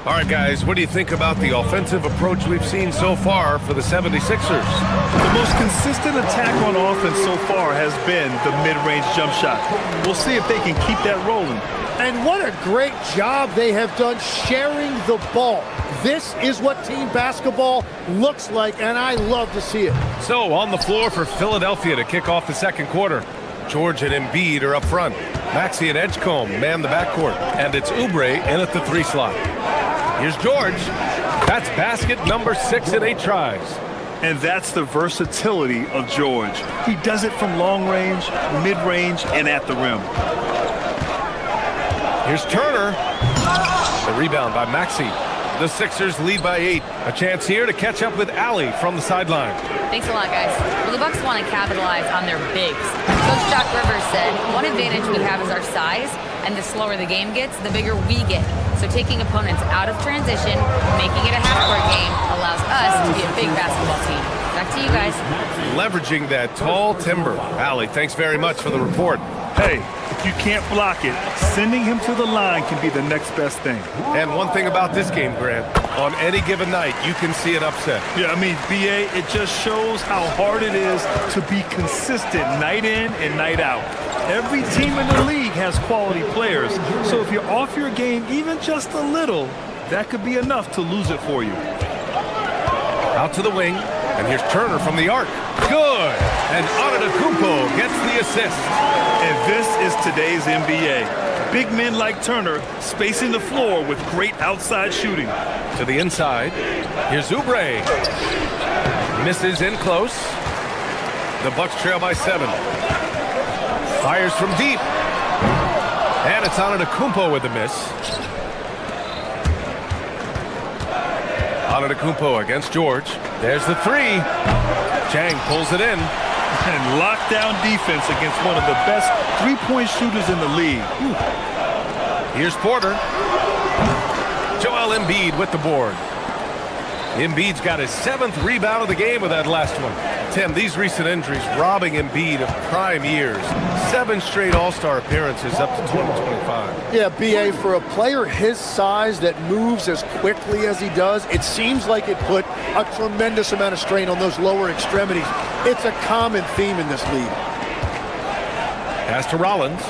All right, guys, what do you think about the offensive approach we've seen so far for the 76ers? The most consistent attack on offense so far has been the mid-range jump shot. We'll see if they can keep that rolling. And what a great job they have done sharing the ball. This is what team basketball looks like, and I love to see it. So on the floor for Philadelphia to kick off the second quarter. George and Embiid are up front. Maxey and Edgecombe man the backcourt. And it's Oubre in at the 3 slot. Here's George. That's basket number 6 in 8 tries. And that's the versatility of George. He does it from long range, mid-range, and at the rim. Here's Turner. The rebound by Maxey. The Sixers lead by 8. A chance here to catch up with Allie from the sideline. Thanks a lot, guys. Well, the Bucks want to capitalize on their bigs. Coach Doc Rivers said, one advantage we have is our size, and the slower the game gets, the bigger we get. So taking opponents out of transition, making it a half-court game, allows us to be a big basketball team. Back to you guys. Leveraging that tall timber. Allie, thanks very much for the report. Hey, if you can't block it, sending him to the line can be the next best thing. And one thing about this game, Grant, on any given night, you can see an upset. Yeah, I mean, B.A., it just shows how hard it is to be consistent night in and night out. Every team in the league has quality players, so if you're off your game even just a little, that could be enough to lose it for you. Out to the wing, and here's Turner from the arc. Good! And Antetokounmpo gets the assist. And this is today's NBA. Big men like Turner spacing the floor with great outside shooting. To the inside, here's Oubre. Misses in close. The Bucks trail by 7. Fires from deep. And it's Antetokounmpo with the miss. Antetokounmpo against George. There's the 3. Chang pulls it in. And lockdown defense against one of the best three-point shooters in the league. Here's Porter. Joel Embiid with the board. Embiid's got his 7th rebound of the game with that last one. Tim, these recent injuries robbing Embiid of prime years. 7 straight All-Star appearances up to 2025. Yeah, B.A., for a player his size that moves as quickly as he does, it seems like it put a tremendous amount of strain on those lower extremities. It's a common theme in this league. Pass to Rollins.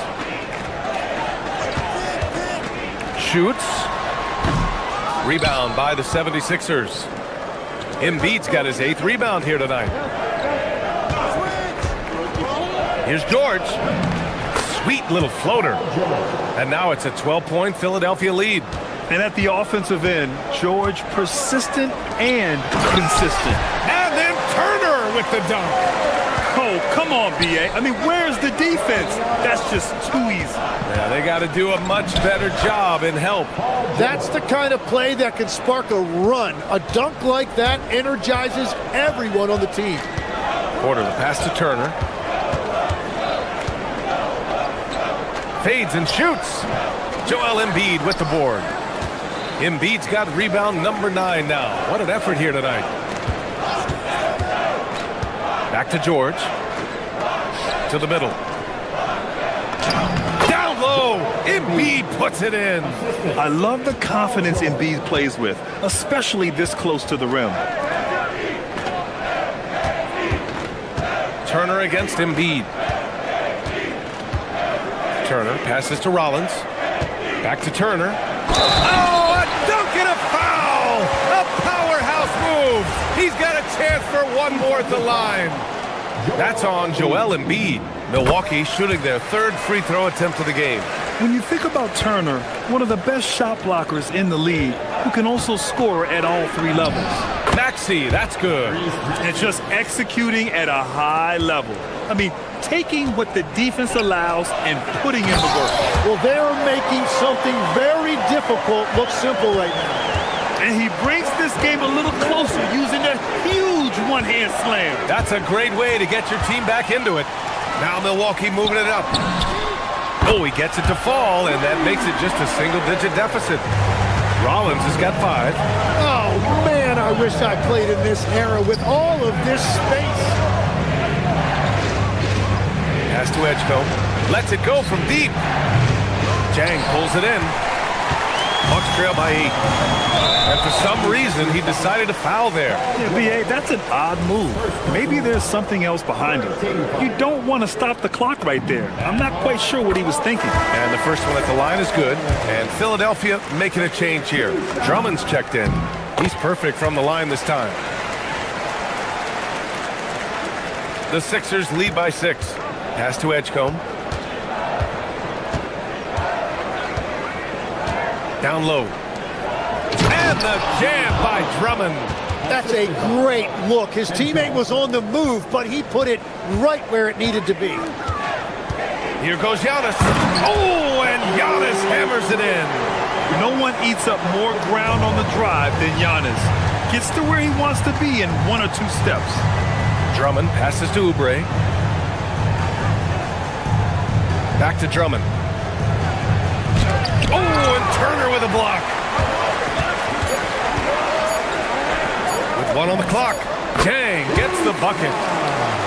Shoots. Rebound by the 76ers. Embiid's got his 8th rebound here tonight. Here's George. Sweet little floater. And now it's a 12-point Philadelphia lead. And at the offensive end, George persistent and consistent. And then Turner with the dunk. Oh, come on, B.A. I mean, where's the defense? That's just too easy. Yeah, they got to do a much better job in help. That's the kind of play that can spark a run. A dunk like that energizes everyone on the team. Porter, the pass to Turner. Fades and shoots. Joel Embiid with the board. Embiid's got rebound number 9 now. What an effort here tonight. Back to George. To the middle. Down low. Embiid puts it in. I love the confidence Embiid plays with, especially this close to the rim. Turner against Embiid. Turner passes to Rollins. Back to Turner. Oh, a dunk and a foul! A powerhouse move! He's got a chance for one more at the line. That's on Joel Embiid. Milwaukee shooting their 3rd free throw attempt of the game. When you think about Turner, one of the best shot blockers in the league, who can also score at all 3 levels. Maxey, that's good. And just executing at a high level. I mean, taking what the defense allows and putting in the work. Well, they're making something very difficult look simple right now. And he brings this game a little closer using a huge one-hand slam. That's a great way to get your team back into it. Now Milwaukee moving it up. Oh, he gets it to fall, and that makes it just a single-digit deficit. Rollins has got 5. Oh, man, I wish I played in this era with all of this space. Pass to Edgecombe. Lets it go from deep. Jang pulls it in. Bucks trail by 8. And for some reason, he decided to foul there. Yeah, B.A., that's an odd move. Maybe there's something else behind it. You don't want to stop the clock right there. I'm not quite sure what he was thinking. And the first one at the line is good. And Philadelphia making a change here. Drummond's checked in. He's perfect from the line this time. The Sixers lead by 6. Pass to Edgecombe. Down low. And the jam by Drummond. That's a great look. His teammate was on the move, but he put it right where it needed to be. Here goes Giannis. Oh, and Giannis hammers it in. No one eats up more ground on the drive than Giannis. Gets to where he wants to be in 1 or 2 steps. Drummond passes to Oubre. Back to Drummond. Oh, and Turner with a block. With 1 on the clock. Jang gets the bucket.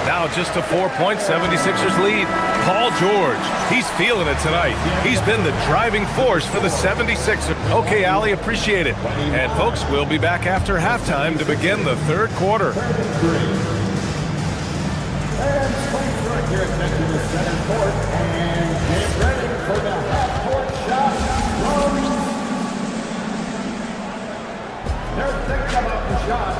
Now just a 4-point 76ers lead. Paul George, he's feeling it tonight. He's been the driving force for the 76ers. Okay, Allie, appreciate it. And folks, we'll be back after halftime to begin the 3rd quarter. And swings right here at the center court. And get ready for the half-court shot from... They're thinking about the shot.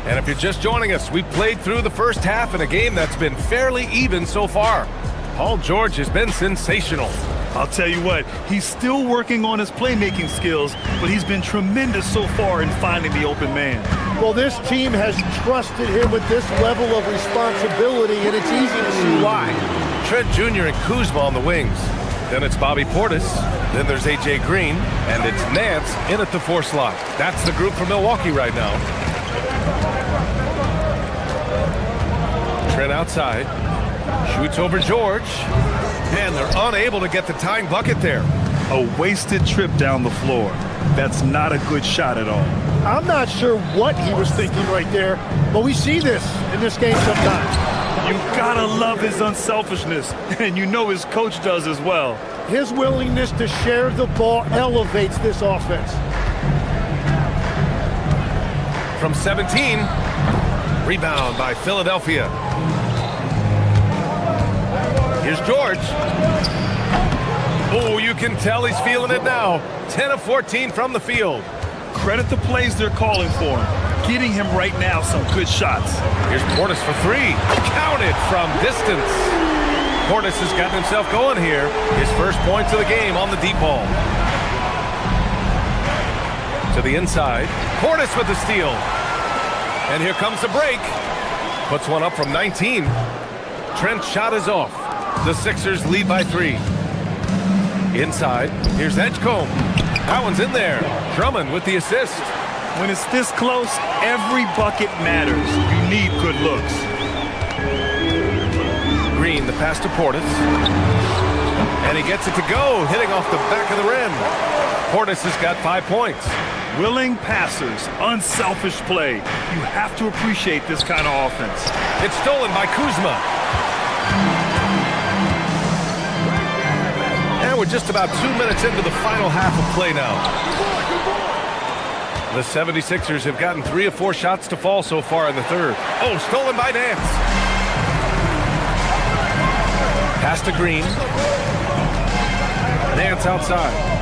And if you're just joining us, we played through the first half in a game that's been fairly even so far. Paul George has been sensational. I'll tell you what, he's still working on his playmaking skills, but he's been tremendous so far in finding the open man. Well, this team has trusted him with this level of responsibility, and it's easy to see why. Trent Jr. and Kuzma on the wings. Then it's Bobby Portis. Then there's A.J. Green. And it's Nance in at the 4 slot. That's the group for Milwaukee right now. Trent outside. Shoots over George. And they're unable to get the tying bucket there. A wasted trip down the floor. That's not a good shot at all. I'm not sure what he was thinking right there, but we see this in this game sometimes. You gotta love his unselfishness, and you know his coach does as well. His willingness to share the ball elevates this offense. From 17, rebound by Philadelphia. Here's George. Oh, you can tell he's feeling it now. 10 of 14 from the field. Credit the plays they're calling for him. Getting him right now some good shots. Here's Portis for 3. Counted from distance. Portis has gotten himself going here. His first points of the game on the deep ball. To the inside. Portis with the steal. And here comes the break. Puts one up from 19. Trent's shot is off. The Sixers lead by 3. Inside. Here's Edgecombe. That one's in there. Drummond with the assist. When it's this close, every bucket matters. You need good looks. Green, the pass to Portis. And he gets it to go, hitting off the back of the rim. Portis has got 5 points. Willing passers, unselfish play. You have to appreciate this kind of offense. It's stolen by Kuzma. And we're just about 2 minutes into the final half of play now. The 76ers have gotten 3 of 4 shots to fall so far in the third. Oh, stolen by Nance. Pass to Green. Nance outside.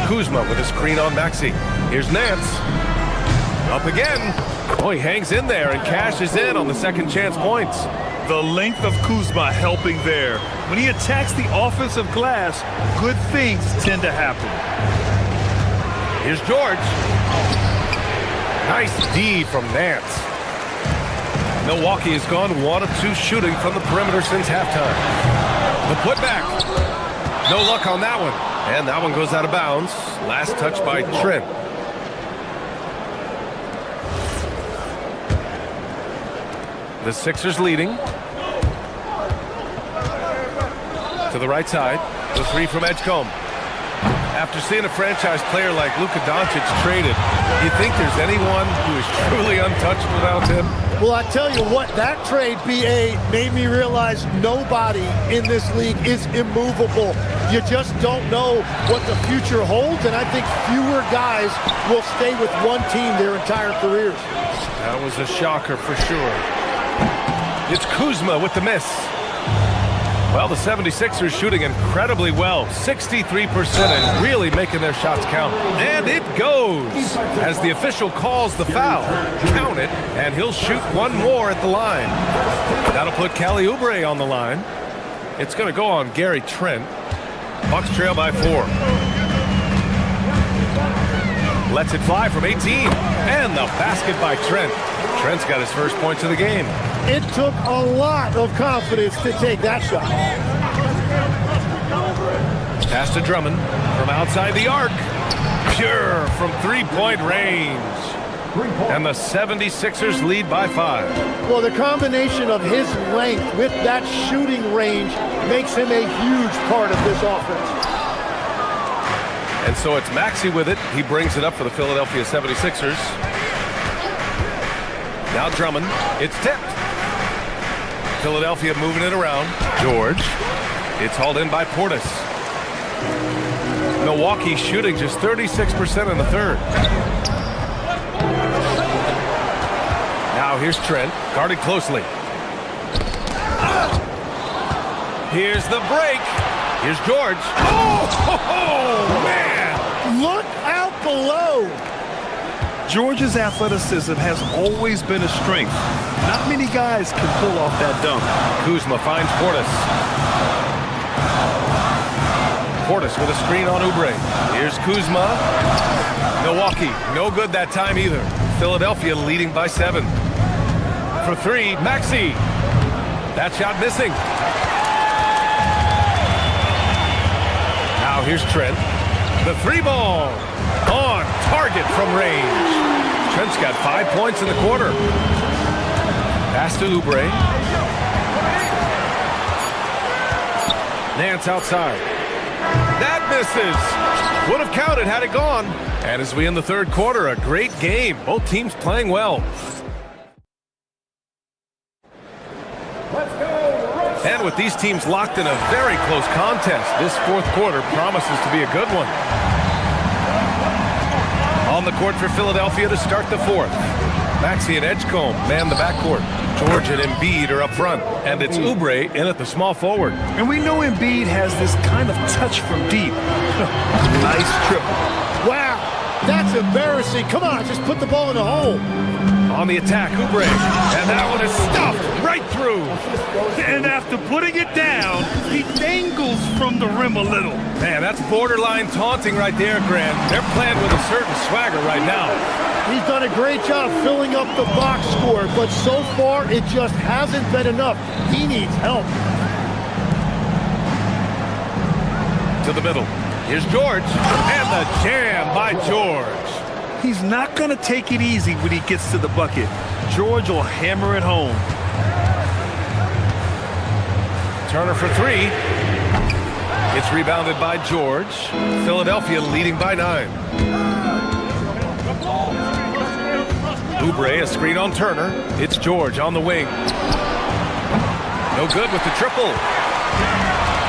Kuzma with a screen on Maxey. Here's Nance. Up again. Oh, he hangs in there and cashes in on the second chance points. The length of Kuzma helping there. When he attacks the offensive glass, good things tend to happen. Here's George. Nice D from Nance. Milwaukee has gone 1 of 2 shooting from the perimeter since halftime. The putback. No luck on that one. And that one goes out of bounds. Last touch by Trent. The Sixers leading. To the right side. The 3 from Edgecombe. After seeing a franchise player like Luka Doncic traded, do you think there's anyone who is truly untouched without him? Well, I tell you what, that trade, BA, made me realize nobody in this league is immovable. You just don't know what the future holds, and I think fewer guys will stay with one team their entire careers. That was a shocker for sure. It's Kuzma with the miss. Well, the 76ers shooting incredibly well, 63%, and really making their shots count. And it goes as the official calls the foul. Count it, and he'll shoot one more at the line. That'll put Kelly Oubre on the line. It's going to go on Gary Trent. Bucks trail by 4. Lets it fly from 18, and the basket by Trent. Trent's got his first points of the game. It took a lot of confidence to take that shot. Pass to Drummond from outside the arc. Pure from three-point range. And the 76ers lead by 5. Well, the combination of his length with that shooting range makes him a huge part of this offense. And so it's Maxey with it. He brings it up for the Philadelphia 76ers. Now Drummond. It's tipped. Philadelphia moving it around. George. It's hauled in by Portis. Milwaukee shooting just 36% in the third. Now here's Trent, guarded closely. Here's the break. Here's George. Oh, man! Look out below! George's athleticism has always been a strength. Not many guys can pull off that dunk. Kuzma finds Portis. Portis with a screen on Oubre. Here's Kuzma. Milwaukee, no good that time either. Philadelphia leading by 7. For 3, Maxey. That shot missing. Now here's Trent. The 3-ball. On target from range. Trent's got 5 points in the quarter. Pass to Oubre. Nance outside. That misses. Would have counted had it gone. And as we end the third quarter, a great game. Both teams playing well. And with these teams locked in a very close contest, this fourth quarter promises to be a good one. On the court for Philadelphia to start the fourth. Maxey and Edgecombe man the backcourt. George and Embiid are up front. And it's Oubre in at the small forward. And we know Embiid has this kind of touch from deep. Nice triple. Wow, That's embarrassing. Come on, just put the ball in the hole. On the attack, Oubre. And that one is stuffed right through. And after putting it down, he dangles from the rim a little. Man, that's borderline taunting right there, Grant. They're playing with a certain swagger right now. He's done a great job filling up the box score, but so far it just hasn't been enough. He needs help. To the middle. Here's George. And the jam by George. He's not going to take it easy when he gets to the bucket. George will hammer it home. Turner for three. It's rebounded by George. Philadelphia leading by 9. Oubre, a screen on Turner. It's George on the wing. No good with the triple.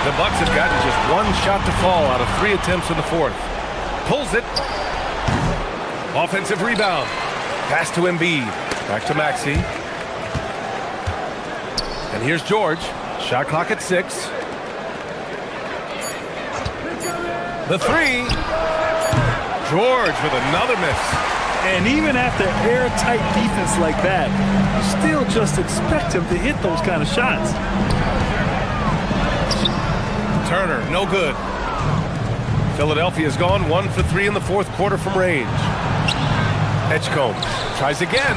The Bucks have gotten just one shot to fall out of 3 attempts in the fourth. Pulls it. Offensive rebound. Pass to Embiid. Back to Maxey. And here's George. Shot clock at 6. The three. George with another miss. And even after airtight defense like that, you still just expect him to hit those kind of shots. Turner, no good. Philadelphia's gone 1 for 3 in the fourth quarter from range. Edgecombe tries again.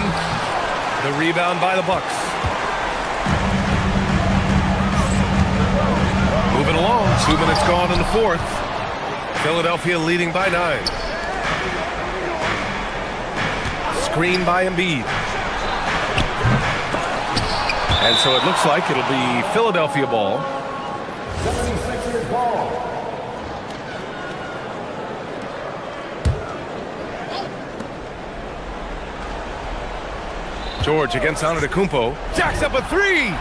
The rebound by the Bucks. Moving along, 2 minutes gone in the fourth. Philadelphia leading by 9. Screen by Embiid. And so it looks like it'll be Philadelphia ball. 76ers ball. George against Antetokounmpo. Jacks up a three.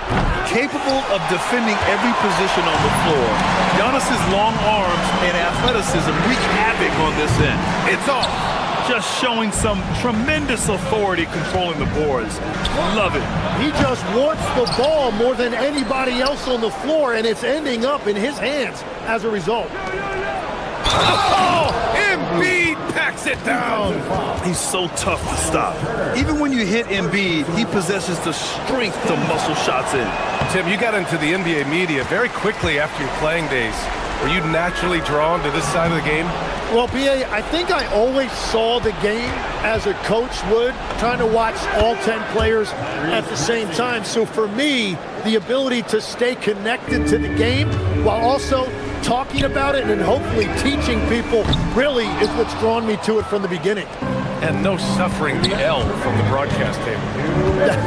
Capable of defending every position on the floor. Giannis's long arms and athleticism wreak havoc on this end. It's off. Just showing some tremendous authority controlling the boards. Love it. He just wants the ball more than anybody else on the floor, and it's ending up in his hands as a result. Oh! Embiid packs it down. He's so tough to stop. Even when you hit Embiid, he possesses the strength to muscle shots in. Tim, you got into the NBA media very quickly after your playing days. Were you naturally drawn to this side of the game? Well, B.A., I think I always saw the game as a coach would, trying to watch all 10 players at the same time. So for me, the ability to stay connected to the game while also talking about it and hopefully teaching people really is what's drawn me to it from the beginning. And no suffering the L from the broadcast table.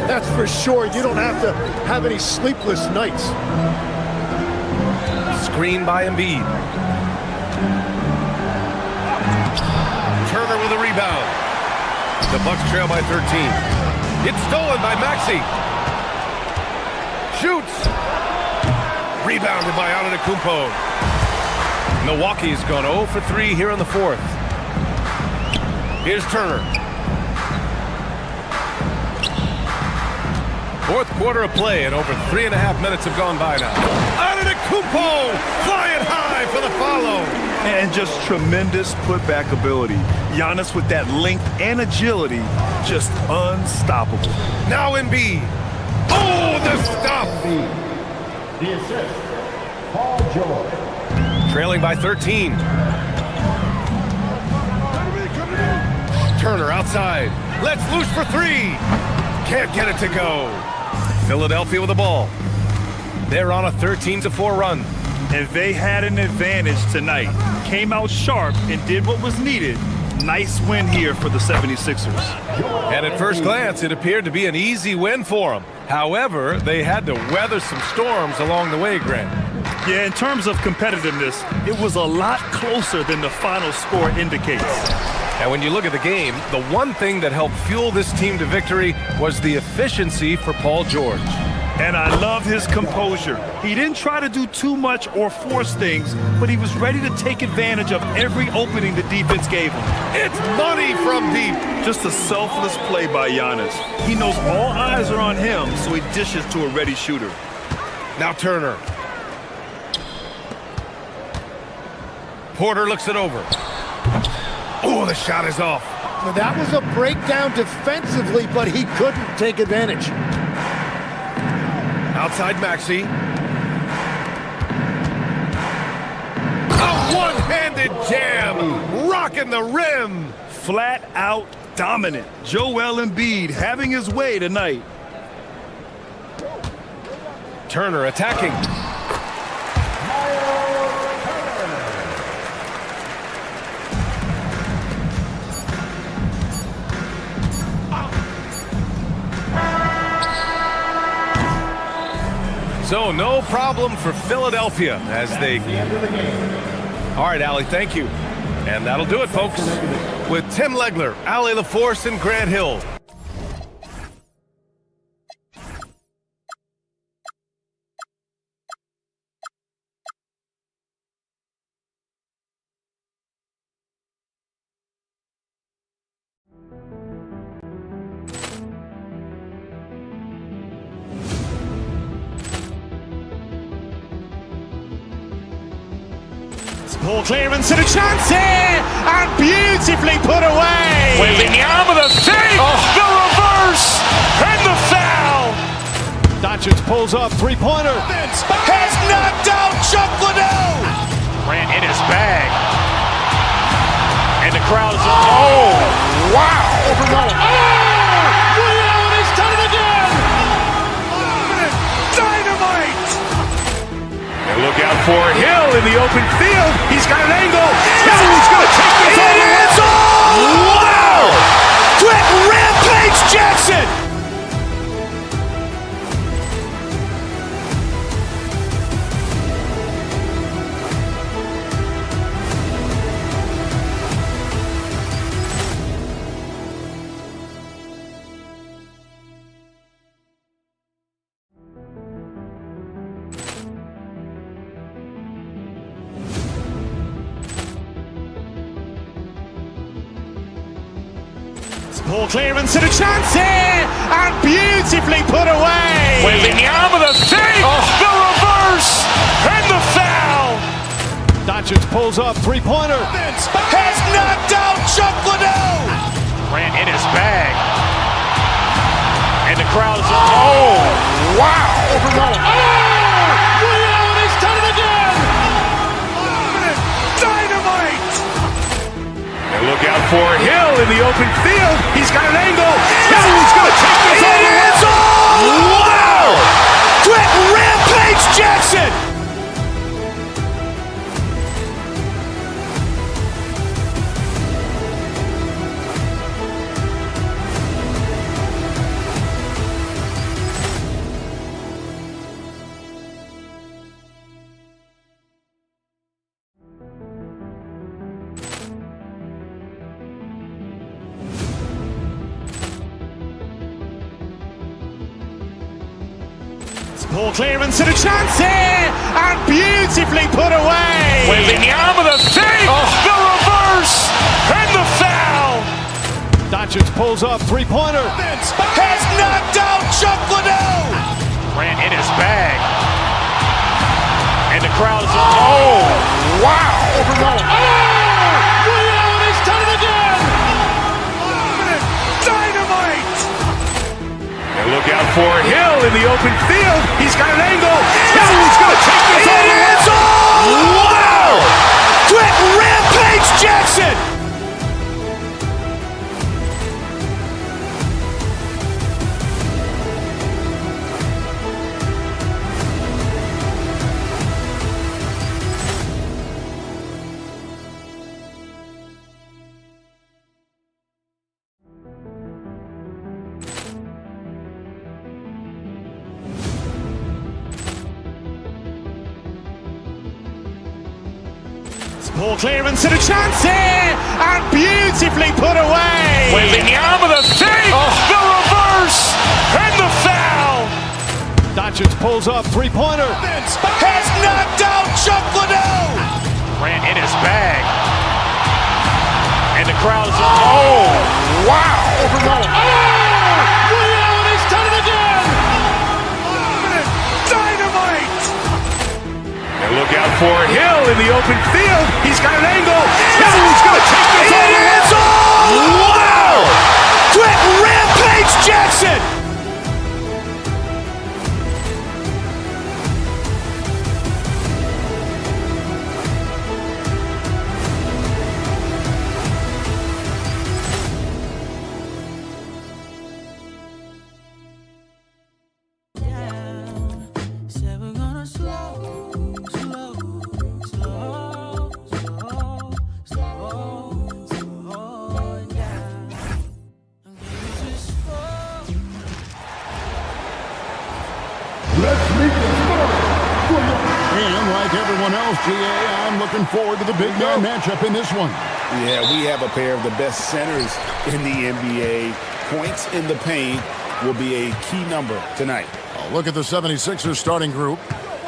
That's for sure. You don't have to have any sleepless nights. Screen by Embiid. Turner with a rebound. The Bucks trail by 13. It's stolen by Maxey. Shoots. Rebounded by Antetokounmpo. Milwaukee's gone 0 for 3 here in the fourth. Here's Turner. Fourth quarter of play, and over 3.5 minutes have gone by now. Antetokounmpo flying high for the follow. And just tremendous putback ability. Giannis with that length and agility, just unstoppable. Now Embiid. Oh, the stop. The assist, Paul George. Trailing by 13. Turner outside. Let's loose for 3. Can't get it to go. Philadelphia with the ball. They're on a 13-4 run. And they had an advantage tonight. Came out sharp and did what was needed. Nice win here for the 76ers. And at first glance, it appeared to be an easy win for them. However, they had to weather some storms along the way, Grant. Yeah, in terms of competitiveness, it was a lot closer than the final score indicates. And when you look at the game, the one thing that helped fuel this team to victory was the efficiency for Paul George. And I love his composure. He didn't try to do too much or force things, but he was ready to take advantage of every opening the defense gave him. It's money from deep. Just a selfless play by Giannis. He knows all eyes are on him, so he dishes to a ready shooter. Now Turner. Porter looks it over. Oh, Oh, the shot is off. Well, that was a breakdown defensively, but he couldn't take advantage. Outside Maxey. A one-handed jam, rocking the rim. Flat out dominant. Joel Embiid having his way tonight. Turner attacking. So no problem for Philadelphia as they... All right, Allie, thank you. And that'll do it, folks. With Tim Legler, Allie LaForce, and Grant Hill. Poor clearance and a chance here, and beautifully put away. Wembanyama the save, the reverse, and the foul. Doncic pulls up, three-pointer. Has knocked out Chuck Liddell. Grant in his bag. And the crowd is, oh, wow. Liddell has done it again. Dynamite. And look out for Hill in the open field. He's got an angle. Hill's going to take this all the way. Wow! Quick rampage Jackson. Poor clearance and a chance here, and beautifully put away. Wembanyama the save, the reverse, and the foul. Doncic pulls up, three-pointer. Has knocked out Chuck Liddell. Grant in his bag. And the crowd is, oh, wow. Liddell has done it again. Dynamite. And look out for Hill in the open field. He's got an angle. Hill's going to take this all the way. Wow! Quick rampage Jackson. Poor clearance and a chance here, and beautifully put away. Wembanyama the save, the reverse, and the foul. Doncic pulls up, three-pointer. Has knocked out Chuck Liddell. Grant in his bag. And the crowd is, oh, wow. Liddell has done it again. Dynamite. And look out for Hill in the open field. He's got an angle. Hill's going to take this all the way. Wow! Quick rampage Jackson. Poor clearance and a chance here, and beautifully put away. Wembanyama the save, the reverse, and the foul. Doncic pulls up, three-pointer. Has knocked out Chuck Liddell. Grant in his bag. And the crowd is, oh, wow. Liddell has done it again. Dynamite. And look out for Hill in the open field. He's got an angle. Hill's going to take this all the way. And like everyone else, GA, I'm looking forward to the big man matchup in this one. Yeah, we have a pair of the best centers in the NBA. Points in the paint will be a key number tonight. Look at the 76ers starting group.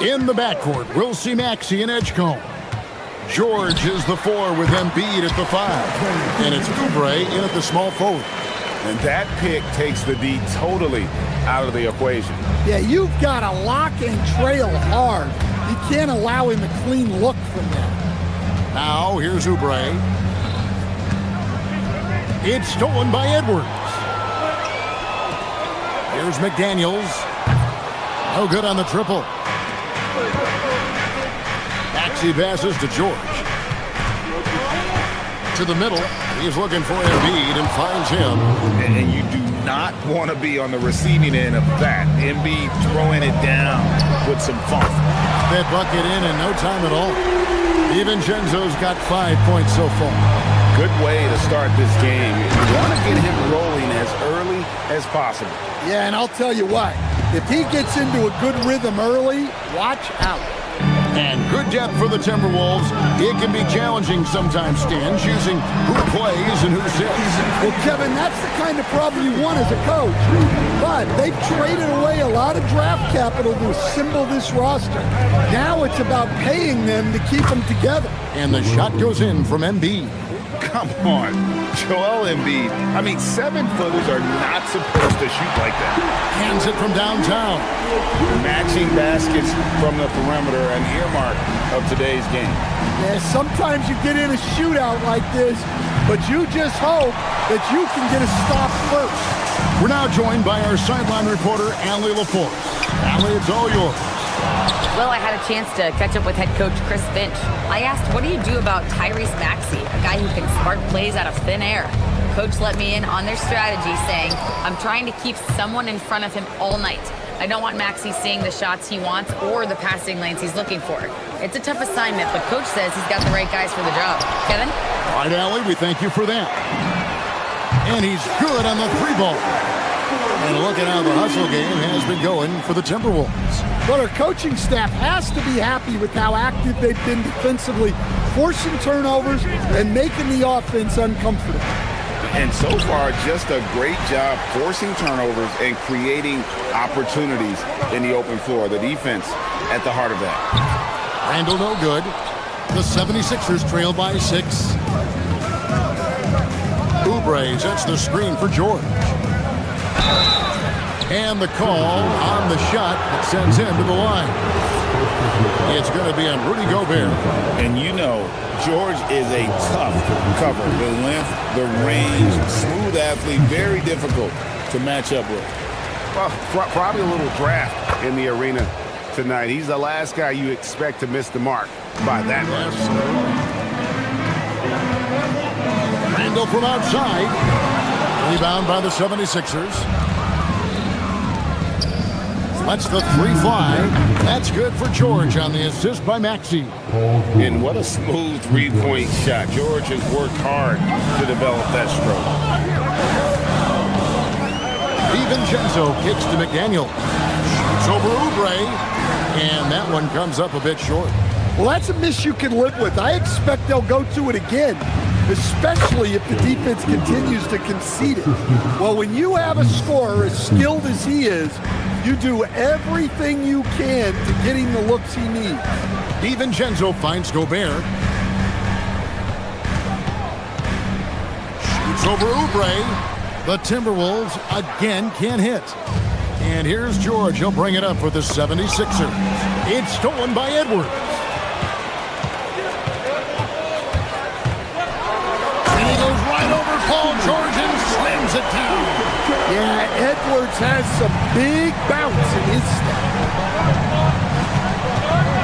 In the backcourt, we'll see Maxey and Edgecombe. George is the 4 with Embiid at the 5. And it's Oubre in at the small forward. And that pick takes the D totally out of the equation. Yeah, you've got to lock and trail hard. You can't allow him a clean look from there. Now, here's Oubre. It's stolen by Edwards. Here's McDaniels. No good on the triple. Maxey passes to George. To the middle. He's looking for Embiid and finds him. And you do not want to be on the receiving end of that. Embiid throwing it down with some funk. That bucket in no time at all. DiVincenzo's got 5 points so far. Good way to start this game. You want to get him rolling as early as possible. Yeah, and I'll tell you what. If he gets into a good rhythm early, watch out. And good depth for the Timberwolves. It can be challenging sometimes, Stan, choosing who plays and who sits. Well, Kevin, that's the kind of problem you want as a coach. But they've traded away a lot of draft capital to assemble this roster. Now it's about paying them to keep them together. And the shot goes in from Embiid. Come on, Joel Embiid. I mean, 7-footers are not supposed to shoot like that. Hands it from downtown. Matching baskets from the perimeter, an earmark of today's game. Yeah, sometimes you get in a shootout like this, but you just hope that you can get a stop first. We're now joined by our sideline reporter, Allie LaForce. Allie, it's all yours. Well, I had a chance to catch up with head coach Chris Finch. I asked, what do you do about Tyrese Maxey, a guy who can spark plays out of thin air? Coach let me in on their strategy, saying, I'm trying to keep someone in front of him all night. I don't want Maxey seeing the shots he wants or the passing lanes he's looking for. It's a tough assignment, but coach says he's got the right guys for the job. Kevin? All right, Allie, we thank you for that. And he's good on the 3-ball. And look at how the hustle game has been going for the Timberwolves. But our coaching staff has to be happy with how active they've been defensively, forcing turnovers and making the offense uncomfortable. And so far, just a great job forcing turnovers and creating opportunities in the open floor. The defense at the heart of that. Randall no good. The 76ers trail by 6. Oubre sets the screen for George. And the call on the shot that sends him to the line. It's going to be on Rudy Gobert. And you know, George is a tough cover. The length, the range, smooth athlete, very difficult to match up with. Well, probably a little draft in the arena tonight. He's the last guy you expect to miss the mark by that much. Randall from outside. Rebound by the 76ers. Lets the 3 fly. That's good for George on the assist by Maxey. And what a smooth 3-point shot. George has worked hard to develop that stroke. DiVincenzo kicks to McDaniel. Shoots over Oubre. And that one comes up a bit short. Well, that's a miss you can live with. I expect they'll go to it again, especially if the defense continues to concede it. Well, when you have a scorer as skilled as he is, you do everything you can to get him the looks he needs. DiVincenzo finds Gobert. Shoots over Oubre. The Timberwolves again can't hit. And here's George. He'll bring it up for the 76ers. It's stolen by Edwards. And he goes right over Paul George and slams it down. Yeah, Edwards has some big bounce in his step.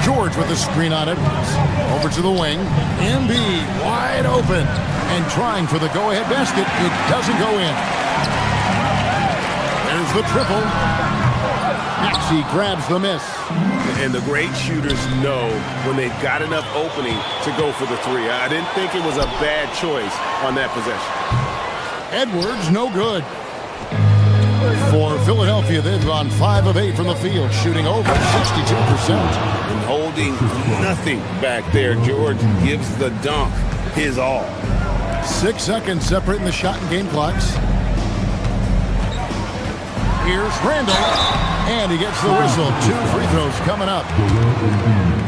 George with the screen on Edwards. Over to the wing. Embiid wide open. And trying for the go-ahead basket. It doesn't go in. There's the triple. Maxey grabs the miss. And the great shooters know when they've got enough opening to go for the 3. I didn't think it was a bad choice on that possession. Edwards, no good. For Philadelphia, they've gone 5 of 8 from the field, shooting over 62%. And holding nothing back there. George gives the dunk his all. 6 seconds separating the shot and game clocks. Here's Randall, and he gets the whistle. 2 free throws coming up.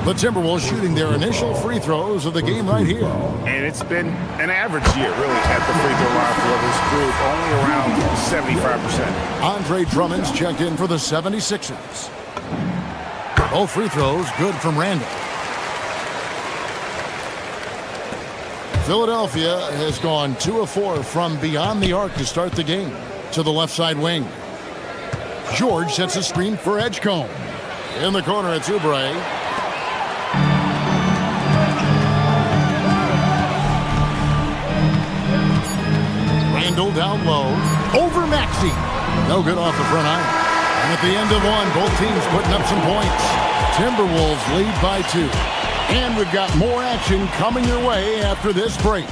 The Timberwolves shooting their initial free throws of the game right here. And it's been an average year, really, at the free throw line for this group, only around 75%. Andre Drummond's checked in for the 76ers. Both free throws good from Randall. Philadelphia has gone 2 of 4 from beyond the arc to start the game. To the left side wing. George sets a screen for Edgecombe. In the corner, it's Oubre. Randall down low. Over Maxey. No good off the front iron. And at the end of one, both teams putting up some points. Timberwolves lead by 2. And we've got more action coming your way after this break.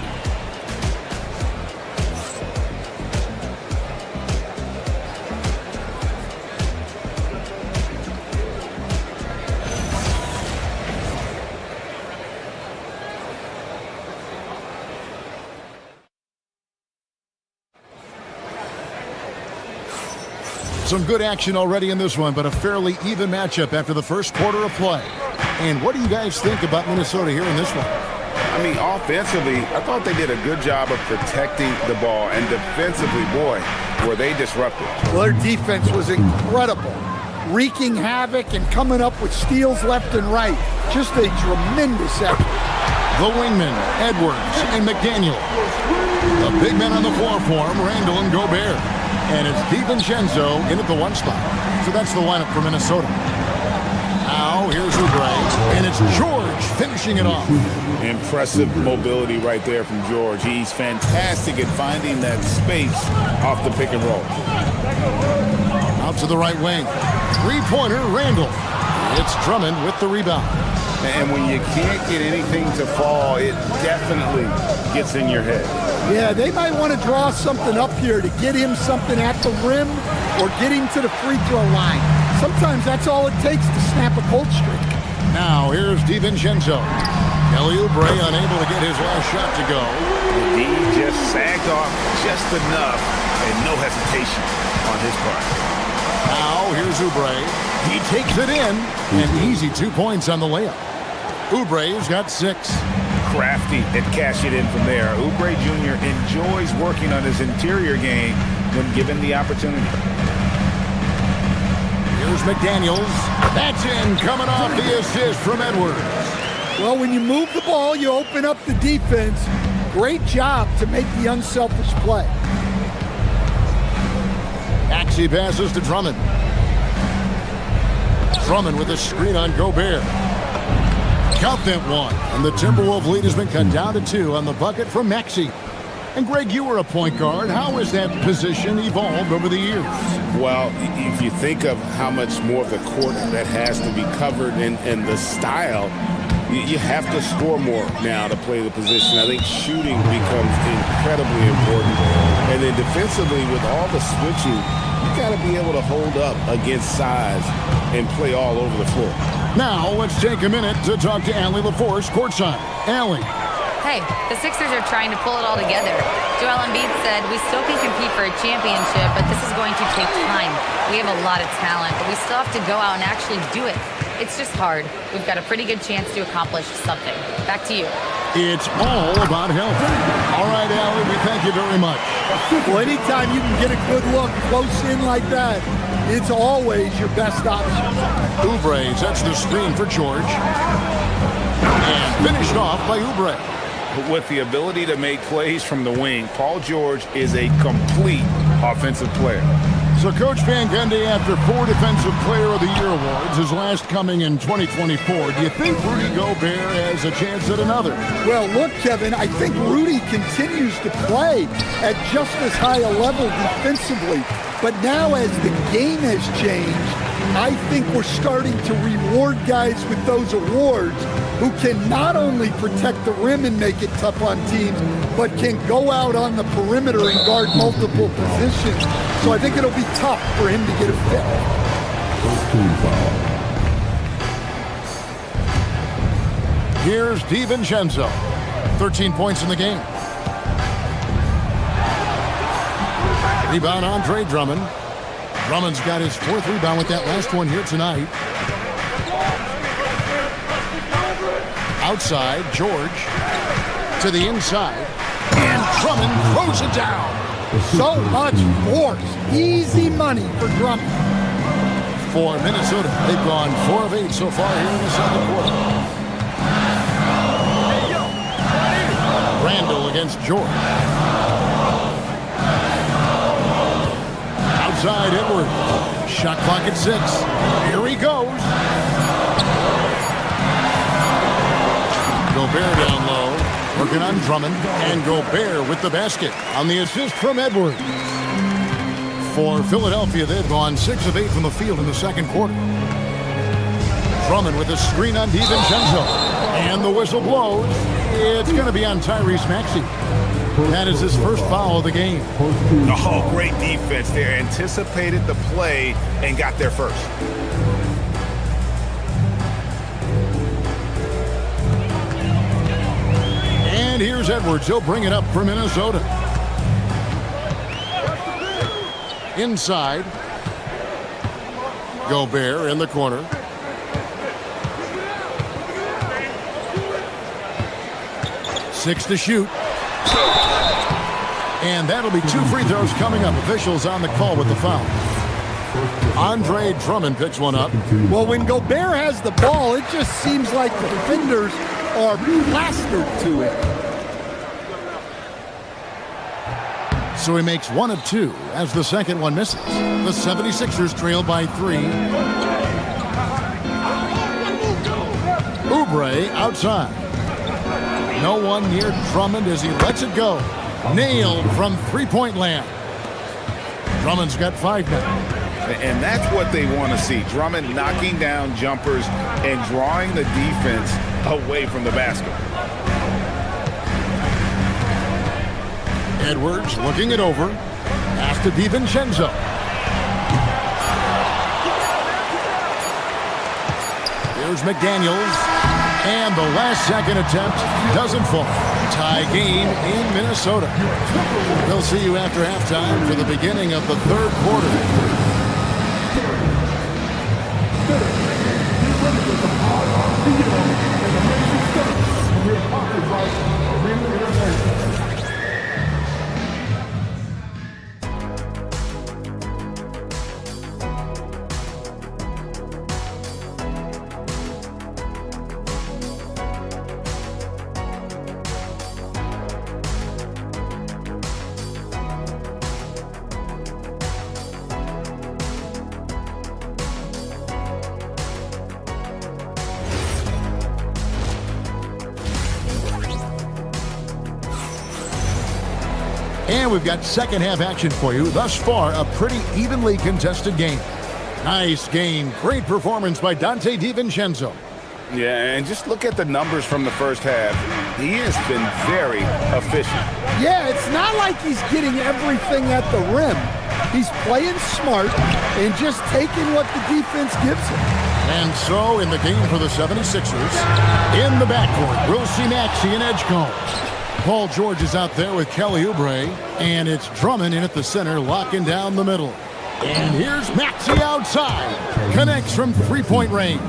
Some good action already in this one, but a fairly even matchup after the first quarter of play. And what do you guys think about Minnesota here in this one? I mean, offensively, I thought they did a good job of protecting the ball. And defensively, boy, were they disruptive. Well, their defense was incredible. Wreaking havoc and coming up with steals left and right. Just a tremendous effort. The wingmen, Edwards and McDaniel. The big men on the floor for him, Randall and Gobert. And it's DiVincenzo in at the 1 spot. So that's the lineup for Minnesota. Now, here's Oubre, and it's George finishing it off. Impressive mobility right there from George. He's fantastic at finding that space off the pick and roll. Out to the right wing. 3-pointer, Randall. It's Drummond with the rebound. And when you can't get anything to fall, it definitely gets in your head. Yeah, they might want to draw something up here to get him something at the rim or get him to the free throw line. Sometimes that's all it takes to snap a cold streak. Now, here's DiVincenzo. Kelly Oubre unable to get his last shot to go. He just sagged off just enough and no hesitation on his part. Now, here's Oubre. He takes it in. An easy 2 points on the layup. Oubre's got 6. Crafty at cash it in from there. Oubre Jr. enjoys working on his interior game when given the opportunity. Here's McDaniels. That's in, coming off the assist from Edwards. Well, when you move the ball, you open up the defense. Great job to make the unselfish play. Maxey passes to Drummond. Drummond with a screen on Gobert. Count that one. And the Timberwolves lead has been cut down to 2 on the bucket from Maxey. And Greg, you were a point guard. How has that position evolved over the years? Well, if you think of how much more of the court that has to be covered and the style, you have to score more now to play the position. I think shooting becomes incredibly important. And then defensively, with all the switching, you got to be able to hold up against size and play all over the floor. Now, let's take a minute to talk to Allie LaForce courtside. Allie. Hey, the Sixers are trying to pull it all together. Joel Embiid said, we still can compete for a championship, but this is going to take time. We have a lot of talent, but we still have to go out and actually do it. It's just hard. We've got a pretty good chance to accomplish something. Back to you. It's all about health. All right, Allie, we thank you very much. Well, anytime you can get a good look close in like that, it's always your best option. Oubre sets the screen for George. And finished off by Oubre. With the ability to make plays from the wing, Paul George is a complete offensive player. So Coach Van Gundy, after 4 Defensive Player of the Year awards, his last coming in 2024, do you think Rudy Gobert has a chance at another? Well, look, Kevin, I think Rudy continues to play at just as high a level defensively. But now as the game has changed, I think we're starting to reward guys with those awards who can not only protect the rim and make it tough on teams, but can go out on the perimeter and guard multiple positions. So I think it'll be tough for him to get a fit. Here's DiVincenzo. 13 points in the game. Rebound, Andre Drummond. Drummond's got his 4th rebound with that last one here tonight. Outside, George to the inside, and Drummond throws it down. So much force. Easy money for Drummond. For Minnesota, they've gone 4 of 8 so far here in the second quarter. Randall against George. Outside, Edwards. Shot clock at 6. Here he goes. Gobert down low, working on Drummond, and Gobert with the basket on the assist from Edwards. For Philadelphia, they've gone 6 of 8 from the field in the second quarter. Drummond with a screen on DiVincenzo, and the whistle blows. It's going to be on Tyrese Maxey. That is his first foul of the game. Oh, great defense there. Anticipated the play and got there first. And here's Edwards. He'll bring it up for Minnesota. Inside. Gobert in the corner. Six to shoot. And that'll be 2 free throws coming up. Officials on the call with the foul. Andre Drummond picks one up. Well, when Gobert has the ball, it just seems like the defenders are plastered to it. So he makes 1 of 2 as the second one misses. The 76ers trail by 3. Oubre outside. No one near Drummond as he lets it go. Nailed from three-point land. Drummond's got 5 now. And that's what they want to see. Drummond knocking down jumpers and drawing the defense away from the basket. Edwards looking it over. Pass to DiVincenzo. Here's McDaniels. And the last second attempt doesn't fall. Tie game in Minnesota. We'll see you after halftime for the beginning of the third quarter. And we've got second half action for you. Thus far, a pretty evenly contested game. Nice game. Great performance by Donte DiVincenzo. Yeah, and just look at the numbers from the first half. He has been very efficient. Yeah, it's not like he's getting everything at the rim. He's playing smart and just taking what the defense gives him. And so, in the game for the 76ers, in the backcourt, we'll see Maxey and Edgecombe. Paul George is out there with Kelly Oubre, and it's Drummond in at the center, locking down the middle. And here's Maxey outside. Connects from three-point range.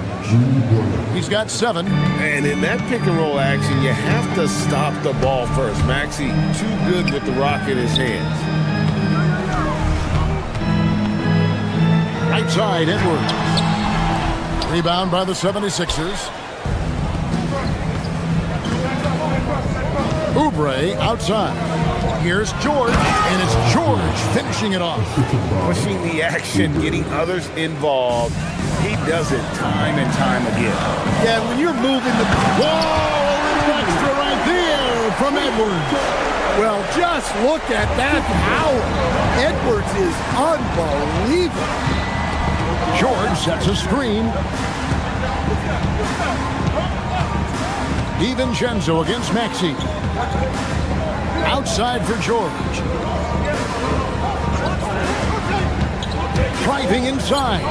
He's got 7. And in that pick-and-roll action, you have to stop the ball first. Maxey too good with the rock in his hands. Right side, Edwards. Rebound by the 76ers. Oubre outside. Here's George, and it's George finishing it off. Pushing the action, getting others involved. He does it time and time again. Yeah, when you're moving the... Whoa, a little extra right there from Edwards. Well, just look at that power. Edwards is unbelievable. George sets a screen. DiVincenzo against Maxey. Outside for George. driving inside.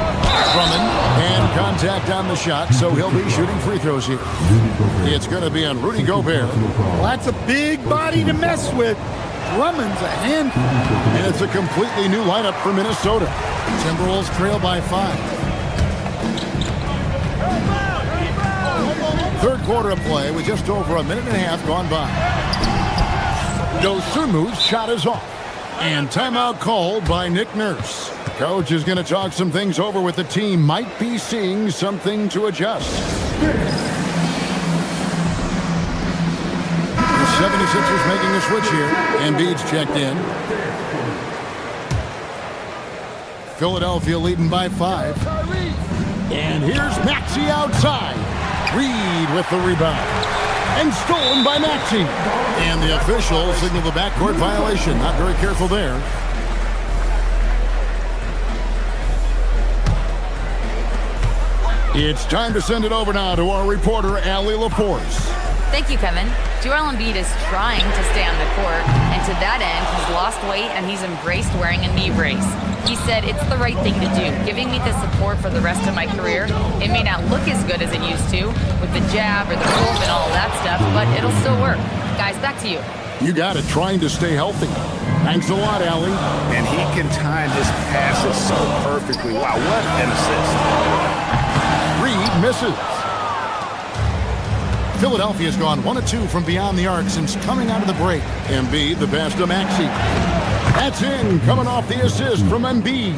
Drummond, and contact on the shot, so he'll be shooting free throws here. It's going to be on Rudy Gobert. Well, that's a big body to mess with. Drummond's a handful. And it's a completely new lineup for Minnesota. Timberwolves trail by 5. Third quarter of play with just over a minute and a half gone by. Dosunmu's shot is off. And timeout called by Nick Nurse. Coach is going to talk some things over with the team. Might be seeing something to adjust. The 76ers making a switch here. Embiid's checked in. Philadelphia leading by 5. And here's Maxey outside. Reed with the rebound. And stolen by Maxey. And the officials signal the backcourt violation. Not very careful there. It's time to send it over now to our reporter, Allie LaForce. Thank you, Kevin. Joel Embiid is trying to stay on the court, and to that end, he's lost weight and he's embraced wearing a knee brace. He said, "It's the right thing to do, giving me the support for the rest of my career. It may not look as good as it used to, with the jab or the pull and all that stuff, but it'll still work." Guys, back to you. You got it, trying to stay healthy. Thanks a lot, Allie. And he can time his passes so perfectly. Wow, what an assist. Reed misses. Philadelphia's gone 1 of 2 from beyond the arc since coming out of the break. Embiid, the pass to Maxey. That's in, coming off the assist from Embiid.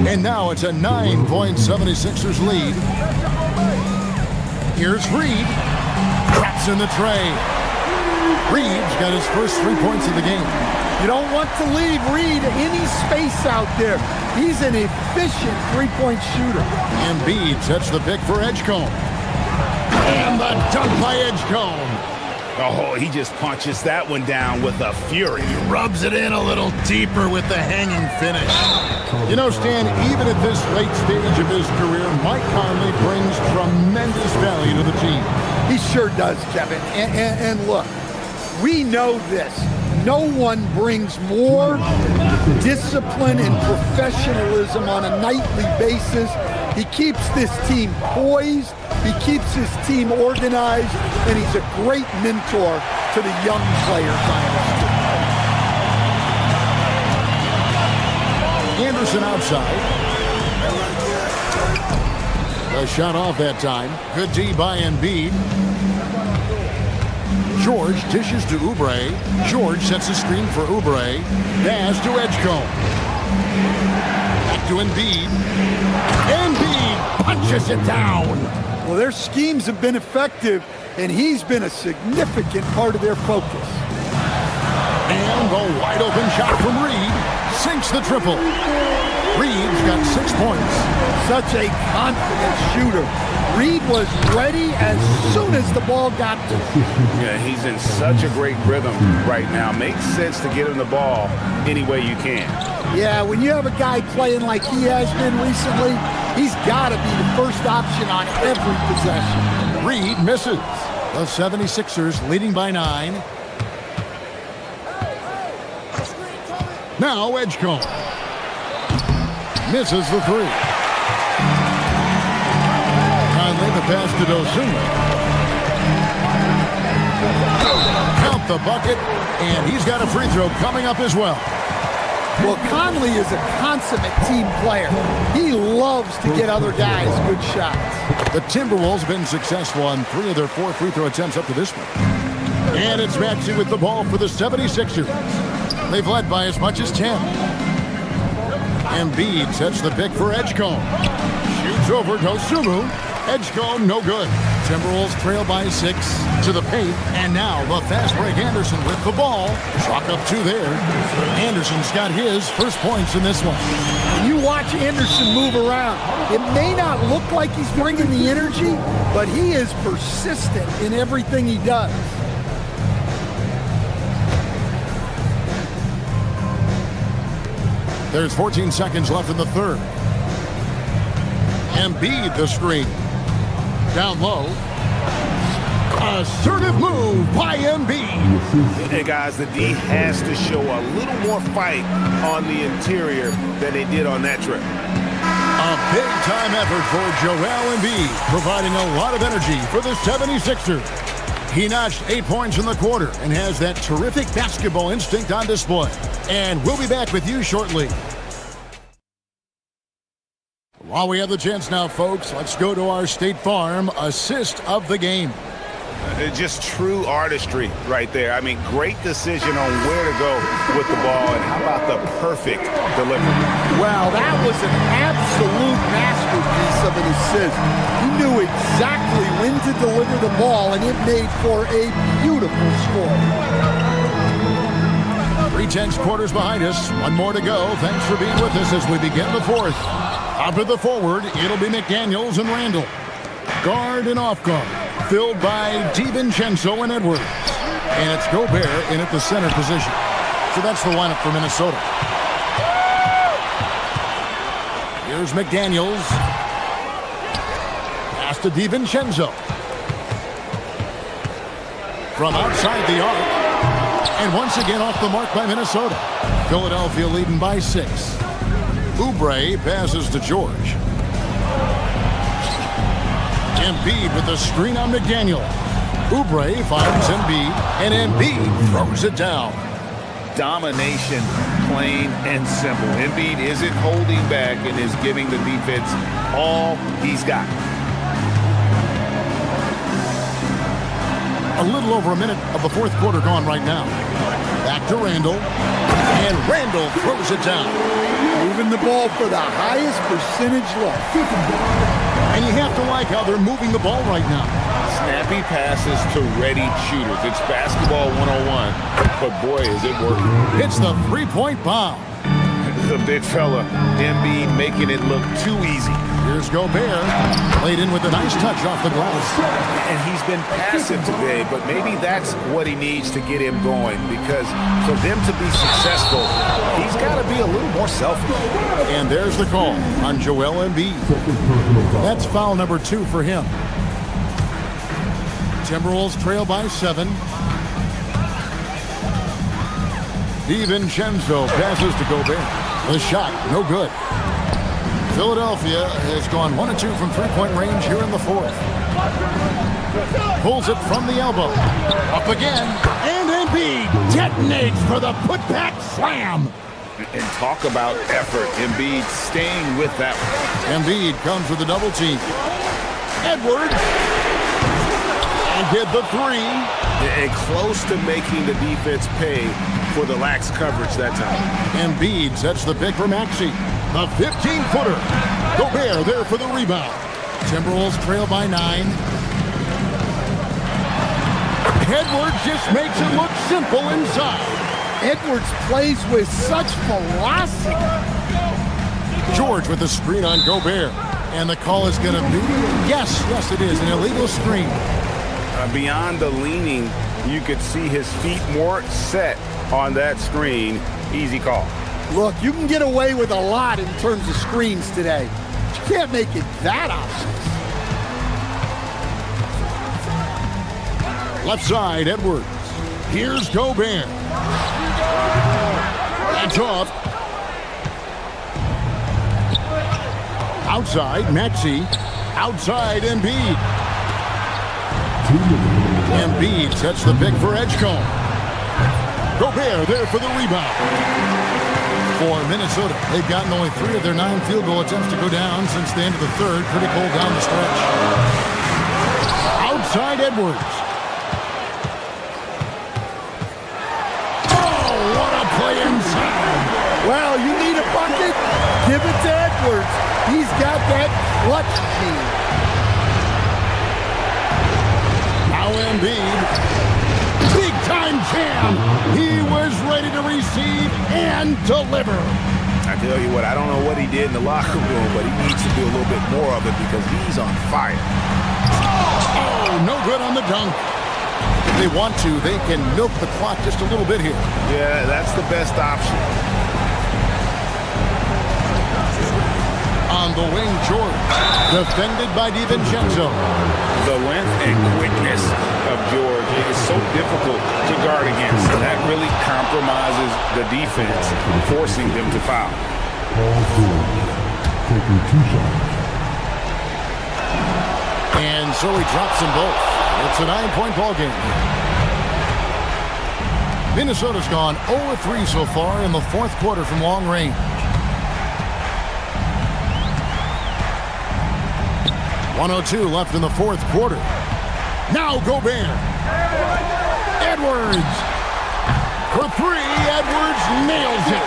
And now it's a 9-point 76ers lead. Here's Reed. Traps in the tray. Reed's got his first 3 points of the game. You don't want to leave Reed any space out there. He's an efficient three-point shooter. Embiid sets the pick for Edgecombe. And the dunk by Edgecombe. Oh, he just punches that one down with a fury. He rubs it in a little deeper with the hanging finish. You know, Stan, even at this late stage of his career, Mike Conley brings tremendous value to the team. He sure does, Kevin. And look, we know this. No one brings more discipline and professionalism on a nightly basis. He keeps this team poised, he keeps his team organized, and he's a great mentor to the young players on his team. Anderson outside. The shot off that time. Good D by Embiid. George dishes to Oubre. George sets a screen for Oubre. Pass to Edgecombe. Back to Embiid. Embiid punches it down. Well, their schemes have been effective, and he's been a significant part of their focus. And the wide open shot from Reed sinks the triple. Reed's got 6 points. Such a confident shooter. Reed was ready as soon as the ball got to him. Yeah, he's in such a great rhythm right now. Makes sense to get him the ball any way you can. Yeah, when you have a guy playing like he has been recently, he's got to be the first option on every possession. Reed misses. The 76ers leading by 9. Now Edgecombe. Misses the 3. Conley, the pass to Dosunmu. Count the bucket, and he's got a free throw coming up as well. Well, Conley is a consummate team player. He loves to get other guys good shots. The Timberwolves have been successful on 3 of their 4 free throw attempts up to this one. And it's Maxey with the ball for the 76ers. They've led by as much as 10. Embiid sets the pick for Edgecombe. Shoots over Dosunmu. Edgecombe, no good. Timberwolves trail by 6 to the paint. And now the fast break Anderson with the ball. Chalk up 2 there. Anderson's got his first points in this one. When you watch Anderson move around, it may not look like he's bringing the energy, but he is persistent in everything he does. There's 14 seconds left in the third. Embiid the screen. Down low. Assertive move by Embiid. Hey, guys, the D has to show a little more fight on the interior than they did on that trip. A big-time effort for Joel Embiid, providing a lot of energy for the 76ers. He notched 8 points in the quarter and has that terrific basketball instinct on display. And we'll be back with you shortly. While we have the chance now, folks, let's go to our State Farm assist of the game. Just true artistry right there. I mean, great decision on where to go with the ball, and how about the perfect delivery? Wow, that was an absolute masterpiece of an assist. He knew exactly when to deliver the ball, and it made for a beautiful score. 3/10 quarters behind us. One more to go. Thanks for being with us as we begin the fourth. Up at the forward, it'll be McDaniels and Randall. Guard and off guard, filled by DiVincenzo and Edwards. And it's Gobert in at the center position. So that's the lineup for Minnesota. Here's McDaniels. Pass to DiVincenzo. From outside the arc. And once again off the mark by Minnesota. Philadelphia leading by 6. Oubre passes to George. Embiid with the screen on McDaniel. Oubre finds Embiid, and Embiid throws it down. Domination, plain and simple. Embiid isn't holding back and is giving the defense all he's got. A little over a minute of the fourth quarter gone right now. Back to Randall, and Randall throws it down. Moving the ball for the highest percentage left. And you have to like how they're moving the ball right now. Snappy passes to ready shooters. It's basketball 101, but boy, is it working. It's the three-point bomb. The big fella, Embiid, making it look too easy. Here's Gobert, played in with a nice touch off the glass. And he's been passive today, but maybe that's what he needs to get him going, because for them to be successful, he's got to be a little more selfish. And there's the call on Joel Embiid. That's foul number 2 for him. Timberwolves trail by 7. DiVincenzo passes to Gobert. The shot, no good. Philadelphia has gone 1 of 2 from three-point range here in the fourth. Pulls it from the elbow. Up again. And Embiid detonates for the putback slam. And talk about effort. Embiid staying with that one. Embiid comes with a double team. Edwards. And did the 3. And close to making the defense pay for the lax coverage that time. Embiid sets the pick for Maxey. The 15-footer. Gobert there for the rebound. Timberwolves trail by 9. Edwards just makes it look simple inside. Edwards plays with such velocity. George with the screen on Gobert. And the call is going to be, yes, it is, an illegal screen. Beyond the leaning, you could see his feet more set on that screen. Easy call. Look, you can get away with a lot in terms of screens today. But you can't make it that obvious. Left side, Edwards. Here's Gobert. That's off. Outside, Maxey. Outside, Embiid. Embiid sets the pick for Edgecombe. Gobert there for the rebound. For Minnesota, they've gotten only 3 of their 9 field goal attempts to go down since the end of the third. Pretty cold down the stretch. Outside Edwards. Oh, what a play inside. Well, you need a bucket? Give it to Edwards. He's got that clutch gene. Now Embiid. Big-time jam. He was ready to receive and deliver. I tell you what, I don't know what he did in the locker room, but he needs to do a little bit more of it because he's on fire. Oh, no good on the dunk. If they want to, they can milk the clock just a little bit here. Yeah, that's the best option. On On the wing, George. Defended by DiVincenzo. The length and quickness of George is so difficult to guard against. That really compromises the defense, forcing them to foul. Taking 2 shots. And so he drops them both. It's a 9-point ball game. Minnesota's gone 0-3 so far in the fourth quarter from long range. 1:02 left in the fourth quarter. Now Gobert. Edwards. For 3, Edwards nails it.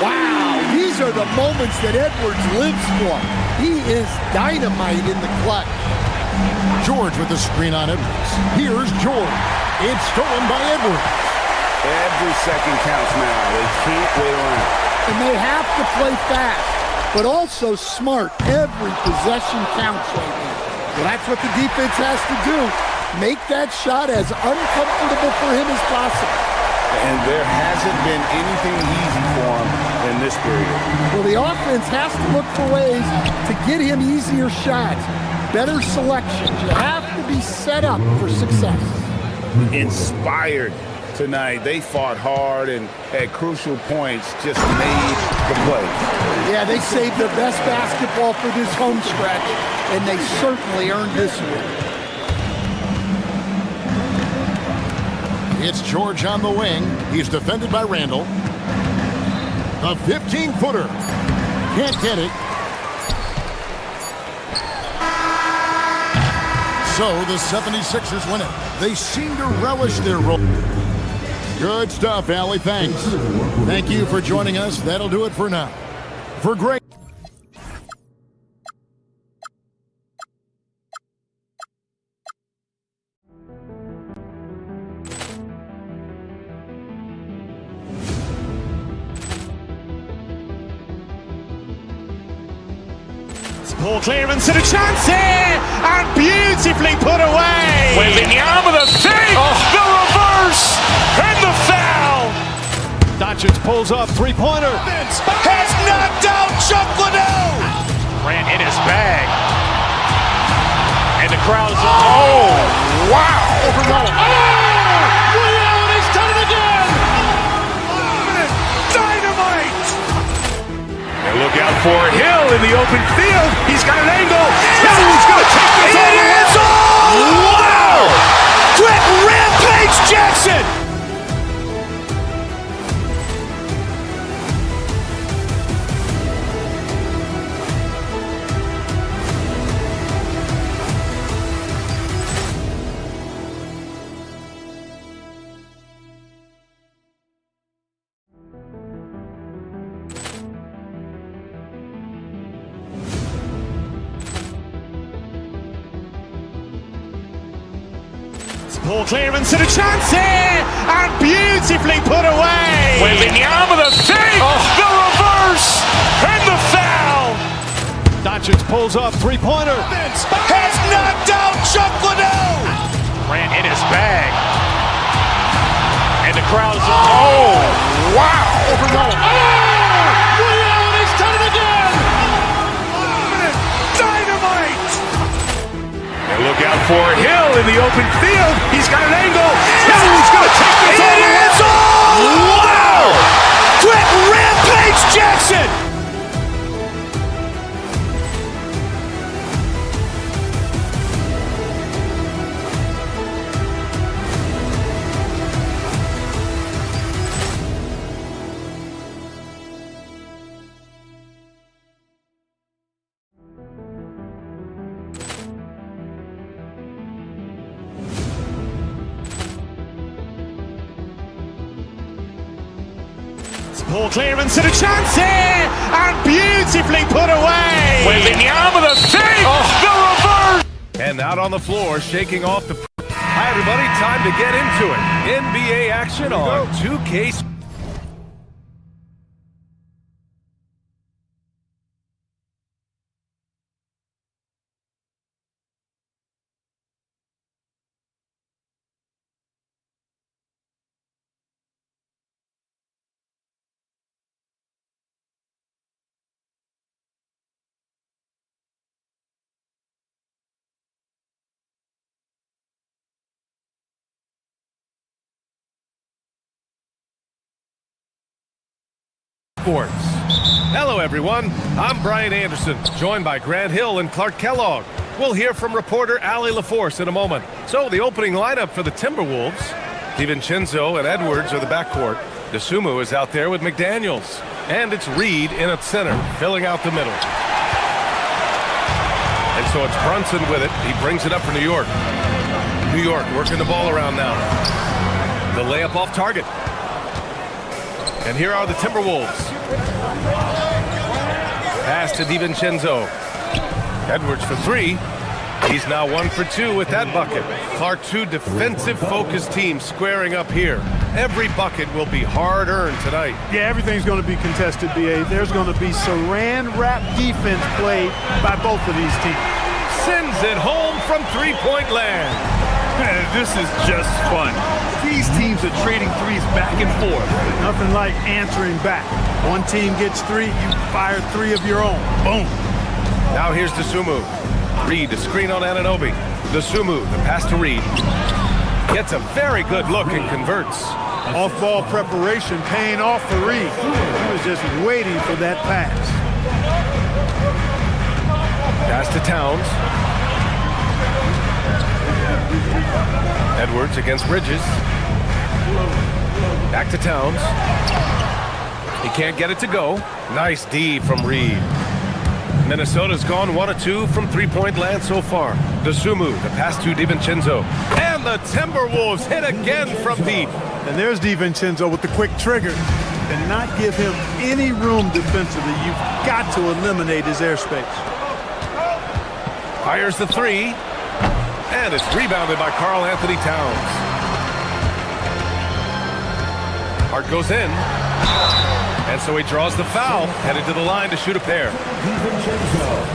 Wow, these are the moments that Edwards lives for. He is dynamite in the clutch. George with the screen on Edwards. Here's George. It's stolen by Edwards. Every second counts now. They can't wait around. And they have to play fast, but also smart. Every possession counts right now. Well, that's what the defense has to do. Make that shot as uncomfortable for him as possible. And there hasn't been anything easy for him in this period. Well, the offense has to look for ways to get him easier shots, better selections. You have to be set up for success. Inspired tonight. They fought hard and at crucial points just made the play. Yeah, they saved their best basketball for this home stretch, and they certainly earned this one. It's George on the wing. He's defended by Randall. The 15-footer. Can't get it. So the 76ers win it. They seem to relish their role. Good stuff, Allie. Thanks. Thank you for joining us. That'll do it for now. For great. Ball clearance and a chance here, and beautifully put away. Wembanyama the fake, the reverse, and the foul. Doncic pulls up, three-pointer. Has knocked out Chuck Liddell. Ran in his bag, and the crowd is. Oh, wow! Overrun. Liddell, and he's done it again. Dynamite. And look out for Hill in the open field. He's got an angle. He's going to take this all the way. Wow! Quick rampage Jackson. Ball clearance and a chance here, and beautifully put away. Wembanyama the fake, the reverse, and the foul. Doncic pulls up, three-pointer. Has knocked out Chuck Liddell. Ran in his bag, and the crowd is. Oh, wow! Overrun. Liddell, and he's done it again. Dynamite. And look out for Hill in the open field. He's got an angle. He's going to take this all the way. Wow! Quick rampage Jackson. Ball clearance and a chance here, and beautifully put away. Wembanyama the fake, the reverse. And out on the floor, shaking off the. Hi, everybody. Time to get into it. NBA action on 2K. Sports. Hello, everyone. I'm Brian Anderson, joined by Grant Hill and Clark Kellogg. We'll hear from reporter Allie LaForce in a moment. So, the opening lineup for the Timberwolves. DiVincenzo and Edwards are the backcourt. DeSumo is out there with McDaniels. And it's Reed in at center, filling out the middle. And so it's Brunson with it. He brings it up for New York. New York working the ball around now. The layup off target. And here are the Timberwolves. Pass to DiVincenzo. Edwards for three. He's now 1 for 2 with that bucket. Clark, two defensive-focused teams squaring up here. Every bucket will be hard-earned tonight. Yeah, everything's going to be contested, B.A. There's going to be saran-wrap defense played by both of these teams. Sends it home from three-point land. Man, this is just fun. These teams are trading threes back and forth. Nothing like answering back. One team gets three, you fire three of your own. Boom. Now here's DeSumo. Reed, a screen on Anunoby. DeSumo, the pass to Reed. Gets a very good look and converts. Off-ball preparation paying off for Reed. He was just waiting for that pass. Pass to Towns. Edwards against Bridges. Back to Towns. He can't get it to go. Nice D from Reed. Minnesota's gone 1 of 2 from three-point land so far. DeSumo, the pass to DiVincenzo. And the Timberwolves hit again from deep. And there's DiVincenzo with the quick trigger. And not give him any room defensively. You've got to eliminate his airspace. Fires the three. And it's rebounded by Karl Anthony Towns. Hart goes in. And so he draws the foul, headed to the line to shoot a pair.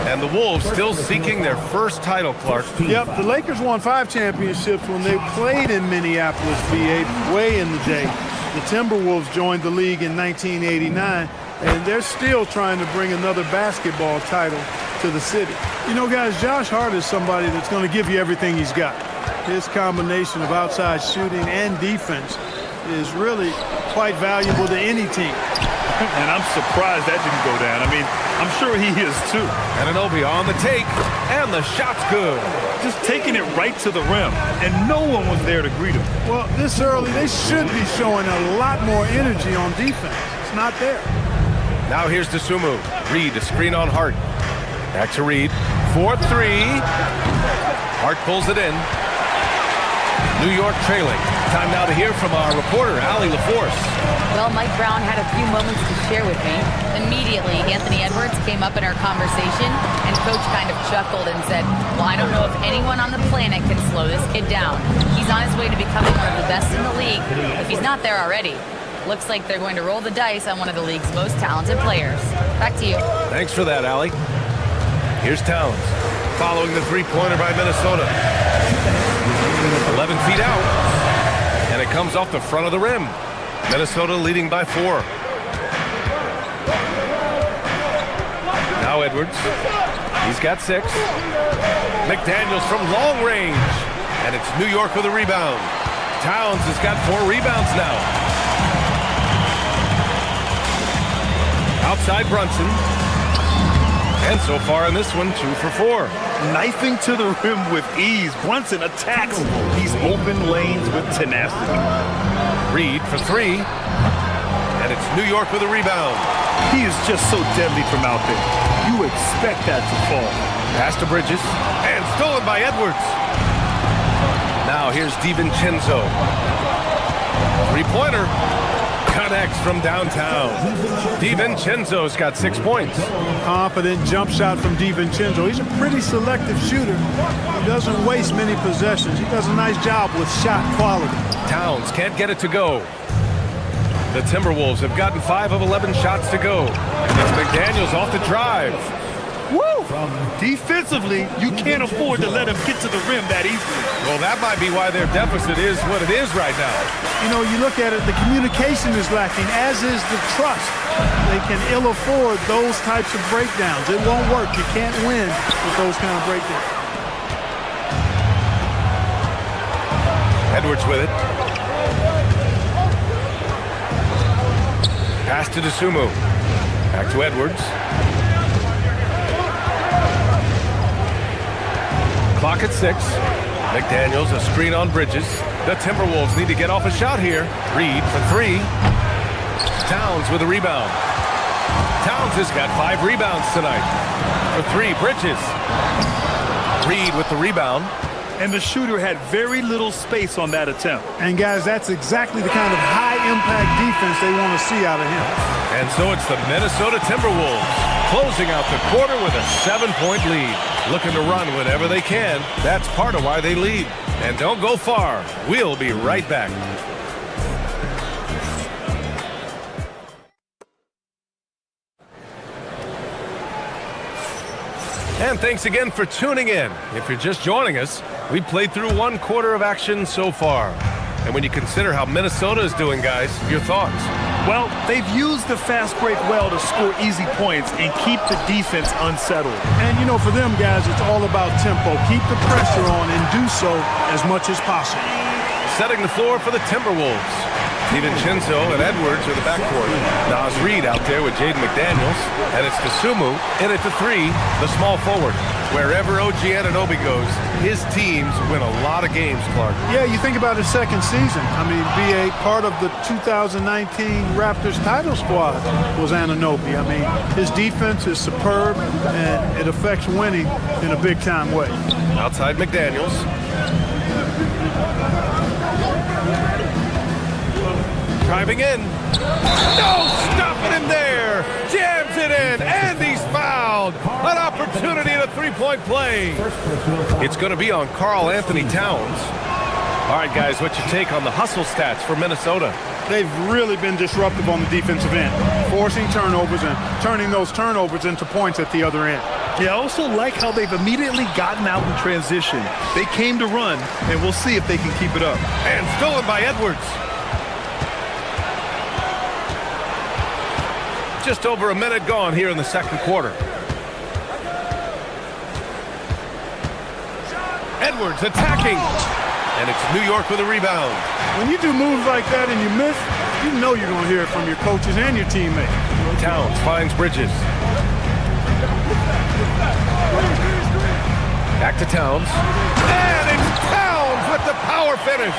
And the Wolves still seeking their first title, Clark. Yep, the Lakers won 5 championships when they played in Minneapolis, VA, way in the day. The Timberwolves joined the league in 1989, and they're still trying to bring another basketball title to the city. You know, guys, Josh Hart is somebody that's going to give you everything he's got. His combination of outside shooting and defense is really quite valuable to any team. And I'm surprised that didn't go down. I mean, I'm sure he is too. Anunoby on the take, and the shot's good. Just taking it right to the rim, and no one was there to greet him. Well, this early, they should be showing a lot more energy on defense. It's not there. Now here's DeSumo. Reed, a screen on Hart. Back to Reed. 4-3. Hart pulls it in. New York trailing. Time now to hear from our reporter, Allie LaForce. Well, Mike Brown had a few moments to share with me. Immediately, Anthony Edwards came up in our conversation, and Coach kind of chuckled and said, well, I don't know if anyone on the planet can slow this kid down. He's on his way to becoming one of the best in the league, if he's not there already. Looks like they're going to roll the dice on one of the league's most talented players. Back to you. Thanks for that, Allie. Here's Towns, following the three-pointer by Minnesota. 11 feet out, and it comes off the front of the rim. Minnesota leading by 4. Now Edwards. He's got 6. McDaniels from long range. And it's New York with a rebound. Towns has got 4 rebounds now. Outside Brunson. And so far in this one, 2 for 4. Knifing to the rim with ease. Brunson attacks these open lanes with tenacity. Reed for 3. And it's New York with a rebound. He is just so deadly from out there. You expect that to fall. Pass to Bridges. And stolen by Edwards. Now here's DiVincenzo. Three-pointer. Connects from downtown. DiVincenzo's got 6 points. Confident jump shot from DiVincenzo. He's a pretty selective shooter. He doesn't waste many possessions. He does a nice job with shot quality. Towns can't get it to go. The Timberwolves have gotten 5 of 11 shots to go. And it's McDaniels off the drive. Woo! Defensively, you can't afford to let him get to the rim that easily. Well, that might be why their deficit is what it is right now. You know, you look at it, the communication is lacking, as is the trust. They can ill afford those types of breakdowns. It won't work. You can't win with those kind of breakdowns. Edwards with it. Pass to Dosunmu. Back to Edwards. Clock at 6. McDaniels, a screen on Bridges. The Timberwolves need to get off a shot here. Reed for 3. Towns with a rebound. Towns has got 5 rebounds tonight. For 3, Bridges. Reed with the rebound. And the shooter had very little space on that attempt. And guys, that's exactly the kind of high-impact defense they want to see out of him. And so it's the Minnesota Timberwolves closing out the quarter with a 7-point lead. Looking to run whenever they can. That's part of why they lead. And don't go far. We'll be right back. And thanks again for tuning in. If you're just joining us, we played through 1 quarter of action so far. And when you consider how Minnesota is doing, guys, your thoughts? Well, they've used the fast break well to score easy points and keep the defense unsettled. And, you know, for them, guys, it's all about tempo. Keep the pressure on and do so as much as possible. Setting the floor for the Timberwolves. DiVincenzo and Edwards are the backcourt. Nas Reed out there with Jaden McDaniels. And it's Dosunmu in at the 3, the small forward. Wherever OG Anunoby goes, his teams win a lot of games, Clark. Yeah, you think about his second season. I mean, BA, part of the 2019 Raptors title squad was Anunoby. I mean, his defense is superb, and it affects winning in a big-time way. Outside McDaniels. Driving in. No, stopping him there. Jams it in, and he's fouled. An opportunity in a 3-point play. It's going to be on Karl Anthony Towns. All right, guys, what's your take on the hustle stats for Minnesota? They've really been disruptive on the defensive end, forcing turnovers and turning those turnovers into points at the other end. Yeah, I also like how they've immediately gotten out in transition. They came to run, and we'll see if they can keep it up. And stolen by Edwards. Just over a minute gone here in the second quarter. Edwards attacking. And it's New York with a rebound. When you do moves like that and you miss, you know you're going to hear it from your coaches and your teammates. Towns finds Bridges. Back to Towns. And it's Towns with the power finish.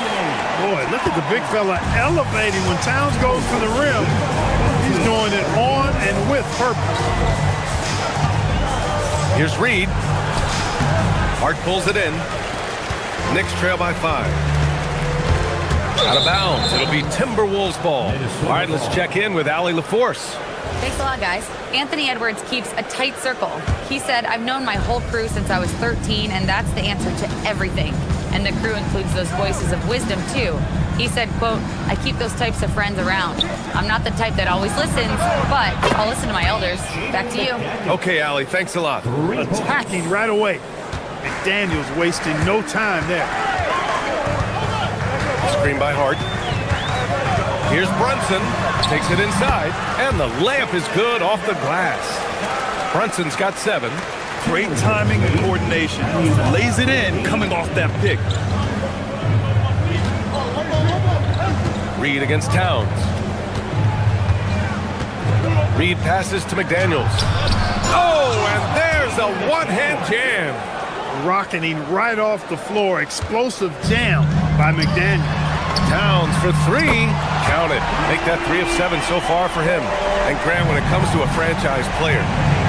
Boy, look at the big fella elevating when Towns goes to the rim. He's doing it on and with purpose. Here's Reed. Hart pulls it in. Knicks trail by 5. Out of bounds. It'll be Timberwolves ball. All right, let's check in with Allie LaForce. Thanks a lot, guys. Anthony Edwards keeps a tight circle. He said, I've known my whole crew since I was 13, and that's the answer to everything. And the crew includes those voices of wisdom, too. He said, quote, I keep those types of friends around. I'm not the type that always listens, but I'll listen to my elders. Back to you. Okay, Allie, thanks a lot. Attacking right away. McDaniels wasting no time there. Screen by Hart. Here's Brunson. Takes it inside. And the layup is good off the glass. Brunson's got 7. Great timing and coordination. He lays it in coming off that pick. Reed against Towns. Reed passes to McDaniels. Oh, and there's a one-hand jam. Rocketing right off the floor. Explosive jam by McDaniels. Towns for 3. Count it. Make that 3 of 7 so far for him. And Grant, when it comes to a franchise player,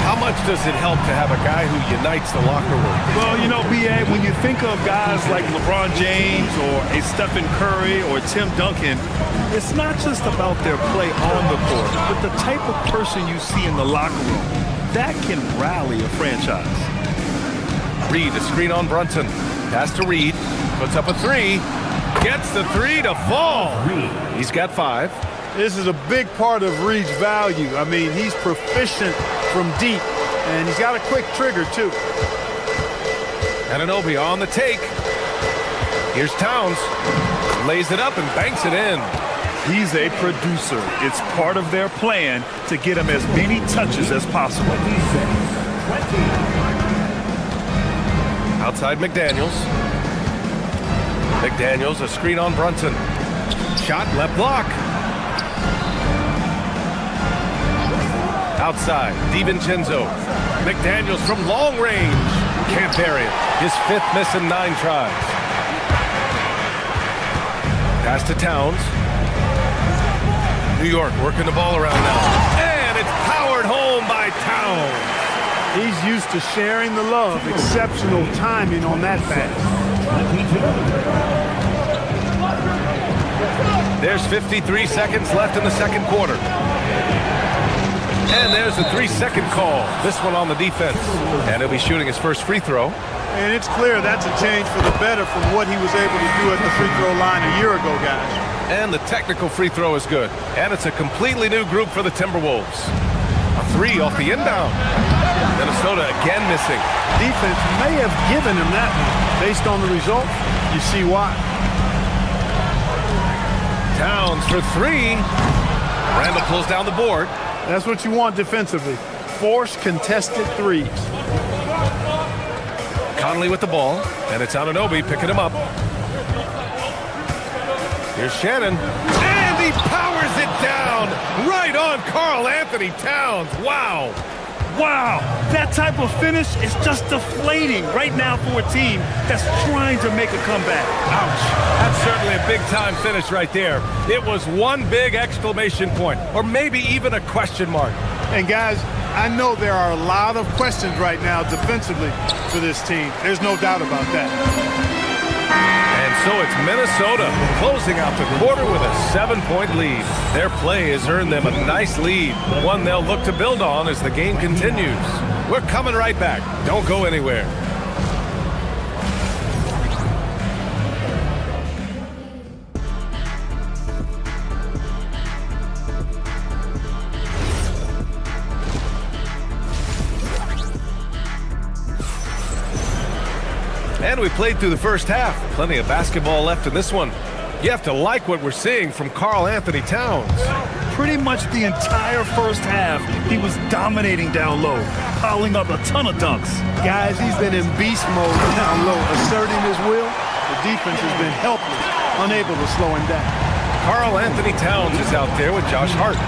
how much does it help to have a guy who unites the locker room? Well, you know, B.A., when you think of guys like LeBron James or a Stephen Curry or Tim Duncan, it's not just about their play on the court, but the type of person you see in the locker room. That can rally a franchise. Reed, a screen on Brunson. Pass to Reed. Puts up a 3. Gets the 3 to fall. He's got 5. This is a big part of Reed's value. I mean, he's proficient from deep, and he's got a quick trigger, too. Anunoby on the take. Here's Towns. Lays it up and banks it in. He's a producer. It's part of their plan to get him as many touches as possible. Outside McDaniels. McDaniels, a screen on Brunson. Shot, left block. Outside, DiVincenzo. McDaniels from long range. Can't bury it. His 5th miss in 9 tries. Pass to Towns. New York working the ball around now. And it's powered home by Towns. He's used to sharing the love. Exceptional timing on that pass. There's 53 seconds left in the second quarter. And there's a 3-second call. This one on the defense. And he'll be shooting his first free throw. And it's clear that's a change for the better from what he was able to do at the free throw line a year ago, guys. And the technical free throw is good. And it's a completely new group for the Timberwolves. A 3 off the inbound. Minnesota again missing. Defense may have given him that one. Based on the result, you see why. Towns for 3. Randall pulls down the board. That's what you want defensively. Force contested threes. Conley with the ball, and it's Anunoby picking him up. Here's Shannon, and he powers it down right on Karl Anthony Towns. Wow. Wow, that type of finish is just deflating right now for a team that's trying to make a comeback. Ouch. That's certainly a big-time finish right there. It was one big exclamation point, or maybe even a question mark. And guys, I know there are a lot of questions right now defensively for this team. There's no doubt about that. And so it's Minnesota closing out the quarter with a 7-point lead. Their play has earned them a nice lead, one they'll look to build on as the game continues. We're coming right back. Don't go anywhere. And we played through the first half. Plenty of basketball left in this one. You have to like what we're seeing from Karl Anthony Towns. Pretty much the entire first half, he was dominating down low, piling up a ton of dunks. Guys, he's been in beast mode down low, asserting his will. The defense has been helpless, unable to slow him down. Karl Anthony Towns is out there with Josh Hart.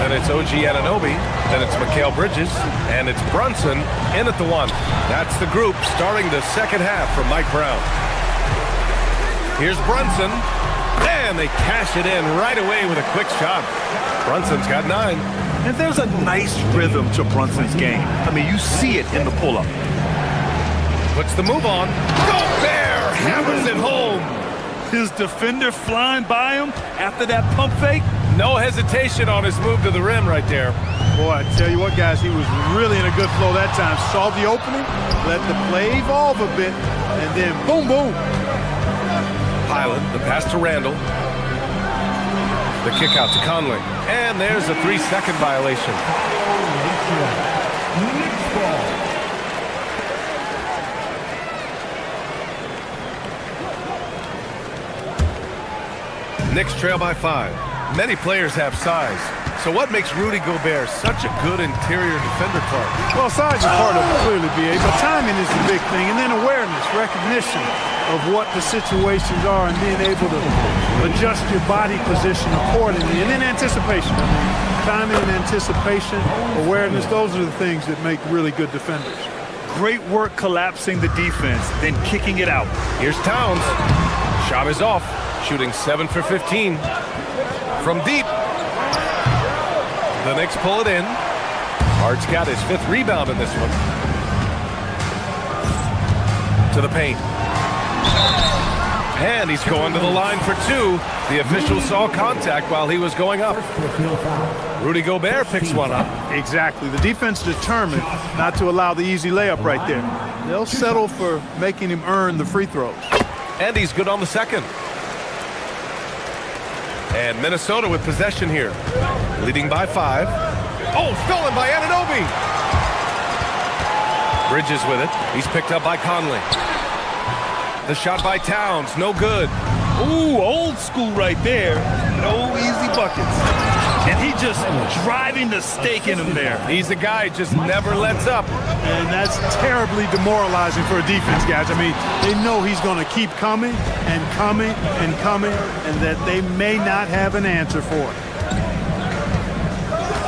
Then it's OG Anunoby. Then it's Mikal Bridges. And it's Brunson in at the 1. That's the group starting the second half for Mike Brown. Here's Brunson. And they cash it in right away with a quick shot. Brunson's got 9. And there's a nice rhythm to Brunson's game. I mean, you see it in the pull-up. Puts the move on. Gobert hammers it home. His defender flying by him after that pump fake. No hesitation on his move to the rim right there. Boy, I tell you what, guys, he was really in a good flow that time. Saw the opening, let the play evolve a bit, and then boom, boom. Highland, the pass to Randall. The kick out to Conley. And there's a 3-second violation. Knicks trail by 5. Many players have size. So what makes Rudy Gobert such a good interior defender, Clark? Well, size is part of it, clearly, B.A., but timing is the big thing. And then awareness, recognition of what the situations are and being able to adjust your body position accordingly. And then anticipation. I mean, timing and anticipation, awareness, those are the things that make really good defenders. Great work collapsing the defense, then kicking it out. Here's Towns. Shot is off. Shooting 7 for 15. From deep. The Knicks pull it in. Hart's got his 5th rebound in this one. To the paint. And he's going to the line for 2. The official saw contact while he was going up. Rudy Gobert picks one up. Exactly. The defense determined not to allow the easy layup right there. They'll settle for making him earn the free throws. And he's good on the second. And Minnesota with possession here. Leading by 5. Oh, stolen by Anunoby. Bridges with it. He's picked up by Conley. The shot by Towns, no good. Ooh, old school right there. No easy buckets. And he just driving the stake in him there. He's a guy who just never lets up. And that's terribly demoralizing for a defense, guys. I mean, they know he's going to keep coming and coming and coming, and that they may not have an answer for it.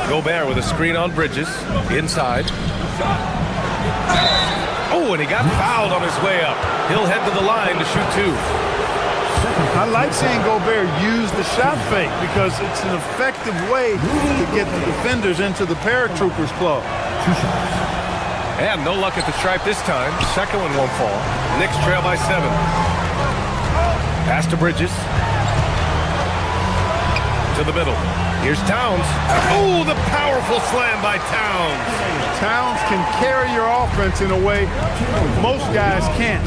Gobert with a screen on Bridges. Inside. Oh, and he got fouled on his way up. He'll head to the line to shoot 2. I like seeing Gobert use the shot fake because it's an effective way to get the defenders into the paratroopers club. And no luck at the stripe this time. Second one won't fall. Knicks trail by 7. Pass to Bridges. To the middle. Here's Towns. Oh, the powerful slam by Towns. Towns can carry your offense in a way most guys can't.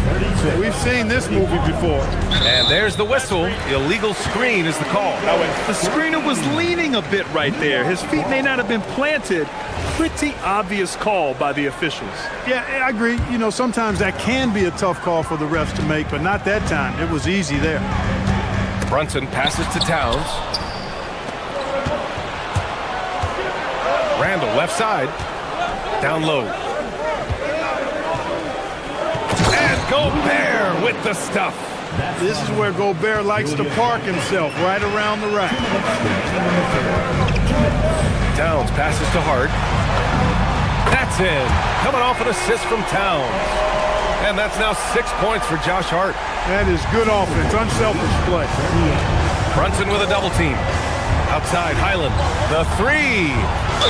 We've seen this movie before. And there's the whistle. Illegal screen is the call. The screener was leaning a bit right there. His feet may not have been planted. Pretty obvious call by the officials. Yeah, I agree. You know, sometimes that can be a tough call for the refs to make, but not that time. It was easy there. Brunson passes to Towns. Randall left side. Down low. And Gobert with the stuff. This is where Gobert likes to park himself, right around the rack. Towns passes to Hart. That's in. Coming off an assist from Towns. And that's now 6 points for Josh Hart. That is good offense, unselfish play. Brunson with a double team. Outside, Highland. The 3.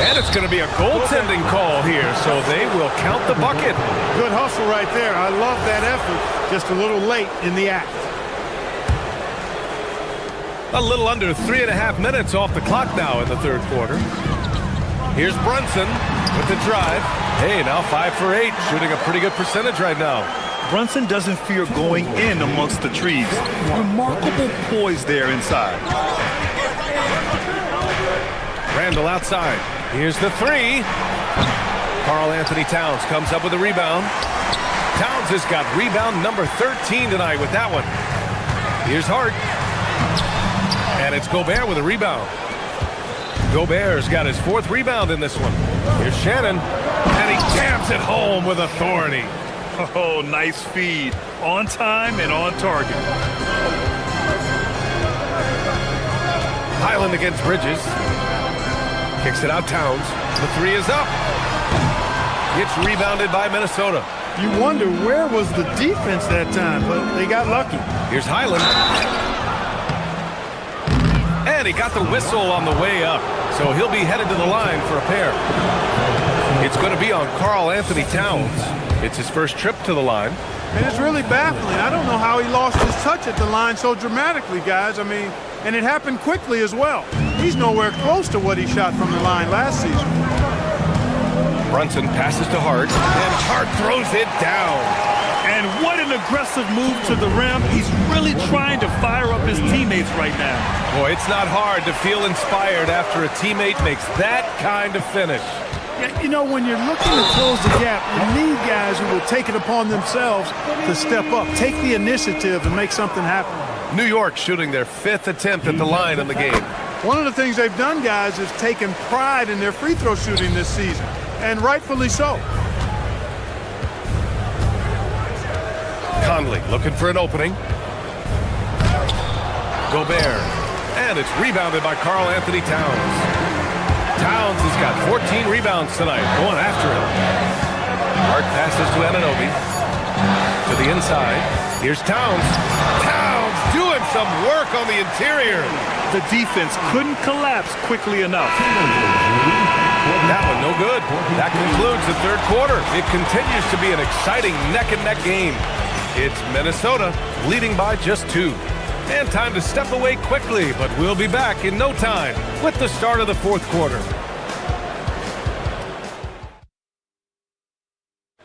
And it's going to be a goaltending call here, so they will count the bucket. Good hustle right there. I love that effort. Just a little late in the act. A little under 3.5 minutes off the clock now in the third quarter. Here's Brunson with the drive. Hey, now 5 for 8, shooting a pretty good percentage right now. Brunson doesn't fear going in amongst the trees. Remarkable poise there inside. Randall outside. Here's the 3. Karl Anthony Towns comes up with a rebound. Towns has got rebound number 13 tonight with that one. Here's Hart. And it's Gobert with a rebound. Gobert's got his 4th rebound in this one. Here's Shannon. And he jams it home with authority. Oh, nice feed. On time and on target. Highland against Bridges. Kicks it out Towns. The 3 is up. It's rebounded by Minnesota. You wonder where was the defense that time, but they got lucky. Here's Highland. And he got the whistle on the way up, so he'll be headed to the line for a pair. It's going to be on Karl Anthony Towns. It's his first trip to the line. And it's really baffling. I don't know how he lost his touch at the line so dramatically, guys. I mean, and it happened quickly as well. He's nowhere close to what he shot from the line last season. Brunson passes to Hart, and Hart throws it down. And what an aggressive move to the rim. He's really trying to fire up his teammates right now. Boy, it's not hard to feel inspired after a teammate makes that kind of finish. Yeah, you know, when you're looking to close the gap, you need guys who will take it upon themselves to step up, take the initiative, and make something happen. New York shooting their 5th attempt at the line in the game. One of the things they've done, guys, is taken pride in their free throw shooting this season, and rightfully so. Conley looking for an opening. Gobert. And it's rebounded by Karl Anthony Towns. Towns has got 14 rebounds tonight, going after it. Hart passes to Anunoby. To the inside. Here's Towns. Towns doing some work on the interior. The defense couldn't collapse quickly enough. That one no good. That concludes the third quarter. It continues to be an exciting neck-and-neck game. It's Minnesota leading by just 2. And time to step away quickly, but we'll be back in no time with the start of the fourth quarter.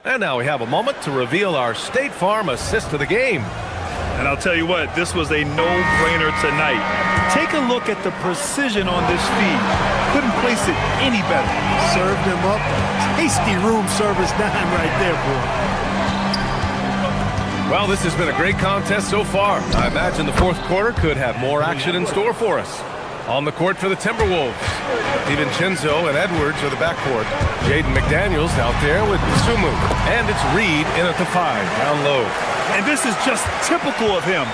And now we have a moment to reveal our State Farm assist of the game. And I'll tell you what, this was a no-brainer tonight. Take a look at the precision on this feed. Couldn't place it any better. Served him up a tasty room service dime right there, boy. Well, this has been a great contest so far. I imagine the fourth quarter could have more action in store for us. On the court for the Timberwolves, DiVincenzo and Edwards are the backcourt. Jaden McDaniels out there with Sumu. And it's Reed in at the 5, down low. And this is just typical of him,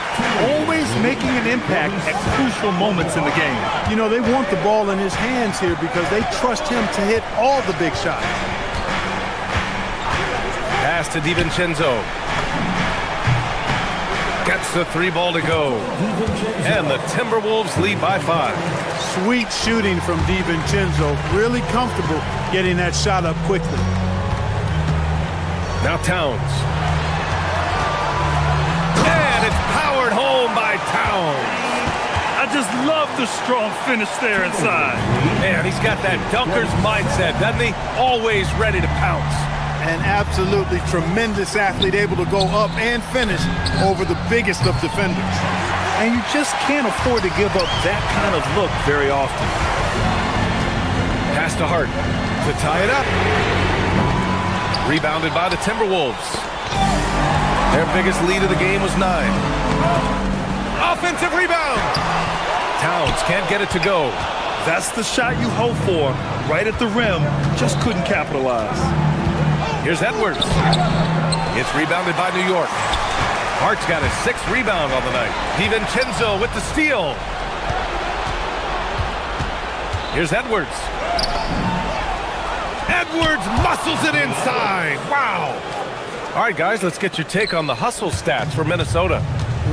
always making an impact at crucial moments in the game. You know, they want the ball in his hands here because they trust him to hit all the big shots. Pass to DiVincenzo. Gets the 3 ball to go. And the Timberwolves lead by 5. Sweet shooting from DiVincenzo. Really comfortable getting that shot up quickly. Now Towns. And it's powered home by Towns. I just love the strong finish there inside. Man, he's got that dunker's mindset, doesn't he? Always ready to pounce. An absolutely tremendous athlete, able to go up and finish over the biggest of defenders. And you just can't afford to give up that kind of look very often. Pass to Hart to tie it up. Rebounded by the Timberwolves. Their biggest lead of the game was 9. Offensive rebound. Towns can't get it to go. That's the shot you hope for. Right at the rim, just couldn't capitalize. Here's Edwards. It's rebounded by New York. Hart's got his 6th rebound on the night. DiVincenzo with the steal. Here's Edwards. Edwards muscles it inside. Wow. All right, guys, let's get your take on the hustle stats for Minnesota.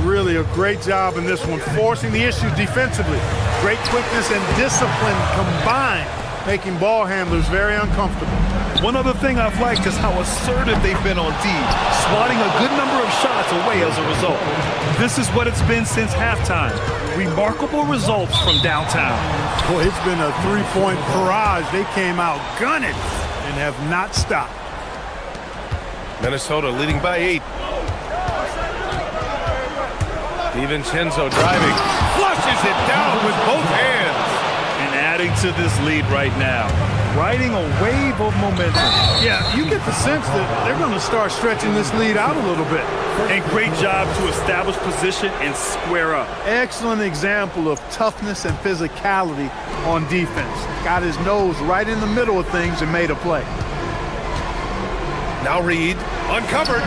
Really a great job in this one, forcing the issue defensively. Great quickness and discipline combined, making ball handlers very uncomfortable. One other thing I've liked is how assertive they've been on D, swatting a good number of shots away as a result. This is what it's been since halftime. Remarkable results from downtown. Boy, it's been a 3-point barrage. They came out gunning and have not stopped. Minnesota leading by 8. DiVincenzo driving, flushes it down with both hands. And adding to this lead right now, riding a wave of momentum. Yeah, you get the sense that they're going to start stretching this lead out a little bit. And great job to establish position and square up. Excellent example of toughness and physicality on defense. Got his nose right in the middle of things and made a play. Now Reed, uncovered,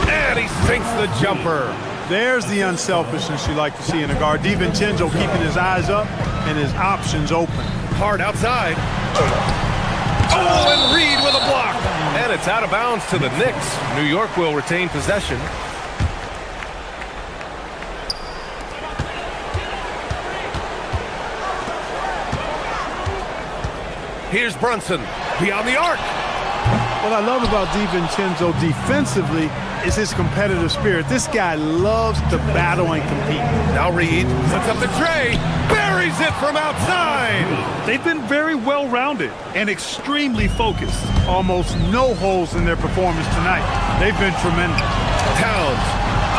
and he sinks the jumper. There's the unselfishness you like to see in a guard. DiVincenzo keeping his eyes up and his options open. Hard outside. Oh, and Reed with a block. And it's out of bounds to the Knicks. New York will retain possession. Here's Brunson beyond the arc. What I love about DiVincenzo defensively is his competitive spirit. This guy loves to battle and compete. Now Reed sets up the tray, buries it from outside. They've been very well-rounded and extremely focused. Almost no holes in their performance tonight. They've been tremendous. Towns.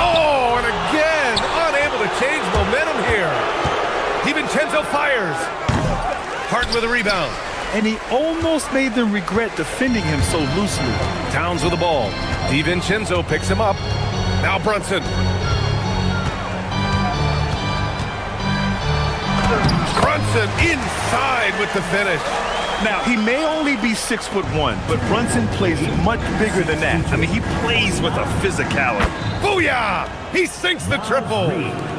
Oh, and again, unable to change momentum here. DiVincenzo fires. Hart with a rebound. And he almost made them regret defending him so loosely. Towns with the ball. DiVincenzo picks him up. Now Brunson. Brunson inside with the finish. Now, he may only be 6'1", but Brunson plays much bigger than that. I mean, he plays with a physicality. Booyah! He sinks the triple.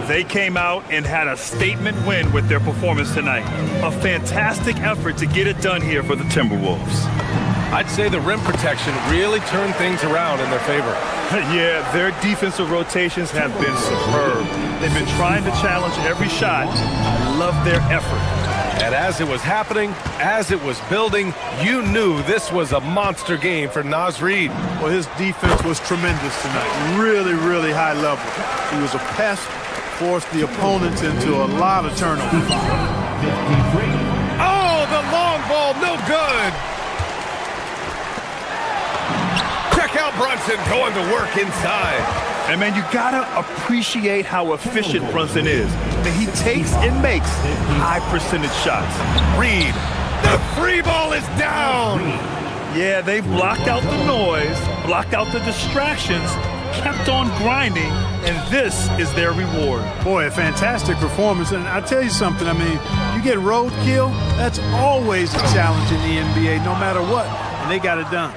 They came out and had a statement win with their performance tonight. A fantastic effort to get it done here for the Timberwolves. I'd say the rim protection really turned things around in their favor. Yeah, their defensive rotations have been superb. They've been trying to challenge every shot. I love their effort. And as it was happening, as it was building, you knew this was a monster game for Naz Reid. Well, his defense was tremendous tonight. Really, really high level. He was a pest, forced the opponents into a lot of turnovers. Oh, the long ball, no good. Check out Brunson going to work inside. And man, you gotta appreciate how efficient Brunson is. That he takes and makes high percentage shots. Reed, the free ball is down. Yeah, they blocked out the noise, blocked out the distractions, kept on grinding, and this is their reward. Boy, a fantastic performance. And I'll tell you something, I mean, you get roadkill, that's always a challenge in the NBA, no matter what, and they got it done.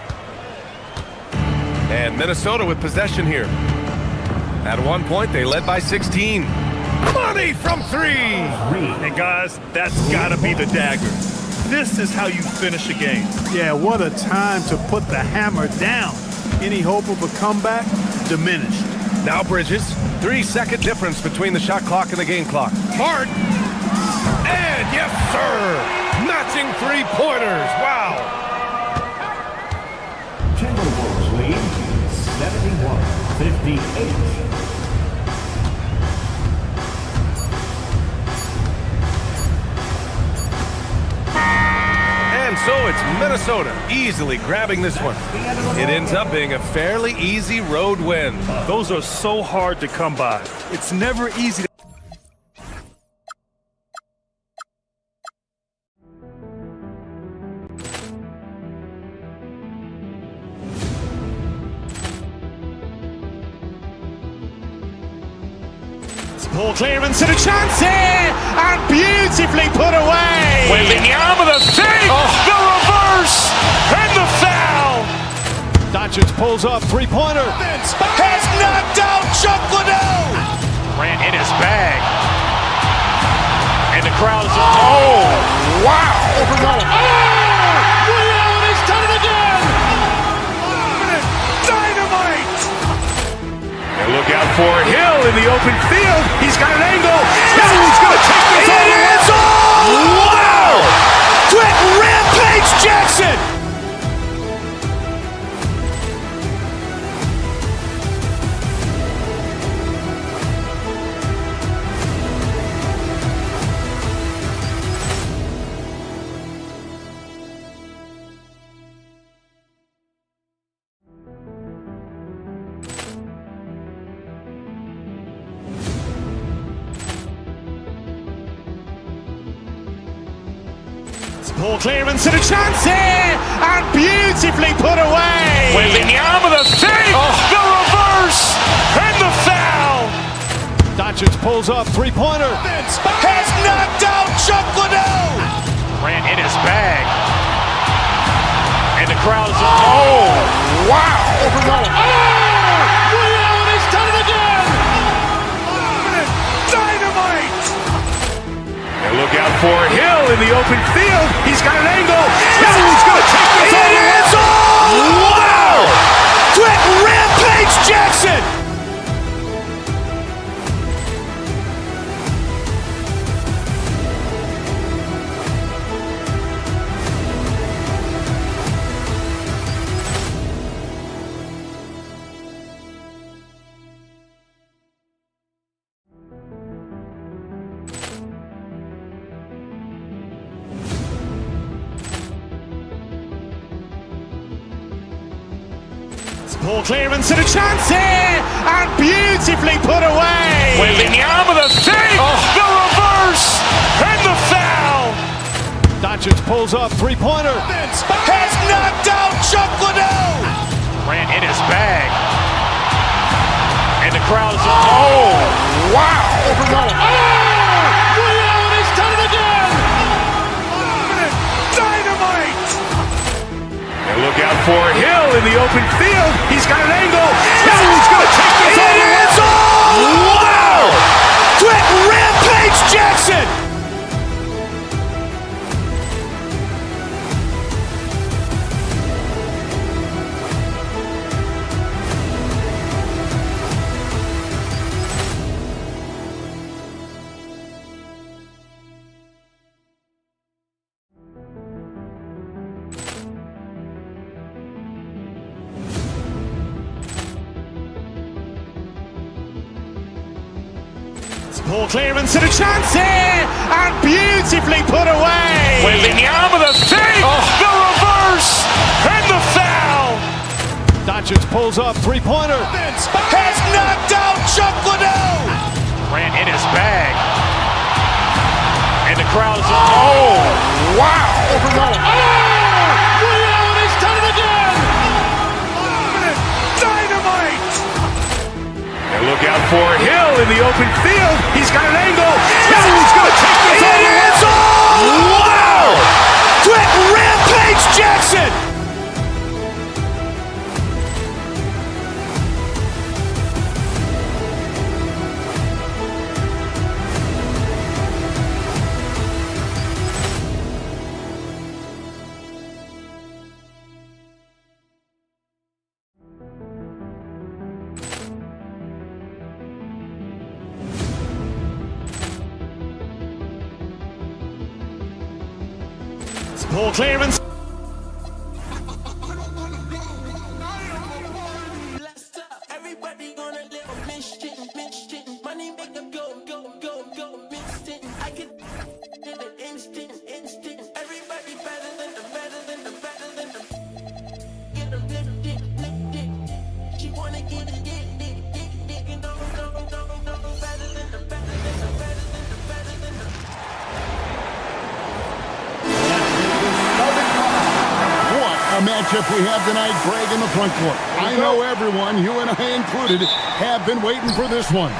And Minnesota with possession here. At one point, they led by 16. Money from three! And guys, that's gotta be the dagger. This is how you finish a game. Yeah, what a time to put the hammer down. Any hope of a comeback? Diminished. Now Bridges, 3-second difference between the shot clock and the game clock. Hart! And yes, sir! Matching three-pointers, wow! Timberwolves lead 71-58. And so it's Minnesota easily grabbing this one. It ends up being a fairly easy road win. Those are so hard to come by. It's never easy. Ball clearance and a chance here, and beautifully put away. Wembanyama the save, the reverse, and the foul. Doncic pulls up, three-pointer. Has knocked out Chuck Liddell. Ran in his bag. And the crowd is, oh, wow. Overrun. Oh, Ray Allen has done it again. Dynamite. And look out for Hill in the open field. He's got an angle. He's going to take this all the way. Wow. Quick rampage Jackson. Ball clearance and a chance here, and beautifully put away. Wembanyama the save, the reverse, and the foul. Doncic pulls up, three-pointer. Has knocked out Chuck Liddell. Ran in his bag. And the crowd is, oh, wow. Overrun. Oh, Ray Allen has done it again. Dynamite. And look out for Hill in the open field. He's got an angle. He's going to take this all the way. Wow. Quick rampage Jackson. Ball clearance and a chance here, and beautifully put away. Wembanyama the save, the reverse, and the foul. Doncic pulls up, three-pointer. Has knocked out Chuck Liddell. Ran in his bag. And the crowd is, oh, wow. Overrun. Oh, Ray Allen has done it again. Dynamite. And look out for Hill in the open field. He's got an angle. He's going to take this all the way. Wow. Quick rampage Jackson. Ball clearance and a chance here, and beautifully put away. Wembanyama the save, the reverse, and the foul. Doncic pulls up, three-pointer. Has knocked out Chuck Liddell. Ran in his bag. And the crowd is, oh, wow. Overrun. Oh, Ray Allen has done it again. Dynamite. And look out for Hill in the open field. He's got an angle. He's going to take this all the way. Poor clearance. A matchup we have tonight, Greg, in the front court. I know everyone, you and I included, have been waiting for this one.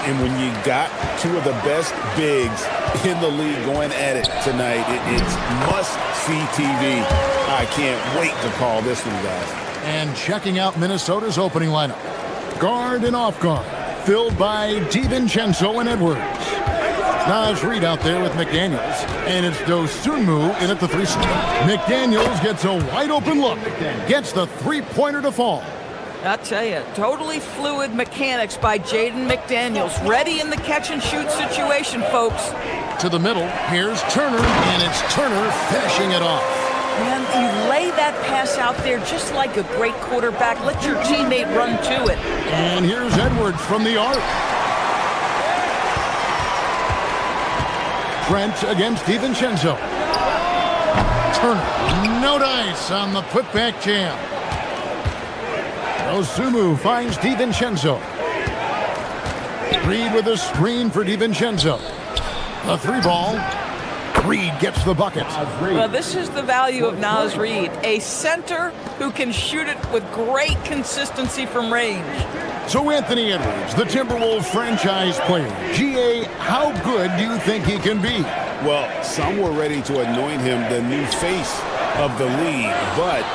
And when you got two of the best bigs in the league going at it tonight, it's must-see TV. I can't wait to call this one, guys. And checking out Minnesota's opening lineup. Guard and off guard, filled by DiVincenzo and Edwards. Naz Reid out there with McDaniels, and it's Dosunmu in at the 3 spot. McDaniels gets a wide open look, gets the three-pointer to fall. I'll tell you, totally fluid mechanics by Jaden McDaniels. Ready in the catch-and-shoot situation, folks. To the middle, here's Turner, and it's Turner finishing it off. Man, you lay that pass out there just like a great quarterback. Let your teammate run to it. And here's Edwards from the arc. Trent against DiVincenzo. Turner, no dice on the putback jam. Dosunmu finds DiVincenzo. Reid with a screen for DiVincenzo. A 3-ball. Reid gets the bucket. Well, this is the value of Naz Reid, a center who can shoot it with great consistency from range. So Anthony Edwards, the Timberwolves franchise player. GA, how good do you think he can be? Well, some were ready to anoint him the new face of the league, but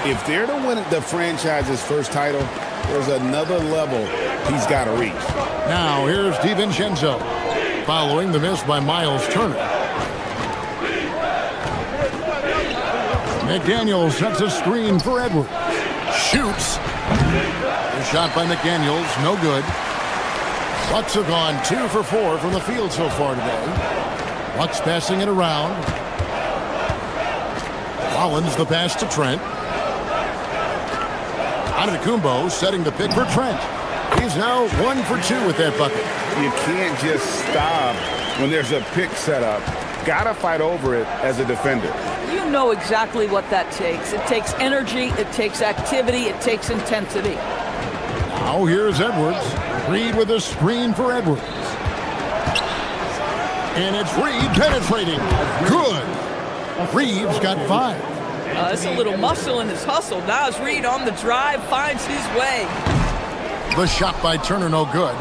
if they're to win the franchise's first title, there's another level he's got to reach. Now here's DiVincenzo, following the miss by Miles Turner. McDaniels sets a screen for Edwards. Shoots. The shot by McDaniels, no good. Bucks have gone 2 for 4 from the field so far today. Bucks passing it around. Collins the pass to Trent. Antetokounmpo setting the pick for Trent. He's now 1 for 2 with that bucket. You can't just stop when there's a pick set up. Gotta fight over it as a defender. You know exactly what that takes. It takes energy, it takes activity, it takes intensity. Now here's Edwards. Reid with a screen for Edwards. And it's Reid penetrating. Good. Reid's got 5. That's a little muscle in his hustle. Naz Reid on the drive finds his way. The shot by Turner, no good.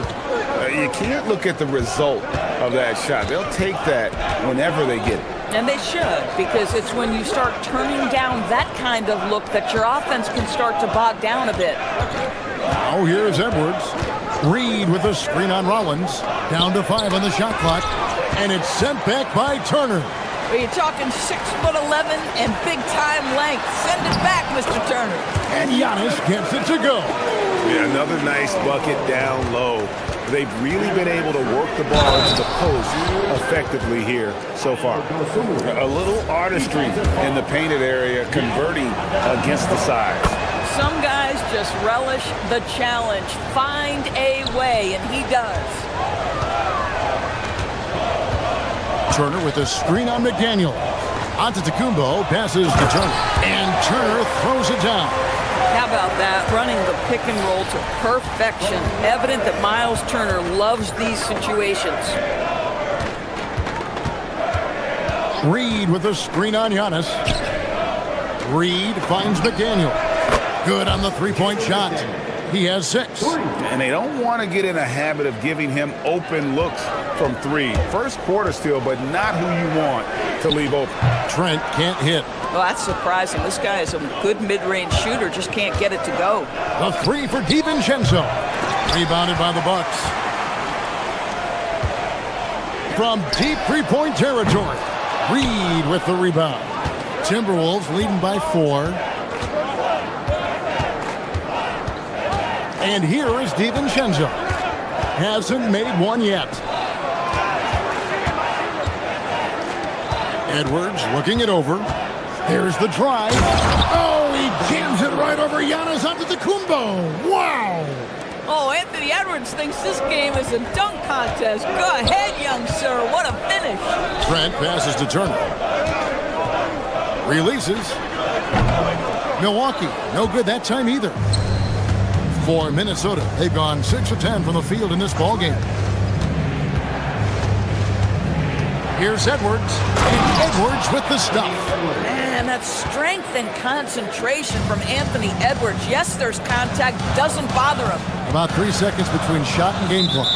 You can't look at the result of that shot. They'll take that whenever they get it. And they should, because it's when you start turning down that kind of look that your offense can start to bog down a bit. Now here's Edwards. Reid with a screen on Rollins. Down to 5 on the shot clock. And it's sent back by Turner. Well, you're talking 6'11" and big-time length. Send it back, Mr. Turner. And Giannis gets it to go. Yeah, another nice bucket down low. They've really been able to work the ball into the post effectively here so far. A little artistry in the painted area, converting against the size. Some guys just relish the challenge. Find a way, and he does. Turner with a screen on McDaniel. Antetokounmpo passes to Turner. And Turner throws it down. How about that? Running the pick and roll to perfection. Evident that Miles Turner loves these situations. Reid with a screen on Giannis. Reid finds McDaniel. Good on the 3-point shot. He has 6. And they don't want to get in a habit of giving him open looks from 3. First quarter still, but not who you want to leave open. Trent can't hit. Well, that's surprising. This guy is a good mid-range shooter, just can't get it to go. The 3 for DiVincenzo. Rebounded by the Bucks. From deep 3-point territory. Reid with the rebound. Timberwolves leading by 4. And here is DiVincenzo. Hasn't made one yet. Edwards looking it over. There's the drive. Oh, he jams it right over Giannis Antetokounmpo. Wow. Oh, Anthony Edwards thinks this game is a dunk contest. Go ahead, young sir. What a finish. Trent passes to Turner. Releases. Milwaukee, no good that time either. For Minnesota, they've gone 6 of 10 from the field in this ballgame. Here's Edwards. And Edwards with the stuff. Man, that strength and concentration from Anthony Edwards. Yes, there's contact. Doesn't bother him. About 3 seconds between shot and game clock.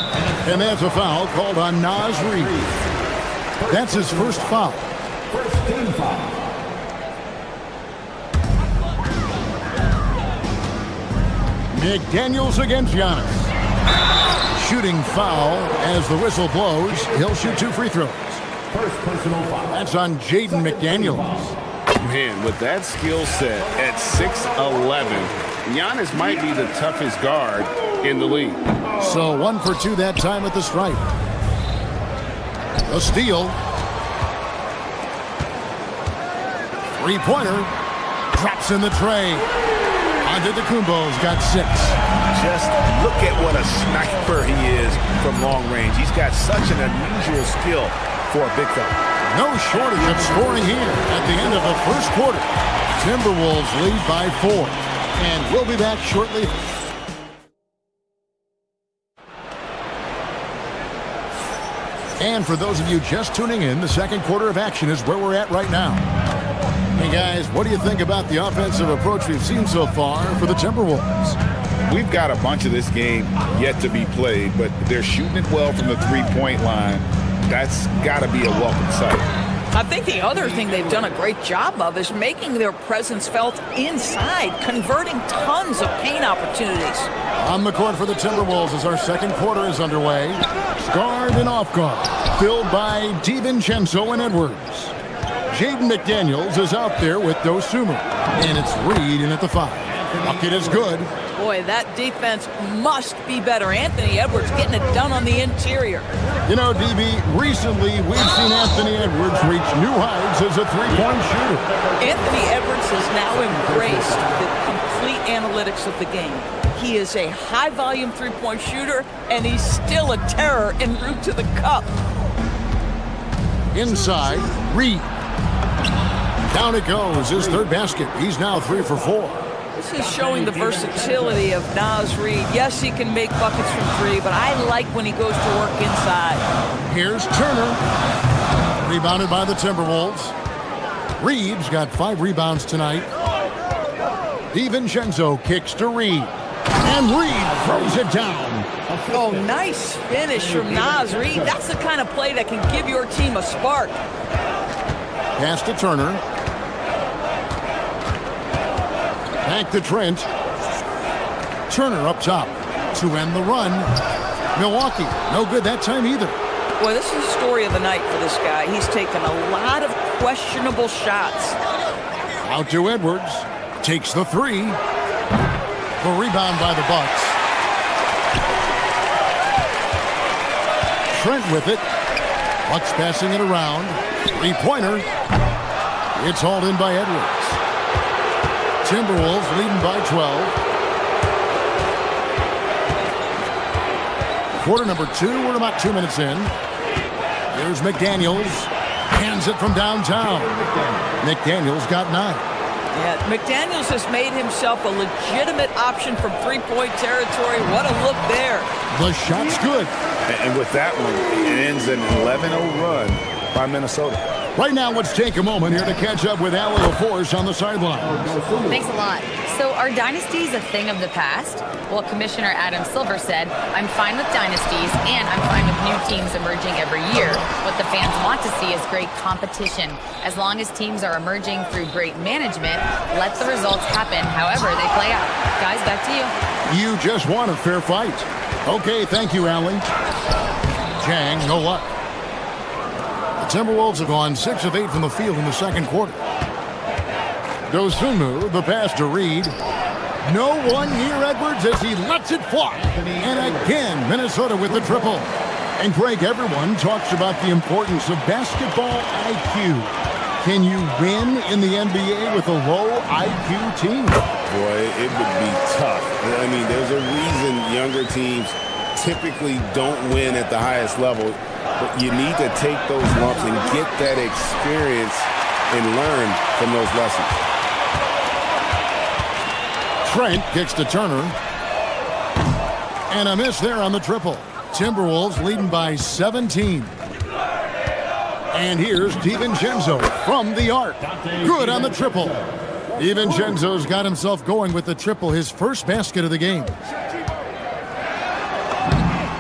And that's a foul called on Naz Reid. That's his first foul. First team foul. McDaniels against Giannis. Shooting foul as the whistle blows. He'll shoot 2 free throws. First personal foul. That's on Jaden McDaniels. Man, with that skill set at 6'11", Giannis might be the toughest guard in the league. So 1 for 2 that time at the stripe. A steal. 3-pointer. Drops in the tray. Antetokounmpo's got 6. Just look at what a sniper he is from long range. He's got such an unusual skill for a big fella. No shortage of scoring here at the end of the first quarter. Timberwolves lead by 4. And we'll be back shortly. And for those of you just tuning in, the second quarter of action is where we're at right now. Hey guys, what do you think about the offensive approach we've seen so far for the Timberwolves? We've got a bunch of this game yet to be played, but they're shooting it well from the three-point line. That's got to be a welcome sight. I think the other thing they've done a great job of is making their presence felt inside, converting tons of paint opportunities. On the court for the Timberwolves as our second quarter is underway. Guard and off guard, filled by DiVincenzo and Edwards. Jaden McDaniels is out there with Dosunmu, and it's Reid in at the 5. Bucket is good. Boy, that defense must be better. Anthony Edwards getting it done on the interior. You know, DB, recently we've seen Anthony Edwards reach new heights as a three-point shooter. Anthony Edwards has now embraced the complete analytics of the game. He is a high-volume three-point shooter, and he's still a terror en route to the cup. Inside, Reid. Down it goes, his third basket. He's now 3 for 4. This is showing the versatility of Naz Reid. Yes, he can make buckets from 3, but I like when he goes to work inside. Here's Turner. Rebounded by the Timberwolves. Reid's got 5 rebounds tonight. DiVincenzo kicks to Reid. And Reid throws it down. Oh, nice finish from Naz Reid. That's the kind of play that can give your team a spark. Pass to Turner. Back to Trent. Turner up top to end the run. Milwaukee, no good that time either. Boy, this is the story of the night for this guy. He's taken a lot of questionable shots. Out to Edwards. Takes the 3. The rebound by the Bucks. Trent with it. Bucks passing it around. 3-pointer. It's hauled in by Edwards. Timberwolves leading by 12. Quarter number 2. We're about 2 minutes in. Here's McDaniels. Hands it from downtown. McDaniels got 9. Yeah, McDaniels has made himself a legitimate option from three-point territory. What a look there. The shot's good. And with that one, it ends an 11-0 run by Minnesota. Right now, let's take a moment here to catch up with Allie LaForce on the sideline. Thanks a lot. So are dynasties a thing of the past? Well, Commissioner Adam Silver said, I'm fine with dynasties and I'm fine with new teams emerging every year. What the fans want to see is great competition. As long as teams are emerging through great management, let the results happen however they play out. Guys, back to you. You just want a fair fight. Okay, thank you, Allie. Chang, no luck. The Timberwolves have gone 6 of 8 from the field in the second quarter. Dosunmu, the pass to Reid. No one near Edwards as he lets it fly. And again, Minnesota with the triple. And Greg, everyone talks about the importance of basketball IQ. Can you win in the NBA with a low IQ team? Boy, it would be tough. I mean, there's a reason younger teams typically don't win at the highest level, but you need to take those lumps and get that experience and learn from those lessons. Trent kicks to Turner. And a miss there on the triple. Timberwolves leading by 17. And here's DiVincenzo from the arc. Good on the triple. DiVincenzo's got himself going with the triple, his first basket of the game.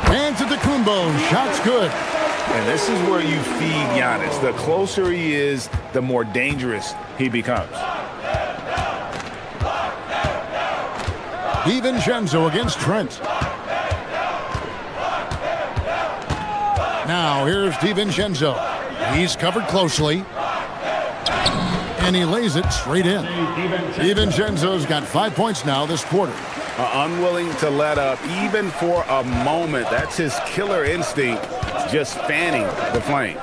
And to Antetokounmpo, shot's good. And this is where you feed Giannis. The closer he is, the more dangerous he becomes. DiVincenzo against Trent. Now here's DiVincenzo. He's covered closely. And he lays it straight in. DiVincenzo's got 5 points now this quarter. Unwilling to let up even for a moment. That's his killer instinct, just fanning the flame.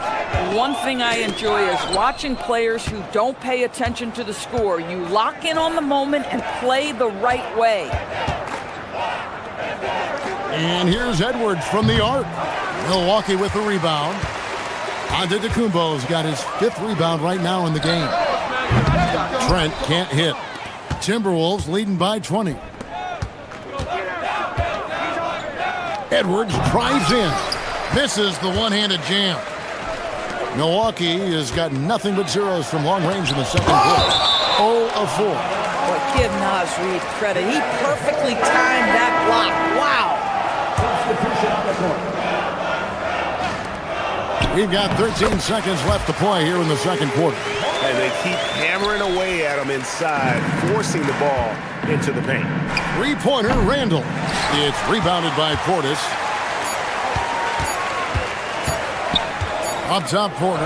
One thing I enjoy is watching players who don't pay attention to the score. You lock in on the moment and play the right way. And here's Edwards from the arc. Milwaukee with the rebound. Antetokounmpo's got his 5th rebound right now in the game. Trent can't hit. Timberwolves leading by 20. Edwards drives in. Misses the one-handed jam. Milwaukee has got nothing but zeros from long range in the second quarter. 0 of 4. But give Naz Reid credit. He perfectly timed that block. Wow. We've got 13 seconds left to play here in the second quarter. And they keep hammering away at him inside, forcing the ball into the paint. Three-pointer, Randall. It's rebounded by Portis. Up top, Porter.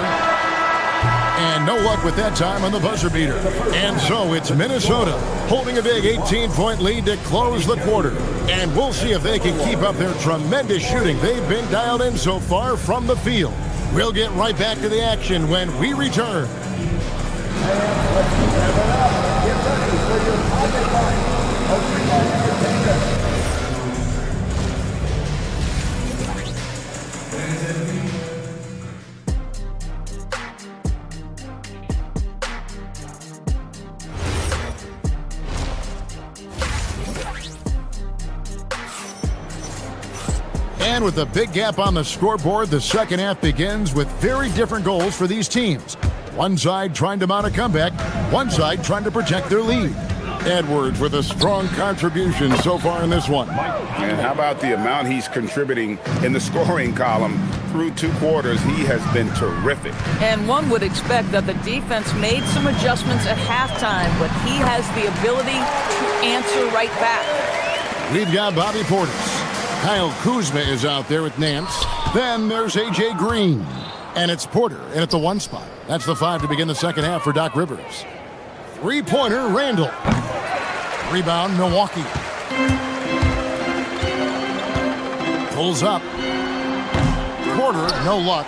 And no luck with that time on the buzzer beater. And so it's Minnesota holding a big 18-point lead to close the quarter. And we'll see if they can keep up their tremendous shooting they've been dialed in so far from the field. We'll get right back to the action when we return. And with a big gap on the scoreboard, the second half begins with very different goals for these teams. One side trying to mount a comeback, one side trying to protect their lead. Edwards with a strong contribution so far in this one. And how about the amount he's contributing in the scoring column? Through 2 quarters, he has been terrific. And one would expect that the defense made some adjustments at halftime, but he has the ability to answer right back. We've got Bobby Portis. Kyle Kuzma is out there with Nance. Then there's A.J. Green. And it's Porter in at the 1 spot. That's the 5 to begin the second half for Doc Rivers. Three-pointer, Randall. Rebound, Milwaukee. Pulls up. Porter, no luck.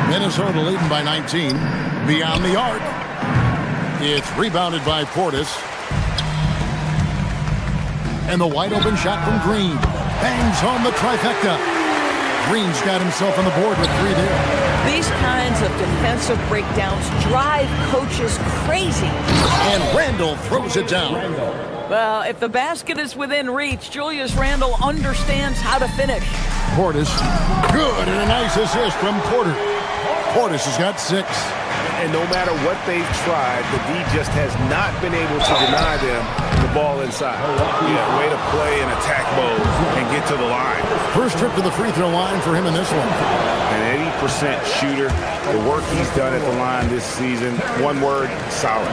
Minnesota leading by 19. Beyond the arc. It's rebounded by Portis. And the wide-open shot from Green. Bangs home the trifecta. Green's got himself on the board with 3 there. These kinds of defensive breakdowns drive coaches crazy. And Randall throws it down. Well, if the basket is within reach, Julius Randle understands how to finish. Portis, good, and a nice assist from Porter. Portis has got 6. And no matter what they've tried, the D just has not been able to deny them the ball inside. Yeah, way to play in attack mode and get to the line. First trip to the free throw line for him in this one. An 80% shooter. The work he's done at the line this season, one word, solid.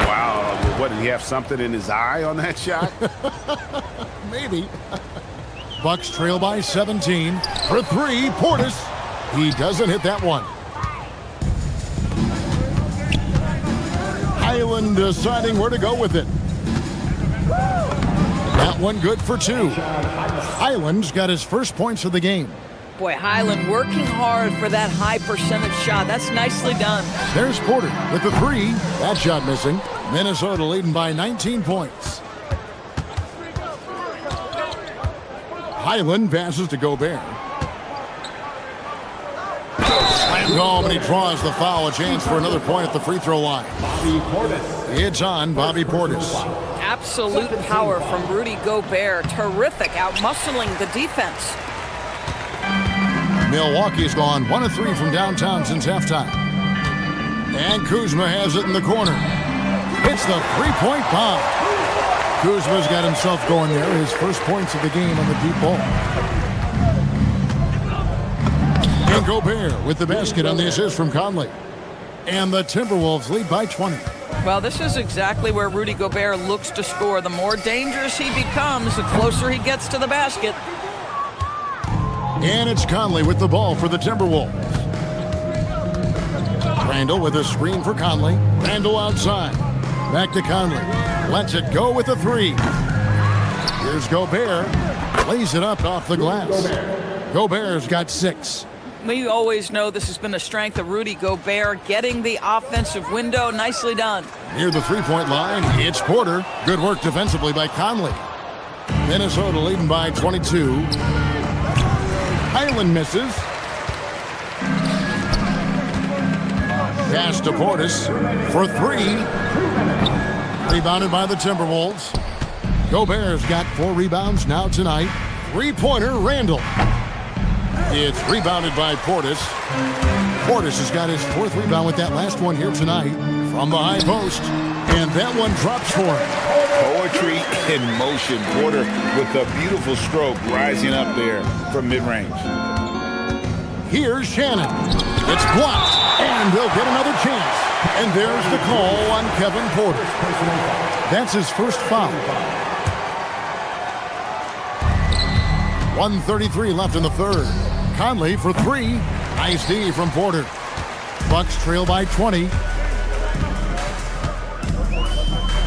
Wow, what, did he have something in his eye on that shot? Maybe. Bucks trail by 17. For 3, Portis. He doesn't hit that one. Island deciding where to go with it. That one good for 2. Island's got his first points of the game. Boy, Highland working hard for that high percentage shot. That's nicely done. There's Porter with the three. That shot missing. Minnesota leading by 19 points. Highland passes to Gobert. Slam home, and he draws the foul. A chance for another point at the free throw line. Bobby Portis. It's on Bobby Portis. Absolute power from Rudy Gobert. Terrific, out-muscling the defense. Milwaukee's gone 1 of 3 from downtown since halftime. And Kuzma has it in the corner. It's the three-point bomb. Kuzma's got himself going there. His first points of the game on the deep ball. And Gobert with the basket on the assist from Conley. And the Timberwolves lead by 20. Well, this is exactly where Rudy Gobert looks to score. The more dangerous he becomes, the closer he gets to the basket. And it's Conley with the ball for the Timberwolves. Randall with a screen for Conley. Randall outside. Back to Conley. Lets it go with the three. Here's Gobert. Lays it up off the glass. Gobert's got 6. We always know this has been a strength of Rudy Gobert, getting the offensive window. Nicely done. Near the three-point line, it's Porter. Good work defensively by Conley. Minnesota leading by 22. Highland misses. Pass to Portis for 3. Rebounded by the Timberwolves. Gobert's got 4 rebounds now tonight. Three-pointer, Randall. It's rebounded by Portis. Portis has got his 4th rebound with that last one here tonight from the high post. And that one drops for him. Poetry in motion. Porter with a beautiful stroke rising up there from mid-range. Here's Shannon. It's blocked, and they'll get another chance. And there's the call on Kevin Porter. That's his first foul. 1:33 left in the third. Conley for 3. Nice D from Porter. Bucks trail by 20.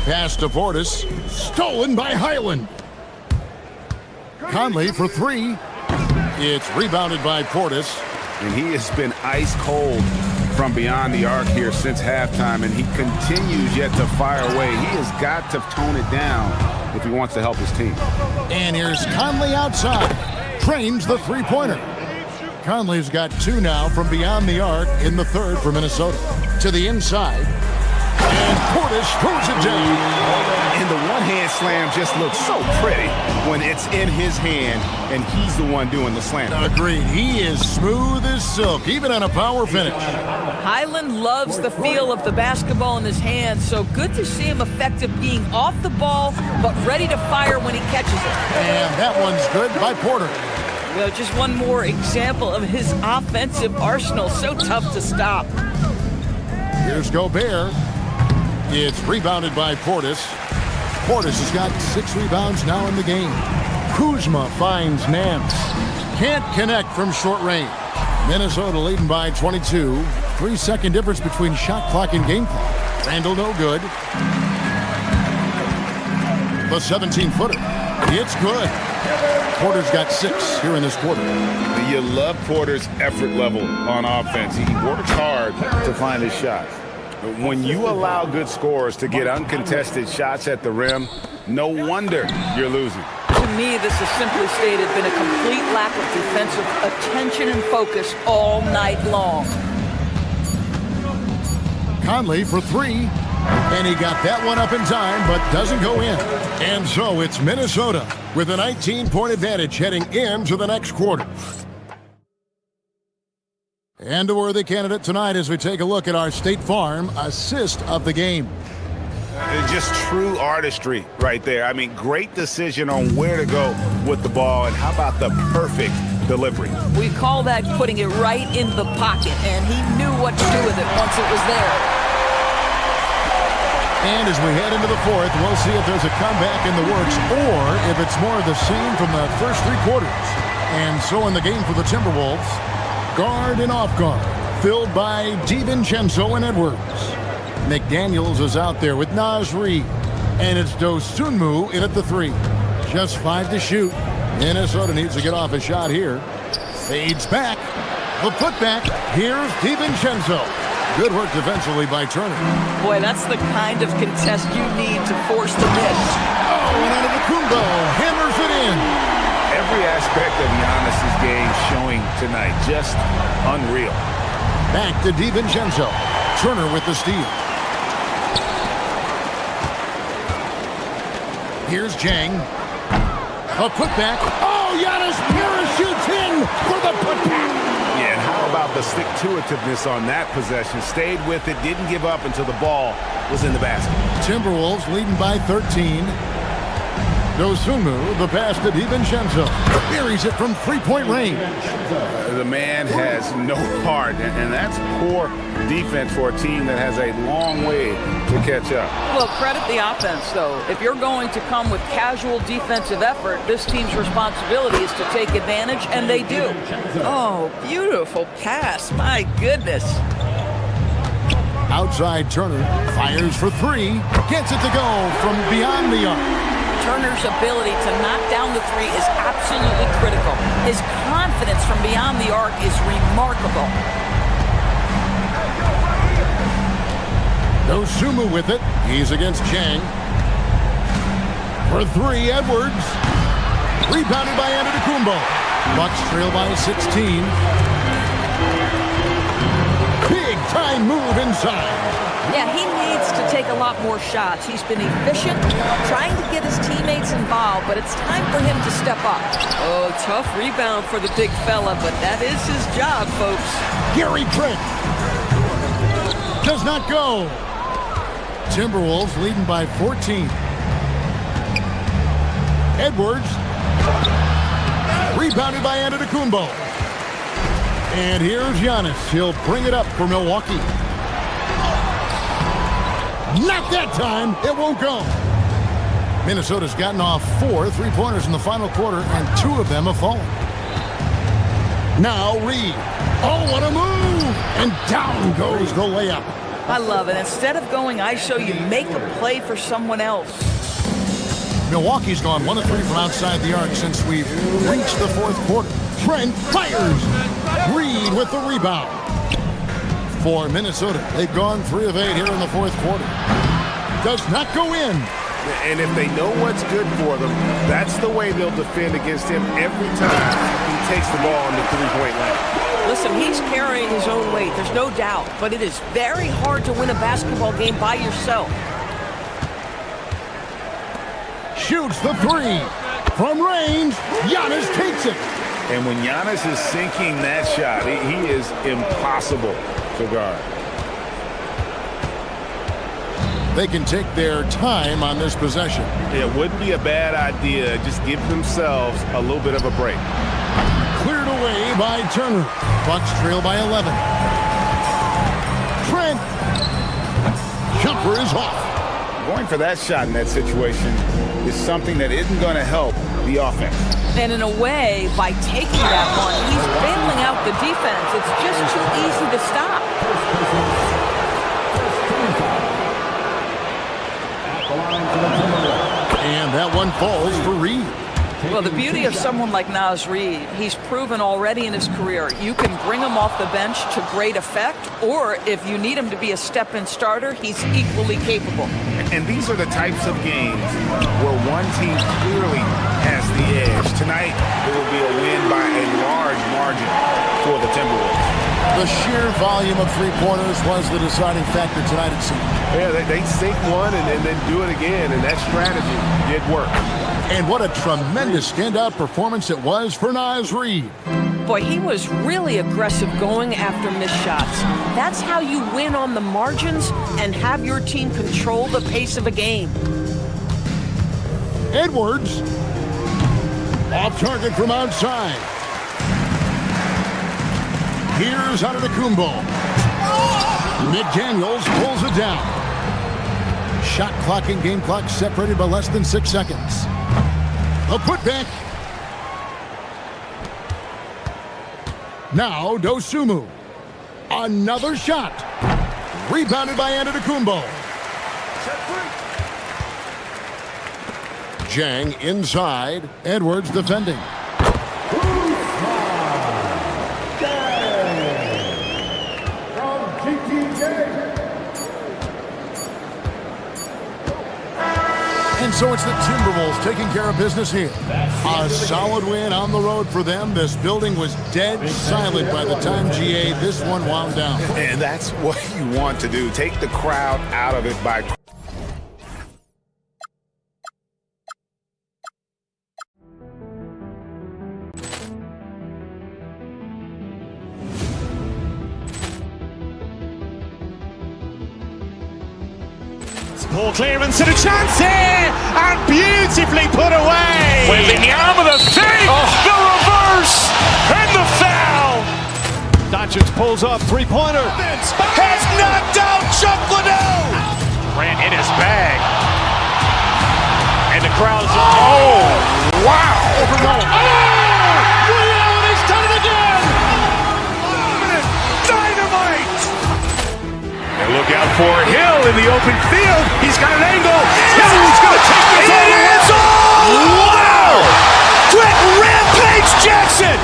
Pass to Portis. Stolen by Highland. Conley for 3. It's rebounded by Portis. And he has been ice cold from beyond the arc here since halftime, and he continues yet to fire away. He has got to tone it down if he wants to help his team. And here's Conley outside. Trains the three-pointer. Conley's got 2 now from beyond the arc in the third for Minnesota. To the inside. And Portis throws it down. And the one-hand slam just looks so pretty when it's in his hand and he's the one doing the slam. Agreed. He is smooth as silk, even on a power finish. Highland loves the feel of the basketball in his hands, so good to see him effective being off the ball, but ready to fire when he catches it. And that one's good by Porter. Well, just one more example of his offensive arsenal. So tough to stop. Here's Gobert. It's rebounded by Portis. Portis has got 6 rebounds now in the game. Kuzma finds Nance. Can't connect from short range. Minnesota leading by 22. 3-second difference between shot clock and game clock. Randall no good. The 17-footer. It's good. Porter's got 6 here in this quarter. You love Porter's effort level on offense. He works hard to find his shots. When you allow good scorers to get uncontested shots at the rim, no wonder you're losing. To me, this has simply stated been a complete lack of defensive attention and focus all night long. Conley for 3. And he got that one up in time, but doesn't go in. And so it's Minnesota with a 19-point advantage heading into the next quarter. And a worthy candidate tonight as we take a look at our State Farm assist of the game. Just true artistry right there. I mean, great decision on where to go with the ball, and how about the perfect delivery? We call that putting it right in the pocket, and he knew what to do with it once it was there. And as we head into the fourth, we'll see if there's a comeback in the works or if it's more of the same from the first 3 quarters. And so in the game for the Timberwolves, guard and off guard, filled by DiVincenzo and Edwards. McDaniels is out there with Naz Reid. And it's Dosunmu in at the 3. Just 5 to shoot. Minnesota needs to get off a shot here. Fades back. The putback. Here's DiVincenzo. Good work defensively by Turner. Boy, that's the kind of contest you need to force the miss. Oh, and Antetokounmpo hammers it in. Every aspect of Giannis's game showing tonight. Just unreal. Back to DiVincenzo. Turner with the steal. Here's Jang. A putback. Oh, Giannis parachutes in for the putback. Yeah, and how about the stick-to-itiveness on that possession? Stayed with it, didn't give up until the ball was in the basket. Timberwolves leading by 13. Dosunmu, the pass to DiVincenzo. Buries it from three-point range. The man has no heart, and that's poor defense for a team that has a long way to catch up. Well, credit the offense, though. If you're going to come with casual defensive effort, this team's responsibility is to take advantage, and they do. Oh, beautiful pass. My goodness. Outside Turner fires for three. Gets it to go from beyond the arc. Turner's ability to knock down the three is absolutely critical. His confidence from beyond the arc is remarkable. Dosunmu with it. He's against Chang. For three, Edwards. Rebounded by Antetokounmpo. Bucks trail by 16. Big time move inside. Yeah, he needs to take a lot more shots. He's been efficient, trying to get his teammates involved, but it's time for him to step up. Oh, tough rebound for the big fella, but that is his job, folks. Gary Trent does not go. Timberwolves leading by 14. Edwards. Rebounded by Antetokounmpo. And here's Giannis. He'll bring it up for Milwaukee. Not that time. It won't go. Minnesota's gotten off 4 3-pointers in the final quarter, and 2 of them have fallen. Now Reed. Oh, what a move! And down goes the layup. I love it. Instead of going ISO, you make a play for someone else. Milwaukee's gone 1 of 3 from outside the arc since we've reached the fourth quarter. Trent fires. Reed with the rebound. For Minnesota, they've gone 3 of 8 here in the fourth quarter. Does not go in. And if they know what's good for them, that's the way they'll defend against him every time he takes the ball in the three-point line. Listen, he's carrying his own weight, there's no doubt, but it is very hard to win a basketball game by yourself. Shoots the 3. From range, Giannis takes it. And when Giannis is sinking that shot, he is impossible to guard. They can take their time on this possession. It wouldn't be a bad idea. Just give themselves a little bit of a break. Cleared away by Turner. Bucks trail by 11. Trent. Jumper is off. Going for that shot in that situation is something that isn't going to help the offense. And in a way, by taking that one, he's bailing out the defense. It's just too easy to stop. And that one falls for Reed. Well, the beauty of someone like Naz Reid, he's proven already in his career, you can bring him off the bench to great effect, or if you need him to be a step-in starter, he's equally capable. And these are the types of games where one team clearly has the edge. Tonight, it will be a win by a large margin for the Timberwolves. The sheer volume of three-pointers was the deciding factor tonight, it seemed. Yeah, they sink one and then do it again, and that strategy did work. And what a tremendous standout performance it was for Naz Reid. Boy, he was really aggressive going after missed shots. That's how you win on the margins and have your team control the pace of a game. Edwards. Off target from outside. Here's Antetokounmpo. McDaniels pulls it down. Shot clock and game clock separated by less than 6 seconds. A putback. Now Dosunmu. Another shot. Rebounded by Antetokounmpo. Jang inside. Edwards defending. And so it's the Timberwolves taking care of business here. A solid win on the road for them. This building was dead silent by the time, GA, this one wound down. And that's what you want to do. Take the crowd out of it by... Poor clearance and a chance here, and beautifully put away. Wembanyama the fake, the reverse, and the foul. Doncic pulls up, three-pointer. Has knocked out Chuck Liddell. Ran in his bag. And the crowd is, oh, wow. Overruled. He's done it again. Dynamite. And look out for Hill in the open field. He's got an angle. Hill's going to take this all the way. Wow! Quick Rampage Jackson.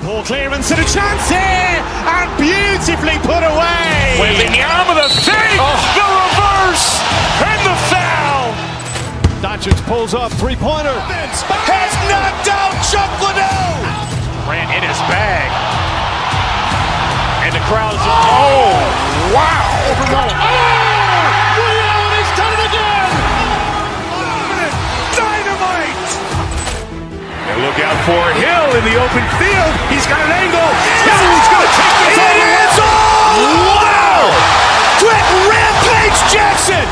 Poor clearance and a chance here, and beautifully put away. Wembanyama the fake, the reverse, and the foul. Doncic pulls up, three-pointer. Has knocked out Chuck Liddell. Ran in his bag. And the crowd is, oh, wow. Overruled. He's done it again. Dynamite. And look out for Hill in the open field. He's got an angle. Hill's going to take this all the way. Wow! Quick Rampage Jackson.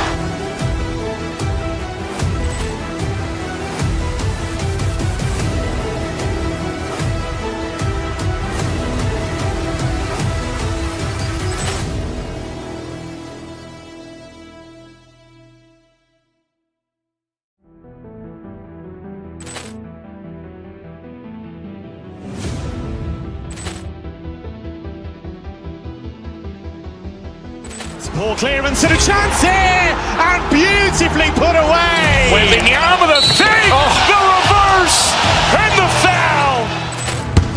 Poor clearance and a chance here, and beautifully put away. Wembanyama the fake, the reverse, and the foul.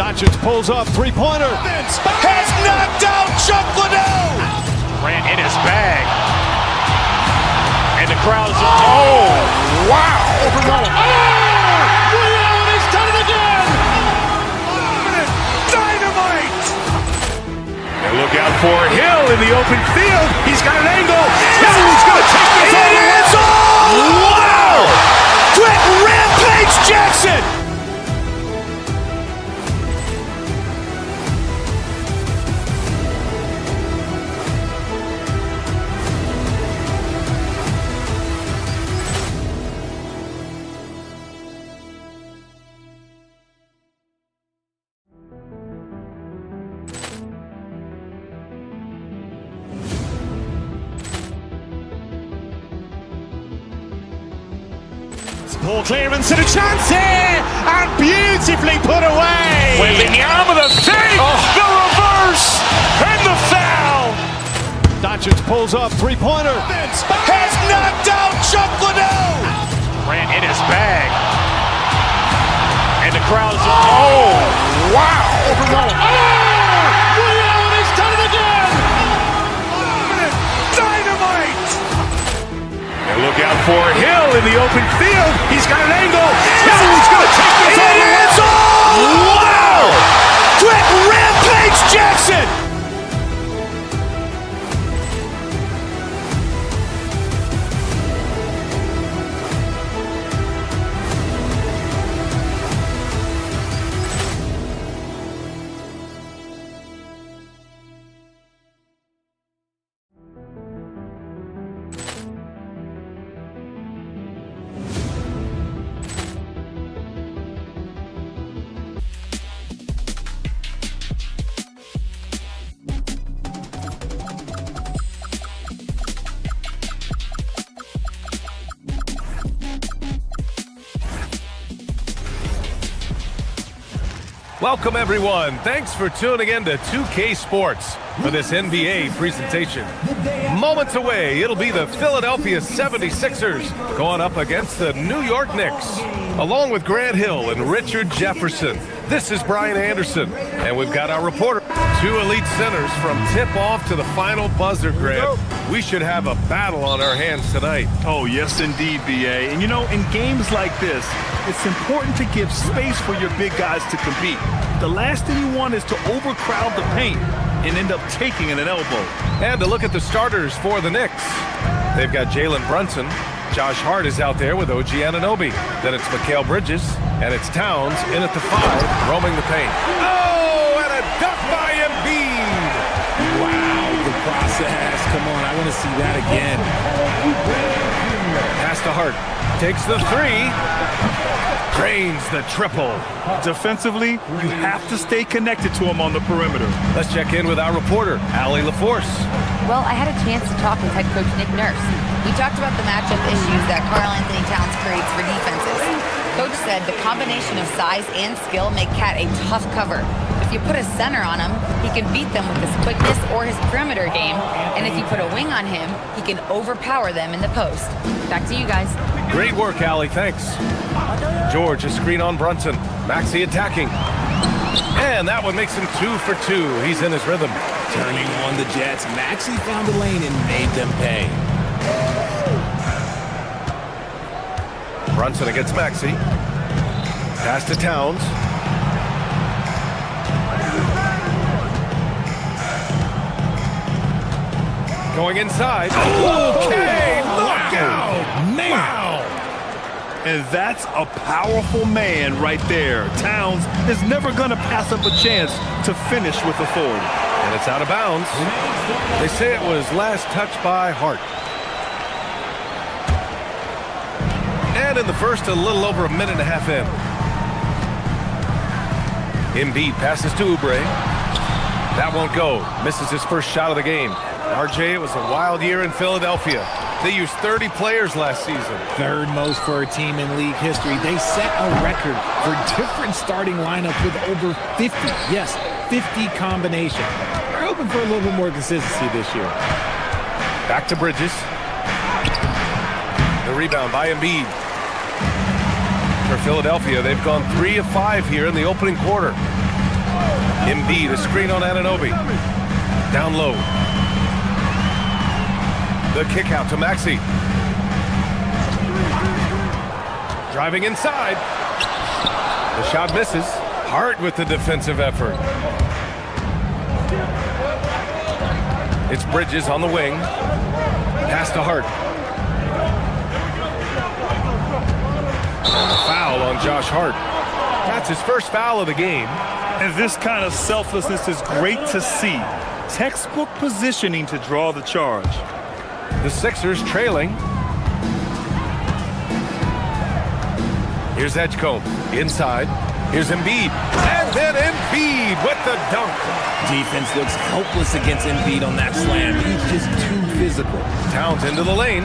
Doncic pulls up, three-pointer. Has knocked out Chuck Liddell. Ran in his bag. And the crowd is, oh, wow. Overruled. He's done it again. Dynamite. And look out for Hill in the open field. He's got an angle. Hill's going to take this all the way. Wow! Quick Rampage Jackson. Poor clearance and a chance here, and beautifully put away. Wembanyama the fake, the reverse, and the foul. Doncic pulls up, three-pointer. Has knocked out Chuck Liddell. Ran in his bag. And the crowd is, oh, wow. Overruled. He's done it again. Dynamite. And look out for Hill in the open field. He's got an angle. Hill's going to take this all the way. Wow! Quick Rampage Jackson. Welcome, everyone. Thanks for tuning in to 2K Sports for this NBA presentation. Moments away, it'll be the Philadephia 76ers going up against the New York Knicks. Along with Grant Hill and Richard Jefferson, this is Brian Anderson, and we've got our reporter. Two elite centers from tip-off to the final buzzer, Grant. We should have a battle on our hands tonight. Oh, yes, indeed, B.A. And, you know, in games like this, it's important to give space for your big guys to compete. The last thing you want is to overcrowd the paint and end up taking an elbow. And to look at the starters for the Knicks. They've got Jalen Brunson. Josh Hart is out there with OG Anunoby. Then it's Mikal Bridges, and it's Towns in at the 5, roaming the paint. Oh, and a dunk by Embiid. Wow, the process. Come on, I want to see that again. Pass to Hart. Takes the 3. Drains the triple. Defensively, you have to stay connected to him on the perimeter. Let's check in with our reporter, Allie LaForce. Well, I had a chance to talk with head coach Nick Nurse. We talked about the matchup issues that Karl Anthony Towns creates for defenses. Coach said the combination of size and skill make Cat a tough cover. If you put a center on him, he can beat them with his quickness or his perimeter game. And if you put a wing on him, he can overpower them in the post. Back to you guys. Great work, Allie. Thanks. George, a screen on Brunson. Maxey attacking. And that one makes him 2 for 2. He's in his rhythm. Turning on the Jets, Maxey found the lane and made them pay. Brunson against Maxey. Pass to Towns. Going inside. Okay, knockout. Man. Wow. And that's a powerful man right there. Towns is never going to pass up a chance to finish with authority. And it's out of bounds. They say it was last touched by Hart. And in the first, a little over a minute and a half in. Embiid passes to Oubre. That won't go. Misses his first shot of the game. RJ, it was a wild year in Philadelphia. They used 30 players last season. Third most for a team in league history. They set a record for different starting lineups with over 50. Yes, 50 combinations. We're hoping for a little bit more consistency this year. Back to Bridges. The rebound by Embiid. For Philadelphia, they've gone 3 of 5 here in the opening quarter. Embiid, a screen on Anunoby. Down low. The kick out to Maxey. Driving inside. The shot misses. Hart with the defensive effort. It's Bridges on the wing. Pass to Hart. And a foul on Josh Hart. That's his first foul of the game. And this kind of selflessness is great to see. Textbook positioning to draw the charge. The Sixers trailing. Here's Edgecombe. Inside. Here's Embiid. And then Embiid with the dunk. Defense looks helpless against Embiid on that slam. He's just too physical. Towns into the lane.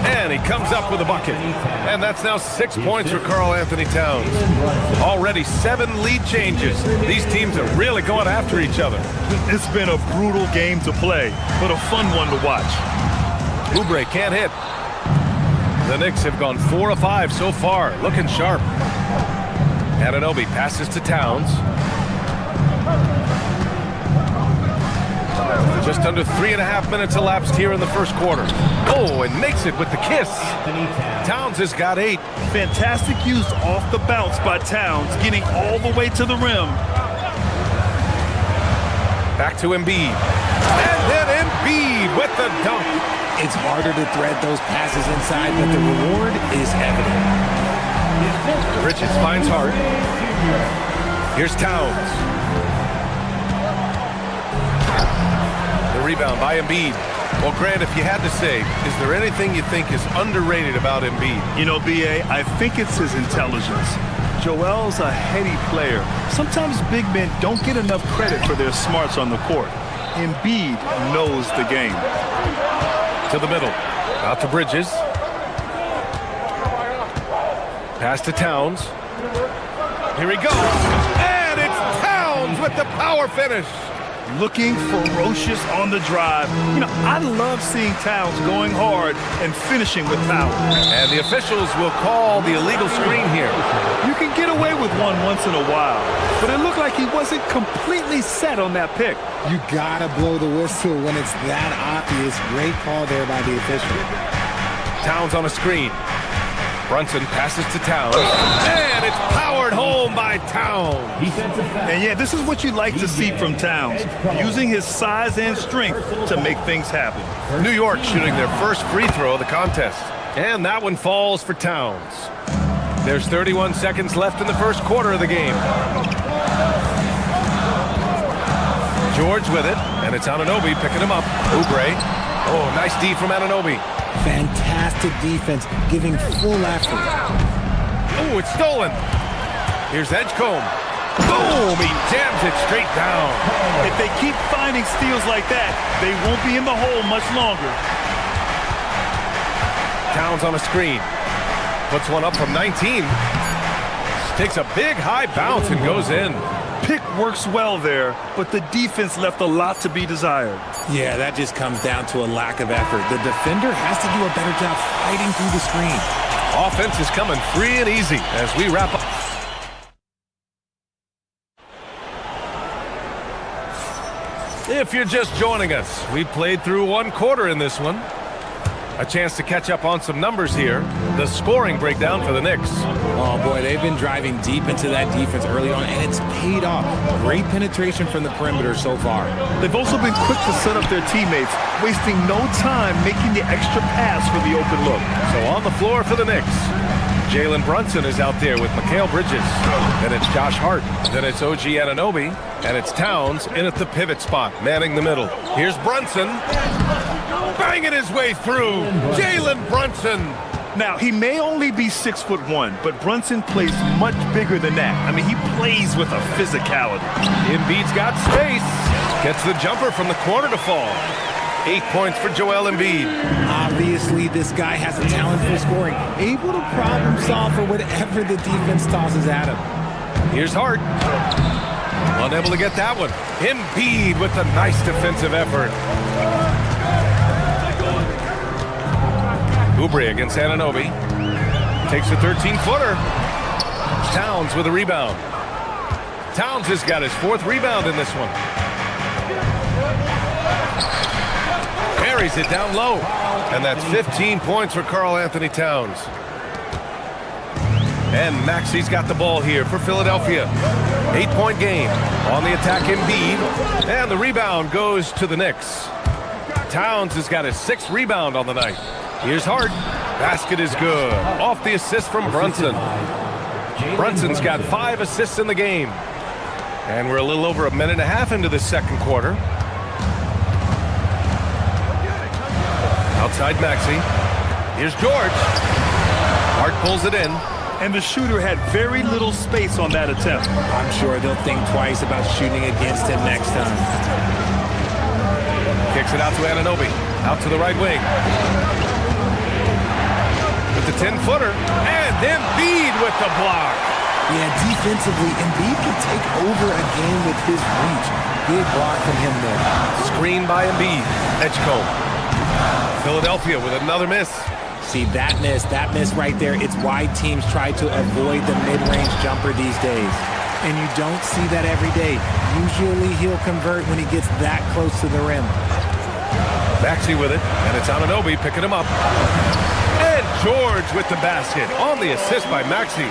And he comes up with a bucket. And that's now 6 points for Karl Anthony Towns. Already 7 lead changes. These teams are really going after each other. It's been a brutal game to play, but a fun one to watch. Oubre can't hit. The Knicks have gone 4 of 5 so far, looking sharp. Anunoby passes to Towns. Just under 3.5 minutes elapsed here in the first quarter. Oh, and makes it with the kiss. Towns has got 8. Fantastic use off the bounce by Towns, getting all the way to the rim. Back to Embiid. And then Embiid with the dunk. It's harder to thread those passes inside, but the reward is evident. Bridges finds Hart. Here's Towns. The rebound by Embiid. Well, Grant, if you had to say, is there anything you think is underrated about Embiid? You know, B.A., I think it's his intelligence. Joel's a heady player. Sometimes big men don't get enough credit for their smarts on the court. Embiid knows the game. To the middle. Out to Bridges. Pass to Towns. Here he goes. And it's Towns with the power finish. Looking ferocious on the drive. You know, I love seeing Towns going hard and finishing with power. And the officials will call the illegal screen here. You can get away with one once in a while, but it looked like he wasn't completely set on that pick. You gotta blow the whistle when it's that obvious. Great call there by the official. Towns on a screen. Brunson passes to Towns, and it's powered home by Towns. And yeah, this is what you like to see from Towns, using his size and strength to make things happen. New York shooting their first free throw of the contest, and that one falls for Towns. There's 31 seconds left in the first quarter of the game. George with it, and it's Anunoby picking him up. Oubre. Oh, nice D from Anunoby. Fantastic defense, giving full effort. Oh, it's stolen. Here's Edgecombe. Boom! He jams it straight down. If they keep finding steals like that, they won't be in the hole much longer. Towns on a screen. Puts one up from 19. Takes a big high bounce and goes in. Pick works well there, but the defense left a lot to be desired. Yeah, that just comes down to a lack of effort. The defender has to do a better job fighting through the screen. Offense is coming free and easy as we wrap up. If you're just joining us, we played through one quarter in this one. A chance to catch up on some numbers here. The scoring breakdown for the Knicks. Oh, boy, they've been driving deep into that defense early on, and it's paid off. Great penetration from the perimeter so far. They've also been quick to set up their teammates, wasting no time making the extra pass for the open look. So on the floor for the Knicks, Jalen Brunson is out there with Mikal Bridges. Then it's Josh Hart. Then it's OG Anunoby. And it's Towns in at the pivot spot, manning the middle. Here's Brunson. Banging his way through. Jalen Brunson. Now, he may only be 6'1", but Brunson plays much bigger than that. I mean, he plays with a physicality. Embiid's got space. Gets the jumper from the corner to fall. 8 points for Joel Embiid. Obviously, this guy has a talent for scoring. Able to problem solve for whatever the defense tosses at him. Here's Hart. Unable to get that one. Embiid with a nice defensive effort. Oubre against Anunoby. Takes a 13-footer. Towns with a rebound. Towns has got his 4th rebound in this one. Carries it down low. And that's 15 points for Karl Anthony Towns. And Maxi's got the ball here for Philadelphia. 8-point game. On the attack, Embiid. And the rebound goes to the Knicks. Towns has got his 6th rebound on the night. Here's Hart. Basket is good. Off the assist from Brunson. Brunson's got 5 assists in the game. And we're a little over a minute and a half into the second quarter. Outside Maxi. Here's George. Hart pulls it in. And the shooter had very little space on that attempt. I'm sure they'll think twice about shooting against him next time. Kicks it out to Anunoby. Out to the right wing. With the 10-footer. And Embiid with the block. Yeah, defensively, Embiid can take over a game with his reach. Big block from him there. Screen by Embiid. Edgecombe. Philadelphia with another miss. See, that miss right there, it's why teams try to avoid the mid-range jumper these days. And you don't see that every day. Usually he'll convert when he gets that close to the rim. Maxi with it, and it's Anunoby picking him up. And George with the basket on the assist by Maxi.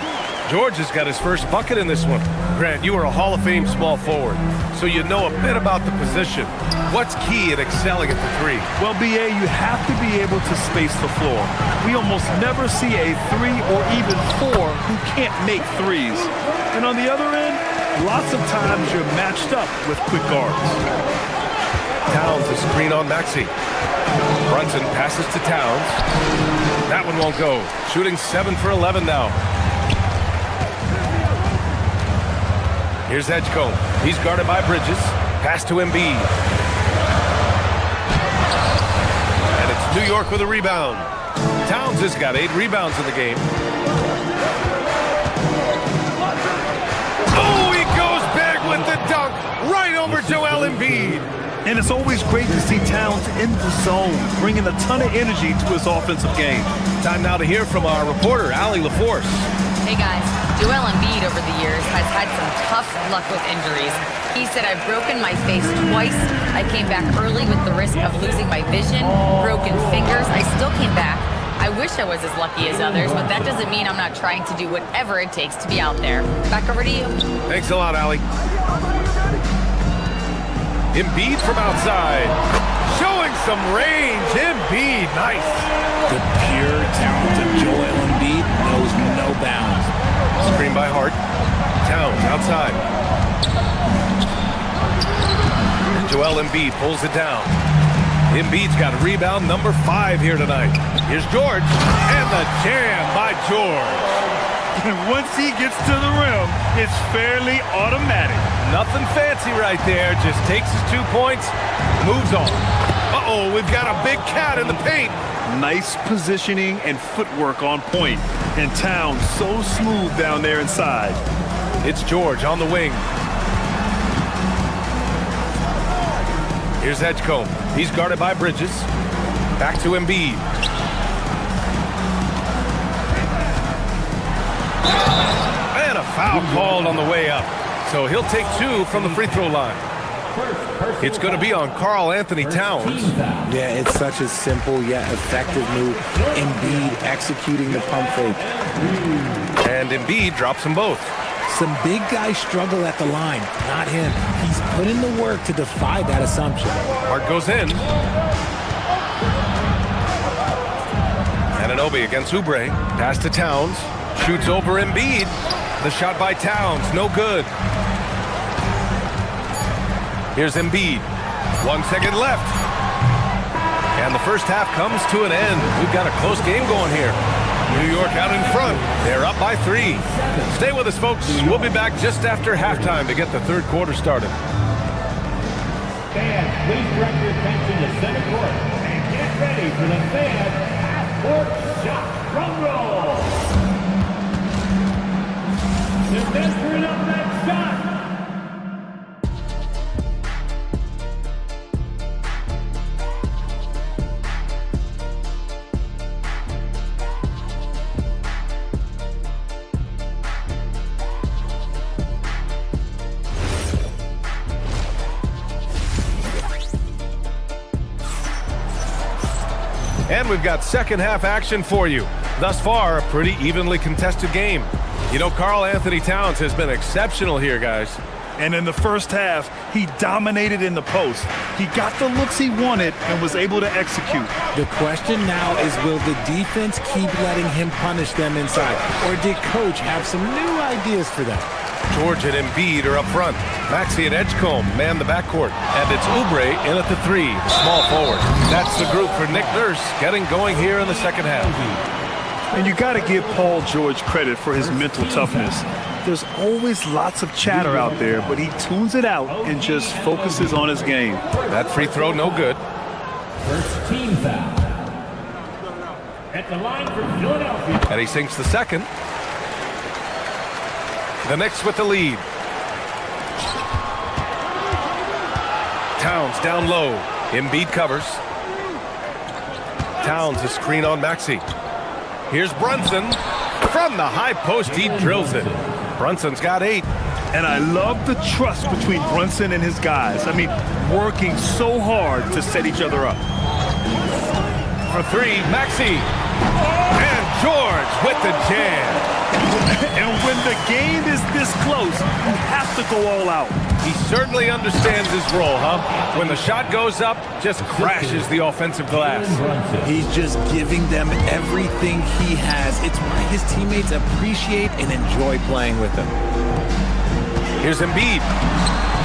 George has got his first bucket in this one. Grant, you are a Hall of Fame small forward, so you know a bit about the position. What's key in excelling at the 3? Well, BA, you have to be able to space the floor. We almost never see a 3 or even 4 who can't make threes. And on the other end, lots of times you're matched up with quick guards. Towns a screen on Maxi. Brunson passes to Towns. That one won't go. Shooting 7 for 11 now. Here's Edgecombe. He's guarded by Bridges. Pass to Embiid. And it's New York with a rebound. Towns has got 8 rebounds in the game. Oh, he goes big with the dunk. And it's always great to see Towns in the zone, bringing a ton of energy to his offensive game. Time now to hear from our reporter, Allie LaForce. Hey guys, Joel Embiid over the years has had some tough luck with injuries. He said, I've broken my face twice. I came back early with the risk of losing my vision, broken fingers. I still came back. I wish I was as lucky as others, but that doesn't mean I'm not trying to do whatever it takes to be out there. Back over to you. Thanks a lot, Allie. Embiid from outside. Showing some range. Embiid, nice. The pure talent of Joel Embiid knows no bounds. Screen by Hart. Towns outside. And Joel Embiid pulls it down. Embiid's got rebound number 5 here tonight. Here's George. And the jam by George. And once he gets to the rim, it's fairly automatic. Nothing fancy right there. Just takes his 2 points, moves on. Uh-oh, we've got a big cat in the paint. Nice positioning and footwork on point. And Towns so smooth down there inside. It's George on the wing. Here's Edgecombe. He's guarded by Bridges. Back to Embiid. And a foul called on the way up. So he'll take 2 from the free throw line. It's going to be on Karl Anthony Towns. Yeah, it's such a simple yet effective move. Embiid executing the pump fake. And Embiid drops them both. Some big guys struggle at the line, not him. He's put in the work to defy that assumption. Hart goes in. Anunoby against Oubre. Pass to Towns. Shoots over Embiid. The shot by Towns, no good. Here's Embiid. 1 second left. And the first half comes to an end. We've got a close game going here. New York out in front. They're up by 3. Stay with us, folks. We'll be back just after halftime to get the third quarter started. Fans, please direct your attention to center court and get ready for the fan half-court shot. Drum roll. They're measuring up that shot. And we've got second half action for you. Thus far, a pretty evenly contested game. You know, Karl Anthony Towns has been exceptional here, guys. And in the first half, he dominated in the post. He got the looks he wanted and was able to execute. The question now is, will the defense keep letting him punish them inside? Or did Coach have some new ideas for them? George and Embiid are up front. Maxey and Edgecombe man the backcourt. And it's Oubre in at the 3, the small forward. That's the group for Nick Nurse getting going here in the second half. And you got to give Paul George credit for his mental toughness. There's always lots of chatter out there, but he tunes it out and just focuses on his game. That free throw, no good. First team foul. At the line for Philadelphia. And he sinks the second. The Knicks with the lead. Towns down low. Embiid covers. Towns a screen on Maxey. Here's Brunson. From the high post, he drills it. Brunson's got 8. And I love the trust between Brunson and his guys. I mean, working so hard to set each other up. For 3, Maxey. And George with the jam. And when the game is this close, you have to go all out. He certainly understands his role, huh? When the shot goes up, just crashes the offensive glass. He's just giving them everything he has. It's why his teammates appreciate and enjoy playing with him. Here's Embiid.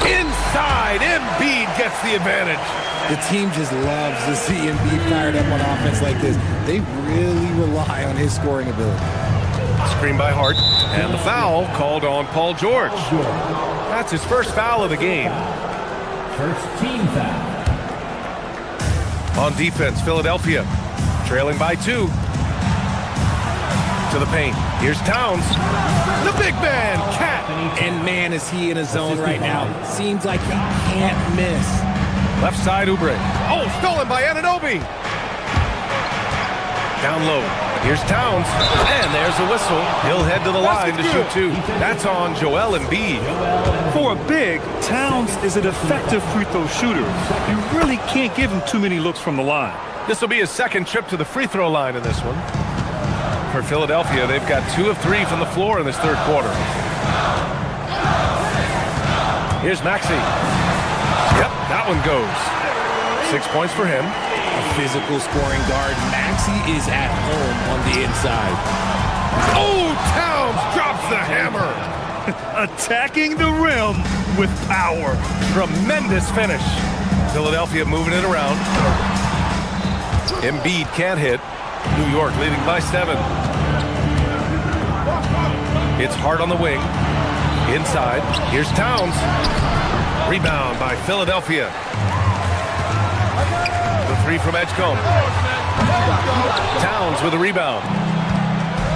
Inside, Embiid gets the advantage. The team just loves to see Embiid fired up on offense like this. They really rely on his scoring ability. Screen by Hart. And the foul called on Paul George. That's his first foul of the game. First team foul. On defense, Philadelphia trailing by 2. To the paint. Here's Towns. The big man, Cat. And man, is he in a zone right now. Seems like he can't miss. Left side, Oubre. Oh, stolen by Anunoby. Down low. Here's Towns. And there's a whistle. He'll head to the line to shoot two. That's on Joel Embiid. For a big, Towns is an effective free throw shooter. You really can't give him too many looks from the line. This will be his second trip to the free throw line in this one. For Philadelphia, they've got 2 of 3 from the floor in this third quarter. Here's Maxey. Yep, that one goes. 6 points for him. A physical scoring guard. Maxey is at home on the inside. Oh, Towns drops the hammer. Attacking the rim with power. Tremendous finish. Philadelphia moving it around. Embiid can't hit. New York leading by 7. It's Hart on the wing. Inside. Here's Towns. Rebound by Philadelphia. The 3 from Edgecombe. Towns with a rebound.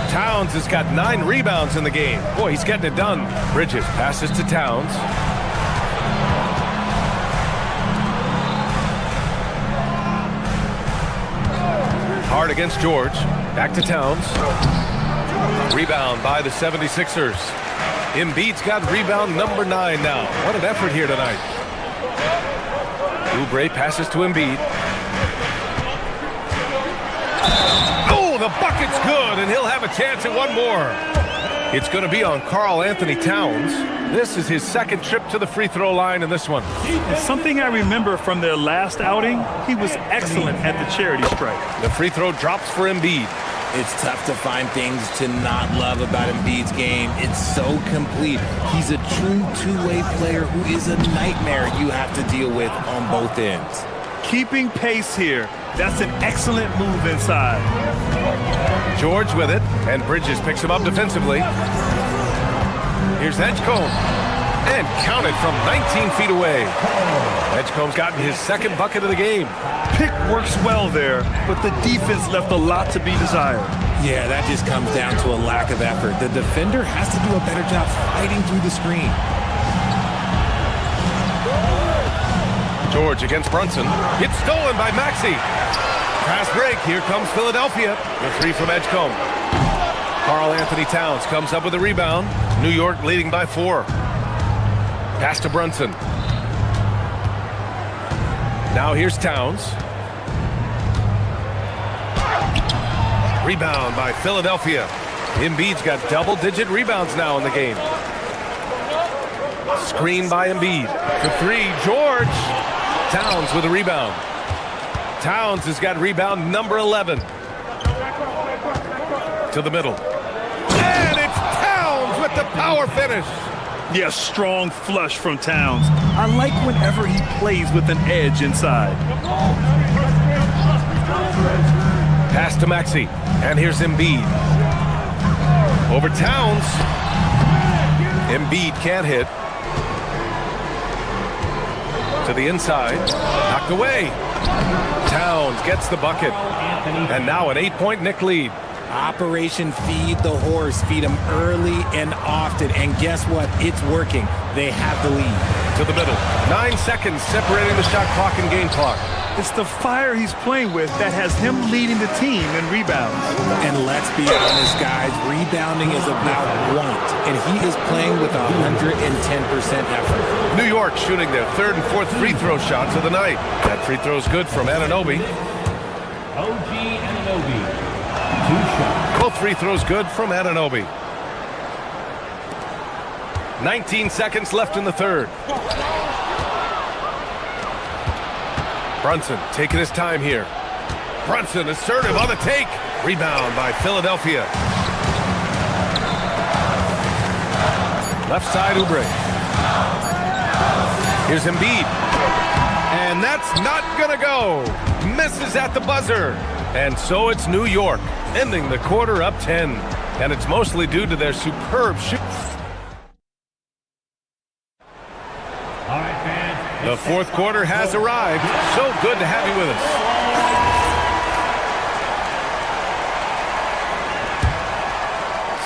Towns has got 9 rebounds in the game. Boy, he's getting it done. Bridges passes to Towns. Hart against George. Back to Towns. Rebound by the 76ers. Embiid's got rebound number 9 now. What an effort here tonight. Oubre passes to Embiid. Oh, the bucket's good, and he'll have a chance at one more. It's going to be on Karl Anthony Towns. This is his second trip to the free throw line in this one. Something I remember from their last outing, he was excellent at the charity stripe. The free throw drops for Embiid. It's tough to find things to not love about Embiid's game. It's so complete. He's a true two-way player who is a nightmare you have to deal with on both ends. Keeping pace here. That's an excellent move inside. George with it, and Bridges picks him up defensively. Here's Edgecombe, and counted from 19 feet away. Edgecombe's gotten his second bucket of the game. Pick works well there, but the defense left a lot to be desired. Yeah, that just comes down to a lack of effort. The defender has to do a better job fighting through the screen. George against Brunson. It's stolen by Maxey. Fast break. Here comes Philadelphia. The 3 from Edgecombe. Karl Anthony Towns comes up with a rebound. New York leading by 4. Pass to Brunson. Now here's Towns. Rebound by Philadelphia. Embiid's got double-digit rebounds now in the game. Screen by Embiid. For 3, George. Towns with a rebound. Towns has got rebound number 11. To the middle. And it's Towns with the power finish. Yes, strong flush from Towns. I like whenever he plays with an edge inside. Pass to Maxey. And here's Embiid. Over Towns. Embiid can't hit. To the inside. Knocked away. Towns gets the bucket. And now an 8-point Knick lead. Operation Feed the Horse. Feed him early and often. And guess what? It's working. They have the lead. To the middle. 9 seconds separating the shot clock and game clock. It's the fire he's playing with that has him leading the team in rebounds. And let's be honest, guys. Rebounding is about want. And he is playing with 110% effort. New York shooting their 3rd and 4th free throw shots of the night. That free throw's good from Anunoby. OG Anunoby. 2 shots. Both free throws good from Anunoby. 19 seconds left in the 3rd. Brunson taking his time here. Brunson assertive on the take. Rebound by Philadelphia. Left side, Oubre. Here's Embiid. And that's not gonna go. Misses at the buzzer. And so it's New York, ending the quarter up 10. And it's mostly due to their superb shoot. All right, fans. The 4th quarter has arrived. So good to have you with us.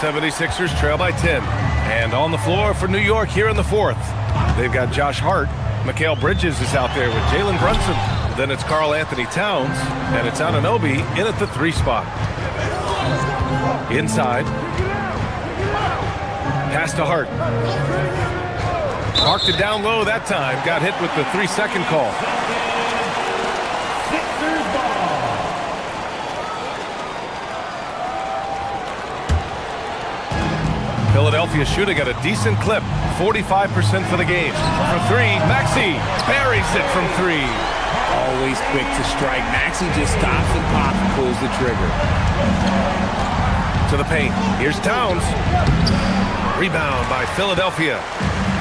'76ers trail by 10. And on the floor for New York here in the 4th. They've got Josh Hart, Mikal Bridges is out there with Jalen Brunson. Then it's Karl Anthony Towns, and it's Anunoby in at the 3 spot. Inside. Pass to Hart. Marked it down low that time. Got hit with the 3-second call. Sixers ball. Philadelphia shooting at a decent clip. 45% for the game. For 3, Maxey buries it from 3. Always quick to strike. Maxey just stops and pops and pulls the trigger. To the paint. Here's Towns. Rebound by Philadelphia.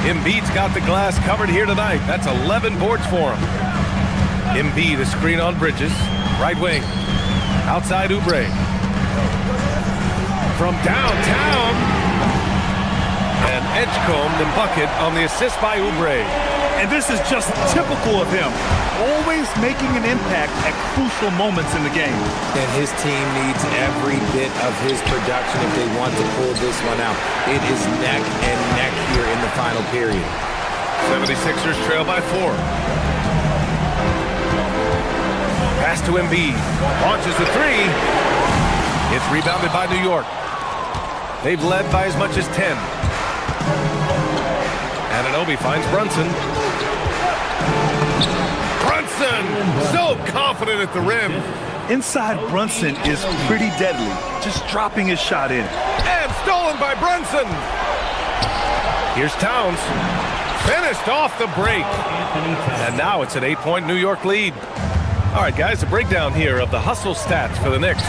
Embiid's got the glass covered here tonight. That's 11 boards for him. Embiid, a screen on Bridges. Right wing. Outside Oubre. From downtown. And Edgecombe, the bucket on the assist by Oubre. And this is just typical of him. Always making an impact at crucial moments in the game. And his team needs every bit of his production if they want to pull this one out. It is neck and neck here in the final period. 76ers trail by 4. Pass to Embiid. Launches the 3. It's rebounded by New York. They've led by as much as 10. Anunoby finds Brunson. Brunson! So confident at the rim. Inside Brunson is pretty deadly. Just dropping his shot in. And stolen by Brunson. Here's Towns. Finished off the break. And now it's an 8-point New York lead. All right, guys, a breakdown here of the hustle stats for the Knicks.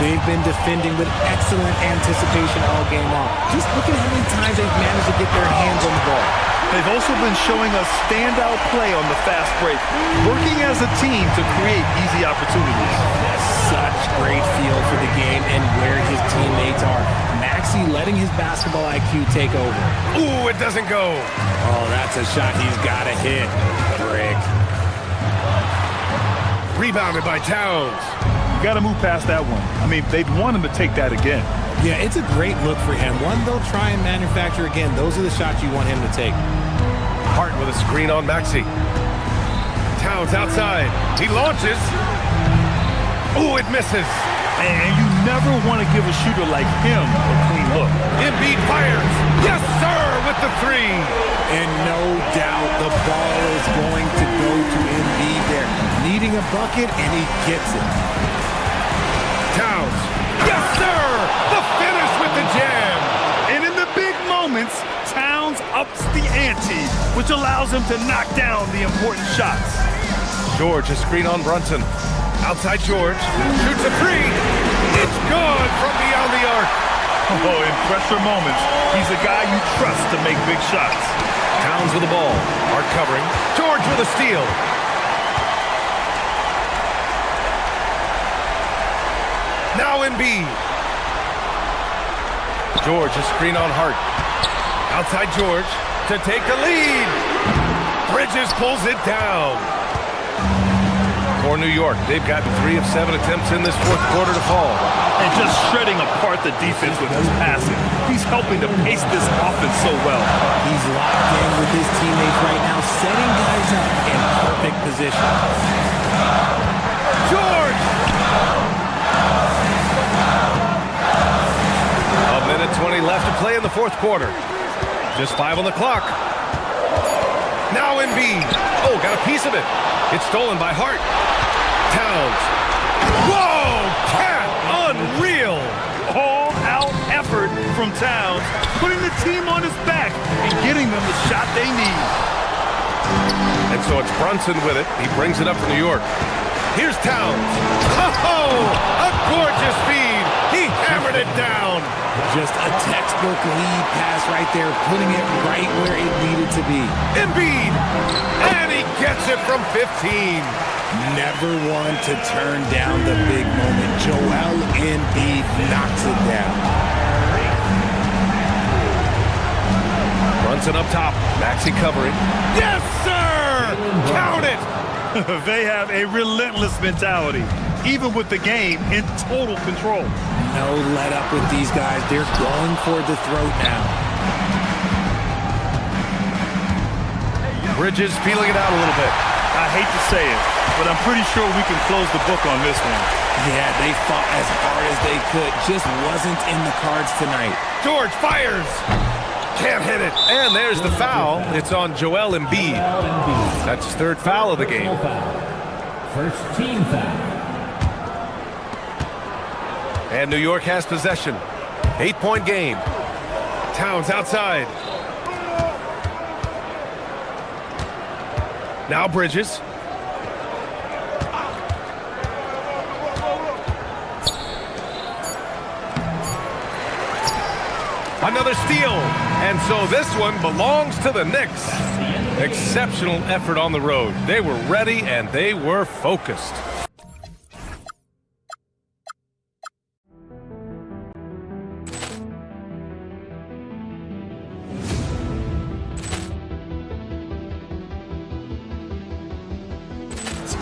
They've been defending with excellent anticipation all game long. Just look at how many times they've managed to get their hands on the ball. They've also been showing us standout play on the fast break, working as a team to create easy opportunities. Such great feel for the game and where his teammates are. Maxey letting his basketball IQ take over. Ooh, it doesn't go. Oh, that's a shot he's got to hit. Brick. Rebounded by Towns. You got to move past that one. I mean, they'd want him to take that again. Yeah, it's a great look for him. One they'll try and manufacture again. Those are the shots you want him to take. Hart with a screen on Maxey. Towns outside. He launches. Ooh, it misses. And you never want to give a shooter like him a clean look. Embiid fires. Yes, sir, with the 3. And no doubt the ball is going to go to Embiid there. Needing a bucket, and he gets it. Towns. Yes, sir! The finish with the jam. And in the big moments, Towns ups the ante, which allows him to knock down the important shots. George, a screen on Brunson. Outside George. Shoots a 3. It's good from beyond the arc. Oh, in pressure moments, he's a guy you trust to make big shots. Towns with the ball. Hart covering. George with a steal. Now Embiid. George, a screen on Hart. Outside George to take the lead. Bridges pulls it down. For New York, they've gotten 3 of 7 attempts in this fourth quarter to fall. And just shredding apart the defense with his passing. He's helping to pace this offense so well. He's locked in with his teammates right now, setting guys up in perfect position. George! A minute 20 left to play in the fourth quarter. Just 5 on the clock. Now Embiid. Oh, got a piece of it. It's stolen by Hart. Towns. Whoa! Cat! Unreal! All-out effort from Towns, putting the team on his back and getting them the shot they need. And so it's Brunson with it. He brings it up for New York. Here's Towns. Oh! A gorgeous feed. He hammered it down. Just a textbook lead pass right there, putting it right where it needed to be. Embiid! And he gets it from 15. Never one to turn down the big moment. Joel Embiid knocks it down. Brunson up top. Maxey covering. Yes, sir! Count it! They have a relentless mentality, even with the game in total control. No let up with these guys. They're going for the throat now. Bridges feeling it out a little bit. I hate to say it, but I'm pretty sure we can close the book on this one. Yeah, they fought as hard as they could. Just wasn't in the cards tonight. George fires. Can't hit it. And there's the foul. It's on Joel Embiid. That's his third foul of the game. First team foul. And New York has possession. 8-point game. Towns outside. Now Bridges. Another steal. And so this one belongs to the Knicks. Exceptional effort on the road. They were ready and they were focused.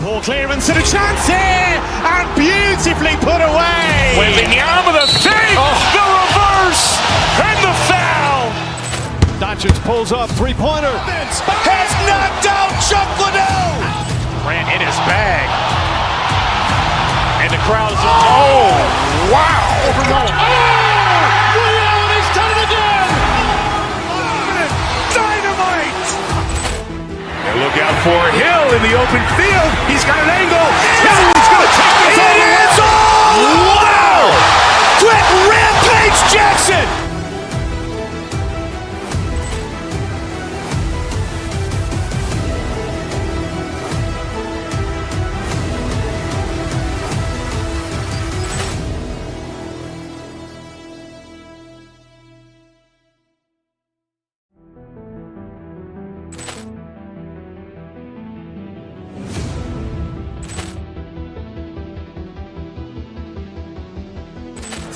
Ball clearance and a chance here, and beautifully put away. Wembanyama the save, the reverse, and the foul. Doncic pulls up, three-pointer. Has knocked out Chuck Liddell. Grant in his bag. And the crowd is, oh, wow. Liddell, he's done it again. Dynamite. And look out for Hill in the open field. He's got an angle. Hill is going to take this all the way. Wow! Quick Rampage Jackson.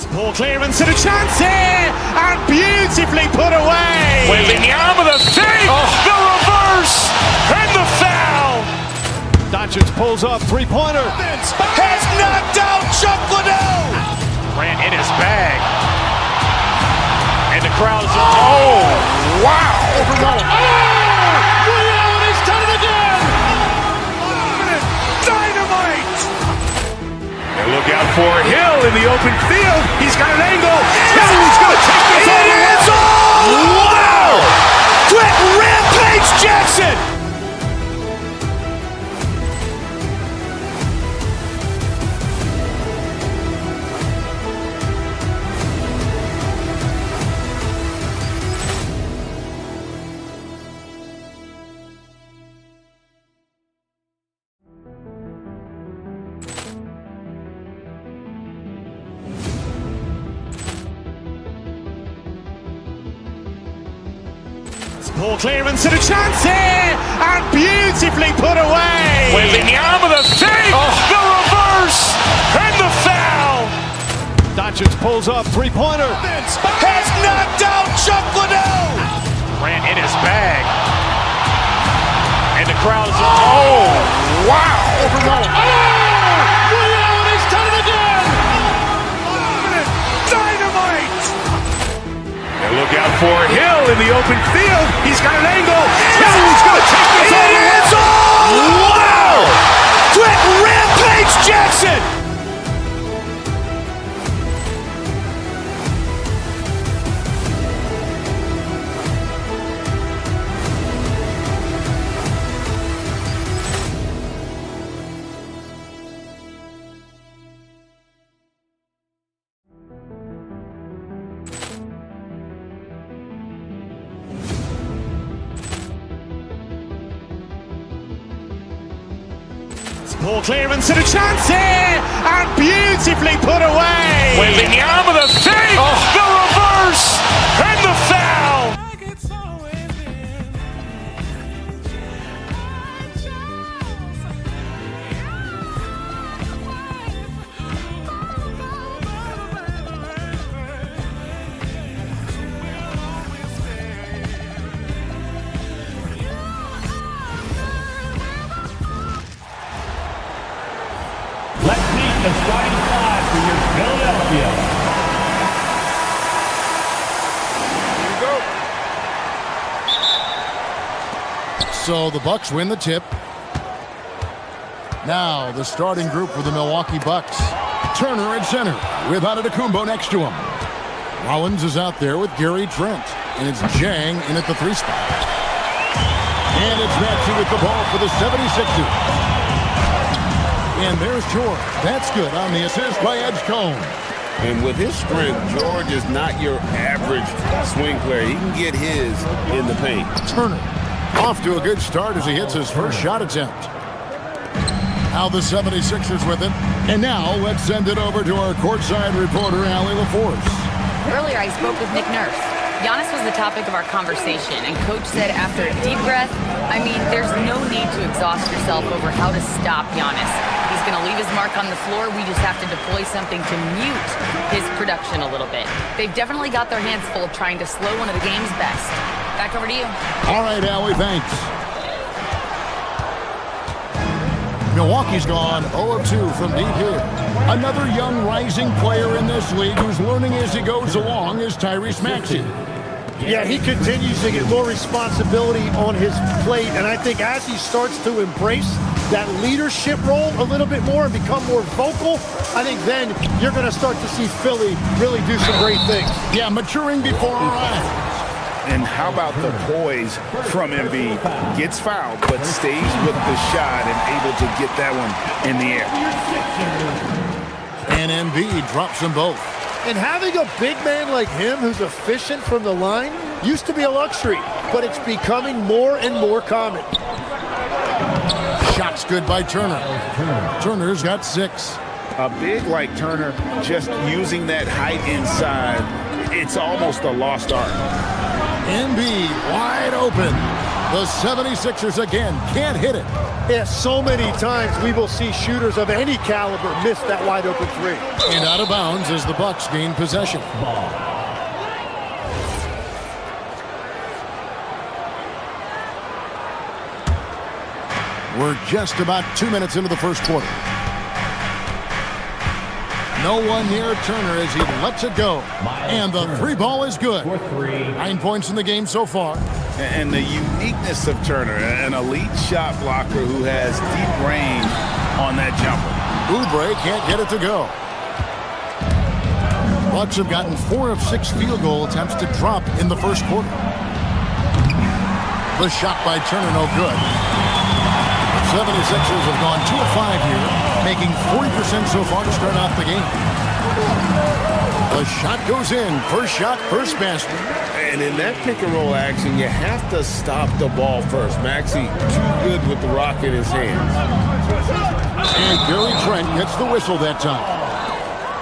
Ball clearance and a chance here, and beautifully put away. Wembanyama the save, the reverse, and the foul. Doncic pulls up, three-pointer. Has knocked out Chuck Liddell. Grant in his bag. And the crowd is, oh, wow. Liddell, he's done it again. Dynamite. And look out for Hill in the open field. He's got an angle. Hill is going to take this all the way. Wow! Quick Rampage Jackson. Ball clearance and a chance here, and beautifully put away. Wembanyama the save, the reverse, and the foul. Doncic pulls up, three-pointer. Has knocked out Chuck Liddell. Grant in his bag. And the crowd is, oh, wow. Liddell, he's done it again. Dynamite. And look out for Hill in the open field. He's got an angle. Hill is going to take this all the way. Wow! Quick Rampage Jackson. Ball clearance and a chance here, and beautifully put away. Wembanyama the save, the reverse, and the foul. Let's meet the starting five for your Philadelphia. So the Bucks win the tip. Now the starting group for the Milwaukee Bucks. Turner at center with Antetokounmpo next to him. Rollins is out there with Gary Trent. And it's Jang in at the 3 spot. And it's Maxey with the ball for the 76ers. And there's George. That's good on the assist by Edgecombe. And with his strength, George is not your average swing player. He can get his in the paint. Turner off to a good start as he hits his first shot attempt. Now the 76ers with it. And now let's send it over to our courtside reporter, Allie LaForce. Earlier, I spoke with Nick Nurse. Giannis was the topic of our conversation, and Coach said after a deep breath, I mean, there's no need to exhaust yourself over how to stop Giannis. He's going to leave his mark on the floor. We just have to deploy something to mute his production a little bit. They've definitely got their hands full trying to slow one of the game's best. Back over to you. All right, Allie, thanks. Milwaukee's gone 0 of 2 from deep here. Another young rising player in this league who's learning as he goes along is Tyrese Maxey. Yeah, he continues to get more responsibility on his plate, and I think as he starts to embrace that leadership role a little bit more and become more vocal, I think then you're going to start to see Philly really do some great things. Yeah, maturing before our eyes. And how about the poise from Embiid? Gets fouled, but stays with the shot and able to get that one in the air. And Embiid drops them both. And having a big man like him who's efficient from the line used to be a luxury, but it's becoming more and more common. Shot's good by Turner. Turner's got 6. A big like Turner, just using that height inside, it's almost a lost art. Embiid wide open. The 76ers again can't hit it. Yeah, so many times we will see shooters of any caliber miss that wide open 3. And out of bounds as the Bucks gain possession. We're just about 2 minutes into the first quarter. No one near Turner as he lets it go. And the 3 ball is good. 9 points in the game so far. And the uniqueness of Turner, an elite shot blocker who has deep range on that jumper. Oubre can't get it to go. Bucks have gotten 4 of 6 field goal attempts to drop in the first quarter. The shot by Turner no good. 76ers have gone 2 of 5 here, making 40% so far to start off the game. The shot goes in. First shot, first basket. And in that pick-and-roll action, you have to stop the ball first. Maxey too good with the rock in his hands. And Gary Trent gets the whistle that time.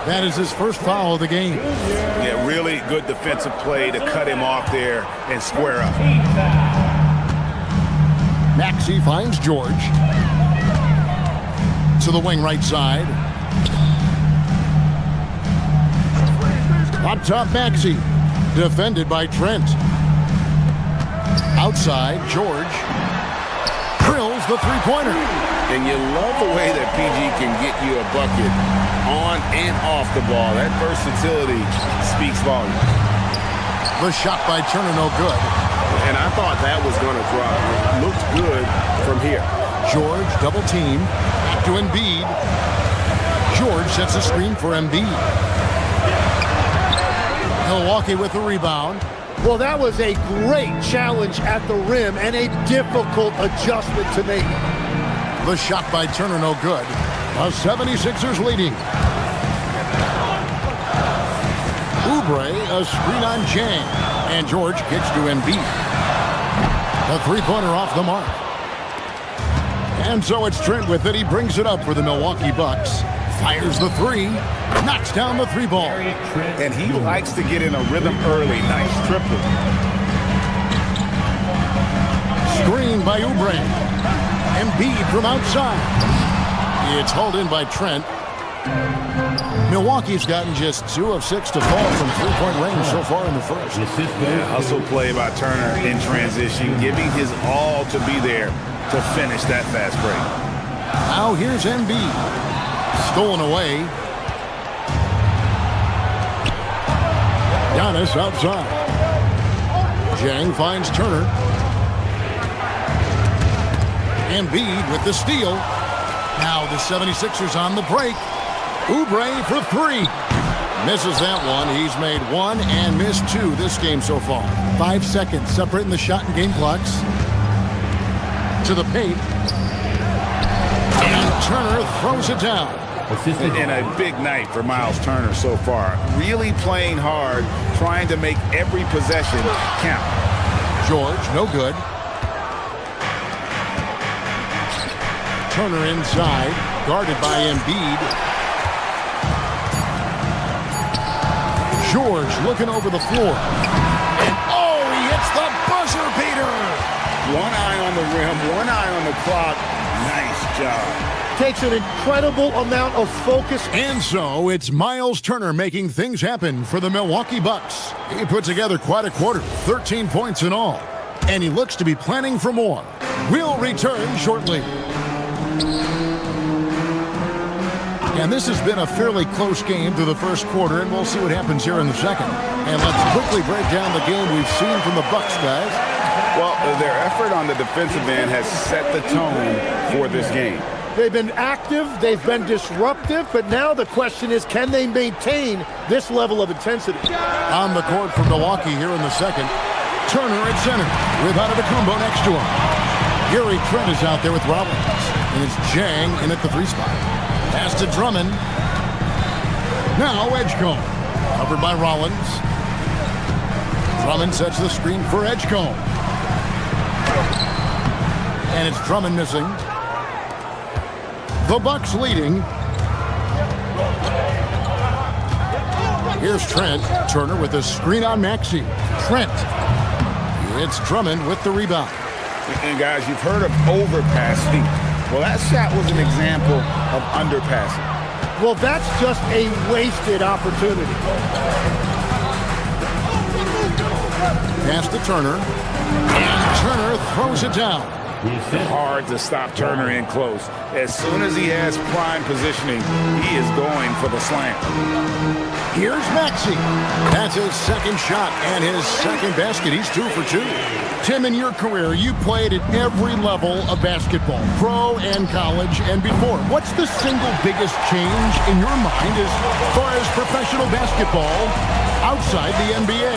That is his first foul of the game. Yeah, really good defensive play to cut him off there and square up. Maxey finds George. To the wing right side. Up top, Maxey. Defended by Trent. Outside, George. Drills the three-pointer. And you love the way that PG can get you a bucket on and off the ball. That versatility speaks volumes. The shot by Turner no good. And I thought that was going to drop. It looked good from here. George double team. Back to Embiid. George sets a screen for Embiid. Milwaukee with the rebound. Well, that was a great challenge at the rim and a difficult adjustment to make. The shot by Turner no good. The 76ers leading. Oubre, a screen on Jang. And George kicks to Embiid. The three-pointer off the mark. And so it's Trent with it. He brings it up for the Milwaukee Bucks. Fires the 3. Knocks down the 3 ball. And he likes to get in a rhythm early. Nice triple. Screen by Oubre. Embiid from outside. It's hauled in by Trent. Milwaukee's gotten just 2 of 6 to fall from three-point range so far in the first. Yeah, hustle play by Turner in transition, giving his all to be there to finish that fast break. Now here's Embiid. Stolen away. Giannis outside. Jang finds Turner. Embiid with the steal. Now the 76ers on the break. Oubre for three. Misses that one. He's made one and missed two this game so far. 5 seconds separating the shot and game clocks. To the paint. And Turner throws it down. And a big night for Miles Turner so far. Really playing hard, trying to make every possession count. George, no good. Turner inside, guarded by Embiid. George looking over the floor. And oh, he hits the buzzer beater. One eye on the rim, one eye on the clock. Nice job. Takes an incredible amount of focus. And so it's Miles Turner making things happen for the Milwaukee Bucks. He put together quite a quarter, 13 points in all. And he looks to be planning for more. We'll return shortly. And this has been a fairly close game through the first quarter, and we'll see what happens here in the second. And let's quickly break down the game we've seen from the Bucks, guys. Well, their effort on the defensive end has set the tone for this game. They've been active, they've been disruptive, but now the question is, can they maintain this level of intensity? On the court for Milwaukee here in the second. Turner at center with Antetokounmpo next to him. Gary Trent is out there with Rollins. And it's Jang in at the 3 spot. Pass to Drummond. Now Edgecombe. Covered by Rollins. Drummond sets the screen for Edgecombe. And it's Drummond missing. The Bucks leading. Here's Trent. Turner with a screen on Maxey. Trent. It's Drummond with the rebound. And guys, you've heard of overpassing. Well, that shot was an example of underpassing. Well, that's just a wasted opportunity. Pass to Turner. And Turner throws it down. Hard to stop Turner in close. As soon as he has prime positioning, he is going for the slam. Here's Maxey. That's his second shot and his second basket. He's 2 for 2. Tim, in your career, you played at every level of basketball, pro and college and before. What's the single biggest change in your mind as far as professional basketball outside the NBA?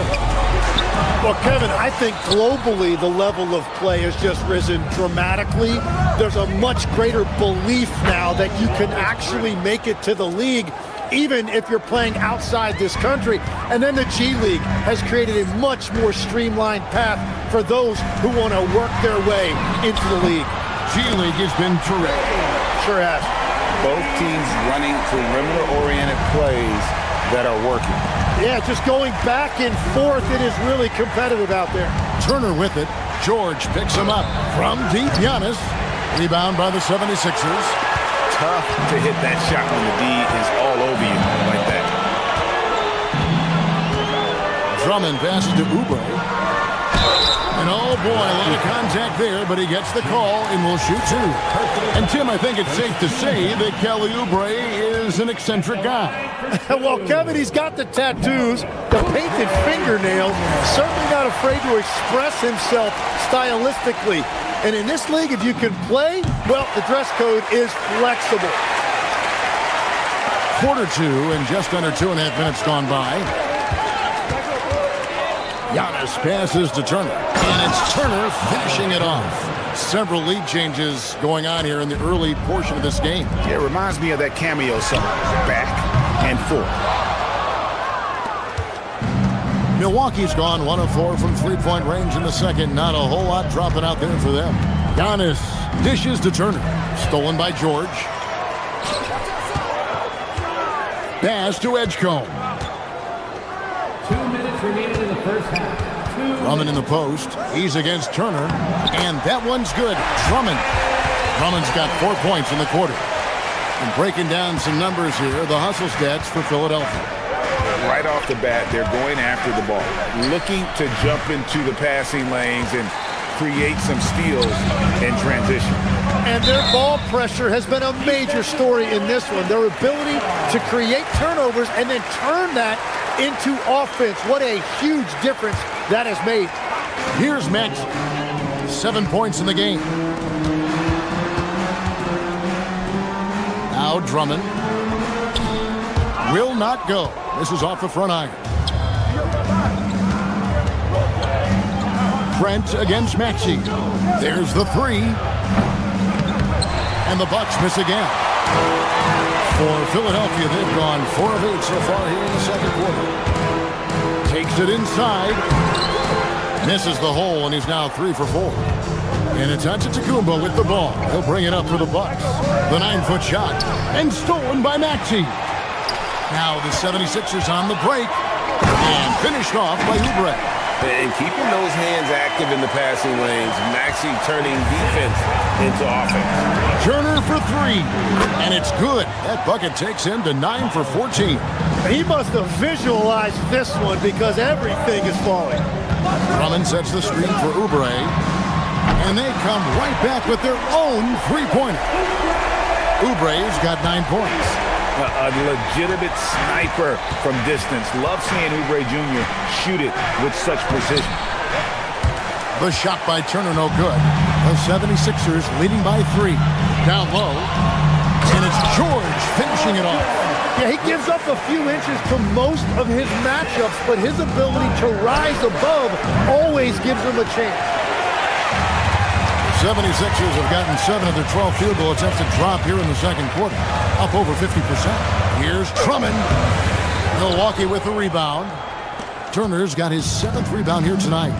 Well, Kevin, I think globally the level of play has just risen dramatically. There's a much greater belief now that you can actually make it to the league, even if you're playing outside this country. And then the G League has created a much more streamlined path for those who want to work their way into the league. G League has been terrific. Sure has. Both teams running perimeter-oriented plays that are working. Yeah, just going back and forth, it is really competitive out there. Turner with it. George picks him up from deep. Giannis. Rebound by the 76ers. Tough to hit that shot when the D is all over you like that. Drummond passes to Oubre. And oh boy, a lot of contact there, but he gets the call and will shoot 2. And Tim, I think it's safe to say that Kelly Oubre is an eccentric guy. Well, Kevin, he's got the tattoos, the painted fingernails, certainly not afraid to express himself stylistically. And in this league, if you can play, well, the dress code is flexible. Quarter 2 and just under 2.5 minutes gone by. Giannis passes to Turner. And it's Turner finishing it off. Several lead changes going on here in the early portion of this game. Yeah, it reminds me of that cameo song, back and forth. Milwaukee's gone 1 of 4 from 3-point range in the second. Not a whole lot dropping out there for them. Giannis dishes to Turner. Stolen by George. Pass to Edgecombe. 2 minutes remaining in the first half. Drummond in the post. He's against Turner. And that one's good. Drummond's got 4 points in the quarter. And breaking down some numbers here, the hustle stats for Philadelphia. Right off the bat, they're going after the ball, looking to jump into the passing lanes and create some steals in transition. And their ball pressure has been a major story in this one. Their ability to create turnovers and then turn that into offense. What a huge difference that has made. Here's Max. 7 points in the game. Now Drummond. Will not go. This is off the front iron. Trent against Maxey. There's the three. And the Bucks miss again. For Philadelphia, they've gone 4 of 8 so far here in the second quarter. Takes it inside. Misses the hole, and he's now 3 for 4. And it's Antetokounmpo with the ball. He'll bring it up for the Bucks. The 9-foot shot. And stolen by Maxey. Now the 76ers on the break. And finished off by Oubre. And keeping those hands active in the passing lanes, Maxey turning defense into offense. Turner for 3. And it's good. That bucket takes him to 9 for 14. He must have visualized this one because everything is falling. Drummond sets the screen for Oubre. And they come right back with their own three-pointer. Oubre's got 9 points. A legitimate sniper from distance. Love seeing Oubre Jr. shoot it with such precision. The shot by Turner, no good. The 76ers leading by 3. Down low. And it's George finishing it off. Yeah, he gives up a few inches to most of his matchups, but his ability to rise above always gives him a chance. 76ers have gotten 7 of their 12 field goal attempts to drop here in the second quarter. Up over 50%. Here's Drummond. Milwaukee with the rebound. Turner's got his 7th rebound here tonight.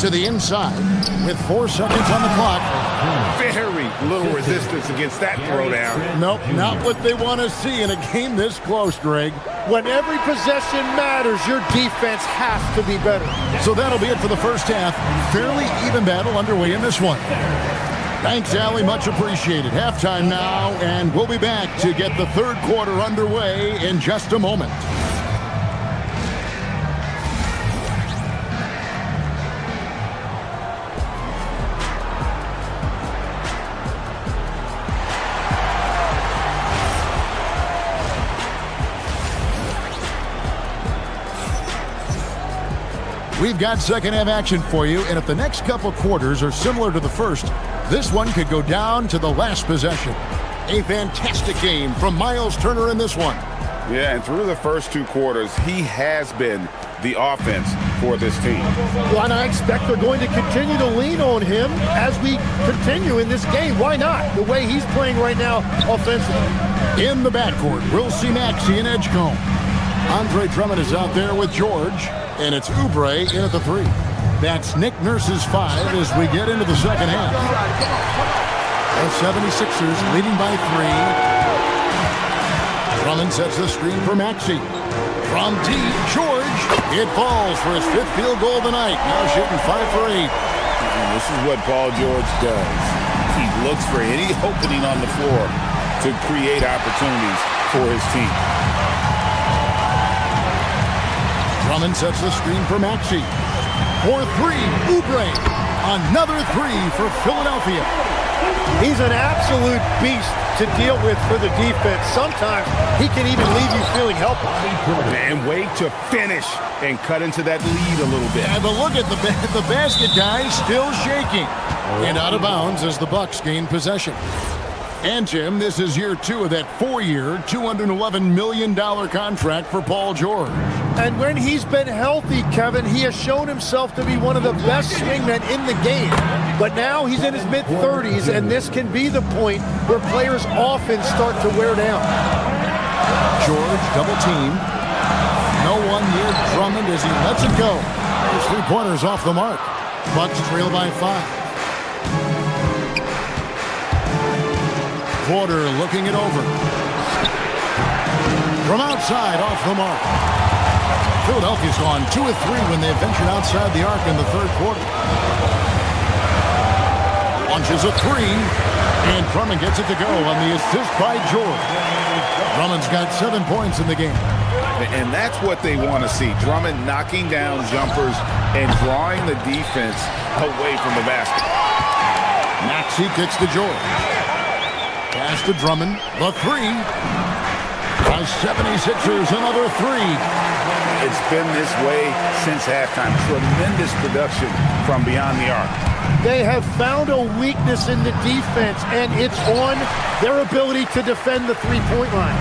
To the inside with 4 seconds on the clock. Very little resistance against that throwdown. Nope, not what they want to see in a game this close, Greg. When every possession matters, your defense has to be better. So that'll be it for the first half. Fairly even battle underway in this one. Thanks, Allie. Much appreciated. Halftime now, and we'll be back to get the third quarter underway in just a moment. We've got second half action for you, and if the next couple quarters are similar to the first, this one could go down to the last possession. A fantastic game from Miles Turner in this one. Yeah, and through the first 2 quarters, he has been the offense for this team. Well, and I expect they're going to continue to lean on him as we continue in this game. Why not? The way he's playing right now offensively. In the backcourt, we'll see Maxey and Edgecombe. Andre Drummond is out there with George, and it's Oubre in at the 3. That's Nick Nurse's 5 as we get into the second half. The 76ers leading by 3. Drummond sets the screen for Maxey. From deep, George. It falls for his 5th field goal of the night. Now shooting 5 for 8. And this is what Paul George does. He looks for any opening on the floor to create opportunities for his team. Drummond sets the screen for Maxey. For 3, Oubre. Another 3 for Philadelphia. He's an absolute beast to deal with for the defense. Sometimes he can even leave you feeling helpless. And wait to finish and cut into that lead a little bit. And but look at the basket, guys, still shaking. And out of bounds as the Bucks gain possession. And, Tim, this is year 2 of that 4-year, $211 million contract for Paul George. And when he's been healthy, Kevin, he has shown himself to be one of the best swingmen in the game. But now he's in his mid-30s, and this can be the point where players often start to wear down. George double team. No one near Drummond as he lets it go. His 3-pointer's off the mark. Bucks trail by 5. Porter looking it over. From outside, off the mark. Philadelphia's gone 2 of 3 when they've ventured outside the arc in the third quarter. Launches a 3, and Drummond gets it to go on the assist by George. Drummond's got 7 points in the game. And that's what they want to see. Drummond knocking down jumpers and drawing the defense away from the basket. Maxey kicks to George. Pass to Drummond. The 3. By 76ers, another 3. It's been this way since halftime. Tremendous production from beyond the arc. They have found a weakness in the defense, and it's on their ability to defend the three-point line.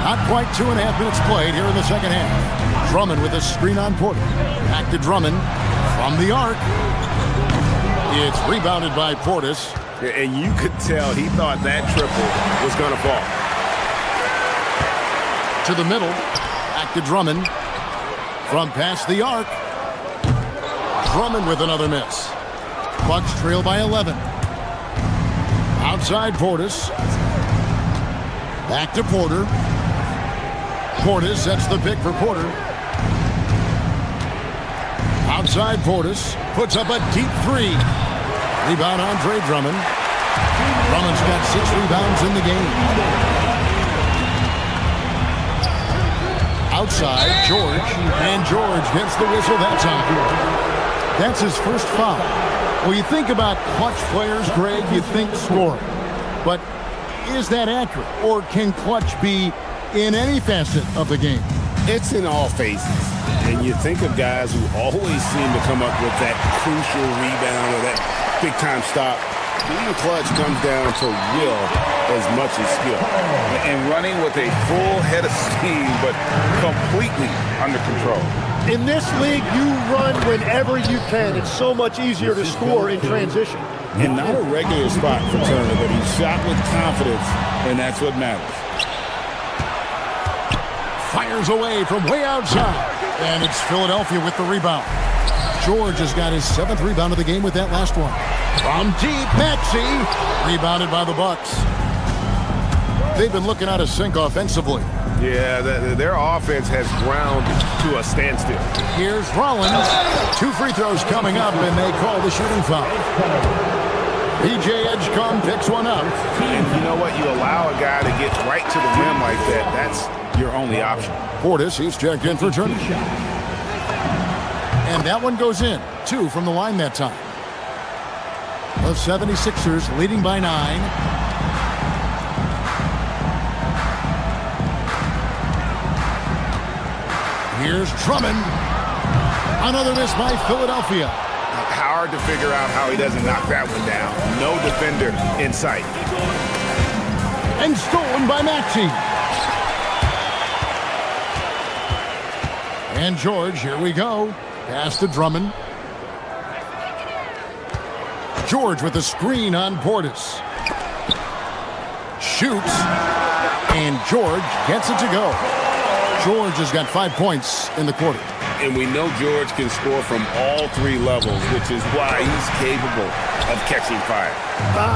Not quite 2.5 minutes played here in the second half. Drummond with a screen on Porter. Back to Drummond from the arc. It's rebounded by Portis. And you could tell he thought that triple was going to fall. To the middle. Back to Drummond. From past the arc. Drummond with another miss. Bucks trail by 11. Outside Portis. Back to Porter. Portis sets the pick for Porter. Outside Portis. Puts up a deep three. Rebound Andre Drummond. Drummond's got 6 rebounds in the game. Outside, George. And George gets the whistle that time. That's his first foul. Well, you think about clutch players, Greg, you think scoring. But is that accurate? Or can clutch be in any facet of the game? It's in all phases. And you think of guys who always seem to come up with that crucial rebound or that big-time stop. Being clutch comes down to will as much as skill. And running with a full head of steam, but completely under control. In this league, you run whenever you can. It's so much easier to score in transition. And not a regular spot for Turner, but he shot with confidence, and that's what matters. Fires away from way outside. And it's Philadelphia with the rebound. George has got his 7th rebound of the game with that last one. From deep, Maxey. Rebounded by the Bucks. They've been looking out of sync offensively. Yeah, their offense has ground to a standstill. Here's Rollins. 2 free throws coming up, and they call the shooting foul. PJ Edgecombe picks one up. And you know what? You allow a guy to get right to the rim like that. That's your only option. Portis, he's checked in for Turner. And that one goes in. 2 from the line that time. The 76ers leading by 9. Here's Drummond. Another miss by Philadelphia. Hard to figure out how he doesn't knock that one down. No defender in sight. And stolen by Maxey. And George, here we go. Pass to Drummond. George with the screen on Portis. Shoots. And George gets it to go. George has got 5 points in the quarter. And we know George can score from all 3 levels, which is why he's capable of catching fire.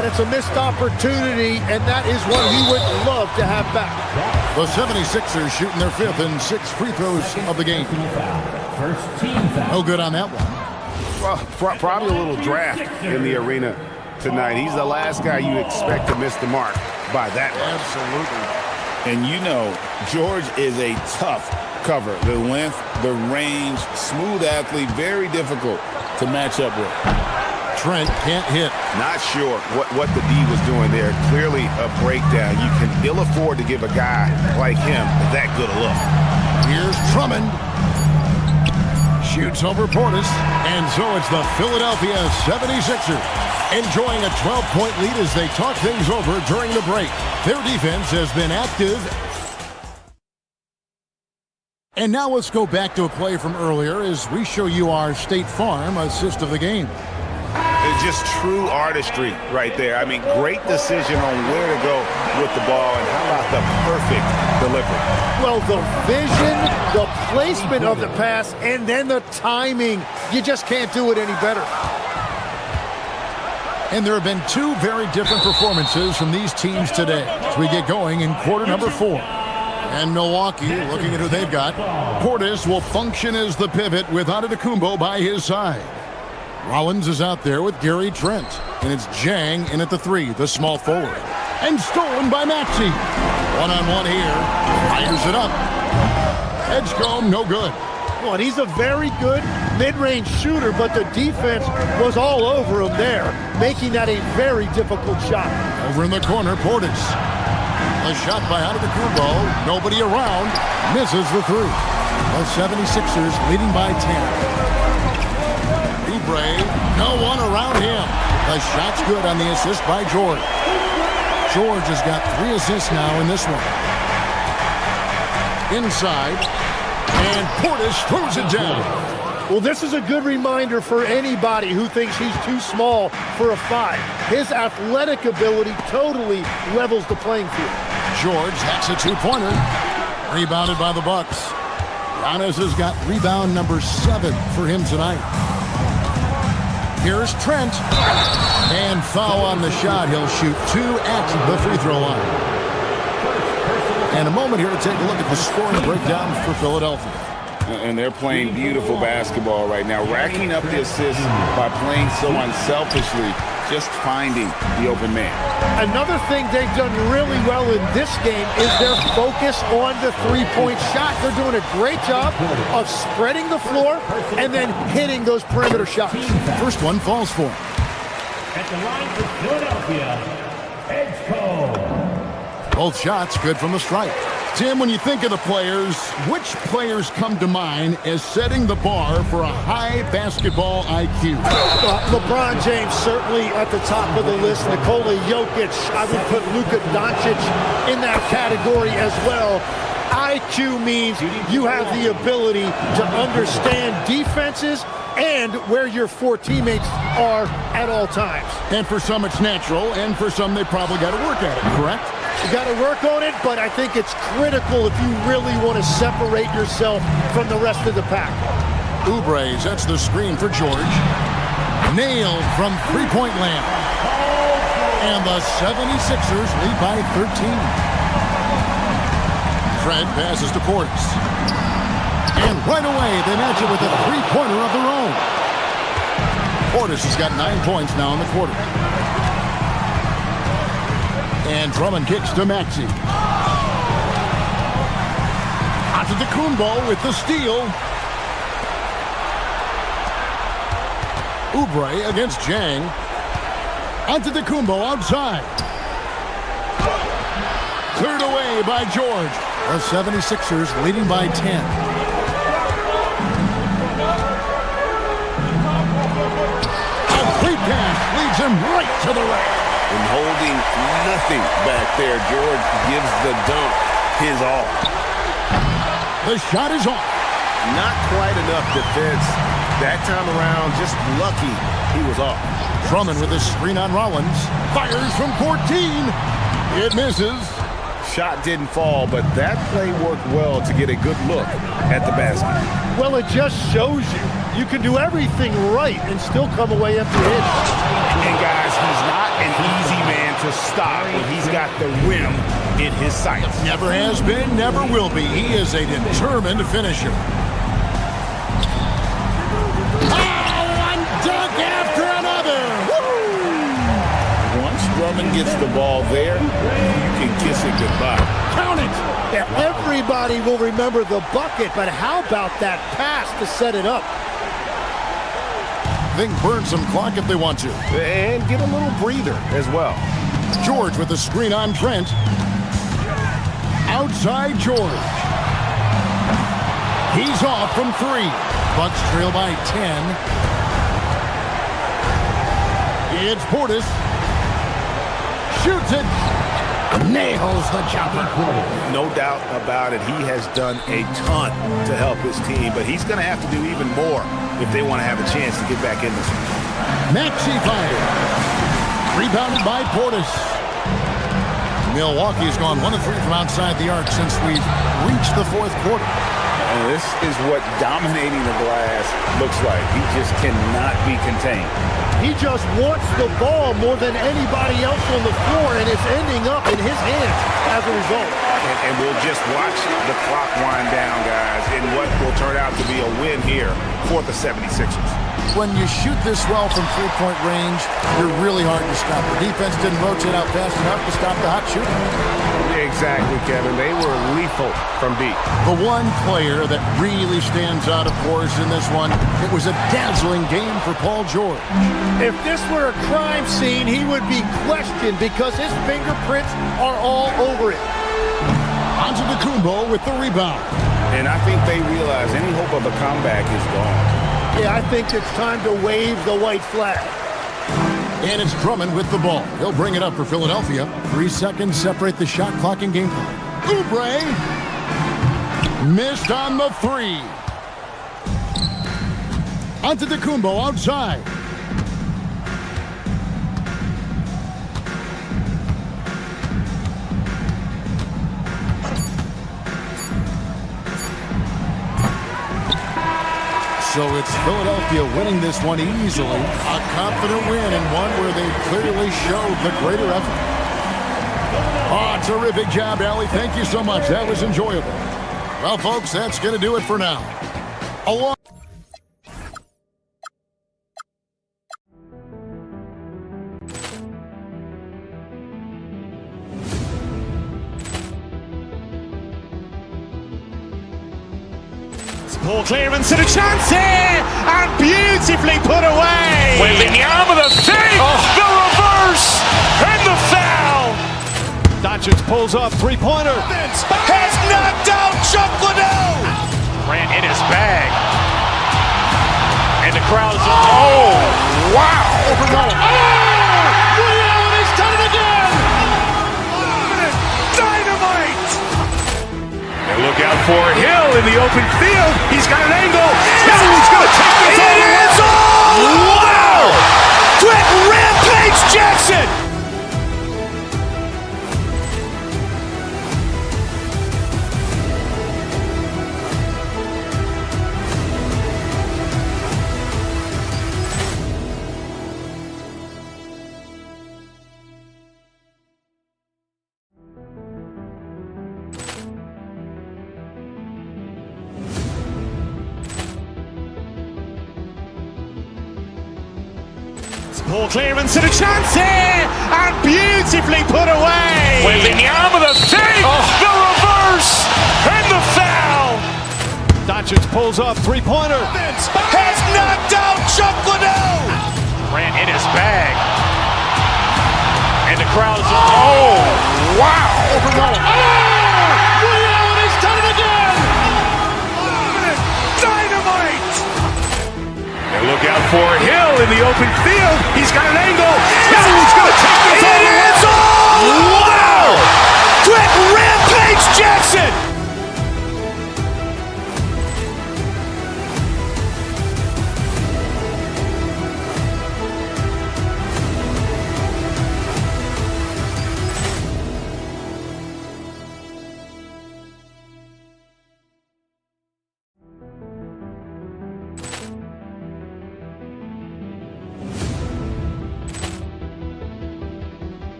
It's a missed opportunity, and that is what he would love to have back. The 76ers shooting their 5th and 6th free throws of the game. No good on that one. Well, probably a little draft in the arena tonight. He's the last guy you expect to miss the mark by that much. Absolutely. And you know, George is a tough cover. The length, the range, smooth athlete, very difficult to match up with. Trent can't hit. Not sure what the D was doing there. Clearly a breakdown. You can ill afford to give a guy like him that good a look. Here's Drummond. Shoots over Portis. And so it's the Philadelphia 76ers enjoying a 12-point lead as they talk things over during the break. Their defense has been active. And now let's go back to a play from earlier as we show you our State Farm assist of the game. It's just true artistry right there. I mean, great decision on where to go with the ball, and how about the perfect delivery? Well, the vision, the placement of the pass, and then the timing. You just can't do it any better. And there have been 2 very different performances from these teams today as we get going in quarter number 4. And Milwaukee, looking at who they've got, Portis will function as the pivot with Antetokounmpo by his side. Rollins is out there with Gary Trent. And it's Jang in at the 3, the small forward. And stolen by Maxey. One-on-one here. Fires it up. Edgecombe, no good. Well, and he's a very good mid-range shooter, but the defense was all over him there, making that a very difficult shot. Over in the corner, Portis. A shot by Antetokounmpo. Nobody around. Misses the 3. The 76ers leading by 10. Oubre, no one around him. The shot's good on the assist by George. George has got 3 assists now in this one. Inside, and Portis throws it down. Well, this is a good reminder for anybody who thinks he's too small for a 5. His athletic ability totally levels the playing field. George hacks a 2-pointer. Rebounded by the Bucks. Giannis has got rebound number 7 for him tonight. Here's Trent. And foul on the shot. He'll shoot 2 at the free throw line. And a moment here to take a look at the scoring breakdown for Philadelphia. And they're playing beautiful basketball right now, racking up the assists by playing so unselfishly, just finding the open man. Another thing they've done really well in this game is their focus on the three-point shot. They're doing a great job of spreading the floor and then hitting those perimeter shots. First one falls for him. At the line for Philadelphia, Edgecombe. Both shots good from the stripe. Tim, when you think of the players, which players come to mind as setting the bar for a high basketball IQ? LeBron James certainly at the top of the list. Nikola Jokic, I would put Luka Doncic in that category as well. IQ means you have the ability to understand defenses and where your 4 teammates are at all times. And for some it's natural, and for some they probably got to work at it, correct? You got to work on it, but I think it's critical if you really want to separate yourself from the rest of the pack. Oubre sets the screen for George. Nailed from three-point land. And the 76ers lead by 13. Trent passes to Portis. And right away, they match it with a three-pointer of their own. Portis has got 9 points now in the quarter. And Drummond kicks to Maxey. Antetokounmpo with the steal. Oubre against Jang. Antetokounmpo outside. Cleared away by George. The 76ers leading by 10. A free pass leads him right to the rack. And holding nothing back there, George gives the dunk his all. The shot is off. Not quite enough defense. That time around, just lucky he was off. Drummond with his screen on Rollins. Fires from 14. It misses. Shot didn't fall, but that play worked well to get a good look at the basket. Well, it just shows you can do everything right and still come away empty-handed. And guys, he's not an easy man to stop when he's got the rim in his sights. Never has been, never will be. He is a determined finisher. One dunk after another. Once Drummond gets the ball there, you can kiss it goodbye. Count it. Everybody will remember the bucket, but how about that pass to set it up? They can burn some clock if they want to. And get a little breather as well. George with the screen on Trent. Outside George. He's off from 3. Bucks trail by 10. It's Portis. Shoots it. Nails the jumper. No doubt about it. He has done a ton to help his team, but he's going to have to do even more if they want to have a chance to get back in this one. Maxey fired. Rebounded by Portis. Milwaukee's gone 1 of 3 from outside the arc since we've reached the 4th quarter. And this is what dominating the glass looks like. He just cannot be contained. He just wants the ball more than anybody else on the floor, and it's ending up in his hands as a result. And we'll just watch the clock wind down, guys, in what will turn out to be a win here for the 76ers. When you shoot this well from three-point range, you're really hard to stop. The defense didn't rotate out fast enough to stop the hot shooting. Exactly, Kevin. They were lethal from deep. The one player that really stands out, of course, in this one, it was a dazzling game for Paul George. If this were a crime scene, he would be questioned because his fingerprints are all over it. Antetokounmpo with the rebound. And I think they realize any hope of a comeback is gone. Yeah, I think it's time to wave the white flag. And it's Drummond with the ball. He'll bring it up for Philadelphia. 3 seconds separate the shot clock and game clock. Oubre missed on the 3. Onto the Kumbo outside. So it's Philadelphia winning this one easily. A confident win and one where they clearly showed the greater effort. Oh, terrific job, Allie. Thank you so much. That was enjoyable. Well, folks, that's going to do it for now. Along Ball clearance and a chance here, and beautifully put away. Wembanyama the fake, the reverse, and the foul. Doncic pulls up, three-pointer. Has knocked out Chuck Liddell. Ran in his bag, and the crowd is wow! Ray Allen has done it again. Dynamite. Look out for Hill in the open field. He's got an angle. He's going to take this all the way. Wow! Quick Rampage Jackson. Ball clearance and a chance here, and beautifully put away. Wembanyama the fake, the reverse, and the foul. Doncic pulls up, three-pointer. Has knocked out Chuck Liddell. Ran in his bag, and the crowd is wow! Ray Allen has done it again. Dynamite. And look out for Hill in the open field. He's got an angle. He's going to take this all the way. Wow! Quick Rampage Jackson.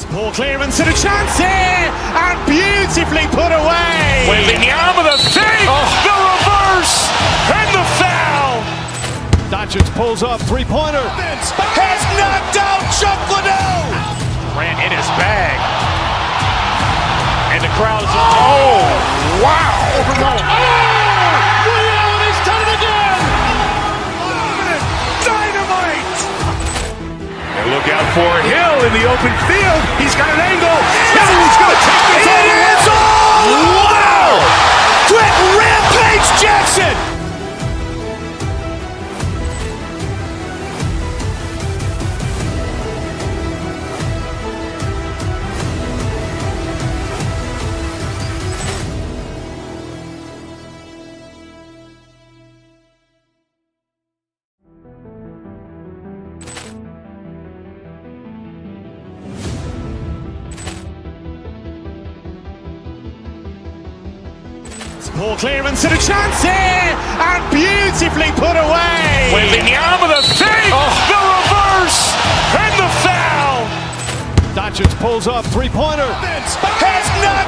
Ball clearance and a chance here, and beautifully put away. Wembanyama the fake, the reverse, and the foul. Doncic pulls up, three-pointer. Has knocked out Chuck Liddell. Ran in his bag, and the crowd is wow! Ray Allen has done it again. Dynamite. And look out for Hill in the open field. He's got an angle. He's going to take this all the way. Wow! Quick Rampage Jackson. Ball clearance and a chance here, and beautifully put away. Wembanyama the fake, the reverse, and the foul. Doncic pulls up, three-pointer. Has knocked